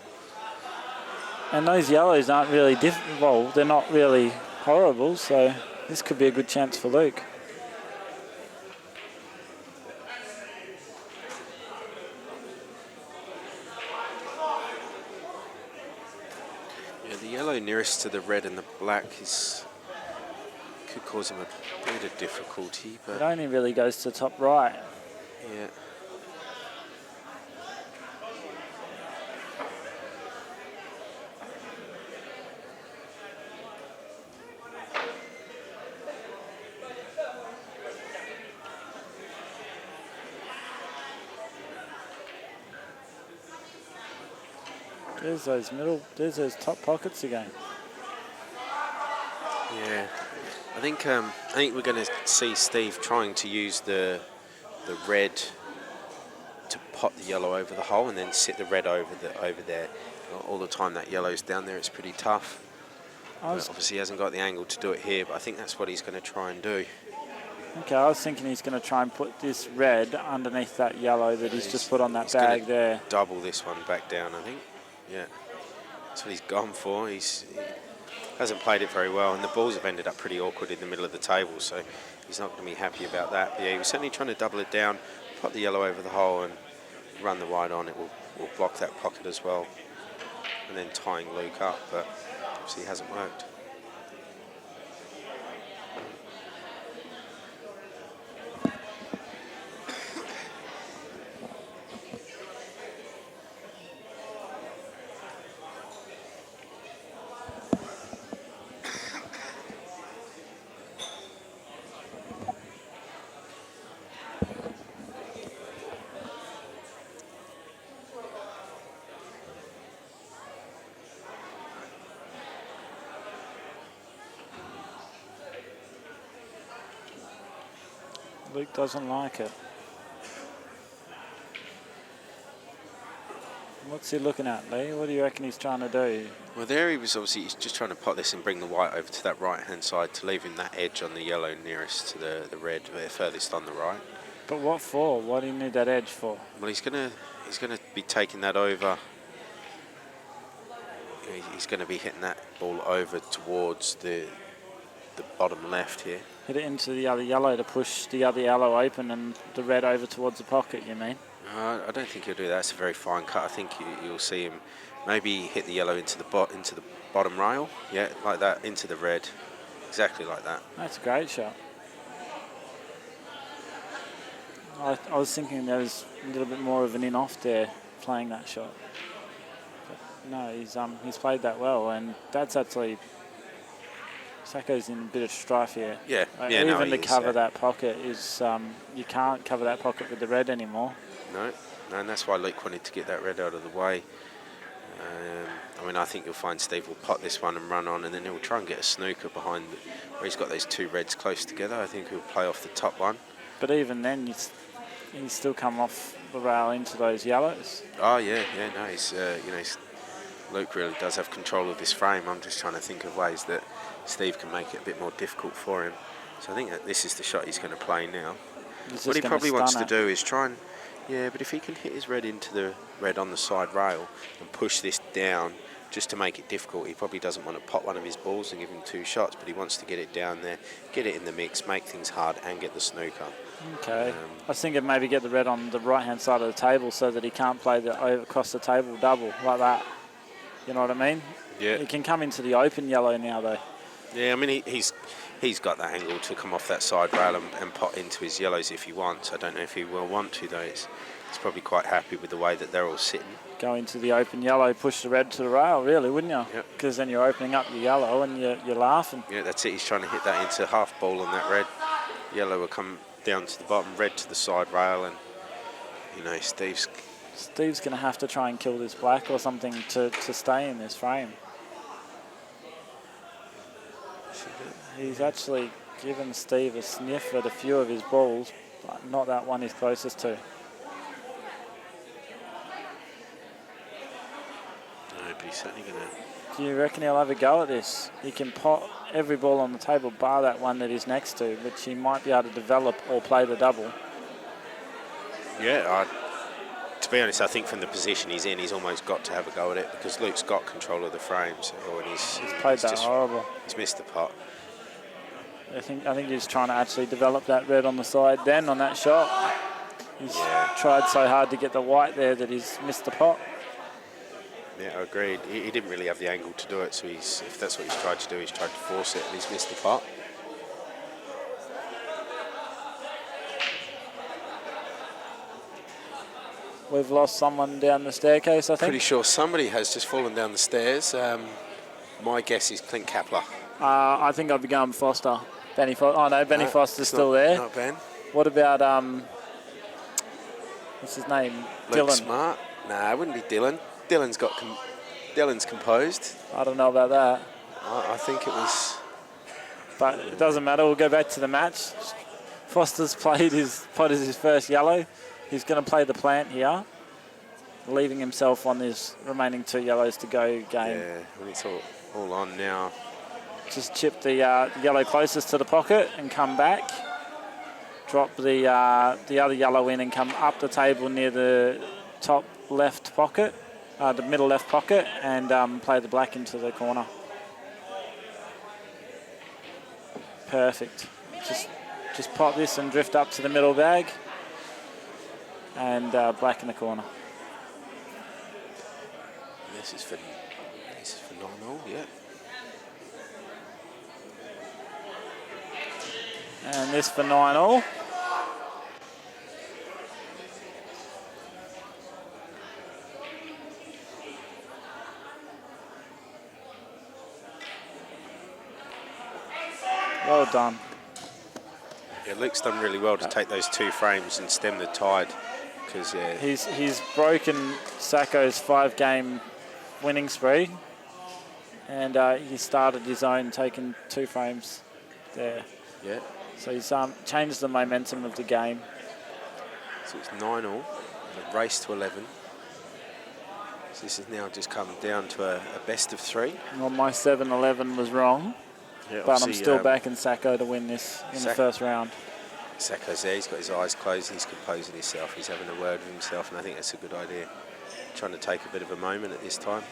And those yellows aren't really well, they're not really horrible, so this could be a good chance for Luke. Yeah, the yellow nearest to the red and the black could cause him a bit of difficulty, but It only really goes to top right. yeah. There's those top pockets again. Yeah, I think we're going to see Steve trying to use the red to pot the yellow over the hole and then sit the red over there. All the time that yellow's down there, it's pretty tough. Obviously, he hasn't got the angle to do it here, but I think that's what he's going to try and do. Okay, I was thinking he's going to try and put this red underneath that yellow that he's just put on that bag there. Double this one back down, I think. Yeah, that's what he's gone for. He hasn't played it very well, and the balls have ended up pretty awkward in the middle of the table, so he's not going to be happy about that. But yeah, he was certainly trying to double it down, put the yellow over the hole, and run the white on. It will block that pocket as well, and then tying Luke up, but obviously it hasn't worked. Luke doesn't like it. What's he looking at, Lee? What do you reckon he's trying to do? Well, there he was obviously he's just trying to pot this and bring the white over to that right-hand side to leave him that edge on the yellow nearest to the red, furthest on the right. But what for? What do you need that edge for? Well, he's gonna be taking that over. He's going to be hitting that ball over towards the bottom left here. Hit it into the other yellow to push the other yellow open and the red over towards the pocket, you mean? I don't think he'll do that. It's a very fine cut. I think you'll see him maybe hit the yellow into the bottom rail. Yeah, like that, into the red. Exactly like that. That's a great shot. I was thinking there was a little bit more of an in-off there playing that shot. But no, he's played that well, and that's actually... Sacco's in a bit of strife here. Yeah, even to cover that pocket is... you can't cover that pocket with the red anymore. No, and that's why Luke wanted to get that red out of the way. I mean, I think you'll find Steve will pot this one and run on, and then he'll try and get a snooker behind where he's got those two reds close together. I think he'll play off the top one. But even then, he's still come off the rail into those yellows. Oh yeah, no, Luke really does have control of this frame. I'm just trying to think of ways that Steve can make it a bit more difficult for him. So I think that this is the shot he's going to play now. What he probably wants to do is try and... Yeah, but if he can hit his red into the red on the side rail and push this down just to make it difficult, he probably doesn't want to pop one of his balls and give him two shots, but he wants to get it down there, get it in the mix, make things hard and get the snooker. Okay. I was thinking maybe get the red on the right-hand side of the table so that he can't play the across the table double like that. You know what I mean? Yeah. He can come into the open yellow now, though. Yeah, I mean, he's got that angle to come off that side rail and pot into his yellows if he wants. I don't know if he will want to, though. He's probably quite happy with the way that they're all sitting. Go into the open yellow, push the red to the rail, really, wouldn't you? Yep. Because then you're opening up your yellow and you're laughing. Yeah, that's it. He's trying to hit that into half ball on that red. yellow will come down to the bottom, red to the side rail, and you know Steve's going to have to try and kill this black or something to stay in this frame. He's actually given Steve a sniff at a few of his balls, but not that one he's closest to. no, but he's certainly going to. Do you reckon he'll have a go at this? He can pot every ball on the table bar that one that he's next to, which he might be able to develop or play the double. Yeah, to be honest, I think from the position he's in, he's almost got to have a go at it because Luke's got control of the frames. And he's played that horrible. He's missed the pot. I think he's trying to actually develop that red on the side. Then on that shot, he's tried so hard to get the white there that he's missed the pot. Yeah, I agreed. He didn't really have the angle to do it, so if that's what he's tried to do, he's tried to force it and he's missed the pot. We've lost someone down the staircase, I think. Pretty sure somebody has just fallen down the stairs. My guess is Clint Kapler. I think I'd be going Foster. Benny Foster. Oh no, Benny Foster's still there. Not Ben. What about what's his name? Luke Dylan. Smart. Nah, it wouldn't be Dylan. Dylan's composed. I don't know about that. I think it was. But it doesn't matter. We'll go back to the match. Foster's played his pot as his first yellow. He's going to play the plant here, leaving himself on his remaining 2 yellows to go game. Yeah, when it's all on now. Just chip the yellow closest to the pocket and come back. Drop the other yellow in and come up the table near the top left pocket, the middle left pocket, and play the black into the corner. Perfect. Just pop this and drift up to the middle bag, and black in the corner. This is for 9-all, yeah. And this for 9-all. Well done. Yeah, Luke's done really well to take those 2 frames and stem the tide. Because he's broken Sacco's 5-game winning spree, and he started his own, taking 2 frames there. Yeah. So he's changed the momentum of the game. So it's 9-all, a race to 11. So this has now just come down to a best of 3. Well, my 7-11 was wrong, yeah, but I'm still backing Sacco to win this in the first round. Sacco's there, he's got his eyes closed, he's composing himself, he's having a word with himself, and I think that's a good idea. Trying to take a bit of a moment at this time.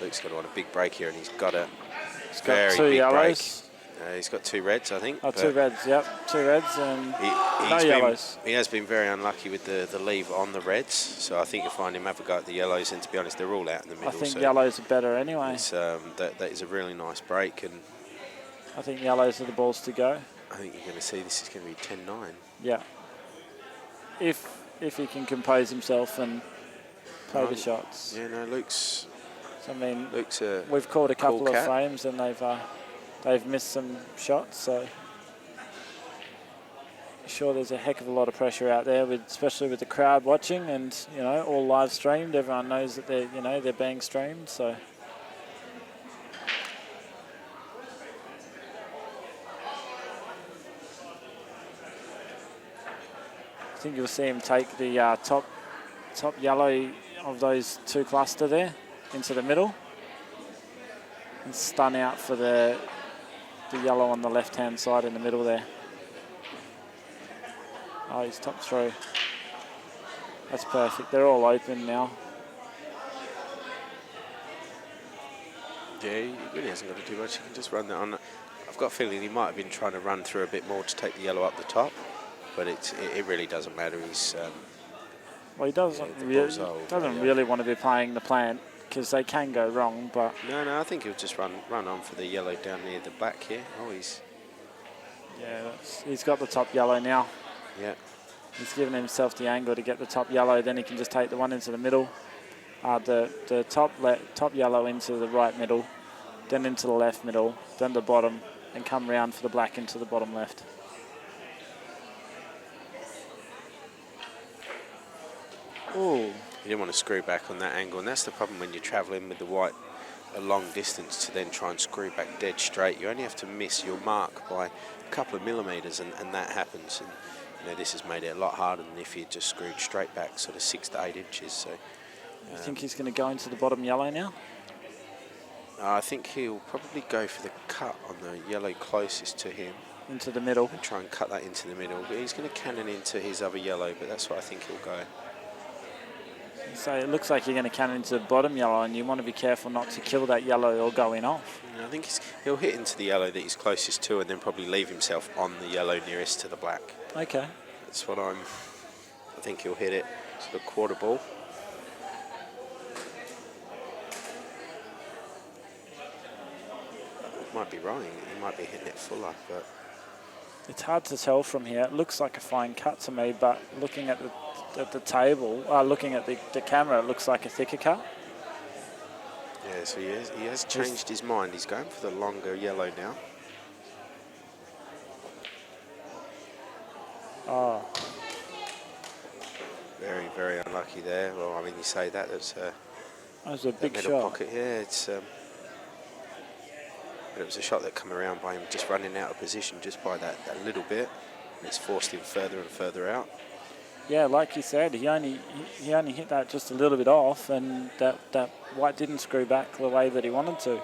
Luke's going to want a big break here, and he's got a very two big yellows. break. He's got 2 reds, I think. Oh, 2 reds, yep. 2 reds and no yellows. He has been very unlucky with the leave on the reds, so I think you'll find him have a go at the yellows, and to be honest, they're all out in the middle. I think so yellows are better anyway. That is a really nice break, and I think yellows are the balls to go. I think you're going to see this is going to be 10-9. Yeah. If he can compose himself and play the shots. Yeah, no, Luke's we've caught a couple cool of frames and they've missed some shots, so sure there's a heck of a lot of pressure out there, especially with the crowd watching, and all live streamed. Everyone knows that they're being streamed, so. I think you'll see him take the top yellow of those 2 cluster there into the middle and stun out for the yellow on the left-hand side in the middle there. Oh, he's top through. That's perfect. They're all open now. Yeah, he really hasn't got to do much. He can just run that on. I've got a feeling he might have been trying to run through a bit more to take the yellow up the top, but it really doesn't matter. He's well, he doesn't really want to be playing the plant because they can go wrong. But no, I think he'll just run on for the yellow down near the back here. Oh, he's got the top yellow now. Yeah. He's given himself the angle to get the top yellow. Then he can just take the one into the middle, the top yellow into the right middle, then into the left middle, then the bottom, and come round for the black into the bottom left. Ooh. You didn't want to screw back on that angle, and that's the problem when you're travelling with the white a long distance to then try and screw back dead straight. You only have to miss your mark by a couple of millimetres, and that happens. And you know, this has made it a lot harder than if you just screwed straight back sort of 6 to 8 inches. So You think he's going to go into the bottom yellow now? I think he'll probably go for the cut on the yellow closest to him. Into the middle. And try and cut that into the middle. But he's going to cannon into his other yellow, but that's what I think he'll go. So it looks like you're going to cannon into the bottom yellow, and you want to be careful not to kill that yellow or go in off. I think he'll hit into the yellow that he's closest to, and then probably leave himself on the yellow nearest to the black. Okay. That's what I think he'll hit it. Sort of quarter ball. Might be wrong. He might be hitting it fuller, but It's hard to tell from here. It looks like a fine cut to me, but looking at the table, looking at the camera, it looks like a thicker cut. yeah. So he has changed his mind. He's going for the longer yellow now. Oh, Very, very unlucky there. Well, I mean, you say that. That's that was a big middle shot. pocket. Yeah, it's. But it was a shot that come around by him just running out of position just by that little bit. And it's forced him further and further out. Yeah, like you said, he only hit that just a little bit off, and that white didn't screw back the way that he wanted to.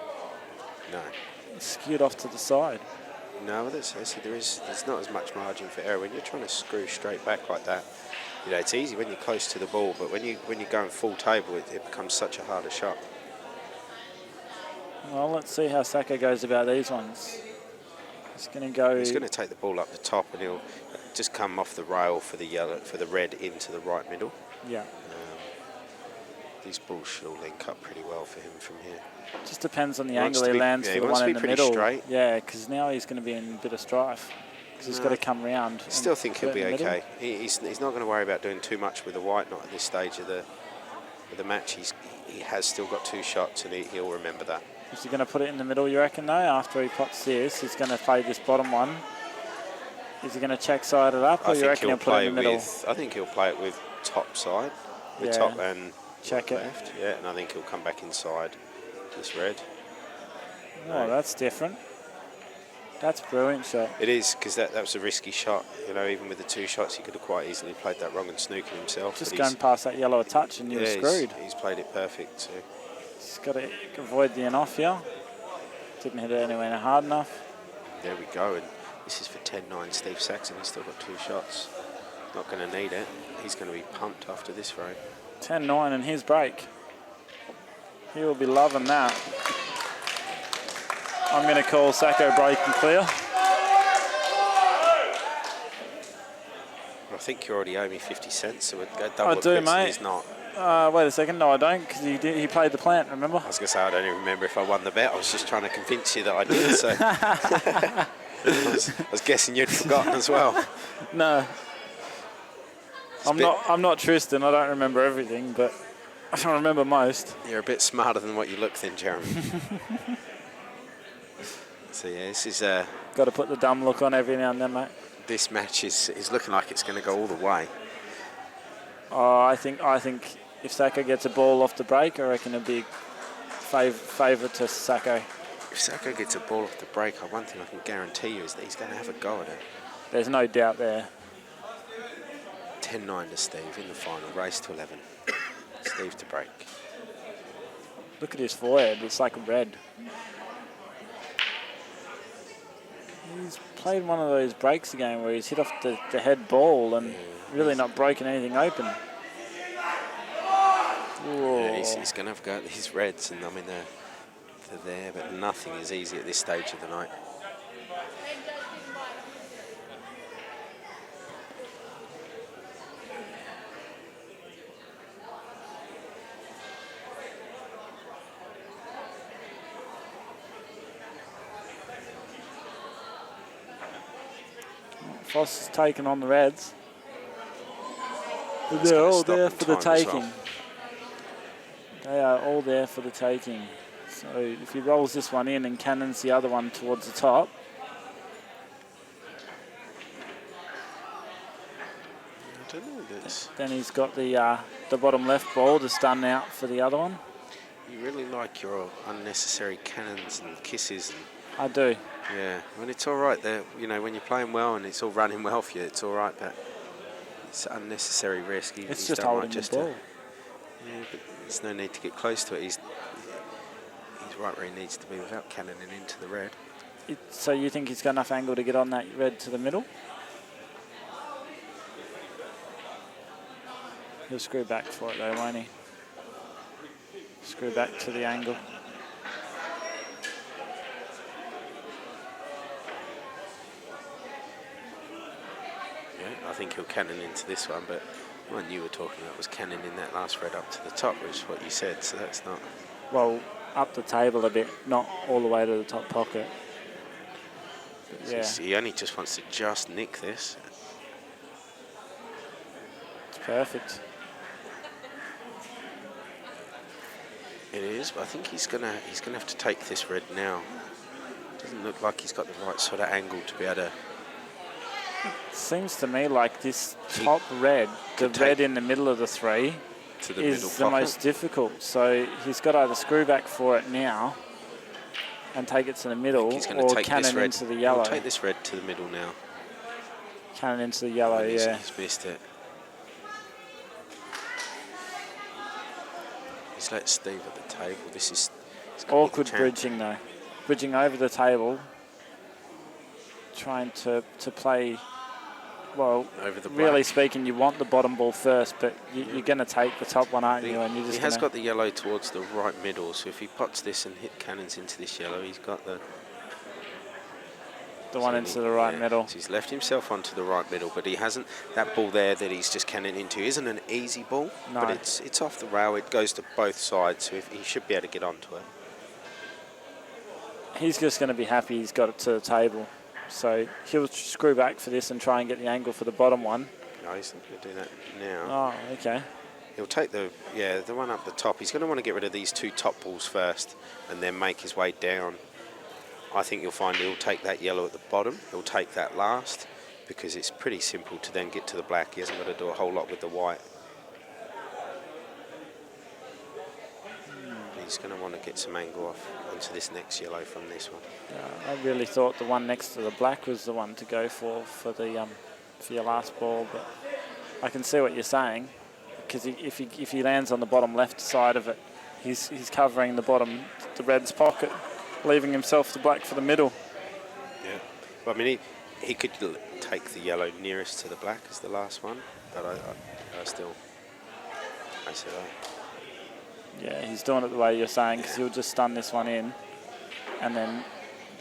No. It skewed off to the side. No, there's not as much margin for error when you're trying to screw straight back like that. You know, it's easy when you're close to the ball, but when you're going full table, it becomes such a harder shot. Well, let's see how Sacco goes about these ones. He's going to go. He's going to take the ball up the top, and he'll just come off the rail for the red into the right middle. Yeah. These balls should all link up pretty well for him from here. Just depends on the He wants angle to he be- lands yeah, for he the wants one to in be the pretty middle. straight. Yeah, because now he's going to be in a bit of strife. Because he's got to come round. I still think he'll be in the middle. okay. He's not going to worry about doing too much with the white, not at this stage of the match. He has still got 2 shots, and he'll remember that. Is he going to put it in the middle, you reckon, though? After he pots this, he's going to play this bottom one. Is he going to check side it up, or you reckon he'll put it in the middle? I think he'll play it with top side, with Yeah. top and Check it. left. Yeah, and I think he'll come back inside this red. Oh, that's different. That's a brilliant shot. It is, because that was a risky shot. You know, even with the 2 shots, he could have quite easily played that wrong and snookered himself. Just but going past that yellow a touch and you're screwed. He's played it perfect. So. He's got to avoid the in-off here. Didn't hit it anywhere hard enough. There we go, and this is for 10-9. Steve Saxon, he's still got 2 shots. Not going to need it. He's going to be pumped after this frame. 10-9 and his break. He will be loving that. I'm going to call Sacco break and clear. I think you already owe me 50 cents, so we'll go double I the do, quicks, and mate. he's not. Wait a second. No, I don't, because he played the plant, remember? I was going to say, I don't even remember if I won the bet. I was just trying to convince you that I did, so. I was guessing you'd forgotten as well. No. I'm not Tristan. I don't remember everything, but I remember most. You're a bit smarter than what you look then, Jeremy. So yeah, this is Got to put the dumb look on every now and then, mate. this match is looking like it's going to go all the way. Oh, I think if Sacco gets a ball off the break, I reckon it'll be favour to Sacco. If Sacco gets a ball off the break, one thing I can guarantee you is that he's going to have a go at it. There's no doubt there. 10-9 to Steve in the final, race to 11. Steve to break. Look at his forehead. It's like red. He's played one of those breaks again where he's hit off the head ball and really not broken anything open. Yeah, he's going to have a go at his reds, and I mean they're there, but nothing is easy at this stage of the night. Foss is taking on the Reds. It's They're gonna all stop there in for the time as taking. well. They are all there for the taking. So if he rolls this one in and cannons the other one towards the top. I don't know. Yes. Then he's got the bottom left ball just done out for the other one. You really like your unnecessary cannons and kisses. And I do. yeah, when it's all right there, when you're playing well and it's all running well for you, it's all right, but it's unnecessary risk. It's he's just done holding right the ball. Yeah, but there's no need to get close to it. He's right where he needs to be without cannoning into the red. So you think he's got enough angle to get on that red to the middle? He'll screw back for it though, won't he? Screw back to the angle. Yeah, I think he'll cannon into this one, but the one you were talking about was cannoning that last red up to the top, which is what you said, so that's not... Well, up the table a bit, not all the way to the top pocket. But yeah, He only just wants to just nick this. it's perfect. It is, but I think he's gonna have to take this red now. Doesn't look like he's got the right sort of angle to be able to... Seems to me like this top red, the red in the middle of the three, to the is middle the pocket. most difficult. So he's got to either screw back for it now and take it to the middle, He's going to or take this cannon red. into the yellow. He'll take this red to the middle now. Cannon into the yellow, And he's yeah. missed it. He's let Steve at the table. This is it's gotta be the Awkward champ. bridging though. Bridging over the table, trying to play, well, Over the really black. speaking, you want the bottom ball first, but you're going to take the top one, aren't you? And you're just He has gonna, got the yellow towards the right middle, so if he pots this and hit cannons into this yellow, he's got the one into the right middle. So he's left himself onto the right middle, but he hasn't. That ball there that he's just cannoning into isn't an easy ball, No. but it's off the rail. It goes to both sides, so he should be able to get onto it. He's just going to be happy he's got it to the table. So he'll screw back for this and try and get the angle for the bottom one. No, he's not going to do that now. Oh, okay. He'll take the one up the top. He's going to want to get rid of these two top balls first and then make his way down. I think you'll find he'll take that yellow at the bottom. He'll take that last because it's pretty simple to then get to the black. He hasn't got to do a whole lot with the white. He's going to want to get some angle off onto this next yellow from this one. I really thought the one next to the black was the one to go for the for your last ball, but I can see what you're saying, because if he lands on the bottom left side of it, he's covering the red's pocket, leaving himself the black for the middle. Yeah, well, I mean he could take the yellow nearest to the black as the last one, but I say Yeah, he's doing it the way you're saying, because he'll just stun this one in and then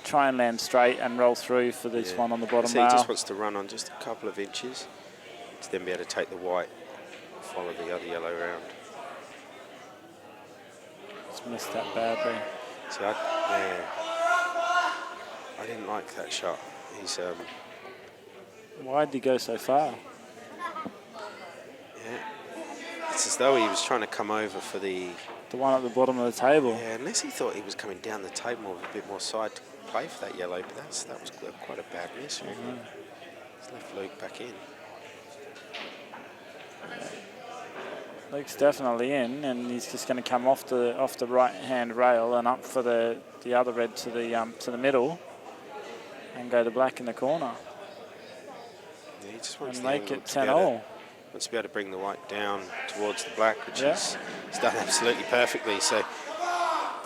try and land straight and roll through for this one on the bottom so rail. he just wants to run on just a couple of inches to then be able to take the white, follow the other yellow around. Just missed that badly. See, I didn't like that shot. He's Why did he go so far? it's as though he was trying to come over for the one at the bottom of the table. Yeah, unless he thought he was coming down the table with a bit more side to play for that yellow, but that was quite a bad miss. Really. He's left Luke back in. Luke's definitely in, and he's just going to come off the right hand rail and up for the other red to the middle, and go to black in the corner. Yeah, he just wants and the make angle it to be 10-all. Wants to be able to bring the white down towards the black, which he's done absolutely perfectly. So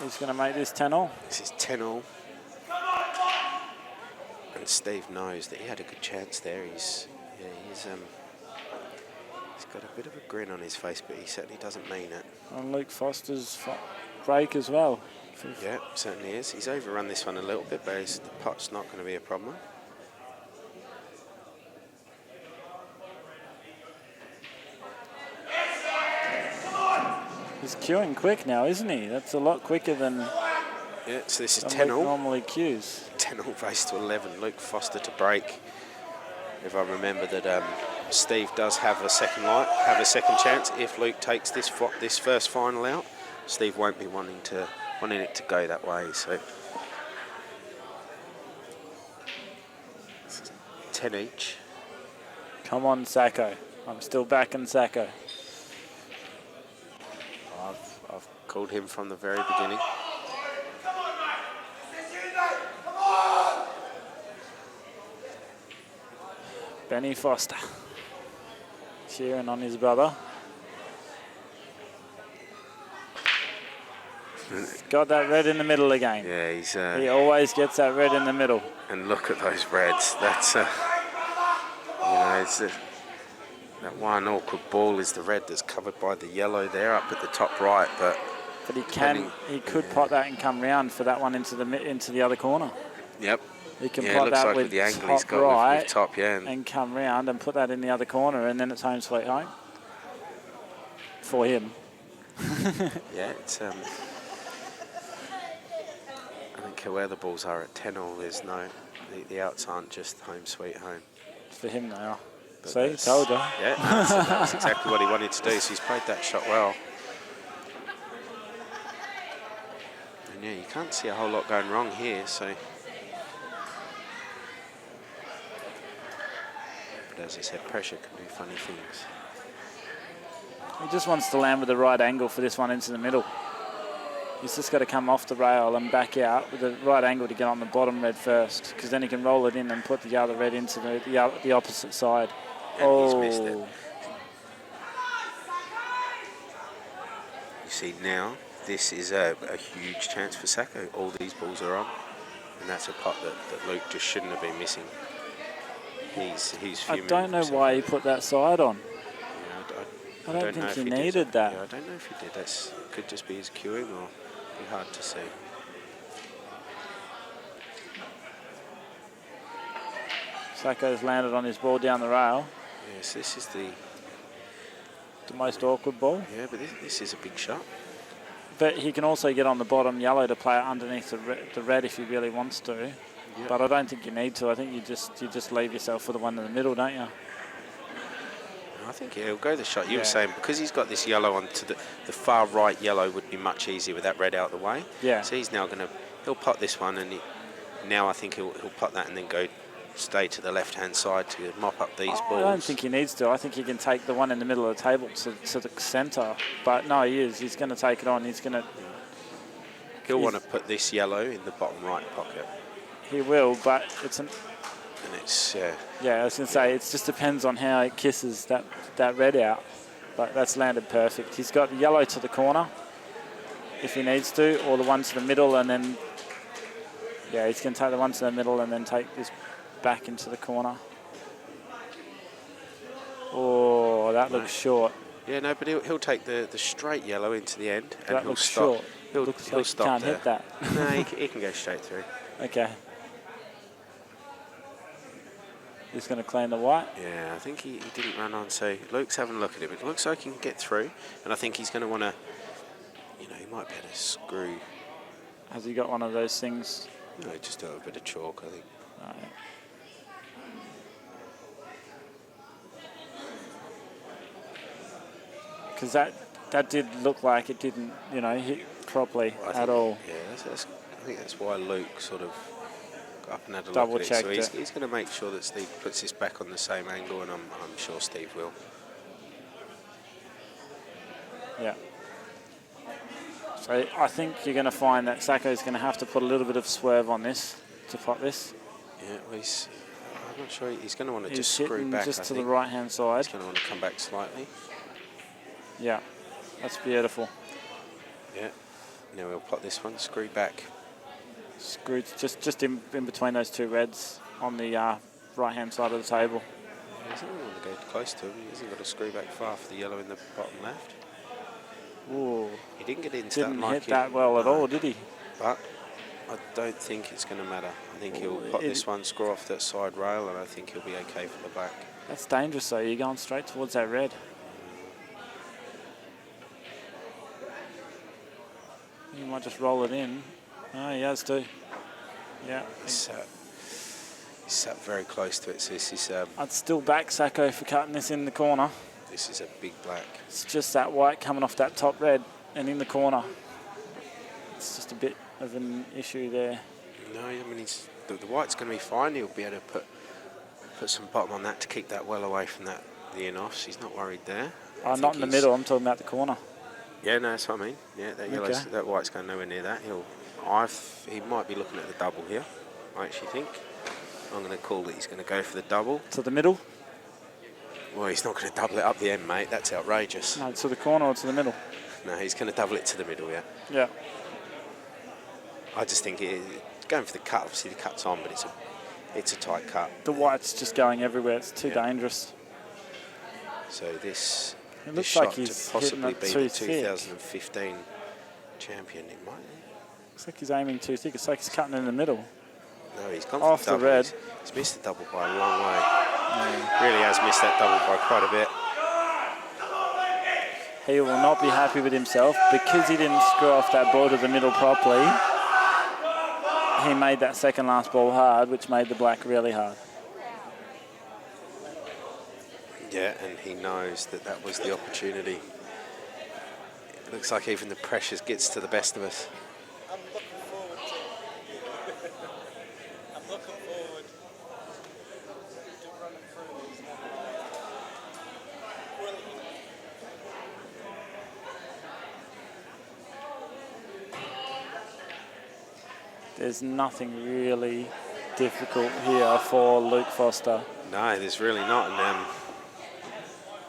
he's going to make this 10-all. This is 10-all. And Steve knows that he had a good chance there. He's got a bit of a grin on his face, but he certainly doesn't mean it. And Luke Foster's break as well. Yeah, certainly is. He's overrun this one a little bit, but the pot's not going to be a problem. He's queuing quick now, isn't he? That's a lot quicker than Yeah, so this is Luke 10-all. normally queues. 10-all race to 11. Luke Foster to break. If I remember that Steve does have a second chance. If Luke takes this first final out, Steve won't be wanting it to go that way. So 10 each. Come on, Sacco. I'm still backing Sacco. I've called him from the very beginning. Benny Foster cheering on his brother. He's got that red in the middle again. Yeah, he's. He always gets that red in the middle. And look at those reds. That's you know, it's that one awkward ball is the red that's covered by the yellow there up at the top right, but he could pot that and come round for that one into the other corner. Yep. He can Yeah, pot it looks that like with with the angle top he's got right with top, yeah. and come round and put that in the other corner, and then it's home sweet home for him. Yeah, it's I don't care where the balls are at 10-all. There's no the outs aren't just home sweet home. For him they are. But See, told you. Yeah, that's exactly what he wanted to do. So he's played that shot well. And yeah, you can't see a whole lot going wrong here. So, but as I said, pressure can do funny things. He just wants to land with the right angle for this one into the middle. He's just got to come off the rail and back out with the right angle to get on the bottom red first, because then he can roll it in and put the other red into the opposite side. And he's missed it. You see now, this is a huge chance for Sacco. All these balls are on, and that's a pot that Luke just shouldn't have been missing. He's fuming. I don't know why he put that side on. Yeah, I don't know think if he did. needed that. Yeah, I don't know if he did. That could just be his cueing, or be hard to see. Sacco's landed on his ball down the rail. Yes, this is the most awkward ball. Yeah, but this is a big shot. But he can also get on the bottom yellow to play it underneath the red if he really wants to. Yep. But I don't think you need to. I think you just leave yourself for the one in the middle, don't you? I think he'll go the shot. You were saying because he's got this yellow onto the far right yellow would be much easier with that red out of the way. Yeah. So he's now he'll pot this one, and now I think he'll pot that and then stay to the left-hand side to mop up these balls. I don't think he needs to. I think he can take the one in the middle of the table to the centre. But no, he is. He's going to take it on. He's going to... He'll want to put this yellow in the bottom right pocket. He will, but it's an... And it's... yeah, I was going to say, it just depends on how it kisses that red out. But that's landed perfect. He's got the yellow to the corner, if he needs to, or the one to the middle, and then... Yeah, he's going to take the one to the middle and then take this back into the corner. Oh, that looks short. Yeah, no, but he'll take the straight yellow into the end, and that he'll looks stop. Short. He'll like stop can't there. hit that. No, he can go straight through. Okay. He's going to claim the white. Yeah, I think he didn't run on, so Luke's having a look at him. It looks like he can get through, and I think he's going to want to, he might be able to screw. Has he got one of those things? No, just do a bit of chalk, I think. Right. Because that did look like it didn't, hit properly at all. Yeah, I think that's why Luke sort of got up and had a Double look at it. checked So he's going to make sure that Steve puts this back on the same angle, and I'm sure Steve will. Yeah. So I think you're going to find that Sacco's going to have to put a little bit of swerve on this to pot this. Yeah, well, I'm not sure. He's going to want to He's just screw back. just I to think. the right-hand side. He's going to want to come back slightly. Yeah, that's beautiful. Yeah. Now we'll pot this one, screw back. Screwed just in between those two reds on the right-hand side of the table. He doesn't really want to go close to him. He hasn't got to screw back far for the yellow in the bottom left. Ooh. He didn't get into Didn't that like hit that well at all, did he? But I don't think it's going to matter. I think he'll pot this one, score off that side rail, and I think he'll be okay for the back. That's dangerous, though. You're going straight towards that red. You might just roll it in. Oh, he has to. Yeah. He's sat very close to it, so this is... I'd still back Sacco for cutting this in the corner. This is a big black. It's just that white coming off that top red and in the corner. It's just a bit of an issue there. No, I mean, the white's going to be fine. He'll be able to put some bottom on that to keep that well away from that the in-offs. He's not worried there. Oh, not in the middle. I'm talking about the corner. Yeah, no, that's what I mean. Yeah, that yellow's, Okay. that white's going nowhere near that. He might be looking at the double here, I actually think. I'm going to call that he's going to go for the double. To the middle? Well, he's not going to double it up the end, mate. That's outrageous. No, to the corner or to the middle? No, he's going to double it to the middle, yeah. Yeah. I just think going for the cut. Obviously, the cut's on, but it's a tight cut. The white's just going everywhere. It's too dangerous. So this looks like shot he's to possibly hitting be it the too thick. 2015 champion. It might. Looks like he's aiming too thick. It's like he's cutting in the middle. No, he's gone off for the double. red. He's missed the double by a long way. Really has missed that double by quite a bit. He will not be happy with himself because he didn't screw off that ball to the middle properly. He made that second last ball hard, which made the black really hard. Yeah, and he knows that that was the opportunity. It looks like even the pressure gets to the best of us. I'm looking forward to it. I'm looking forward to running through these now. Brilliant. There's nothing really difficult here for Luke Foster. No, there's really not. And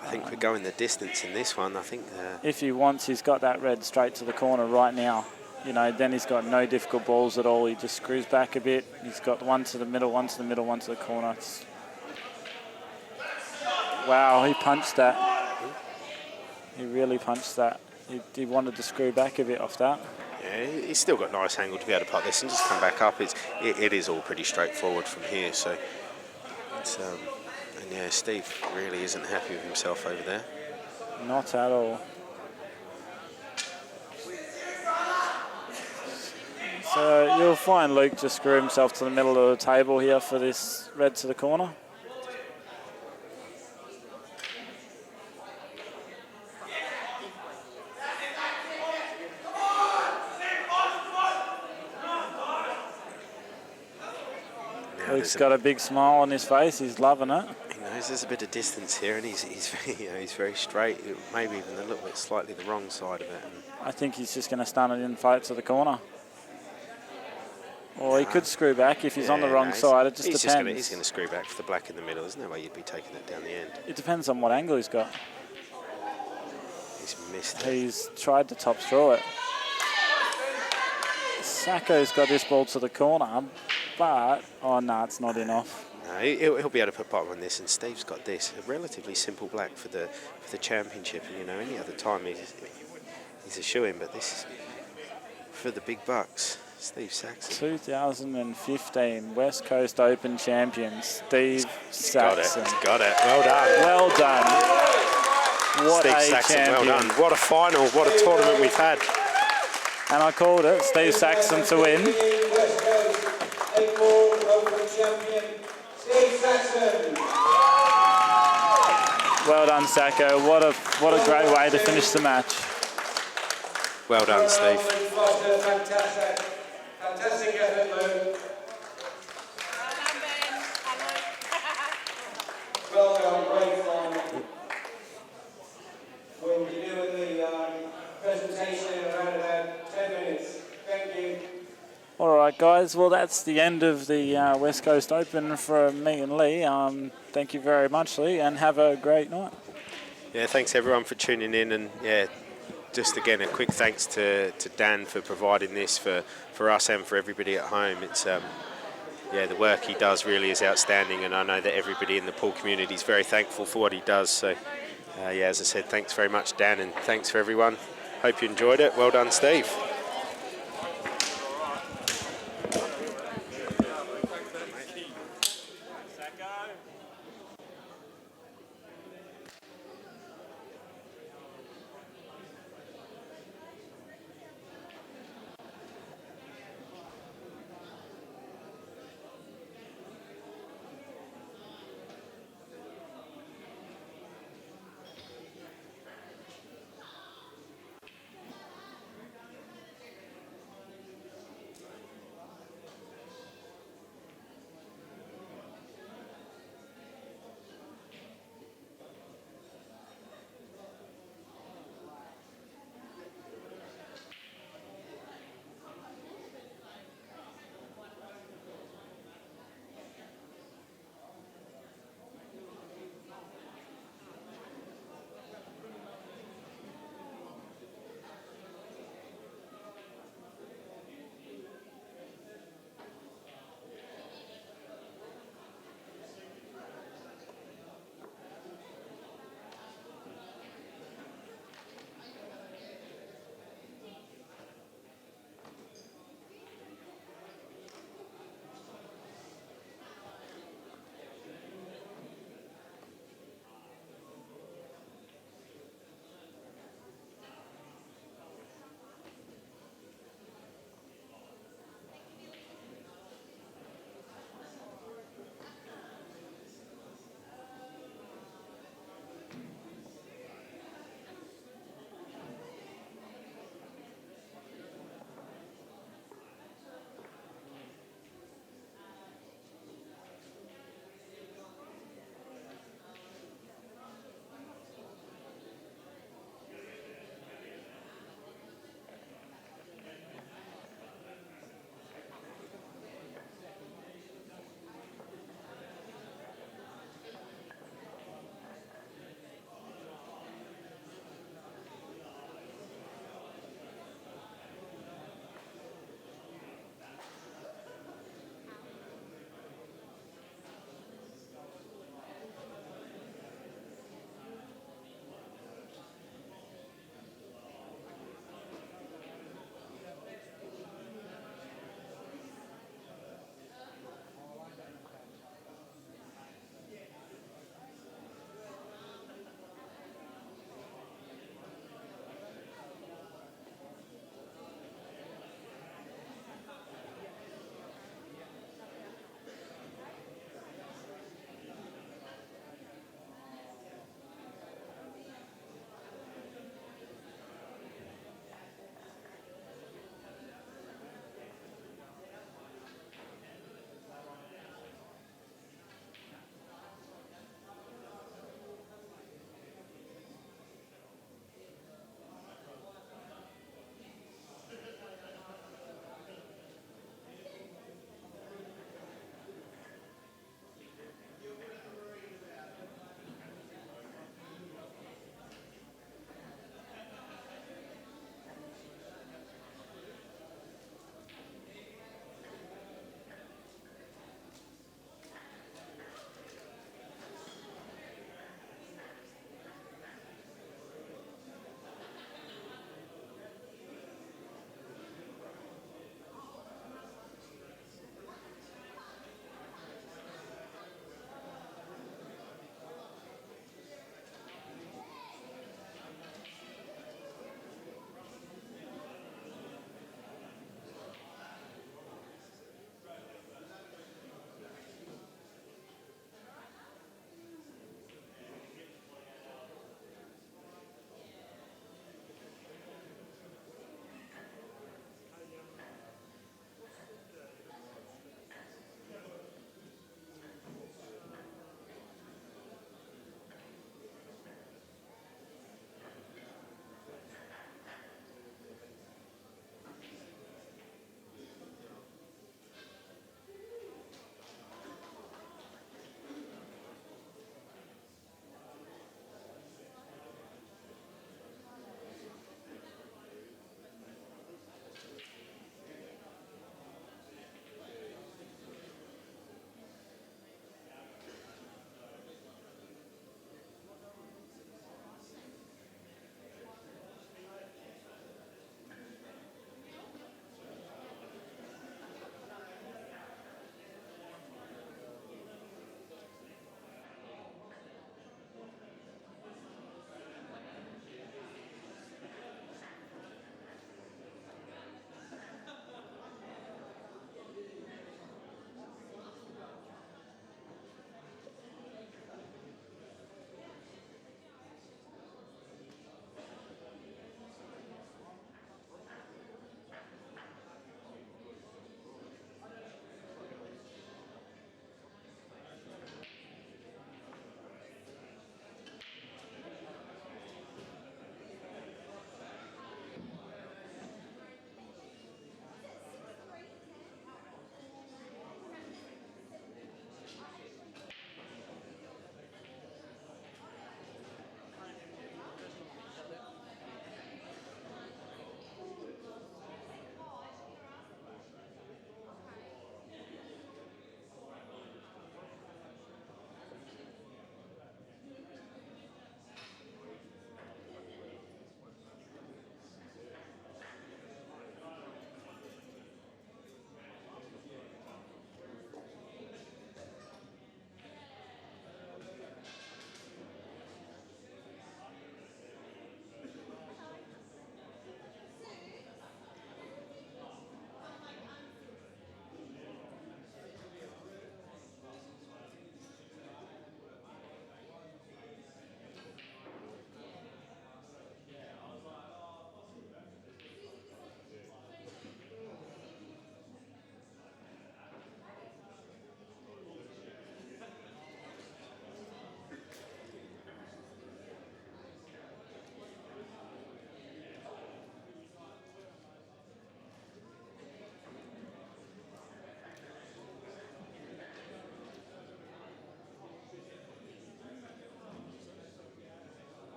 I think we're going the distance in this one. I think. If he wants, he's got that red straight to the corner right now. You know, then he's got no difficult balls at all. He just screws back a bit. He's got one to the middle, one to the middle, one to the corner. Wow, he punched that. He really punched that. He wanted to screw back a bit off that. Yeah, he's still got nice angle to be able to pot this and just come back up. It is all pretty straightforward from here. So, and yeah, Steve really isn't happy with himself over there. Not at all. So you'll find Luke just screw himself to the middle of the table here for this red to the corner. Luke's got a big smile on his face. He's loving it. He knows there's a bit of distance here, and he's he's very straight. Maybe even a little bit slightly the wrong side of it. And I think he's just going to stun it in fight to the corner. Or he could screw back if he's on the wrong side. It just depends. He's going to screw back for the black in the middle. There's no way you'd be taking it down the end. It depends on what angle he's got. He's missed it. He's tried to top straw it. Sacco's got this ball to the corner, but oh no, it's not enough. No, he'll be able to put bottom on this, and Steve's got this, a relatively simple black for the championship. And you know, any other time he's a shoo-in, but this is for the big bucks. Steve Saxon. 2015 West Coast Open champion, Steve Saxon. He's got it. Well done. Well done. What Steve a Saxon, champion. well done. What a final, what a tournament we've had. And I called it, Steve Saxon to win. West Coast Open champion, Steve Saxon. Well done, Sacco. What a great way to finish the match. Well done, Steve. Fantastic. Fantastic effort, Luke. Well done, great fun. We'll be doing the presentation in around about 10 minutes. Thank you. All right, guys. Well, that's the end of the West Coast Open from me and Lee. Thank you very much, Lee, and have a great night. Yeah, thanks everyone for tuning in, and yeah, just again a quick thanks to Dan for providing this for us and for everybody at home. It's yeah, the work he does really is outstanding, and I know that everybody in the pool community is very thankful for what he does. So yeah, as I said, thanks very much, Dan, and thanks for everyone. Hope you enjoyed it. Well done, Steve.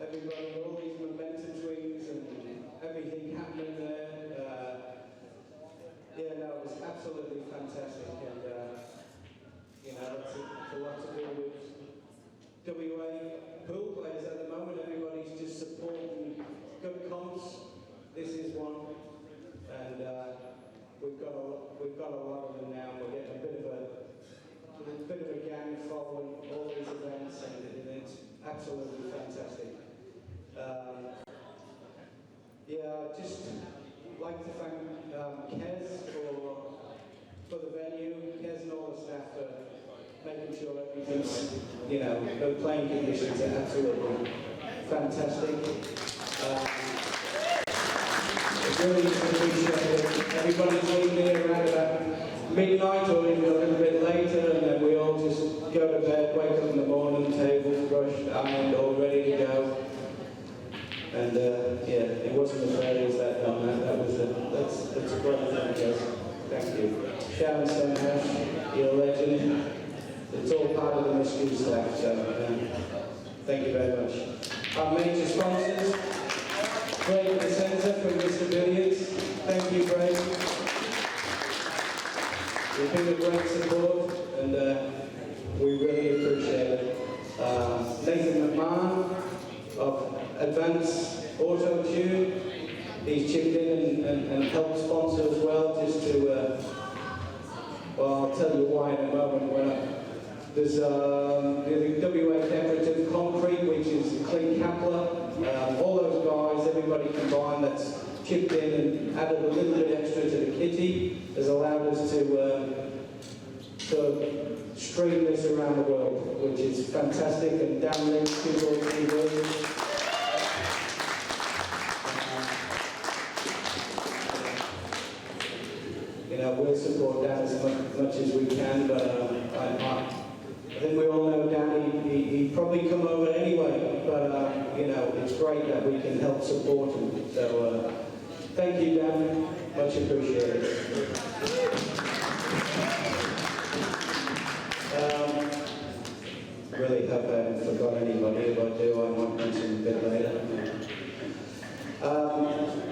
everybody, all these momentum swings and everything happening there. Yeah, no, it was absolutely fantastic, and you know, it's a lot to do with WA pool players at the moment. Everybody's just supporting good comps. This is one, and we've got a lot of them now. We're getting a bit of a gang following all these events, and it's absolutely fantastic. Yeah, I'd just like to thank Kez for the venue, Kez and all the staff for making sure everything's, you know, the playing conditions are absolutely fantastic. Really appreciate it. Everybody's leaving here around about midnight or even a little bit later, and then we all just go to bed, wake up in the morning, tables brushed, ironed, all ready to go. And yeah, it wasn't the fairies that done that. That's a great thing, guys. Thank you. Sharon Stenhouse, you're a legend. It's all part of the mystery staff, so thank you very much. Our major sponsors, Greg at the Centre from Mr. Billiards. Thank you, Greg. You've been a great support, and we really appreciate it. Nathan McMahon of Advanced Auto Tune, he's chipped in and helped sponsor as well, just to, well, I'll tell you why in a moment. There's the WA Decorative Concrete, which is Clint Kapler, all those guys, everybody combined that's chipped in and added a little bit extra to the kitty, has allowed us to stream this around the world, which is fantastic, and downlink CueballTV. You know, we'll support Dan as much as we can, but I think we all know Dan, he'd probably come over anyway, but you know, it's great that we can help support him. So thank you, Dan, much appreciated. Really hope I haven't forgot anybody. If I do, I might mention a bit later.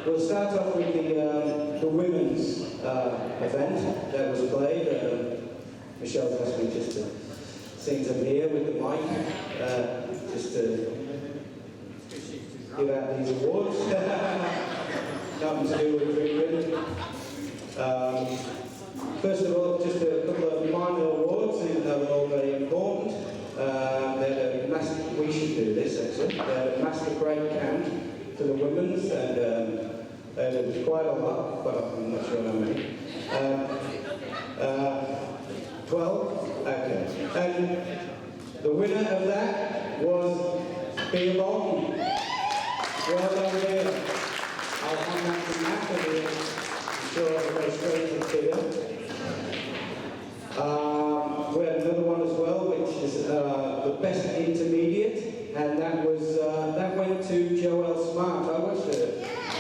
We'll start off with the women's event that was played. Michelle's asked me just to sing some here with the mic, just to give out these awards. Nothing to do with drinking. First of all, just a couple of minor awards, even though they're all very important. We should do this actually. They had a master break count for the women's, and there was quite a lot, but I'm not sure how many. 12? Okay. And the winner of that was CueballTV. Well done, Beer. I'll come back to Matt for the sure I'll go straight to Beer. We had another one as well, which is the best intermediate, and that went to Joelle Smart. I watched her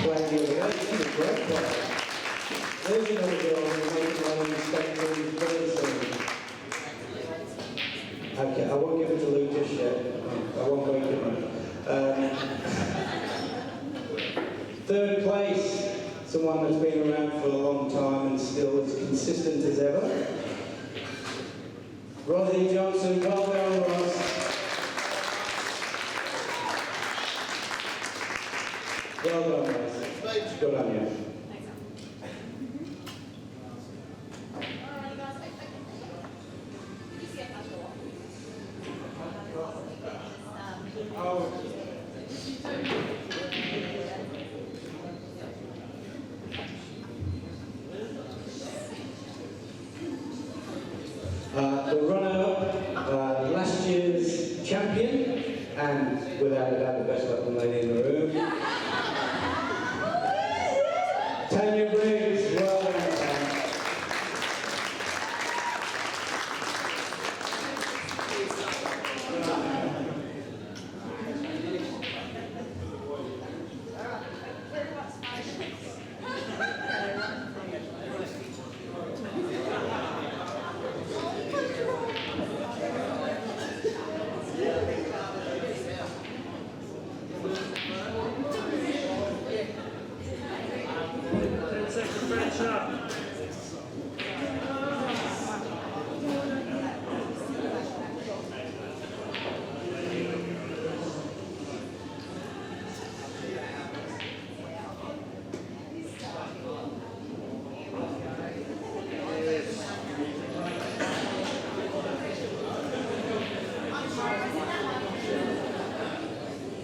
playing the other day. She's a great player. There's another girl who's making my own spectrum very soon. Okay, I won't give it to Luke just yet. I won't wake him up. Third place, someone that's been around for a long time and still as consistent as ever. Rosie Johnson, well done, Ross. Well done, Rosie. Good on you. The runner-up, last year's champion, and without a doubt the best looking lady in the room, Tanya Briggs. Well done,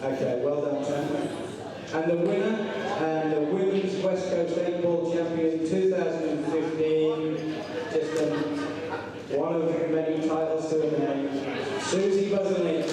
Okay, well done, Sam. And the winner and the Women's West Coast 8-ball champion 2015, just one of many titles to her name, Susie Buzzley.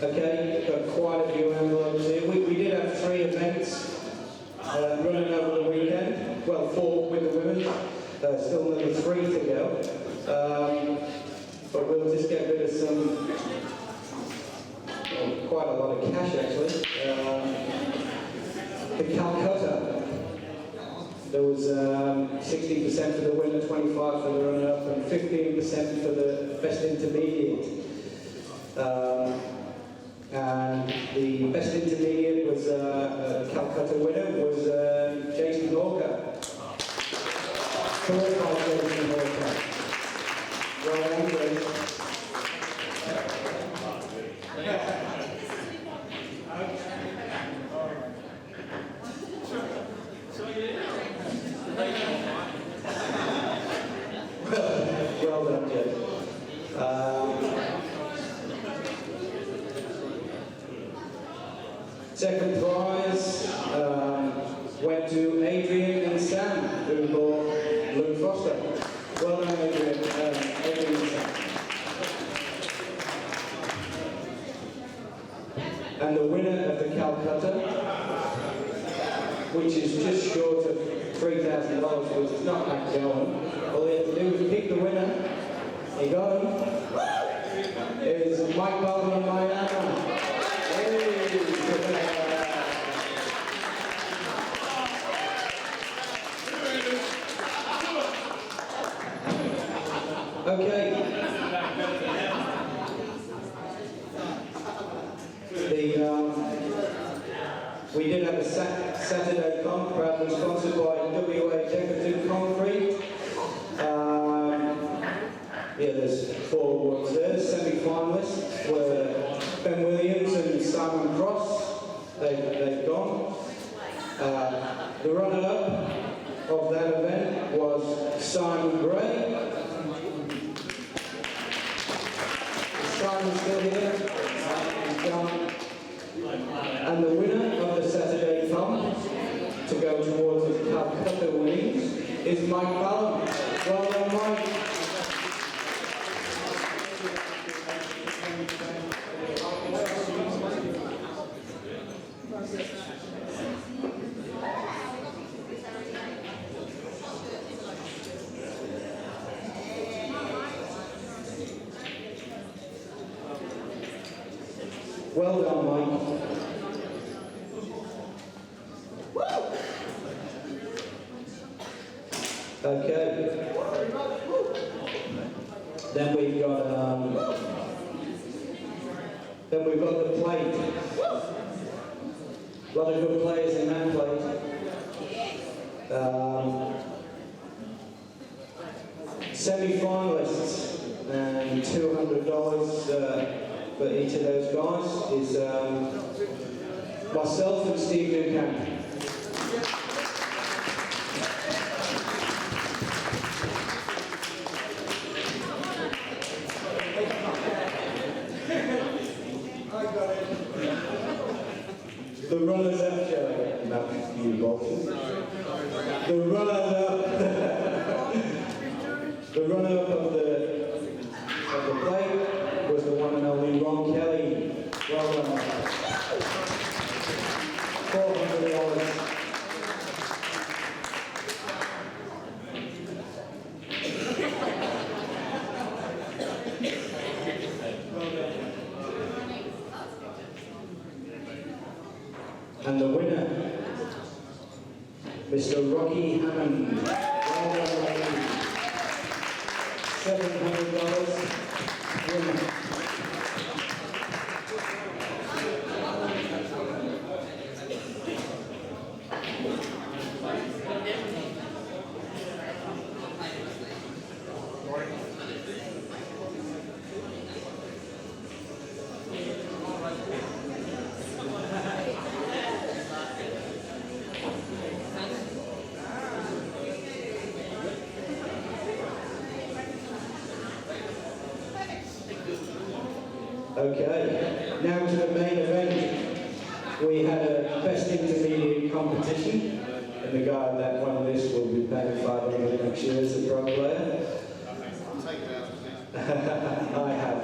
Okay, got quite a few envelopes here. We did have 3 events running over the weekend. Well, 4 with the women. Still another 3 to go. But we'll just get rid of some, quite a lot of cash actually. The Calcutta. There was 60% for the winner, 25% for the runner-up, and 15% for the best intermediate. And the best intermediate was Calcutta winner was Jason Hawker. Jason Hawker. Well done, Jason. Well done, Jason. Second prize went to Adrian and Sam, who bought Lou Foster. Well done, Adrian and Sam. And the winner of the Calcutta, which is just short of $3,000, which is not that going. All you have to do is pick the winner. He got him. Is Mike Baldwin and Miami. Okay. We did have a Saturday comp, proudly sponsored by WA Decorative Concrete. Yeah, there's 4 awards there. Semi-finalists were Ben Williams and Simon Cross. They've gone. The runner-up of that event was Simon Gray. Is Simon still here? And the winner of the Saturday comp to go towards the Calcutta winnings is Mike Ballum. Well done, Mike. Well done, Mike. Okay. Then we've got the plate. A lot of good players in that plate. Semi-finalists and $200 for each of those guys is myself and Steve Newcamp. The runners-up, Joe. Not you, Bolton. The runner-up. The runner-up of the plate was the one and only Ron Kelly. Well done. $400. And the winner Mr. Rocky Hammond. Well done, Rocky. $700. Winner. Okay, now to the main event. We had a best intermediate competition, and the guy that won this will be paying $500 next year as a pro player. I have.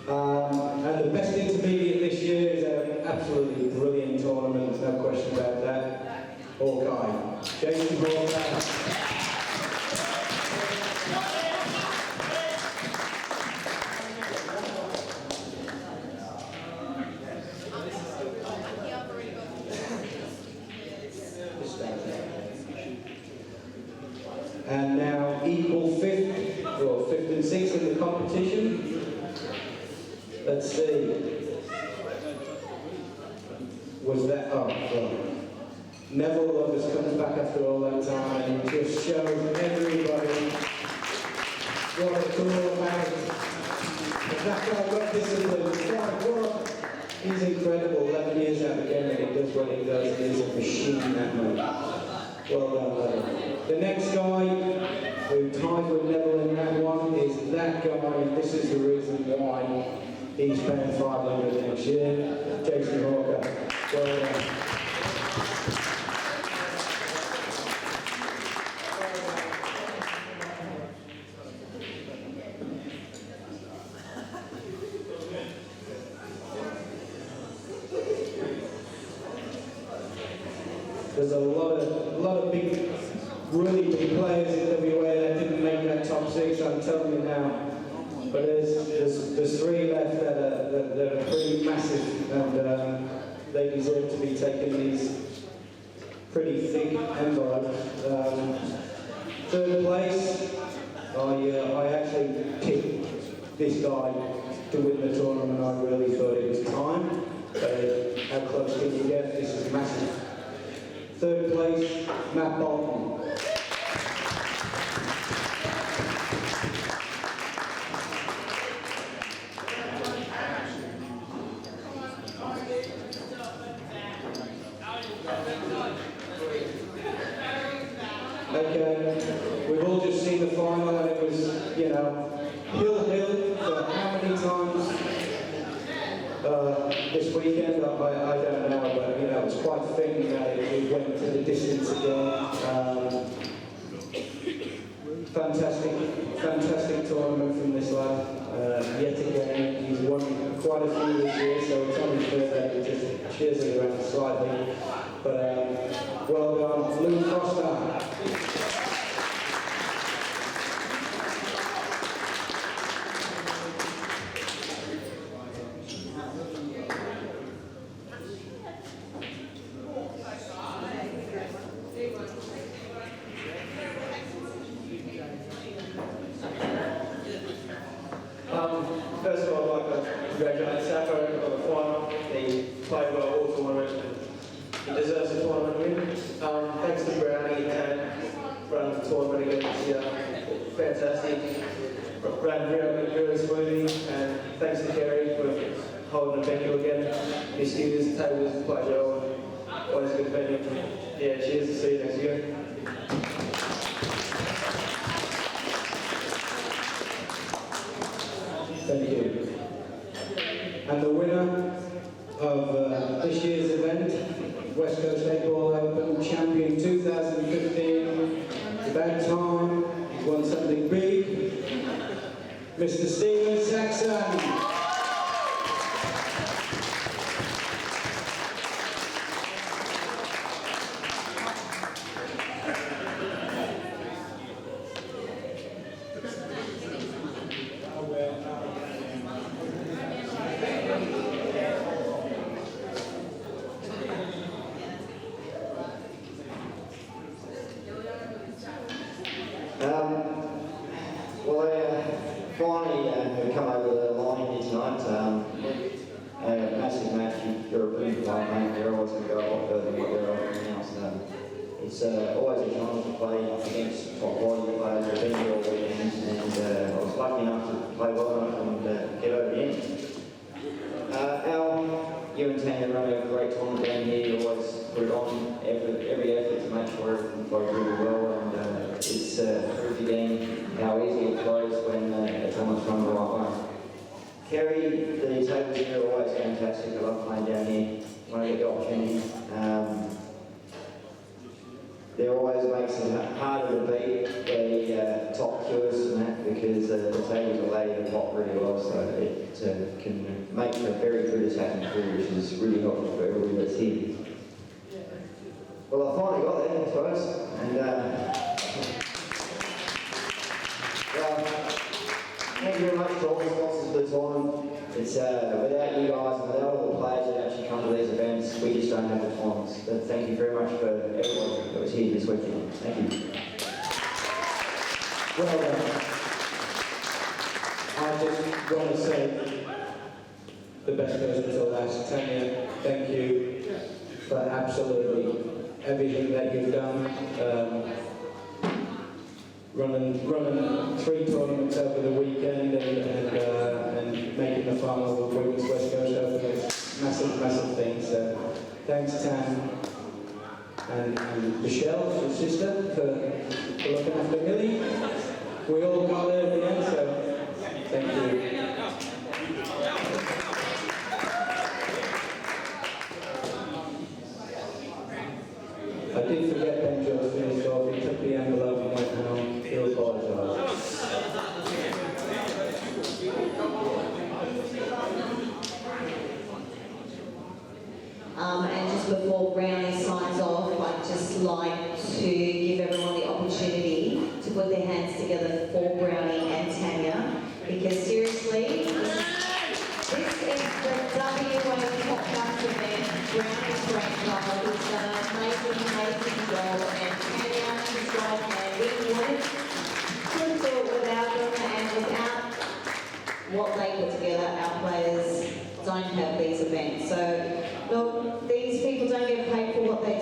And the best intermediate this year is an absolutely brilliant tournament, no question about that. Hawkeye. Jason Hawkeye. And now equal fifth, or fifth and sixth in the competition. Let's see. Was that, oh, well. Neville Lovers comes back after all that time and he just shows everybody what a cool man. That guy got discipline. What? He's incredible. 11 years out of the game and he does what he does. He's a machine, that man. Well done, Neville. The next guy who tied with Neville in that one is that guy. This is the reason why he's paying $500 next year. Jason Hawker. Well done. There's a lot of big, really big players in WA that didn't make that top six, I'm telling you now. But there's three left that are pretty massive, and they deserve to be taking these pretty thick envelopes. Third place, I actually picked this guy to win the tournament. I really thought it was time. How close can you get? This is massive. Third place, Matt Bolton. Okay, we've all just seen the final and it was, you know, hill for how many times this weekend? I don't know, but you know, it's quite fitting that we went to the distance again. Fantastic tournament from this lad. Yet again, he's won quite a few this year, so it's only fair that he just cheers it around slightly. But well done, Lou Foster. First of all, I'd like to congratulate Sacco on the final. He played well all tournament and he deserves a tournament win. Thanks to Brownie and running the tournament again this year. Fantastic. Ran really smoothly, and thanks to Kerry for holding the venue again. This year's tables played well and always a good venue. Yeah, cheers, see you next year. Thank you. And the winner of this year's event, West Coast 8-Ball Open Champion 2015, it's about time, he's won something big, Mr. Stephen Saxon. it's always a challenge to play against top quality players who've been here all weekend, and I was lucky enough to play well enough and get over the end. Al, you and Tanya run a great tournament down here. You always put it on every effort to make sure everything flows really well, and it's proved again how easy it flows when a tournament's run the right way. Kerry, the tables here are always fantastic. I love playing down here when I get the opportunity. They always makes it harder to beat the top queuers and that, because the tables are laid and hot really well, so it can make a very good attacking crew, which is really helpful for everybody that's here. Well, I finally got there, I suppose, and thank you very much to all the sponsors for the time. It's without you guys and without all the players that actually come to these events, we just don't have the tournaments. But thank you very much for everyone that was here this weekend. Thank you. Well done. I just want to say the best person to last. Tanya, thank you for absolutely everything that you've done. Running 3 tournaments over the weekend and making the final of Women's West Coast Open is massive thing. So thanks Tam and Michelle, your sister, for looking after Millie. We all got there at the end, so thank you. I did forget Ben Jones finished off. He took the envelope and went home. He'll apologise. And just before Brownie signs off, I'd just like to give everyone the opportunity to put their hands together for Brownie and Tanya, because seriously, this is the WA Top Guns event. Brownie's grandfather who's done an amazing job, and Tanya is right there. We couldn't do it without them, and without what they put together, our players don't have these events. So, look, these people don't get paid for what they